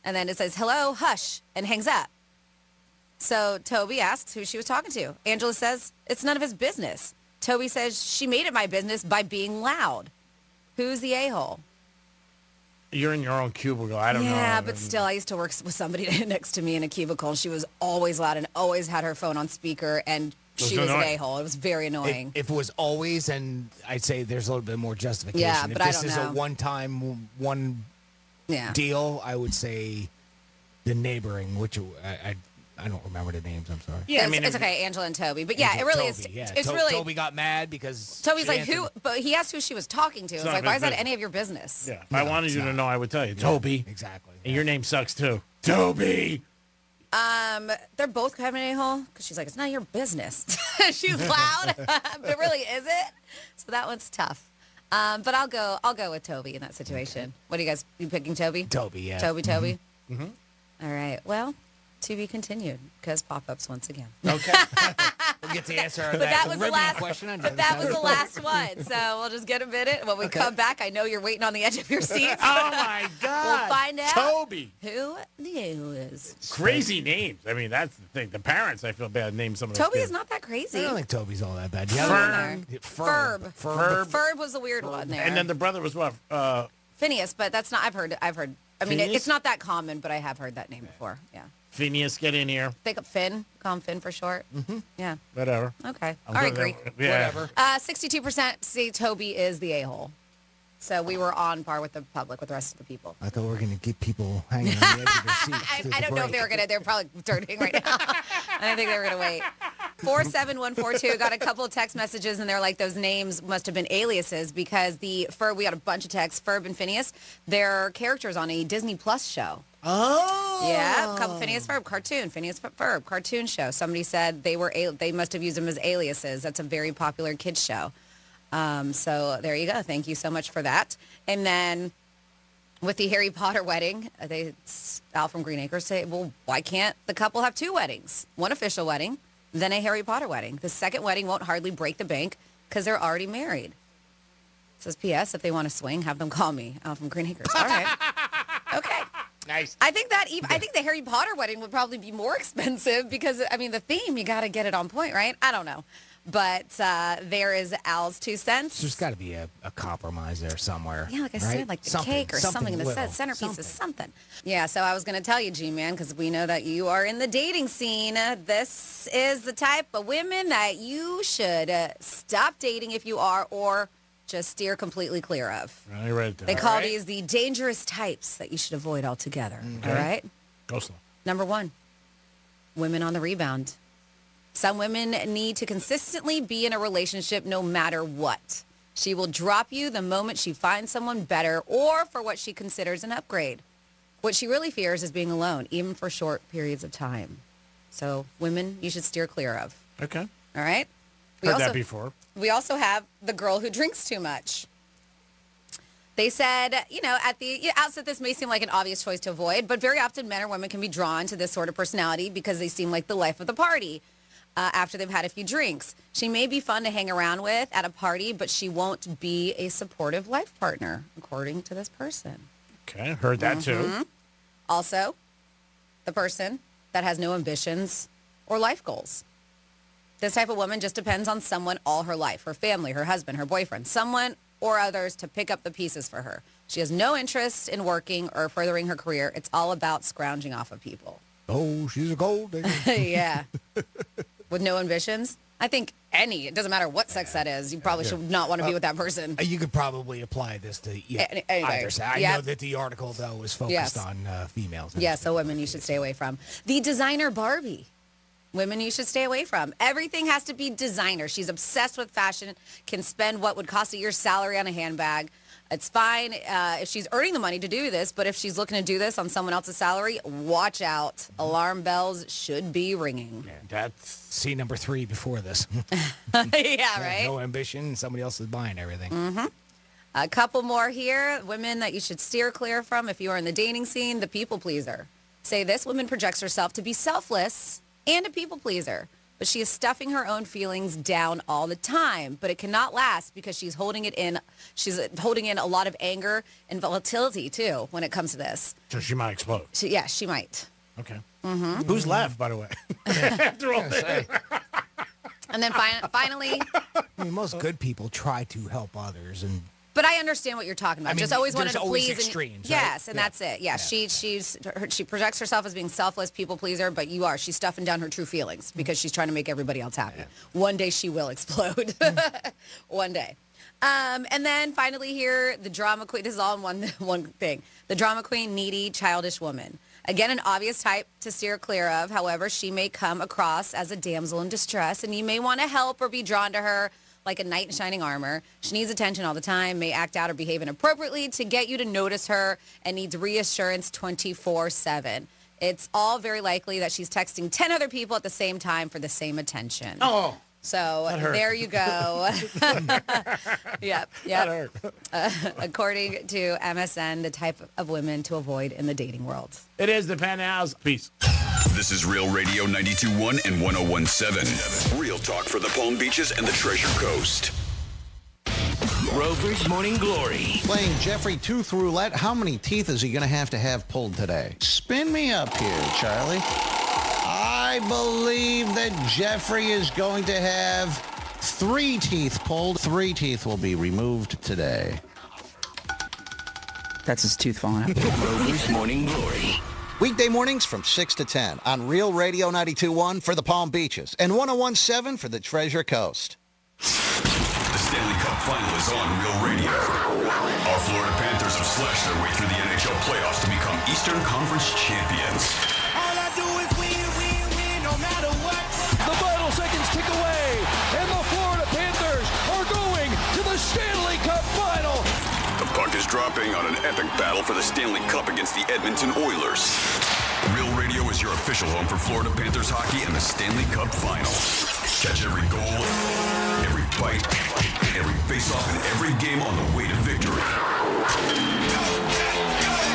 And then it says, hello, hush, and hangs up. So Toby asks who she was talking to. Angela says, it's none of his business. Toby says, she made it my business by being loud. Who's the a-hole? You're in your own cubicle. I don't know. Yeah, but still, I used to work with somebody next to me in a cubicle. She was always loud and always had her phone on speaker, and she was an a-hole. It was very annoying. If it was always, and I'd say there's a little bit more justification. Yeah, but if this I don't know. is a one-time, deal, I would say the neighboring, which I don't remember the names. I'm sorry. Yeah, it's okay, Angela and Toby. But yeah, it really is. Yeah. It's really. Toby got mad because Toby's like, who? But he asked who she was talking to. It's like, why is that any of your business? Yeah. If I wanted you to know, I would tell you, Toby. Exactly. And your name sucks too, Toby. They're both having an a-hole because she's like, it's not your business. She's loud, but it really isn't. So that one's tough. But I'll go with Toby in that situation. Okay. What are you guys? You picking Toby? Toby, yeah. Toby. Mm-hmm. All right. Well, to be continued because pop-ups once again. Okay. We'll get to answer but that was the last question. But that was the last one. So we'll just get a minute. When we come back, I know you're waiting on the edge of your seat. Oh, my God. We'll find out Toby. who the a-hole is. Crazy names. I mean, that's the thing. The parents, I feel bad, name some of those Toby kids. is not that crazy. I don't think Toby's all that bad. Ferb. Ferb was the weird one there. And then the brother was what? Phineas, but that's not. I've heard. I mean, it's not that common, but I have heard that name before. Yeah. Phineas, get in here. Think of Finn. Call him Finn for short. Mm-hmm. Yeah. Whatever. Okay. All right, Greek. Yeah. Whatever. 62% say Toby is the a-hole. So we were on par with the public, with the rest of the people. I thought we were going to keep people hanging on the edge of their seats. I don't know if they were going to. They're probably turning right now. I don't think they were going to wait. 47142 got a couple of text messages, and they're like, those names must have been aliases because we got a bunch of texts. Ferb and Phineas, they're characters on a Disney Plus show. Oh. Yeah, a couple Phineas Ferb cartoon, Phineas Ferb cartoon show. Somebody said they must have used them as aliases. That's a very popular kids show. So there you go. Thank you so much for that. And then with the Harry Potter wedding, Al from Green Acres say, well, why can't the couple have two weddings? One official wedding, then a Harry Potter wedding. The second wedding won't hardly break the bank because they're already married. It says, P.S., if they want to swing, have them call me. Al from Green Acres. All right. Okay. Nice. I think the Harry Potter wedding would probably be more expensive because, I mean, the theme, you got to get it on point, right? I don't know. But there is Al's 2 cents. There's got to be a compromise there somewhere. Yeah, like I right? said, like the cake or something in the little. centerpiece is something. Yeah, so I was going to tell you, G-Man, because we know that you are in the dating scene. This is the type of women that you should stop dating if you are, or just steer completely clear of. Right. They call these the dangerous types that you should avoid altogether. Okay. All right? Go slow. Number 1, women on the rebound. Some women need to consistently be in a relationship no matter what. She will drop you the moment she finds someone better or for what she considers an upgrade. What she really fears is being alone, even for short periods of time. So women, you should steer clear of. Okay. All right? Heard that before. We also have the girl who drinks too much. They said, at the outset, this may seem like an obvious choice to avoid, but very often men or women can be drawn to this sort of personality because they seem like the life of the party. After they've had a few drinks. She may be fun to hang around with at a party, but she won't be a supportive life partner, according to this person. Okay, heard that too. Also, the person that has no ambitions or life goals. This type of woman just depends on someone all her life, her family, her husband, her boyfriend, someone or others to pick up the pieces for her. She has no interest in working or furthering her career. It's all about scrounging off of people. Oh, she's a gold digger. Yeah. With no ambitions? I think it doesn't matter what sex that is, you probably should not want to be with that person. You could probably apply this to either side. I know that the article, though, is focused on females. Yeah, so women you should stay away from. The designer Barbie. Women you should stay away from. Everything has to be designer. She's obsessed with fashion, can spend what would cost a year's salary on a handbag. It's fine if she's earning the money to do this, but if she's looking to do this on someone else's salary, watch out. Alarm bells should be ringing. Yeah, that's C number 3 before this. Yeah, right? No ambition, somebody else is buying everything. Mm-hmm. A couple more here. Women that you should steer clear from if you are in the dating scene, the people pleaser. Say this woman projects herself to be selfless and a people pleaser, but she is stuffing her own feelings down all the time. But it cannot last because she's holding it in. She's holding in a lot of anger and volatility, too, when it comes to this. So she might explode. She might. Okay. Mm-hmm. Who's left, by the way? After all this. And then finally... I mean, most good people try to help others and... But I understand what you're talking about. I mean, just always wanted to always please. Extremes, yes, right? And that's it. Yeah, she projects herself as being selfless, people pleaser, but she's stuffing down her true feelings because she's trying to make everybody else happy. Yeah. One day she will explode. One day. And then finally here, the drama queen. This is all in one thing. The drama queen, needy, childish woman. Again, an obvious type to steer clear of. However, she may come across as a damsel in distress, and you may want to help or be drawn to her like a knight in shining armor. She needs attention all the time, may act out or behave inappropriately to get you to notice her, and needs reassurance 24/7. It's all very likely that she's texting 10 other people at the same time for the same attention. Oh. So there you go. Yep. According to MSN, the type of women to avoid in the dating world. It is the Penthouse. Peace. This is Real Radio 92.1 and 101.7. Real talk for the Palm Beaches and the Treasure Coast. Rover's Morning Glory. Playing Jeffrey Tooth Roulette. How many teeth is he going to have pulled today? Spin me up here, Charlie. I believe that Jeffrey is going to have 3 teeth pulled. 3 teeth will be removed today. That's his tooth falling out. Rover's Morning Glory. Weekday mornings from 6 to 10 on Real Radio 92.1 for the Palm Beaches and 101.7 for the Treasure Coast. The Stanley Cup Final is on Real Radio. Our Florida Panthers have slashed their way through the NHL playoffs to become Eastern Conference champions. All I do is win, no matter what. The final seconds dropping on an epic battle for the Stanley Cup against the Edmonton Oilers. Real Radio is your official home for Florida Panthers hockey and the Stanley Cup Final. Catch every goal, every fight, every face-off, and every game on the way to victory.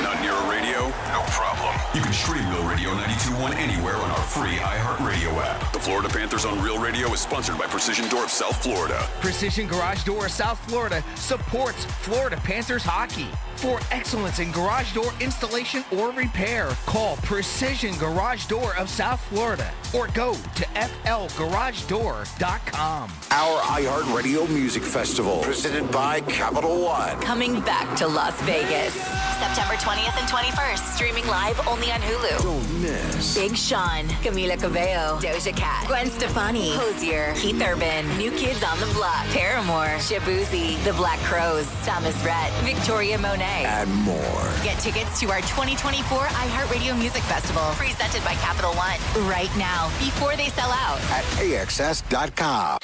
Not near a radio? No problem. You can stream Real Radio 92.1 anywhere on our free iHeartRadio app. The Florida Panthers on Real Radio is sponsored by Precision Door of South Florida. Precision Garage Door of South Florida supports Florida Panthers hockey. For excellence in garage door installation or repair, call Precision Garage Door of South Florida or go to flgaragedoor.com. Our iHeartRadio Music Festival, presented by Capital One. Coming back to Las Vegas. September 20th and 21st. Streaming live only on Hulu. Don't miss. Big Sean, Camila Cabello, Doja Cat, Gwen Stefani, Hozier, Keith Urban, New Kids on the Block, Paramore, Shabuzi, The Black Crowes, Thomas Rhett, Victoria Monet, and more. Get tickets to our 2024 iHeartRadio Music Festival, presented by Capital One, right now, before they sell out. At AXS.com.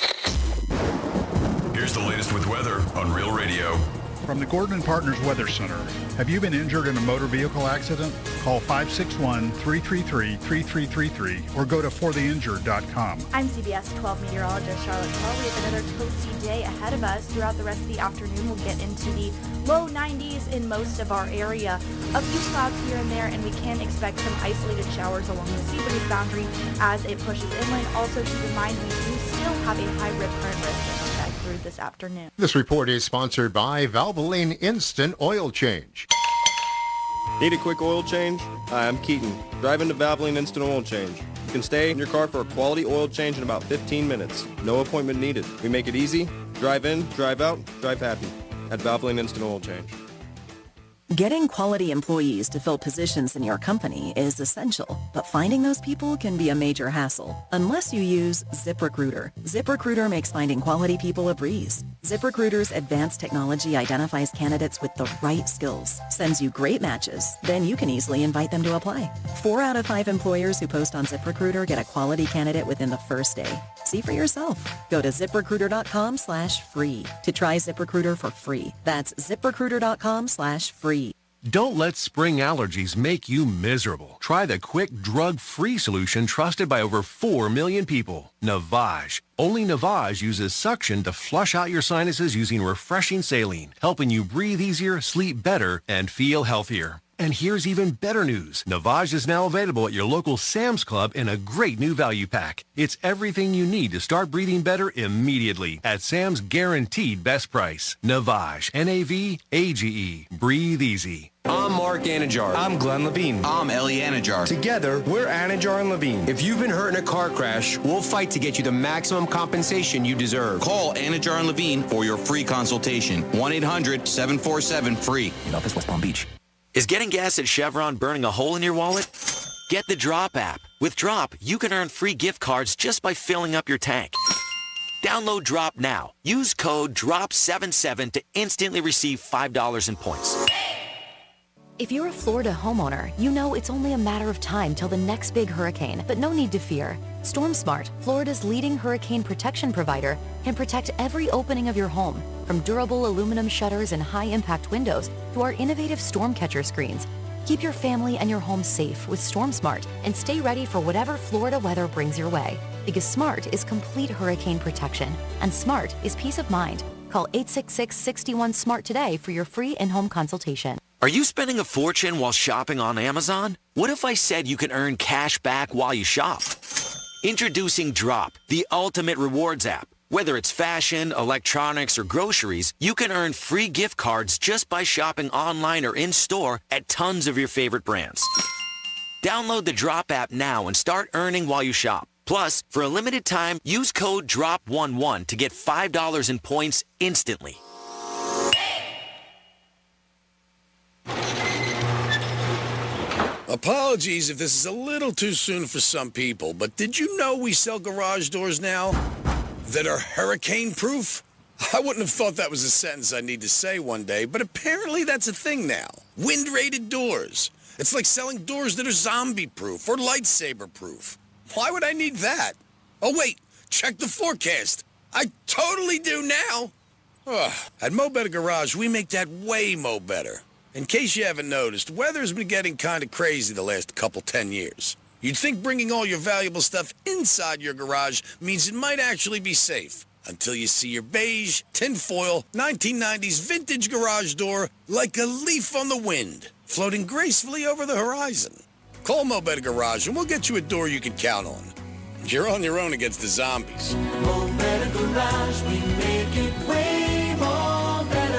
Here's the latest with weather on Real Radio. From the Gordon & Partners Weather Center. Have you been injured in a motor vehicle accident? Call 561-333-3333 or go to fortheinjured.com. I'm CBS 12 meteorologist Charlotte Carl. We have another toasty day ahead of us. Throughout the rest of the afternoon, we'll get into the low 90s in most of our area. A few clouds here and there, and we can expect some isolated showers along the sea breeze boundary as it pushes inland. Also, keep in mind, we do still have a high rip current risk through this afternoon. This report is sponsored by Valvoline Instant Oil Change. Need a quick oil change? Hi, I'm Keaton. Drive into Valvoline Instant Oil Change. You can stay in your car for a quality oil change in about 15 minutes. No appointment needed. We make it easy. Drive in, drive out, drive happy. At Valvoline Instant Oil Change. Getting quality employees to fill positions in your company is essential, but finding those people can be a major hassle unless you use ZipRecruiter. ZipRecruiter makes finding quality people a breeze. ZipRecruiter's advanced technology identifies candidates with the right skills, sends you great matches, then you can easily invite them to apply. 4 out of 5 employers who post on ZipRecruiter get a quality candidate within the first day. See for yourself. Go to ZipRecruiter.com/free to try ZipRecruiter for free. That's ZipRecruiter.com/free. Don't let spring allergies make you miserable. Try the quick, drug-free solution trusted by over 4 million people. Navage. Only Navage uses suction to flush out your sinuses using refreshing saline, helping you breathe easier, sleep better, and feel healthier. And here's even better news. Navage is now available at your local Sam's Club in a great new value pack. It's everything you need to start breathing better immediately at Sam's guaranteed best price. Navage. N-A-V-A-G-E. Breathe easy. I'm Mark Anajar. I'm Glenn Levine. I'm Ellie Anajar. Together, we're Anajar and Levine. If you've been hurt in a car crash, we'll fight to get you the maximum compensation you deserve. Call Anajar and Levine for your free consultation. 1-800-747-FREE. In office, West Palm Beach. Is getting gas at Chevron burning a hole in your wallet? Get the Drop app. With Drop, you can earn free gift cards just by filling up your tank. Download Drop now. Use code DROP77 to instantly receive $5 in points. If you're a Florida homeowner, you know it's only a matter of time till the next big hurricane, but no need to fear. StormSmart, Florida's leading hurricane protection provider, can protect every opening of your home, from durable aluminum shutters and high-impact windows to our innovative storm catcher screens. Keep your family and your home safe with StormSmart and stay ready for whatever Florida weather brings your way. Because smart is complete hurricane protection, and smart is peace of mind. Call 866-61-SMART today for your free in-home consultation. Are you spending a fortune while shopping on Amazon? What if I said you can earn cash back while you shop? Introducing Drop, the ultimate rewards app. Whether it's fashion, electronics, or groceries, you can earn free gift cards just by shopping online or in-store at tons of your favorite brands. Download the Drop app now and start earning while you shop. Plus, for a limited time, use code DROP11 to get $5 in points instantly. Apologies if this is a little too soon for some people, but did you know we sell garage doors now that are hurricane-proof? I wouldn't have thought that was a sentence I need to say one day, but apparently that's a thing now. Wind-rated doors. It's like selling doors that are zombie-proof or lightsaber-proof. Why would I need that? Oh, wait, check the forecast. I totally do now. At Mo Better Garage, we make that way mo better. In case you haven't noticed, weather's been getting kind of crazy the last 10 years. You'd think bringing all your valuable stuff inside your garage means it might actually be safe. Until you see your beige, tinfoil, 1990s vintage garage door like a leaf on the wind, floating gracefully over the horizon. Call Mo Better Garage and we'll get you a door you can count on. You're on your own against the zombies. Mo Better Garage, we make it way more better.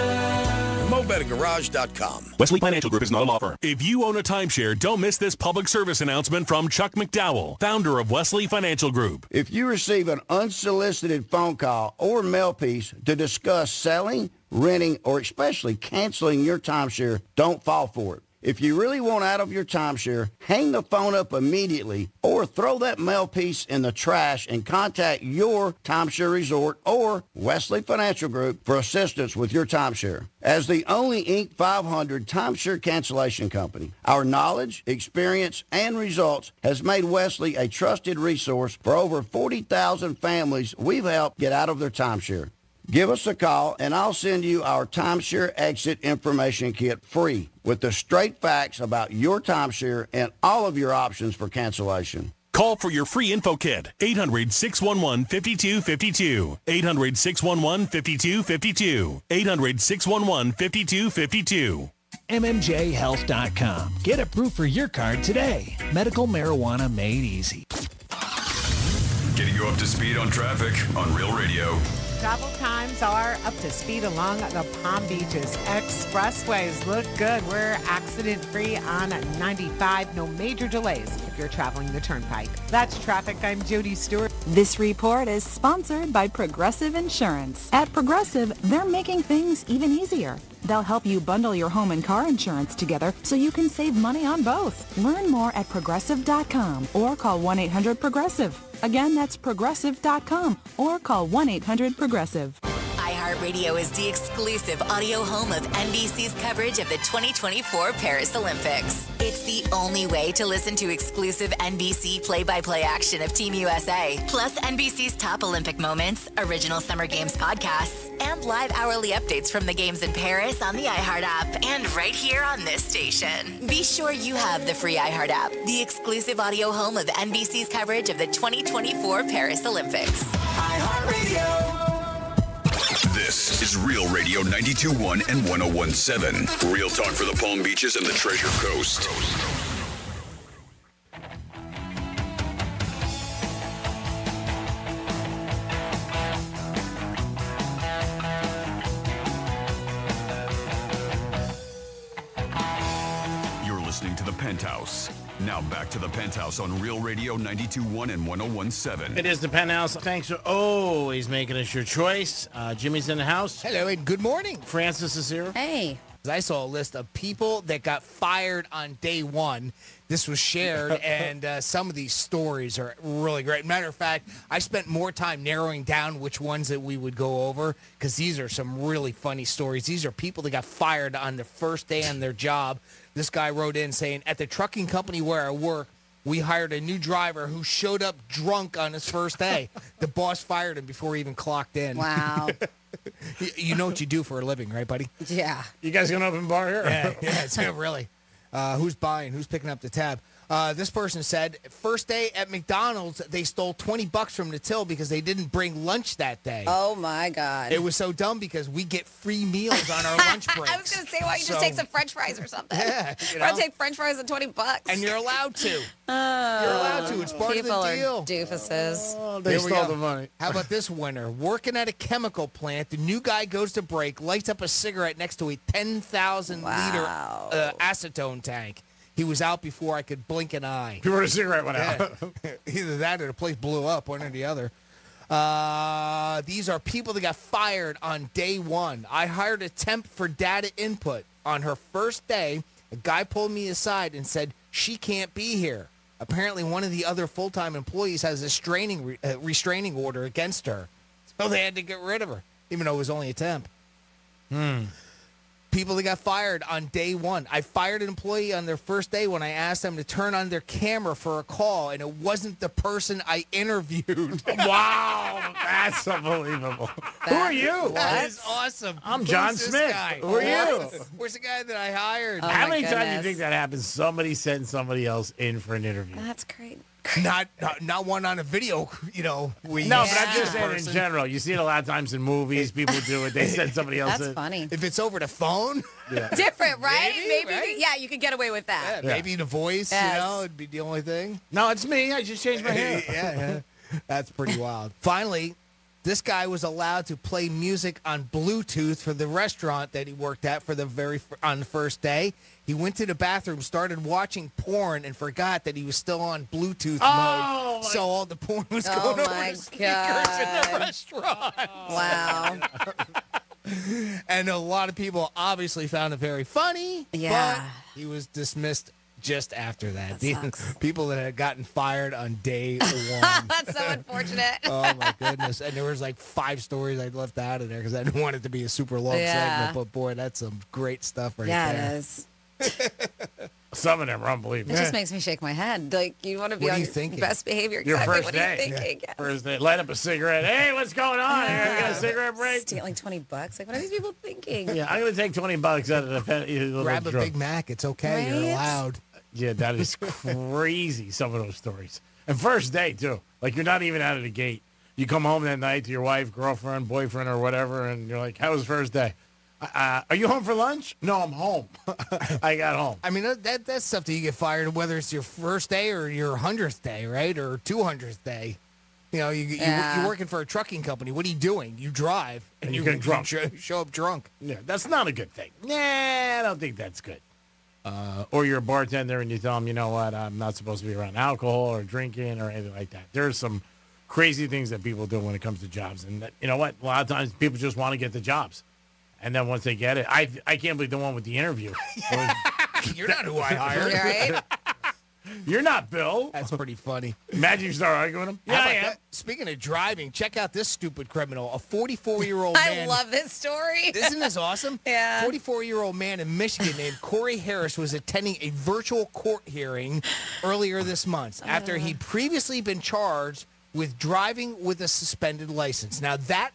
MoBetterGarage.com. Wesley Financial Group is not a law firm. If you own a timeshare, don't miss this public service announcement from Chuck McDowell, founder of Wesley Financial Group. If you receive an unsolicited phone call or mail piece to discuss selling, renting, or especially canceling your timeshare, don't fall for it. If you really want out of your timeshare, hang the phone up immediately or throw that mail piece in the trash and contact your timeshare resort or Wesley Financial Group for assistance with your timeshare. As the only Inc. 500 timeshare cancellation company, our knowledge, experience, and results has made Wesley a trusted resource for over 40,000 families we've helped get out of their timeshare. Give us a call, and I'll send you our timeshare exit information kit free with the straight facts about your timeshare and all of your options for cancellation. Call for your free info kit. 800-611-5252. 800-611-5252. 800-611-5252. MMJHealth.com. Get approved for your card today. Medical marijuana made easy. Getting you up to speed on traffic on Real Radio. Travel times are up to speed along the Palm Beaches expressways. Look good. We're accident-free on 95. No major delays if you're traveling the Turnpike. That's traffic. I'm Jody Stewart. This report is sponsored by Progressive Insurance. At Progressive, they're making things even easier. They'll help you bundle your home and car insurance together so you can save money on both. Learn more at Progressive.com or call 1-800-PROGRESSIVE. Again, that's Progressive.com or call 1-800-PROGRESSIVE. iHeartRadio is the exclusive audio home of NBC's coverage of the 2024 Paris Olympics. It's the only way to listen to exclusive NBC play-by-play action of Team USA, plus NBC's top Olympic moments, original Summer Games podcasts, and live hourly updates from the games in Paris on the iHeart app and right here on this station. Be sure you have the free iHeart app, the exclusive audio home of NBC's coverage of the 2024 Paris Olympics. iHeartRadio. This is Real Radio 92.1 and 101.7. Real talk for the Palm Beaches and the Treasure Coast. You're listening to the Penthouse. Now back to the Penthouse on Real Radio 92.1 and 101.7. It is the Penthouse. Thanks for always making us your choice. Jimmy's in the house. Hello and good morning. Francis is here. Hey. I saw a list of people that got fired on day one. This was shared, and some of these stories are really great. Matter of fact, I spent more time narrowing down which ones that we would go over because these are some really funny stories. These are people that got fired on their first day on their job. This guy wrote in saying, at the trucking company where I work, we hired a new driver who showed up drunk on his first day. The boss fired him before he even clocked in. Wow. You know what you do for a living, right, buddy? Yeah. You guys gonna open bar here? Yeah, it's really. Who's buying? Who's picking up the tab? This person said, first day at McDonald's, they stole $20 from the till because they didn't bring lunch that day. Oh, my God. It was so dumb because we get free meals on our lunch breaks. I was going to say, why don't you just take some French fries or something? Yeah. Why take French fries at $20? And you're allowed to. You're allowed to. It's part of the deal. People are doofuses. Oh, they stole the money. How about this winner? Working at a chemical plant, the new guy goes to break, lights up a cigarette next to a 10,000-liter acetone tank. He was out before I could blink an eye. Before the cigarette went out. Either that or the place blew up, one or the other. These are people that got fired on day one. I hired a temp for data input. On her first day, a guy pulled me aside and said, she can't be here. Apparently, one of the other full-time employees has a restraining order against her. So they had to get rid of her, even though it was only a temp. People that got fired on day one. I fired an employee on their first day when I asked them to turn on their camera for a call, and it wasn't the person I interviewed. Wow, that's unbelievable. Who are you? That is awesome. I'm John Smith. Who are you? Where's the guy that I hired? How many times do you think that happens? Somebody sends somebody else in for an interview. That's great. Not one on a video, No, but I'm just saying in general. You see it a lot of times in movies. People do it. They send somebody else in. That's funny. If it's over the phone, different, right? Maybe right? you could get away with that. Maybe the voice, it'd be the only thing. No, it's me. I just changed my hair. yeah. That's pretty wild. Finally, this guy was allowed to play music on Bluetooth for the restaurant that he worked at on the first day. He went to the bathroom, started watching porn, and forgot that he was still on Bluetooth mode. So all the porn was going over the speakers in the restaurant. Wow. And a lot of people obviously found it very funny. Yeah. But he was dismissed just after that. People that had gotten fired on day one. That's so unfortunate. Oh, my goodness. And there was like 5 stories I left out of there because I didn't want it to be a super long segment. But, boy, that's some great stuff right there. Yeah, it is. Some of them are unbelievable. It just makes me shake my head. Like, you want to be on your best behavior. Your exactly. first what day. Are you thinking? Yeah. First day. Light up a cigarette. Hey, what's going on here? We got a cigarette break? Stealing $20. Like, what are these people thinking? Yeah, I'm going to take $20 out of the pen. Grab a Big Mac. It's okay. Right? You're allowed. Yeah, that is crazy, some of those stories. And first day, too. Like, you're not even out of the gate. You come home that night to your wife, girlfriend, boyfriend, or whatever, and you're like, how was first day? Are you home for lunch? No, I'm home. I got home. I mean, that's stuff that you get fired, whether it's your first day or your 100th day, right? Or 200th day. You know, you're working for a trucking company. What are you doing? You drive, and you get drunk. Show up drunk. Yeah, that's not a good thing. Nah, I don't think that's good. Or you're a bartender and you tell them, you know what, I'm not supposed to be around alcohol or drinking or anything like that. There's some crazy things that people do when it comes to jobs. And you know what? A lot of times people just want to get the jobs. And then once they get it, I can't believe the one with the interview. You're not who I hired. Right? You're not Bill. That's pretty funny. Imagine you start arguing with him. Yeah, I am. Speaking of driving, check out this stupid criminal. A 44-year-old man. I love this story. Isn't this awesome? Yeah. 44-year-old man in Michigan named Corey Harris was attending a virtual court hearing earlier this month after he'd previously been charged with driving with a suspended license. Now, that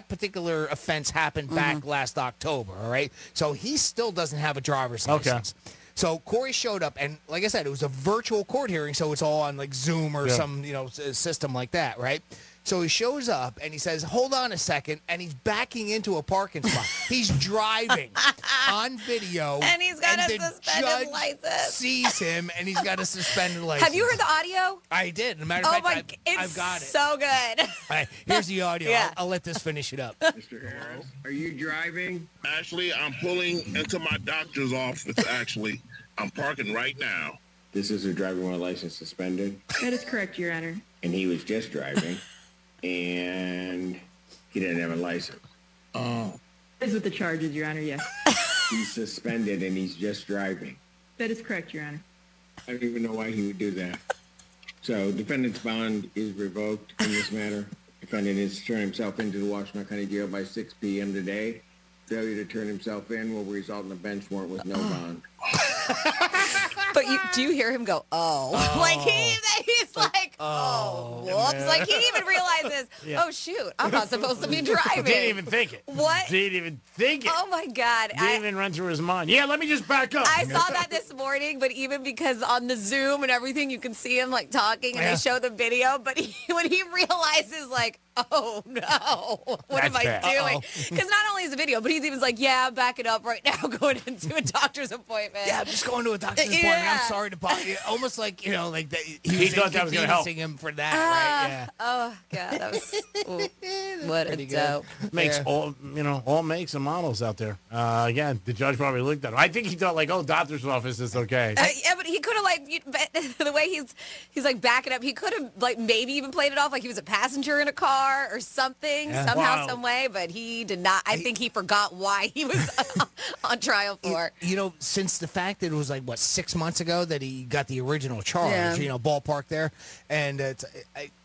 particular offense happened back last October, all right? So he still doesn't have a driver's license. So Corey showed up, and like I said, it was a virtual court hearing, so it's all on like Zoom or some system like that, right? So he shows up, and he says, hold on a second, and he's backing into a parking spot. He's driving on video. And he's got a suspended judge license. Sees him, and he's got a suspended license. Have you heard the audio? I did. As a matter of fact, I've got it. So good. All right, here's the audio. Yeah. I'll let this finish it up. Mr. Harris, are you driving? Actually, I'm pulling into my doctor's office, actually. I'm parking right now. This is a driver with a license suspended? That is correct, Your Honor. And he was just driving, and he didn't have a license. Oh. That is with the charges, Your Honor, yes. He's suspended, and he's just driving. That is correct, Your Honor. I don't even know why he would do that. So, defendant's bond is revoked in this matter. Defendant is to turn himself into the Washington County Jail by 6 p.m. today. Failure to turn himself in will result in a bench warrant with no bond. But do you hear him go, oh? Like he's like, oh, whoops. Man. Like he even realizes, oh, shoot, I'm not supposed to be driving. Didn't even think it. What? Didn't even think it. Oh, my God. Didn't even run through his mind. Yeah, let me just back up. I saw that this morning, but even because on the Zoom and everything, you can see him like talking and they show the video. But when he realizes like, oh, no, what am I doing? Because not only is the video, but he's even like, yeah, I'm backing up right now going into a doctor's appointment. Yeah, I'm just going to a doctor's appointment. I'm sorry to bother you. Almost like, he thought that was going to help him for that, right? Yeah. Oh, God. That was, what a dope. Makes all makes and models out there. Again, the judge probably looked at him. I think he thought like, oh, doctor's office is okay. Yeah, but he could have like, the way he's like backing up, he could have like maybe even played it off like he was a passenger in a car or something, somehow, some way, but he did not. I think he forgot why he was on trial for. Since the fact that it was like, 6 months ago that he got the original charge, ballpark there, and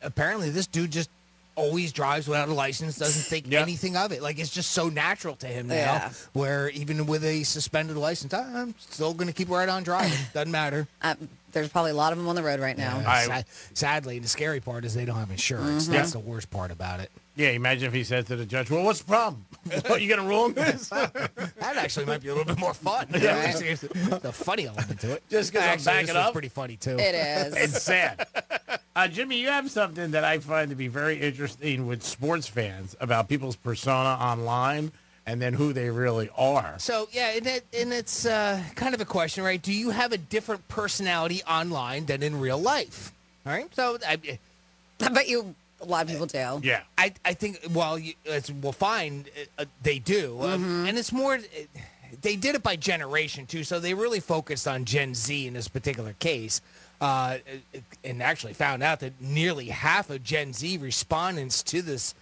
apparently this dude just always drives without a license, doesn't think anything of it. Like, it's just so natural to him now, where even with a suspended license, I'm still going to keep right on driving. Doesn't matter. There's probably a lot of them on the road right now. Sadly, the scary part is they don't have insurance. That's the worst part about it. Yeah, imagine if he said to the judge, well, what's the problem? What, you going to rule him this? That actually might be a little bit more fun. Yeah. The funny element to it. Just because I'm backing up. Pretty funny, too. It is. It's sad. Jimmy, you have something that I find to be very interesting with sports fans about people's persona online and then who they really are. So, yeah, and it's kind of a question, right? Do you have a different personality online than in real life? All right? So, I bet you a lot of people do. Yeah. I think, well, we'll find they do. And it's more, they did it by generation, too. So they really focused on Gen Z in this particular case. And actually found out that nearly half of Gen Z respondents to this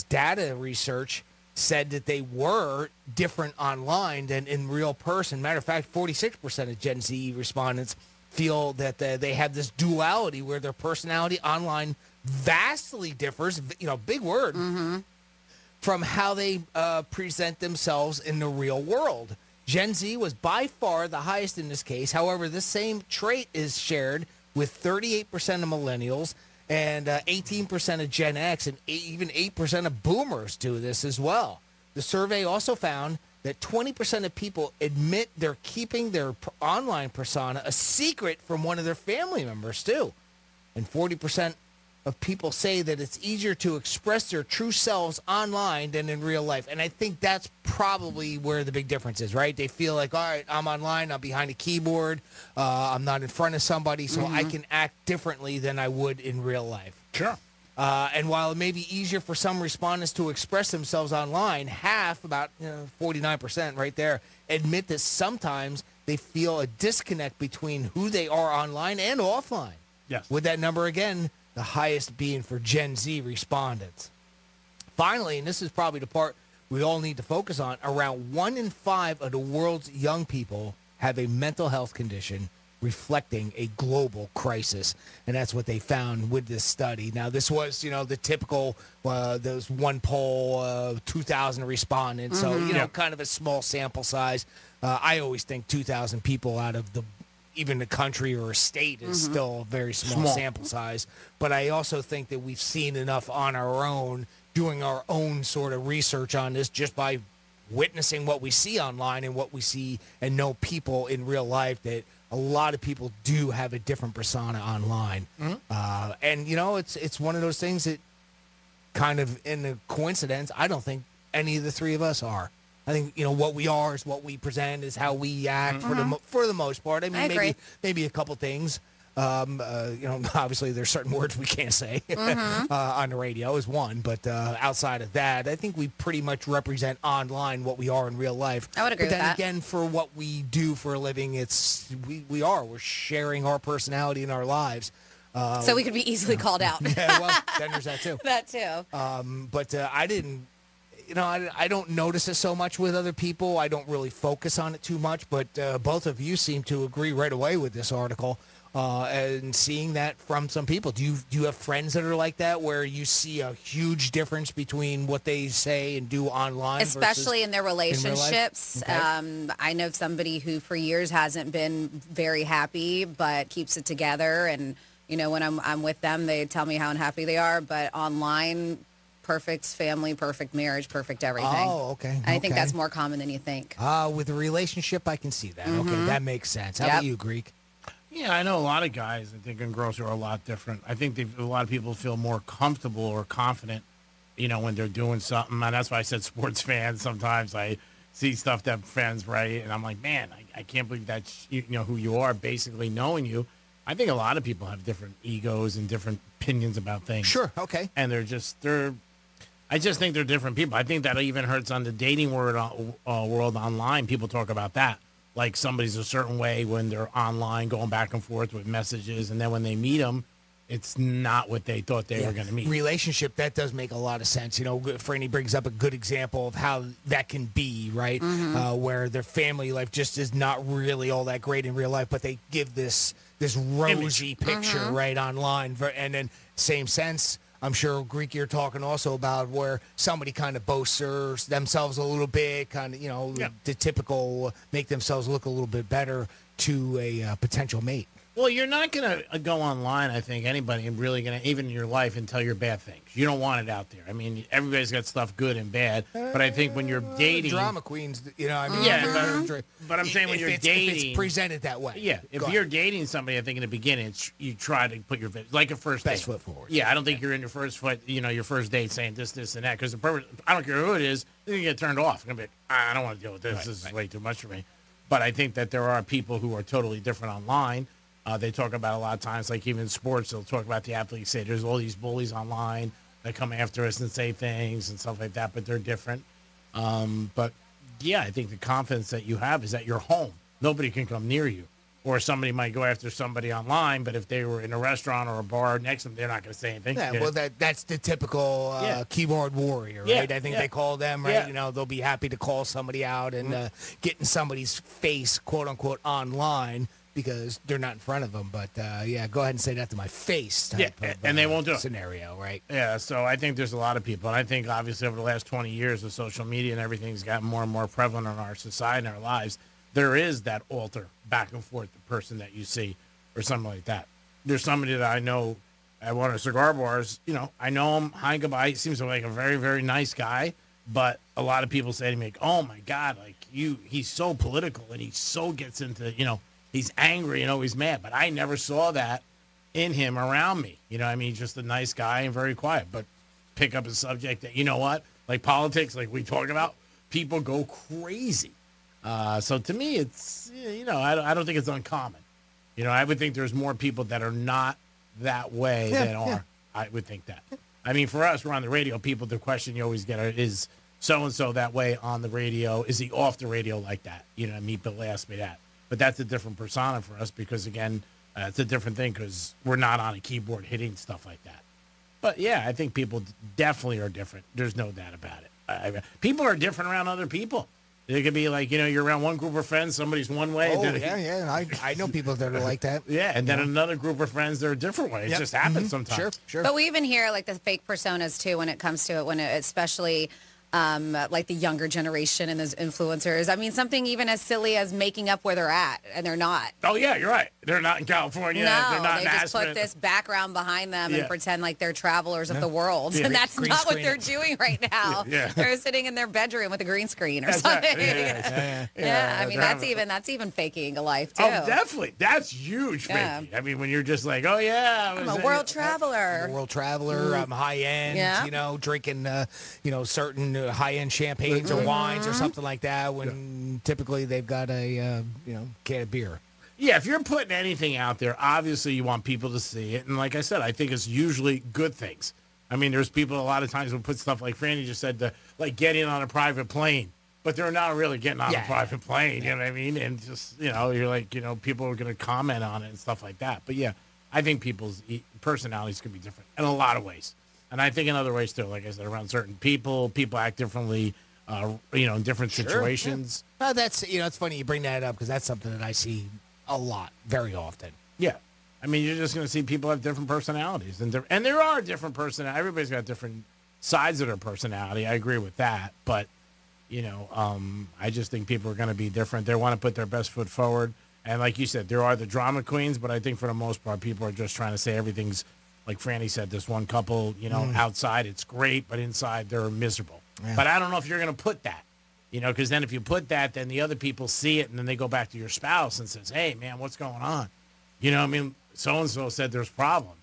data research said that they were different online than in real person. Matter of fact, 46% of Gen Z respondents feel that they have this duality where their personality online vastly differs, big word, from how they present themselves in the real world. Gen Z was by far the highest in this case. However, this same trait is shared with 38% of millennials and 18% of Gen X, and even 8% of boomers do this as well. The survey also found that 20% of people admit they're keeping their online persona a secret from one of their family members, too. And 40% of people say that it's easier to express their true selves online than in real life. And I think that's probably where the big difference is, right? They feel like, all right, I'm online, I'm behind a keyboard, I'm not in front of somebody, so I can act differently than I would in real life. Sure. And while it may be easier for some respondents to express themselves online, half, about 49% right there, admit that sometimes they feel a disconnect between who they are online and offline. Yes. With that number, again, the highest being for Gen Z respondents. Finally, and this is probably the part we all need to focus on, around 1 in 5 of the world's young people have a mental health condition reflecting a global crisis. And that's what they found with this study. Now, this was, the typical, those one poll, 2,000 respondents. So, kind of a small sample size. I always think 2,000 people out of even the country or a state is still a very small sample size. But I also think that we've seen enough on our own, doing our own sort of research on this, just by witnessing what we see online and what we see and know people in real life, that a lot of people do have a different persona online. And, it's one of those things that kind of, in a coincidence, I don't think any of the three of us are. I think, what we are is what we present, is how we act for the most part. I mean, maybe a couple things. Obviously there's certain words we can't say on the radio is one, but outside of that, I think we pretty much represent online what we are in real life. I would agree with that. But then again, for what we do for a living, we're sharing our personality in our lives. So we could be easily called out. Yeah, well, then there's that too. That too. But I didn't. I don't notice it so much with other people. I don't really focus on it too much, but both of you seem to agree right away with this article and seeing that from some people. Do you have friends that are like that, where you see a huge difference between what they say and do online, especially in their relationships? Okay. I know somebody who for years hasn't been very happy, but keeps it together. And, when I'm with them, they tell me how unhappy they are, but online, perfect family, perfect marriage, perfect everything. Oh, okay. I think that's more common than you think. With a relationship, I can see that. Okay, that makes sense. How about you, Greek? Yeah, I know a lot of guys, I think, and girls are a lot different. I think a lot of people feel more comfortable or confident, when they're doing something. And that's why I said sports fans. Sometimes I see stuff that fans write, and I'm like, man, I can't believe that's who you are, basically knowing you. I think a lot of people have different egos and different opinions about things. Sure, okay. And I just think they're different people. I think that even hurts on the dating world online. People talk about that. Like somebody's a certain way when they're online, going back and forth with messages, and then when they meet them, it's not what they thought they were going to meet. Relationship, that does make a lot of sense. Franny brings up a good example of how that can be, right? Where their family life just is not really all that great in real life, but they give this rosy picture right online. And then same sense, I'm sure, Greek, you're talking also about where somebody kind of boasts themselves a little bit, kind of, the typical make themselves look a little bit better to a potential mate. Well, you're not going to go online, I think, anybody really going to, even in your life, and tell your bad things. You don't want it out there. I mean, everybody's got stuff good and bad, but I think when you're dating... Drama queens, I mean... Yeah, but I'm saying when you're dating... If it's presented that way. Yeah, if you're dating somebody, I think in the beginning, you try to put your... Like a first date. Best foot forward. Yeah, I don't think you're in your first date saying this, and that, because I don't care who it is, you're going to get turned off. You're going to be like, I don't want to deal with this. This is way too much for me. But I think that there are people who are totally different online. They talk about a lot of times, like even sports, they'll talk about the athletes, say there's all these bullies online that come after us and say things and stuff like that, but they're different. But, yeah, I think the confidence that you have is that you're home. Nobody can come near you. Or somebody might go after somebody online, but if they were in a restaurant or a bar next to them, they're not going to say anything. Yeah, well, that's the typical keyboard warrior, right? I think they call them, right? Yeah. They'll be happy to call somebody out and get in somebody's face, quote-unquote, online, because they're not in front of them. But, go ahead and say that to my face type of, and they won't do it. Scenario, right? Yeah, so I think there's a lot of people. And I think, obviously, over the last 20 years with social media and everything's gotten more and more prevalent in our society and our lives, there is that alter back and forth, the person that you see or something like that. There's somebody that I know at one of the cigar bars. I know him. Hi, goodbye. He seems like a very, very nice guy. But a lot of people say to me, oh, my God, he's so political and he so gets into, he's angry and always mad, but I never saw that in him around me. He's just a nice guy and very quiet, but pick up a subject that, like politics, like we talk about, people go crazy. So to me, it's, I don't think it's uncommon. I would think there's more people that are not that way than are. I would think that. I mean, for us, we're on the radio. People, the question you always get is so-and-so that way on the radio? Is he off the radio like that? People ask me that. But that's a different persona for us because, again, it's a different thing because we're not on a keyboard hitting stuff like that. But, yeah, I think people definitely are different. There's no doubt about it. People are different around other people. It could be like, you're around one group of friends, somebody's one way. Oh, I know people that are like that. Yeah, and then another group of friends, they're a different way. It just happens sometimes. Sure. But we even hear, like, the fake personas, too, when it comes to it, especially... like the younger generation and those influencers. I mean, something even as silly as making up where they're at, and they're not. Oh, yeah, you're right. They're not in California. No, they're not they in just Aspen. put this background behind them and pretend like they're travelers of the world. Yeah. And that's not what they're doing right now. Yeah. They're sitting in their bedroom with a green screen or That's something. right. I mean, that's even faking a life, too. Oh, definitely. That's huge faking. I mean, when you're just like, oh, yeah. I'm a world traveler. I'm a world traveler. I'm high-end, drinking, certain high-end champagnes or wines or something like that when typically they've got a, can of beer. Yeah, if you're putting anything out there, obviously you want people to see it. And like I said, I think it's usually good things. I mean, there's people a lot of times who put stuff like Franny just said, like getting on a private plane. But they're not really getting on a private plane, you know what I mean? And just, you're like, people are going to comment on it and stuff like that. But yeah, I think people's personalities can be different in a lot of ways. And I think in other ways too, like I said, around certain people act differently. In different situations. Yeah. Well, that's, it's funny you bring that up because that's something that I see a lot, very often. Yeah. I mean, you're just going to see people have different personalities. And there are different personalities. Everybody's got different sides of their personality. I agree with that. But, I just think people are going to be different. They want to put their best foot forward. And like you said, there are the drama queens, but I think for the most part, people are just trying to say everything's, like Franny said, this one couple, outside it's great, but inside they're miserable. Yeah. But I don't know if you're going to put that, because then if you put that, then the other people see it, and then they go back to your spouse and says, hey, man, what's going on? I mean, so-and-so said there's problems.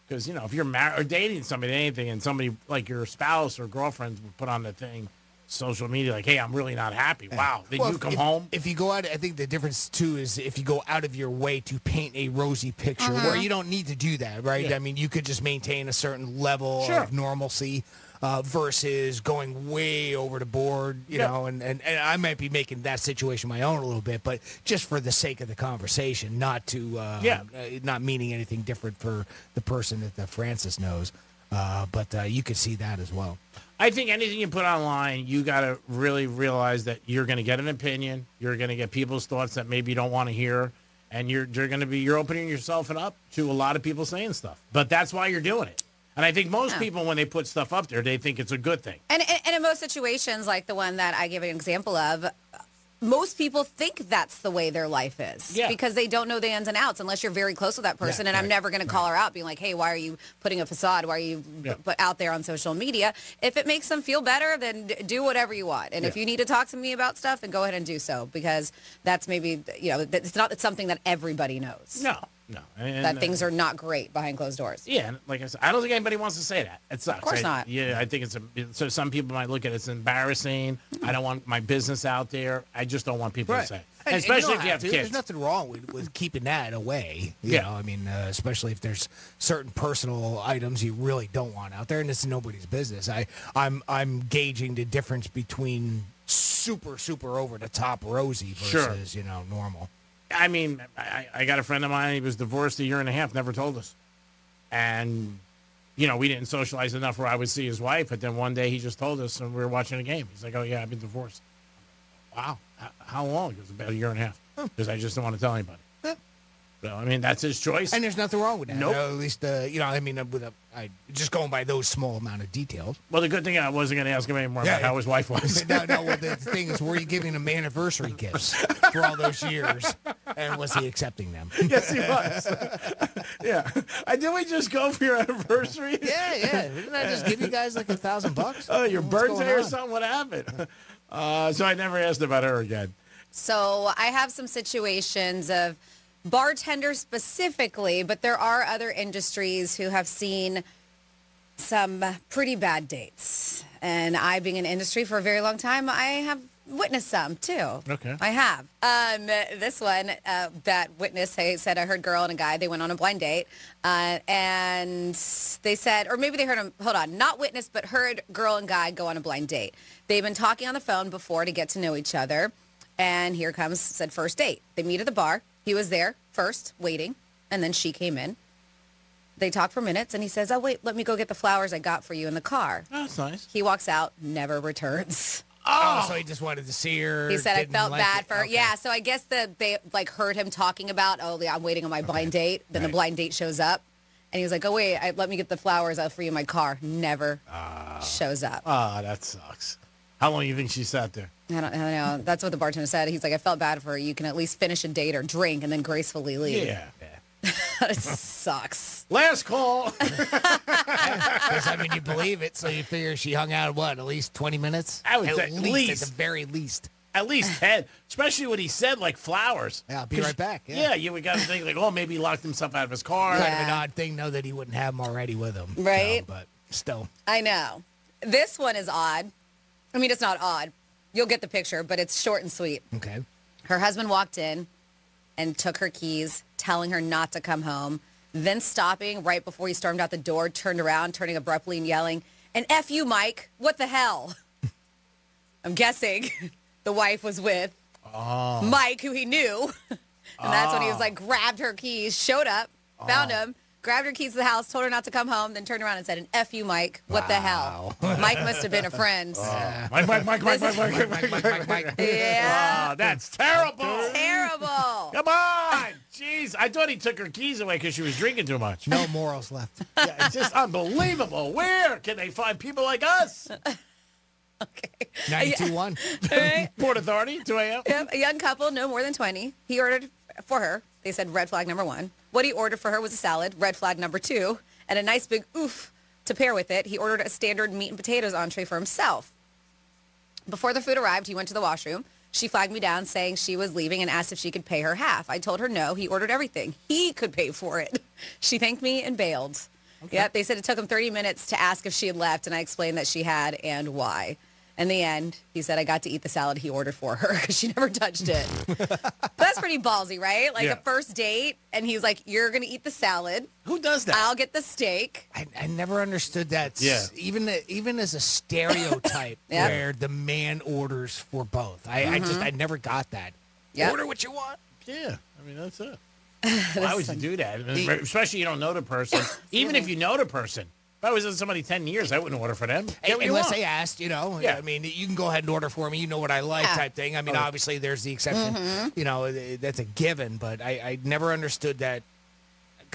Because, if you're married or dating somebody, anything, and somebody like your spouse or girlfriend would put on the thing, social media, like, hey, I'm really not happy. Wow. Did you come home? If you go out, I think the difference, too, is if you go out of your way to paint a rosy picture where you don't need to do that, right? Yeah. I mean, you could just maintain a certain level of normalcy. Versus going way over the board, you know, and I might be making that situation my own a little bit, but just for the sake of the conversation, not to, not meaning anything different for the person that Francis knows, but you could see that as well. I think anything you put online, you got to really realize that you're going to get an opinion, you're going to get people's thoughts that maybe you don't want to hear, and you're opening yourself up to a lot of people saying stuff, but that's why you're doing it. And I think most people, when they put stuff up there, they think it's a good thing. And in most situations, like the one that I give an example of, most people think that's the way their life is because they don't know the ins and outs unless you're very close with that person. And I'm never going to call her out being like, hey, why are you putting a facade? Why are you put out there on social media? If it makes them feel better, then do whatever you want. And if you need to talk to me about stuff, then go ahead and do so because that's maybe, it's something that everybody knows. No. That things are not great behind closed doors. Yeah, and like I said, I don't think anybody wants to say that. It sucks. Of course not. Yeah, I think so some people might look at it as embarrassing. I don't want my business out there. I just don't want people to say it. And especially you if you have kids. There's nothing wrong with keeping that away. You know, I mean, especially if there's certain personal items you really don't want out there, and it's nobody's business. I'm gauging the difference between super over the top rosy versus normal. I mean, I got a friend of mine. He was divorced a year and a half. Never told us, and we didn't socialize enough where I would see his wife. But then one day he just told us, and we were watching a game. He's like, "Oh yeah, I've been divorced." Wow, how long? It was about a year and a half because I just don't want to tell anybody. So I mean, that's his choice, and there's nothing wrong with that. Nope. At least I mean, just going by those small amount of details. Well, the good thing I wasn't going to ask him anymore about how his wife was. No. Well, the thing is, were you giving him anniversary gifts for all those years, and was he accepting them? Yes, he was. Yeah. Didn't we just go for your anniversary? Yeah. Didn't I just give you guys like $1,000? Oh, your birthday or something? What happened? So I never asked about her again. So I have some situations of bartenders specifically, but there are other industries who have seen some pretty bad dates. And I, being in industry for a very long time, I have witnessed some too. Okay. I have. This one, that witness said, I heard girl and a guy, they went on a blind date. And they said, or maybe they heard him, not witness, but heard girl and guy go on a blind date. They've been talking on the phone before to get to know each other. And here comes, said first date. They meet at the bar. He was there first, waiting, and then she came in. They talk for minutes, and he says, oh, wait, let me go get the flowers I got for you in the car. Oh, that's nice. He walks out, never returns. Oh, so he just wanted to see her. He said, I felt bad for her. Okay. Yeah, so I guess they heard him talking about, I'm waiting on my blind date. Then the blind date shows up, and he was like, oh, wait, let me get the flowers out for you in my car. Never shows up. Oh, that sucks. How long do you think she sat there? I don't know. That's what the bartender said. He's like, I felt bad for her. You can at least finish a date or drink and then gracefully leave. Yeah. It sucks. Last call. Because, I mean, you believe it, so you figure she hung out, at least 20 minutes? I would say at least. At the very least. At least 10. Especially when he said, like, flowers. Yeah, I'll be right back. Yeah, you would got to think, like, maybe he locked himself out of his car. Kind of an odd thing, though, that he wouldn't have them already with him. Right? But still. I know. This one is odd. I mean, it's not odd. You'll get the picture, but it's short and sweet. Okay. Her husband walked in and took her keys, telling her not to come home, then stopping right before he stormed out the door, turned around, turning abruptly and yelling, and F you, Mike, what the hell? I'm guessing the wife was with Mike, who he knew. And that's when he was like, grabbed her keys, showed up, found him, grabbed her keys to the house, told her not to come home, then turned around and said, an F you, Mike. What the hell? Mike must have been a friend. Mike. Yeah. Oh, that's terrible. Terrible. Come on. Jeez. I thought he took her keys away because she was drinking too much. No morals left. Yeah, it's just unbelievable. Where can they find people like us? Okay. 92.1. Right. Port Authority, 2 a.m. Yep, a young couple, no more than 20. He ordered for her. They said red flag number 1. What he ordered for her was a salad, red flag number 2, and a nice big oof to pair with it. He ordered a standard meat and potatoes entree for himself. Before the food arrived, he went to the washroom. She flagged me down saying she was leaving and asked if she could pay her half. I told her no. He ordered everything. He could pay for it. She thanked me and bailed. Okay. Yep, they said it took him 30 minutes to ask if she had left, and I explained that she had and why. In the end, he said, I got to eat the salad he ordered for her because she never touched it. That's pretty ballsy, right? Like a first date, and he's like, you're going to eat the salad. Who does that? I'll get the steak. I never understood that. Yeah. Even as a stereotype where the man orders for both. I never got that. Yep. Order what you want. Yeah. I mean, that's it. Why would you do that? Especially you don't know the person. Even if you know the person. If I was with somebody 10 years, I wouldn't order for them. Unless they asked, I mean, you can go ahead and order for me. You know what I like type thing. I mean, obviously, there's the exception. That's a given. But I never understood that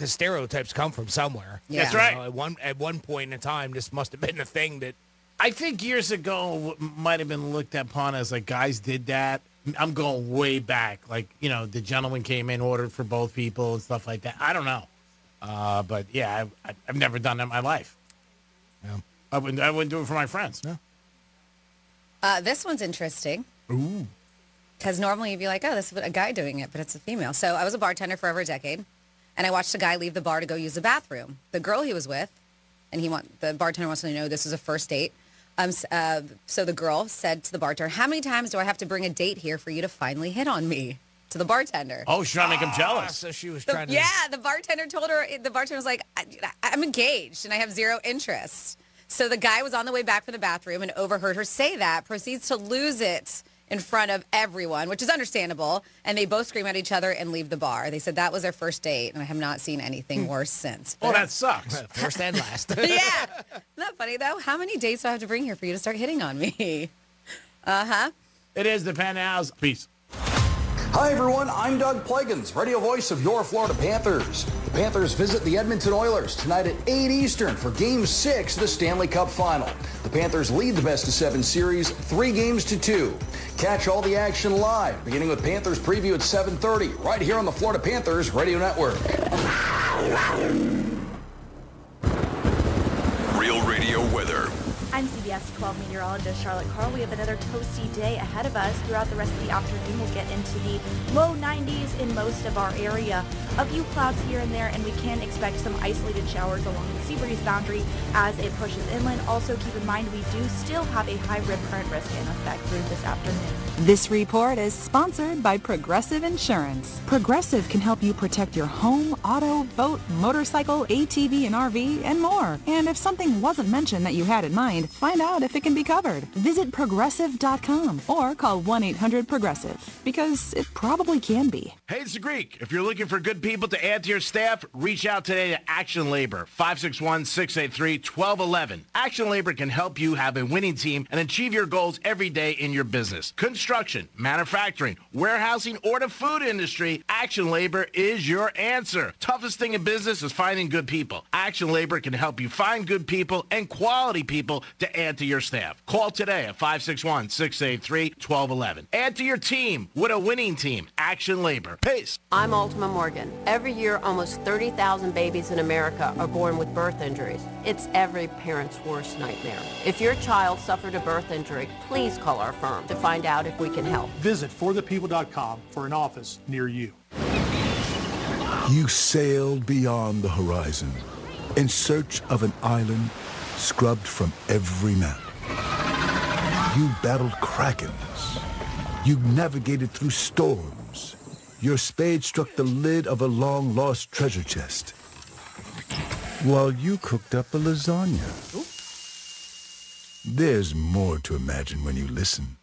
because stereotypes come from somewhere. Yeah. That's right. At one point in time, this must have been a thing that. I think years ago might have been looked upon as like guys did that. I'm going way back. Like, the gentleman came in, ordered for both people and stuff like that. I don't know. But, yeah, I've never done that in my life. Yeah. I wouldn't do it for my friends. No. This one's interesting. Ooh. Because normally you'd be like, oh, this is a guy doing it, but it's a female. So I was a bartender for over a decade, and I watched a guy leave the bar to go use the bathroom. The girl he was with, and the bartender wants to know this is a first date. So the girl said to the bartender, how many times do I have to bring a date here for you to finally hit on me? To the bartender. Oh, she's trying to make him jealous. So she was trying to. Yeah, the bartender told her, the bartender was like, I'm engaged and I have zero interest. So the guy was on the way back from the bathroom and overheard her say that, proceeds to lose it in front of everyone, which is understandable. And they both scream at each other and leave the bar. They said that was their first date, and I have not seen anything worse since. Well, that sucks. First and last. Yeah. Isn't that funny, though? How many dates do I have to bring here for you to start hitting on me? Uh-huh. It is the Penthouse. Peace. Hi, everyone. I'm Doug Plegans, radio voice of your Florida Panthers. The Panthers visit the Edmonton Oilers tonight at 8 Eastern for Game 6 of the Stanley Cup Final. The Panthers lead the best-of-7 series 3-2. Catch all the action live, beginning with Panthers preview at 7:30, right here on the Florida Panthers Radio Network. Real Radio weather. I'm CBS 12 meteorologist Charlotte Carl. We have another toasty day ahead of us. Throughout the rest of the afternoon, we'll get into the low 90s in most of our area. A few clouds here and there, and we can expect some isolated showers along the sea breeze boundary as it pushes inland. Also, keep in mind we do still have a high rip current risk in effect through this afternoon. This report is sponsored by Progressive Insurance. Progressive can help you protect your home, auto, boat, motorcycle, ATV, and RV, and more. And if something wasn't mentioned that you had in mind, find out if it can be covered. Visit Progressive.com or call 1-800-PROGRESSIVE, because it probably can be. Hey, it's the Greek. If you're looking for good people to add to your staff, reach out today to Action Labor, 561-683-1211. Action Labor can help you have a winning team and achieve your goals every day in your business. Construction, manufacturing, warehousing, or the food industry, Action Labor is your answer. Toughest thing in business is finding good people. Action Labor can help you find good people and quality people to add to your staff. Call today at 561-683-1211. Add to your team with a winning team. Action Labor. Peace. I'm Ultima Morgan. Every year, almost 30,000 babies in America are born with birth injuries. It's every parent's worst nightmare. If your child suffered a birth injury, please call our firm to find out if we can help. Visit forthepeople.com for an office near you. You sailed beyond the horizon in search of an island scrubbed from every map. You battled krakens. You navigated through storms. Your spade struck the lid of a long-lost treasure chest, while you cooked up a lasagna. Ooh. There's more to imagine when you listen.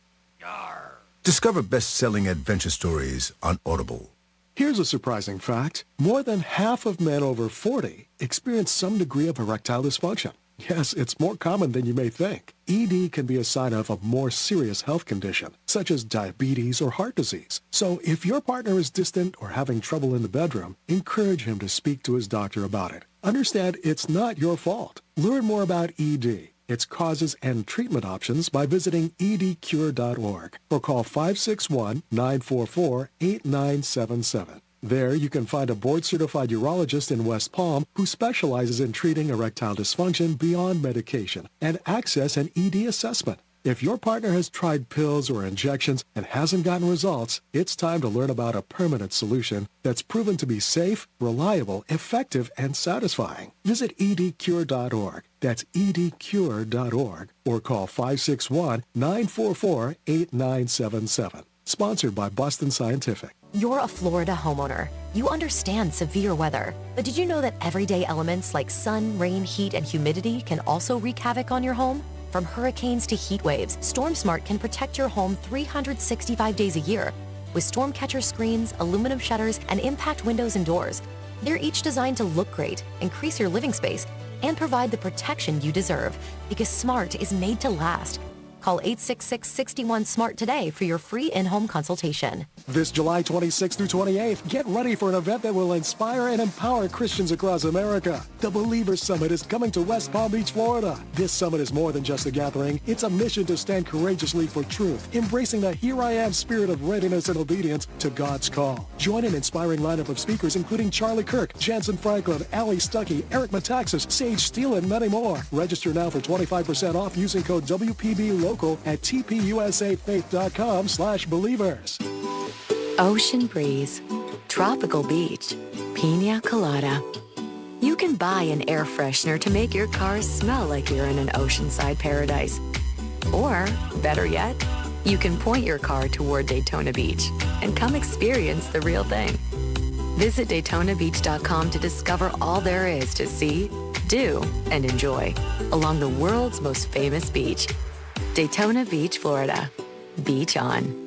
Discover best-selling adventure stories on Audible. Here's a surprising fact. More than half of men over 40 experience some degree of erectile dysfunction. Yes, it's more common than you may think. ED can be a sign of a more serious health condition, such as diabetes or heart disease. So if your partner is distant or having trouble in the bedroom, encourage him to speak to his doctor about it. Understand it's not your fault. Learn more about ED, its causes and treatment options by visiting edcure.org or call 561-944-8977. There, you can find a board-certified urologist in West Palm who specializes in treating erectile dysfunction beyond medication and access an ED assessment. If your partner has tried pills or injections and hasn't gotten results, it's time to learn about a permanent solution that's proven to be safe, reliable, effective, and satisfying. Visit edcure.org. That's edcure.org or call 561-944-8977. Sponsored by Boston Scientific. You're a Florida homeowner. You understand severe weather. But did you know that everyday elements like sun, rain, heat, and humidity can also wreak havoc on your home? From hurricanes to heat waves, StormSmart can protect your home 365 days a year. With storm catcher screens, aluminum shutters, and impact windows and doors. They're each designed to look great, increase your living space, and provide the protection you deserve. Because smart is made to last. Call 866-61-SMART today for your free in-home consultation. This July 26th through 28th, get ready for an event that will inspire and empower Christians across America. The Believers Summit is coming to West Palm Beach, Florida. This summit is more than just a gathering. It's a mission to stand courageously for truth, embracing the Here I Am spirit of readiness and obedience to God's call. Join an inspiring lineup of speakers including Charlie Kirk, Jensen Franklin, Ali Stuckey, Eric Metaxas, Sage Steele, and many more. Register now for 25% off using code WPBLOCAL at tpusafaith.com/believers. Ocean breeze, tropical beach, pina colada. You can buy an air freshener to make your car smell like you're in an oceanside paradise. Or, better yet, you can point your car toward Daytona Beach and come experience the real thing. Visit DaytonaBeach.com to discover all there is to see, do, and enjoy along the world's most famous beach. Daytona Beach, Florida. Beach on.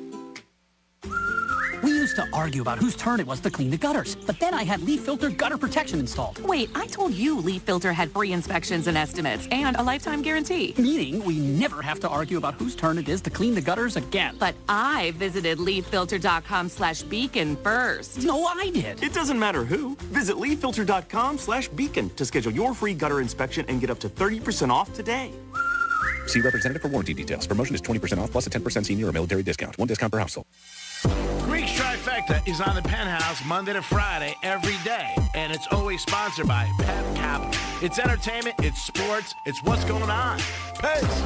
We used to argue about whose turn it was to clean the gutters, but then I had Leaf Filter gutter protection installed. Wait, I told you Leaf Filter had free inspections and estimates and a lifetime guarantee. Meaning we never have to argue about whose turn it is to clean the gutters again. But I visited leaffilter.com/beacon first. No, I did. It doesn't matter who. Visit leaffilter.com/beacon to schedule your free gutter inspection and get up to 30% off today. See representative for warranty details. Promotion is 20% off plus a 10% senior or military discount. One discount per household. Greek's Trifecta is on the Penthouse Monday to Friday every day, and it's always sponsored by Pep Capital. It's entertainment, it's sports, it's what's going on. Peace.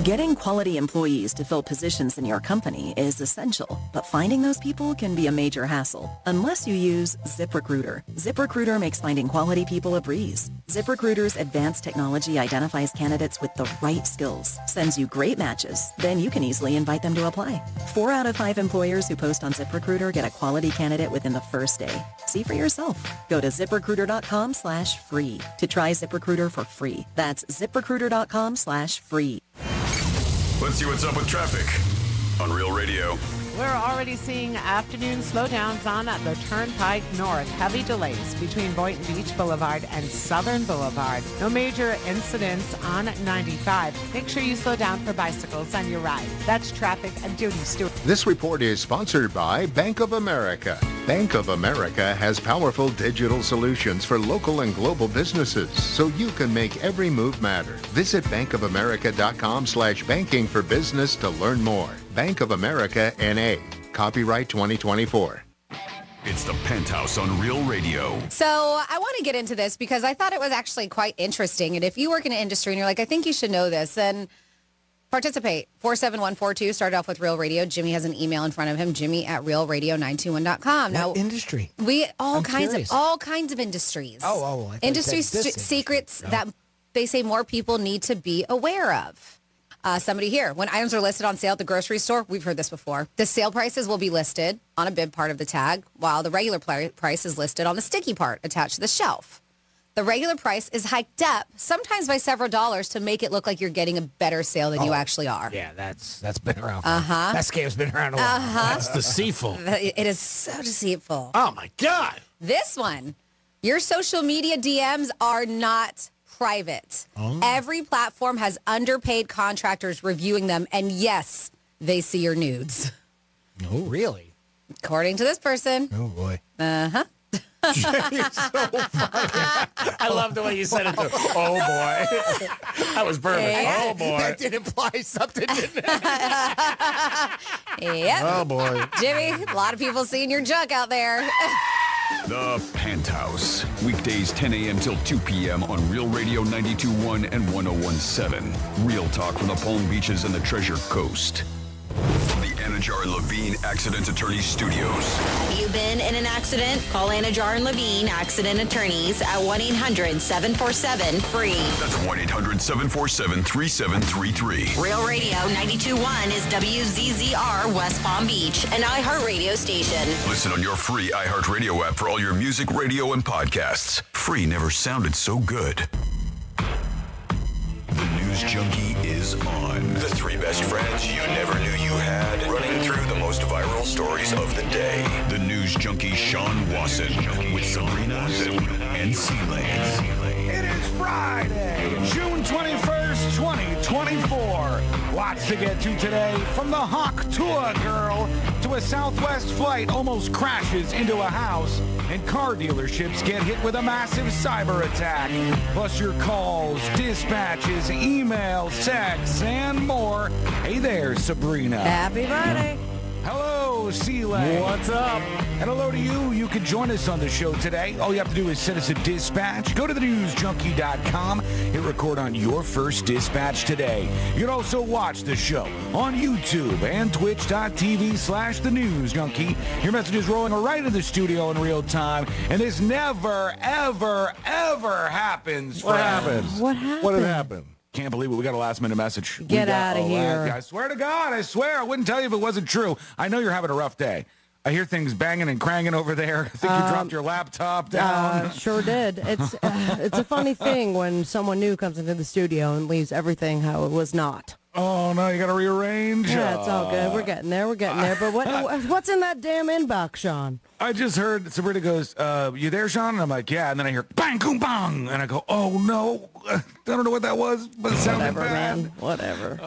Getting quality employees to fill positions in your company is essential, but finding those people can be a major hassle unless you use ZipRecruiter. ZipRecruiter makes finding quality people a breeze. ZipRecruiter's advanced technology identifies candidates with the right skills, sends you great matches, then you can easily invite them to apply. 4 out of 5 employers who post on ZipRecruiter get a quality candidate within the first day. See for yourself. Go to ZipRecruiter.com/free to try ZipRecruiter for free. That's ZipRecruiter.com/free. Let's see what's up with traffic on Real Radio. We're already seeing afternoon slowdowns on the Turnpike North. Heavy delays between Boynton Beach Boulevard and Southern Boulevard. No major incidents on 95. Make sure you slow down for bicycles on your ride. That's traffic. I'm Jody Stewart. This report is sponsored by Bank of America. Bank of America has powerful digital solutions for local and global businesses, so you can make every move matter. Visit bankofamerica.com/banking for business to learn more. Bank of America, N.A. Copyright 2024. It's the Penthouse on Real Radio. So I want to get into this because I thought it was actually quite interesting. And if you work in an industry and you're like, I think you should know this, then participate. 47142 started off with Real Radio. Jimmy has an email in front of him, jimmy@realradio921.com. Now, industry? All kinds of industries. Oh. Industry secrets that they say more people need to be aware of. Somebody here, when items are listed on sale at the grocery store, we've heard this before, the sale prices will be listed on a bib part of the tag, while the regular price is listed on the sticky part attached to the shelf. The regular price is hiked up, sometimes by several dollars, to make it look like you're getting a better sale than you actually are. Yeah, that's been around. That scam's been around a while. That's deceitful. It is so deceitful. Oh, my God. This one, your social media DMs are not private. Every platform has underpaid contractors reviewing them, and yes, they see your nudes. Oh, really? According to this person. Oh, boy. Uh-huh. So funny. I love the way you said it, too. Oh, boy. That was perfect. Yeah. Oh, boy. That did imply something, didn't it? Yep. Oh, boy. Jimmy, a lot of people seeing your junk out there. The Penthouse. Weekdays 10 a.m. till 2 p.m. on Real Radio 92.1 and 101.7. Real talk from the Palm Beaches and the Treasure Coast. From the Anajar and Levine Accident Attorneys Studios. Have you been in an accident? Call Anajar and Levine Accident Attorneys at 1-800-747-FREE. That's 1-800-747-3733. Real Radio 92.1 is WZZR West Palm Beach, an iHeartRadio station. Listen on your free iHeartRadio app for all your music, radio, and podcasts. Free never sounded so good. The News Junkie is on. The 3 best friends you never knew you had, running through the most viral stories of the day. The News Junkie Sean Wasson with Sabrina and C-Lane. It is Friday, June 21st, 2024. Lots to get to today. From the Hawk Tour girl to a Southwest flight almost crashes into a house, and car dealerships get hit with a massive cyber attack. Plus your calls, dispatches, emails, texts, and more. Hey there, Sabrina. Happy Friday. Hello, Seeley. What's up? And hello to you. You can join us on the show today. All you have to do is send us a dispatch. Go to thenewsjunkie.com. Hit record on your first dispatch today. You can also watch the show on YouTube and twitch.tv/thenewsjunkie. Your message is rolling right into the studio in real time. And this never, ever, ever happens. What happened? What happened? What had happened? Can't believe it. We got a last-minute message. Get out of here. I swear to God, I swear. I wouldn't tell you if it wasn't true. I know you're having a rough day. I hear things banging and cranging over there. I think you dropped your laptop down. Sure did. It's a funny thing when someone new comes into the studio and leaves everything how it was not. Oh, no, you got to rearrange? Yeah, it's all good. We're getting there. But what's in that damn inbox, Sean? I just heard Sabrina goes, you there, Sean? And I'm like, yeah. And then I hear bang, boom, bang. And I go, oh, no. I don't know what that was, but it sounded bad. Man. Whatever.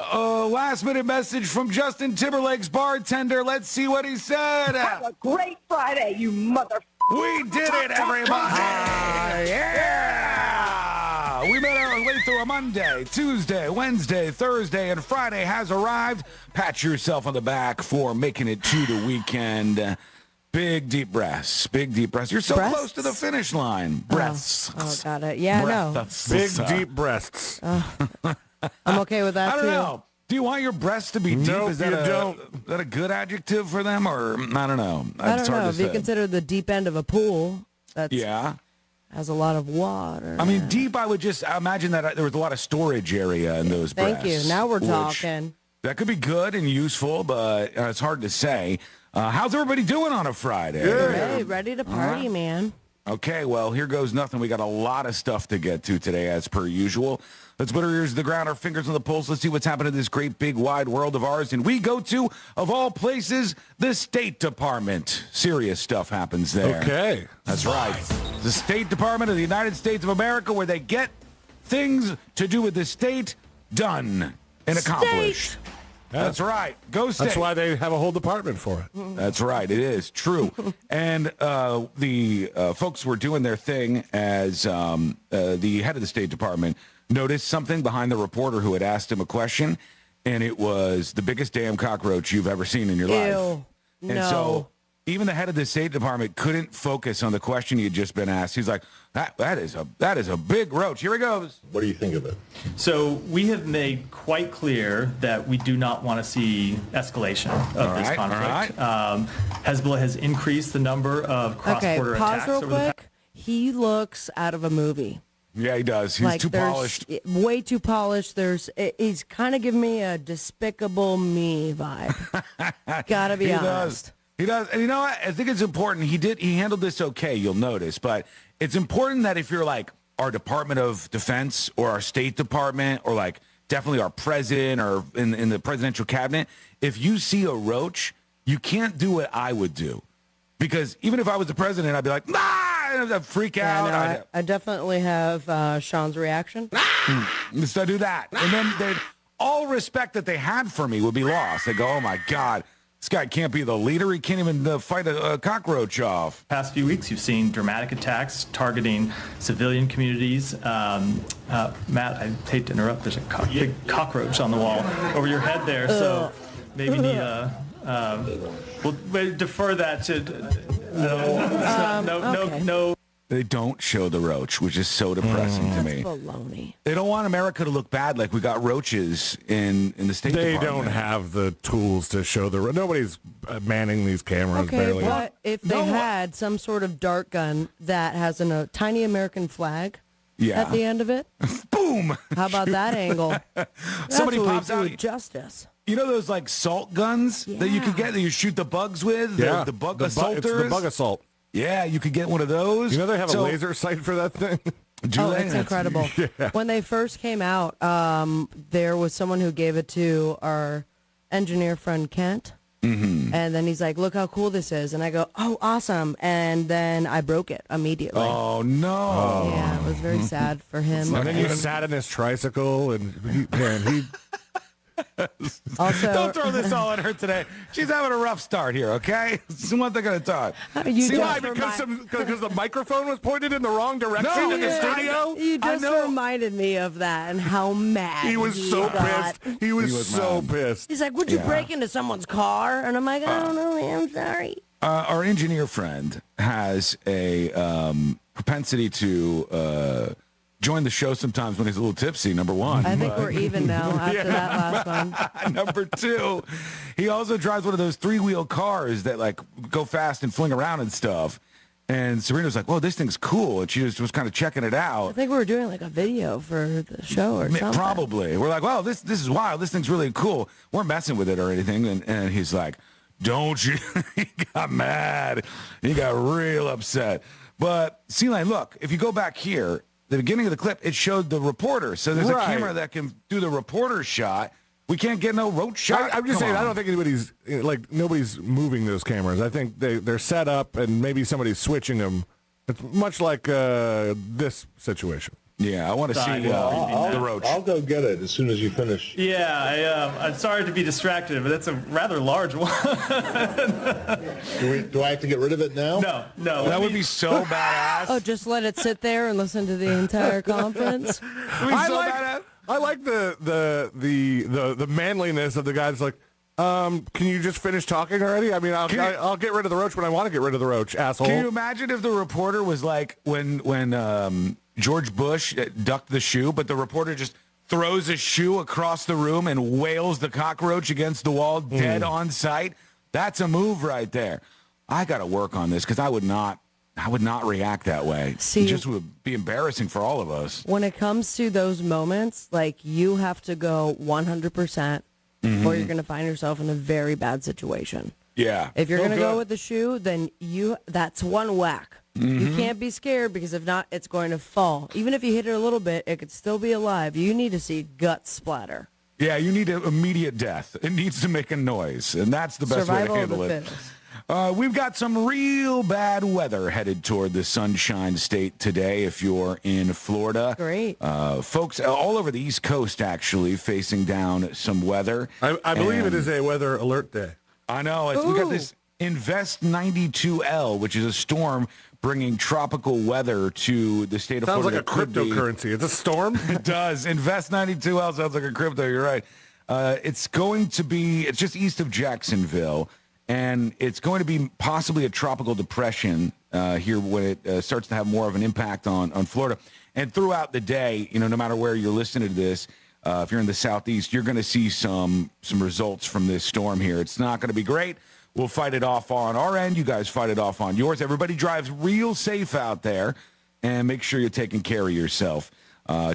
Last minute message from Justin Timberlake's bartender. Let's see what he said. Have a great Friday, you mother. We did it, everybody. Yeah. We made our way through a Monday, Tuesday, Wednesday, Thursday, and Friday has arrived. Pat yourself on the back for making it to the weekend. Big, deep breaths. Big, deep breaths. You're so close to the finish line. Breaths. Oh, got it. Yeah, no. Big, deep breasts. I'm okay with that, I don't know. Do you want your breasts to be deep? Nope, Is that you a, don't. Is that a good adjective for them, or I don't know? I It's don't hard know. to If you say. consider the deep end of a pool, that's Yeah. has a lot of water. I mean, deep, I would just imagine that there was a lot of storage area in those breasts. Thank you. Now we're which- talking. That could be good and useful, but it's hard to say. How's everybody doing on a Friday? Hey, ready to party, man. Okay, well, here goes nothing. We got a lot of stuff to get to today, as per usual. Let's put our ears to the ground, our fingers on the pulse. Let's see what's happening in this great, big, wide world of ours. And we go to, of all places, the State Department. Serious stuff happens there. Okay. That's right. The State Department of the United States of America, where they get things to do with the state done and accomplished. That's right. Go State. That's why they have a whole department for it. That's right. It is true. And the folks were doing their thing as the head of the State Department noticed something behind the reporter who had asked him a question, and it was the biggest damn cockroach you've ever seen in your life. Ew. And No. so even the head of the State Department couldn't focus on the question he had just been asked. He's like, that is a big roach. Here he goes. What do you think of it? So we have made quite clear that we do not want to see escalation of this conflict. Hezbollah has increased the number of cross-border pause attacks real over the past. quick. He looks out of a movie. Yeah, he does. He's too there's- polished. Way too polished. He's kind of giving me a Despicable Me vibe. Gotta be He honest. does. He does. And you know what? I think it's important. He handled this okay, you'll notice. But it's important that if you're like our Department of Defense or our State Department or like definitely our president or in the presidential cabinet, if you see a roach, you can't do what I would do. Because even if I was the president, I'd be like, I'd freak out. No, I definitely have Sean's reaction. Just I do that. And then all respect that they had for me would be lost. They go, oh, my God. This guy can't be the leader. He can't even fight a cockroach off. Past few weeks, you've seen dramatic attacks targeting civilian communities. Matt, I hate to interrupt. There's a big cockroach on the wall over your head there. So maybe we'll defer that to no. They don't show the roach, which is so depressing to me. Baloney. They don't want America to look bad like we got roaches in the State They Department. don't have the tools to show nobody's manning these cameras Okay, barely. but if they had some sort of dart gun that has a tiny American flag at the end of it, boom! How about that angle? Somebody That's what pops we do out. with justice. You know those like salt guns that you could get that you shoot the bugs with? Yeah. The bug It's assaulters? the bug assault. Yeah, you could get one of those. You know they have a laser sight for that thing? It's incredible. Yeah. When they first came out, there was someone who gave it to our engineer friend Kent. Mm-hmm. And then he's like, look how cool this is. And I go, oh, awesome. And then I broke it immediately. Oh, no. Yeah, it was very sad for him. And then you sat in his tricycle, and he Also, don't throw this all on her today. She's having a rough start here, okay? One thing at a time. See why? Because the microphone was pointed in the wrong direction in the studio? You just reminded me of that and how mad he was so got. pissed. He was so pissed. He's like, would you break into someone's car? And I'm like, I don't know, man. I'm sorry. Our engineer friend has a propensity to join the show sometimes when he's a little tipsy, number one. I think we're even now after that last one. Number two, he also drives one of those three-wheel cars that, like, go fast and fling around and stuff. And Serena's like, whoa, this thing's cool. And she just was kind of checking it out. I think we were doing, like, a video for the show or something. Probably. We're like, well, this is wild. This thing's really cool. We're messing with it or anything. And he's like, don't you? He got mad. He got real upset. But, C-Lane, look, if you go back here, the beginning of the clip, it showed the reporter. So there's a camera that can do the reporter shot. We can't get no road shot. I'm just saying, I don't think nobody's moving those cameras. I think they're set up and maybe somebody's switching them. It's much like this situation. Yeah, I want to see the roach. I'll go get it as soon as you finish. Yeah, I'm sorry to be distracted, but that's a rather large one. Do I have to get rid of it now? No. That would be so badass. Oh, just let it sit there and listen to the entire conference. I like the manliness of the guys. Like, can you just finish talking already? I mean, I'll get rid of the roach when I want to get rid of the roach, asshole. Can you imagine if the reporter was like when George Bush ducked the shoe, but the reporter just throws a shoe across the room and wails the cockroach against the wall dead on sight? That's a move right there. I got to work on this because I would not react that way. See, it just would be embarrassing for all of us. When it comes to those moments, like, you have to go 100%, or you're going to find yourself in a very bad situation. Yeah. If you're going to go with the shoe, then that's one whack. You can't be scared because if not, it's going to fall. Even if you hit it a little bit, it could still be alive. You need to see gut splatter. Yeah, you need immediate death. It needs to make a noise, and that's the best way to handle it. We've got some real bad weather headed toward the Sunshine State today if you're in Florida. Great. Folks all over the East Coast, actually, facing down some weather. I believe it is a weather alert day. I know. We got this Invest 92L, which is a storm bringing tropical weather to the state of Florida. Florida. Sounds like a cryptocurrency. It's a storm? It does. Invest 92L sounds like a crypto. You're right. It's just east of Jacksonville, and it's going to be possibly a tropical depression here when it starts to have more of an impact on Florida. And throughout the day, no matter where you're listening to this, if you're in the southeast, you're going to see some results from this storm here. It's not going to be great. We'll fight it off on our end. You guys fight it off on yours. Everybody drives real safe out there, and make sure you're taking care of yourself.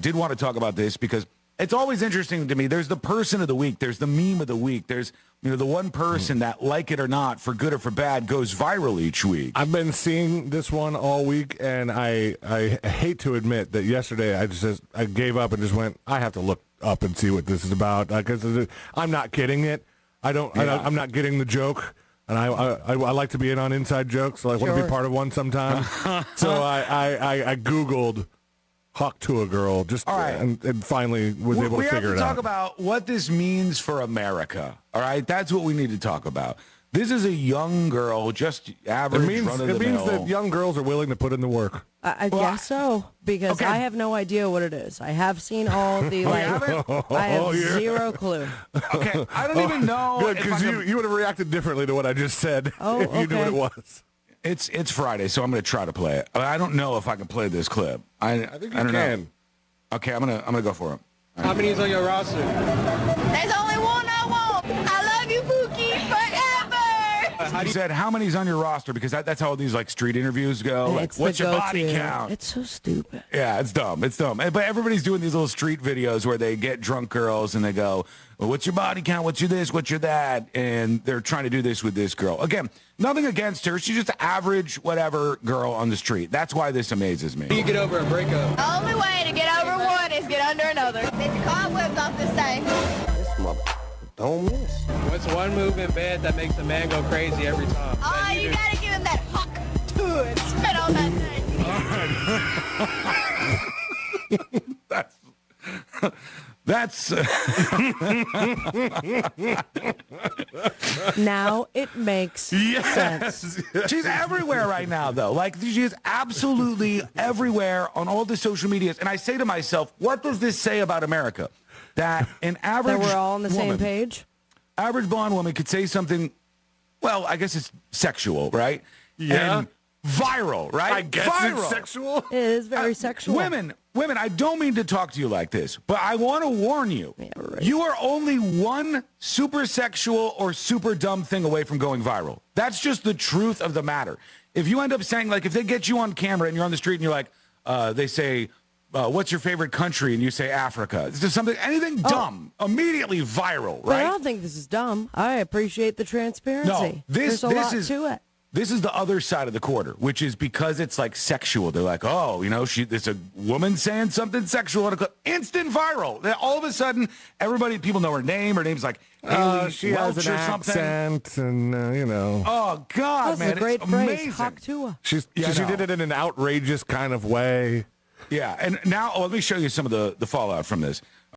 Did want to talk about this because it's always interesting to me. There's the person of the week. There's the meme of the week. There's the one person that, like it or not, for good or for bad, goes viral each week. I've been seeing this one all week, and I hate to admit that yesterday I gave up and just went, I have to look up and see what this is about because I'm not getting it. I'm not getting the joke. And I like to be in on inside jokes, so I want to be part of one sometime. So I Googled "Hawk to a Girl" and finally was able to figure it out. We have to talk about what this means for America. All right, that's what we need to talk about. This is a young girl, just average, run-of-the-mill. It means that young girls are willing to put in the work. I guess so, because I have no idea what it is. I have seen all the, I have zero clue. Okay, I don't even know. Good, because you would have reacted differently to what I just said if you knew what it was. It's Friday, so I'm going to try to play it. I don't know if I can play this clip. I think you can. Know. Okay, I'm gonna go for it. How many is on your roster? There's only one I want. I love you, Pookie, forever. You said how many's on your roster because that's how these street interviews go. Like, what's your body count? It's so stupid. Yeah, it's dumb. But everybody's doing these little street videos where they get drunk girls and they go, well, what's your body count? What's your this? What's your that? And they're trying to do this with this girl. Again, nothing against her. She's just an average whatever girl on the street. That's why this amazes me. How do you get over a breakup? The only way to get over one is get under another. Get the cobwebs off this thing. This mother don't miss. What's one move in bed that makes a man go crazy every time? Oh, you gotta give him that hawk to it. Spit on that thing. That's now it makes sense. She's everywhere right now, though. Like, she is absolutely everywhere on all the social medias. And I say to myself, what does this say about America? That an average that we're all on the same page? Average blonde woman could say something, well, I guess it's sexual, right? Yeah. And viral, right? I guess viral. it's sexual. It is very sexual. Women, I don't mean to talk to you like this, but I want to warn you. Yeah, right. You are only one super sexual or super dumb thing away from going viral. That's just the truth of the matter. If you end up saying, like, if they get you on camera and you're on the street and you're like, they say, what's your favorite country? And you say Africa. It's just something, anything dumb, immediately viral, But right? I don't think this is dumb. I appreciate the transparency. No, There's a lot to it. This is the other side of the quarter, which is because it's like sexual. They're like, oh, you know, it's a woman saying something sexual. Instant viral. Then all of a sudden, people know her name. Her name's like Haley she Welch has an or something. accent, and you know. Oh God, That's man, a great it's phrase. amazing. Cocktua. She did it in an outrageous kind of way. Yeah, and now let me show you some of the fallout from this.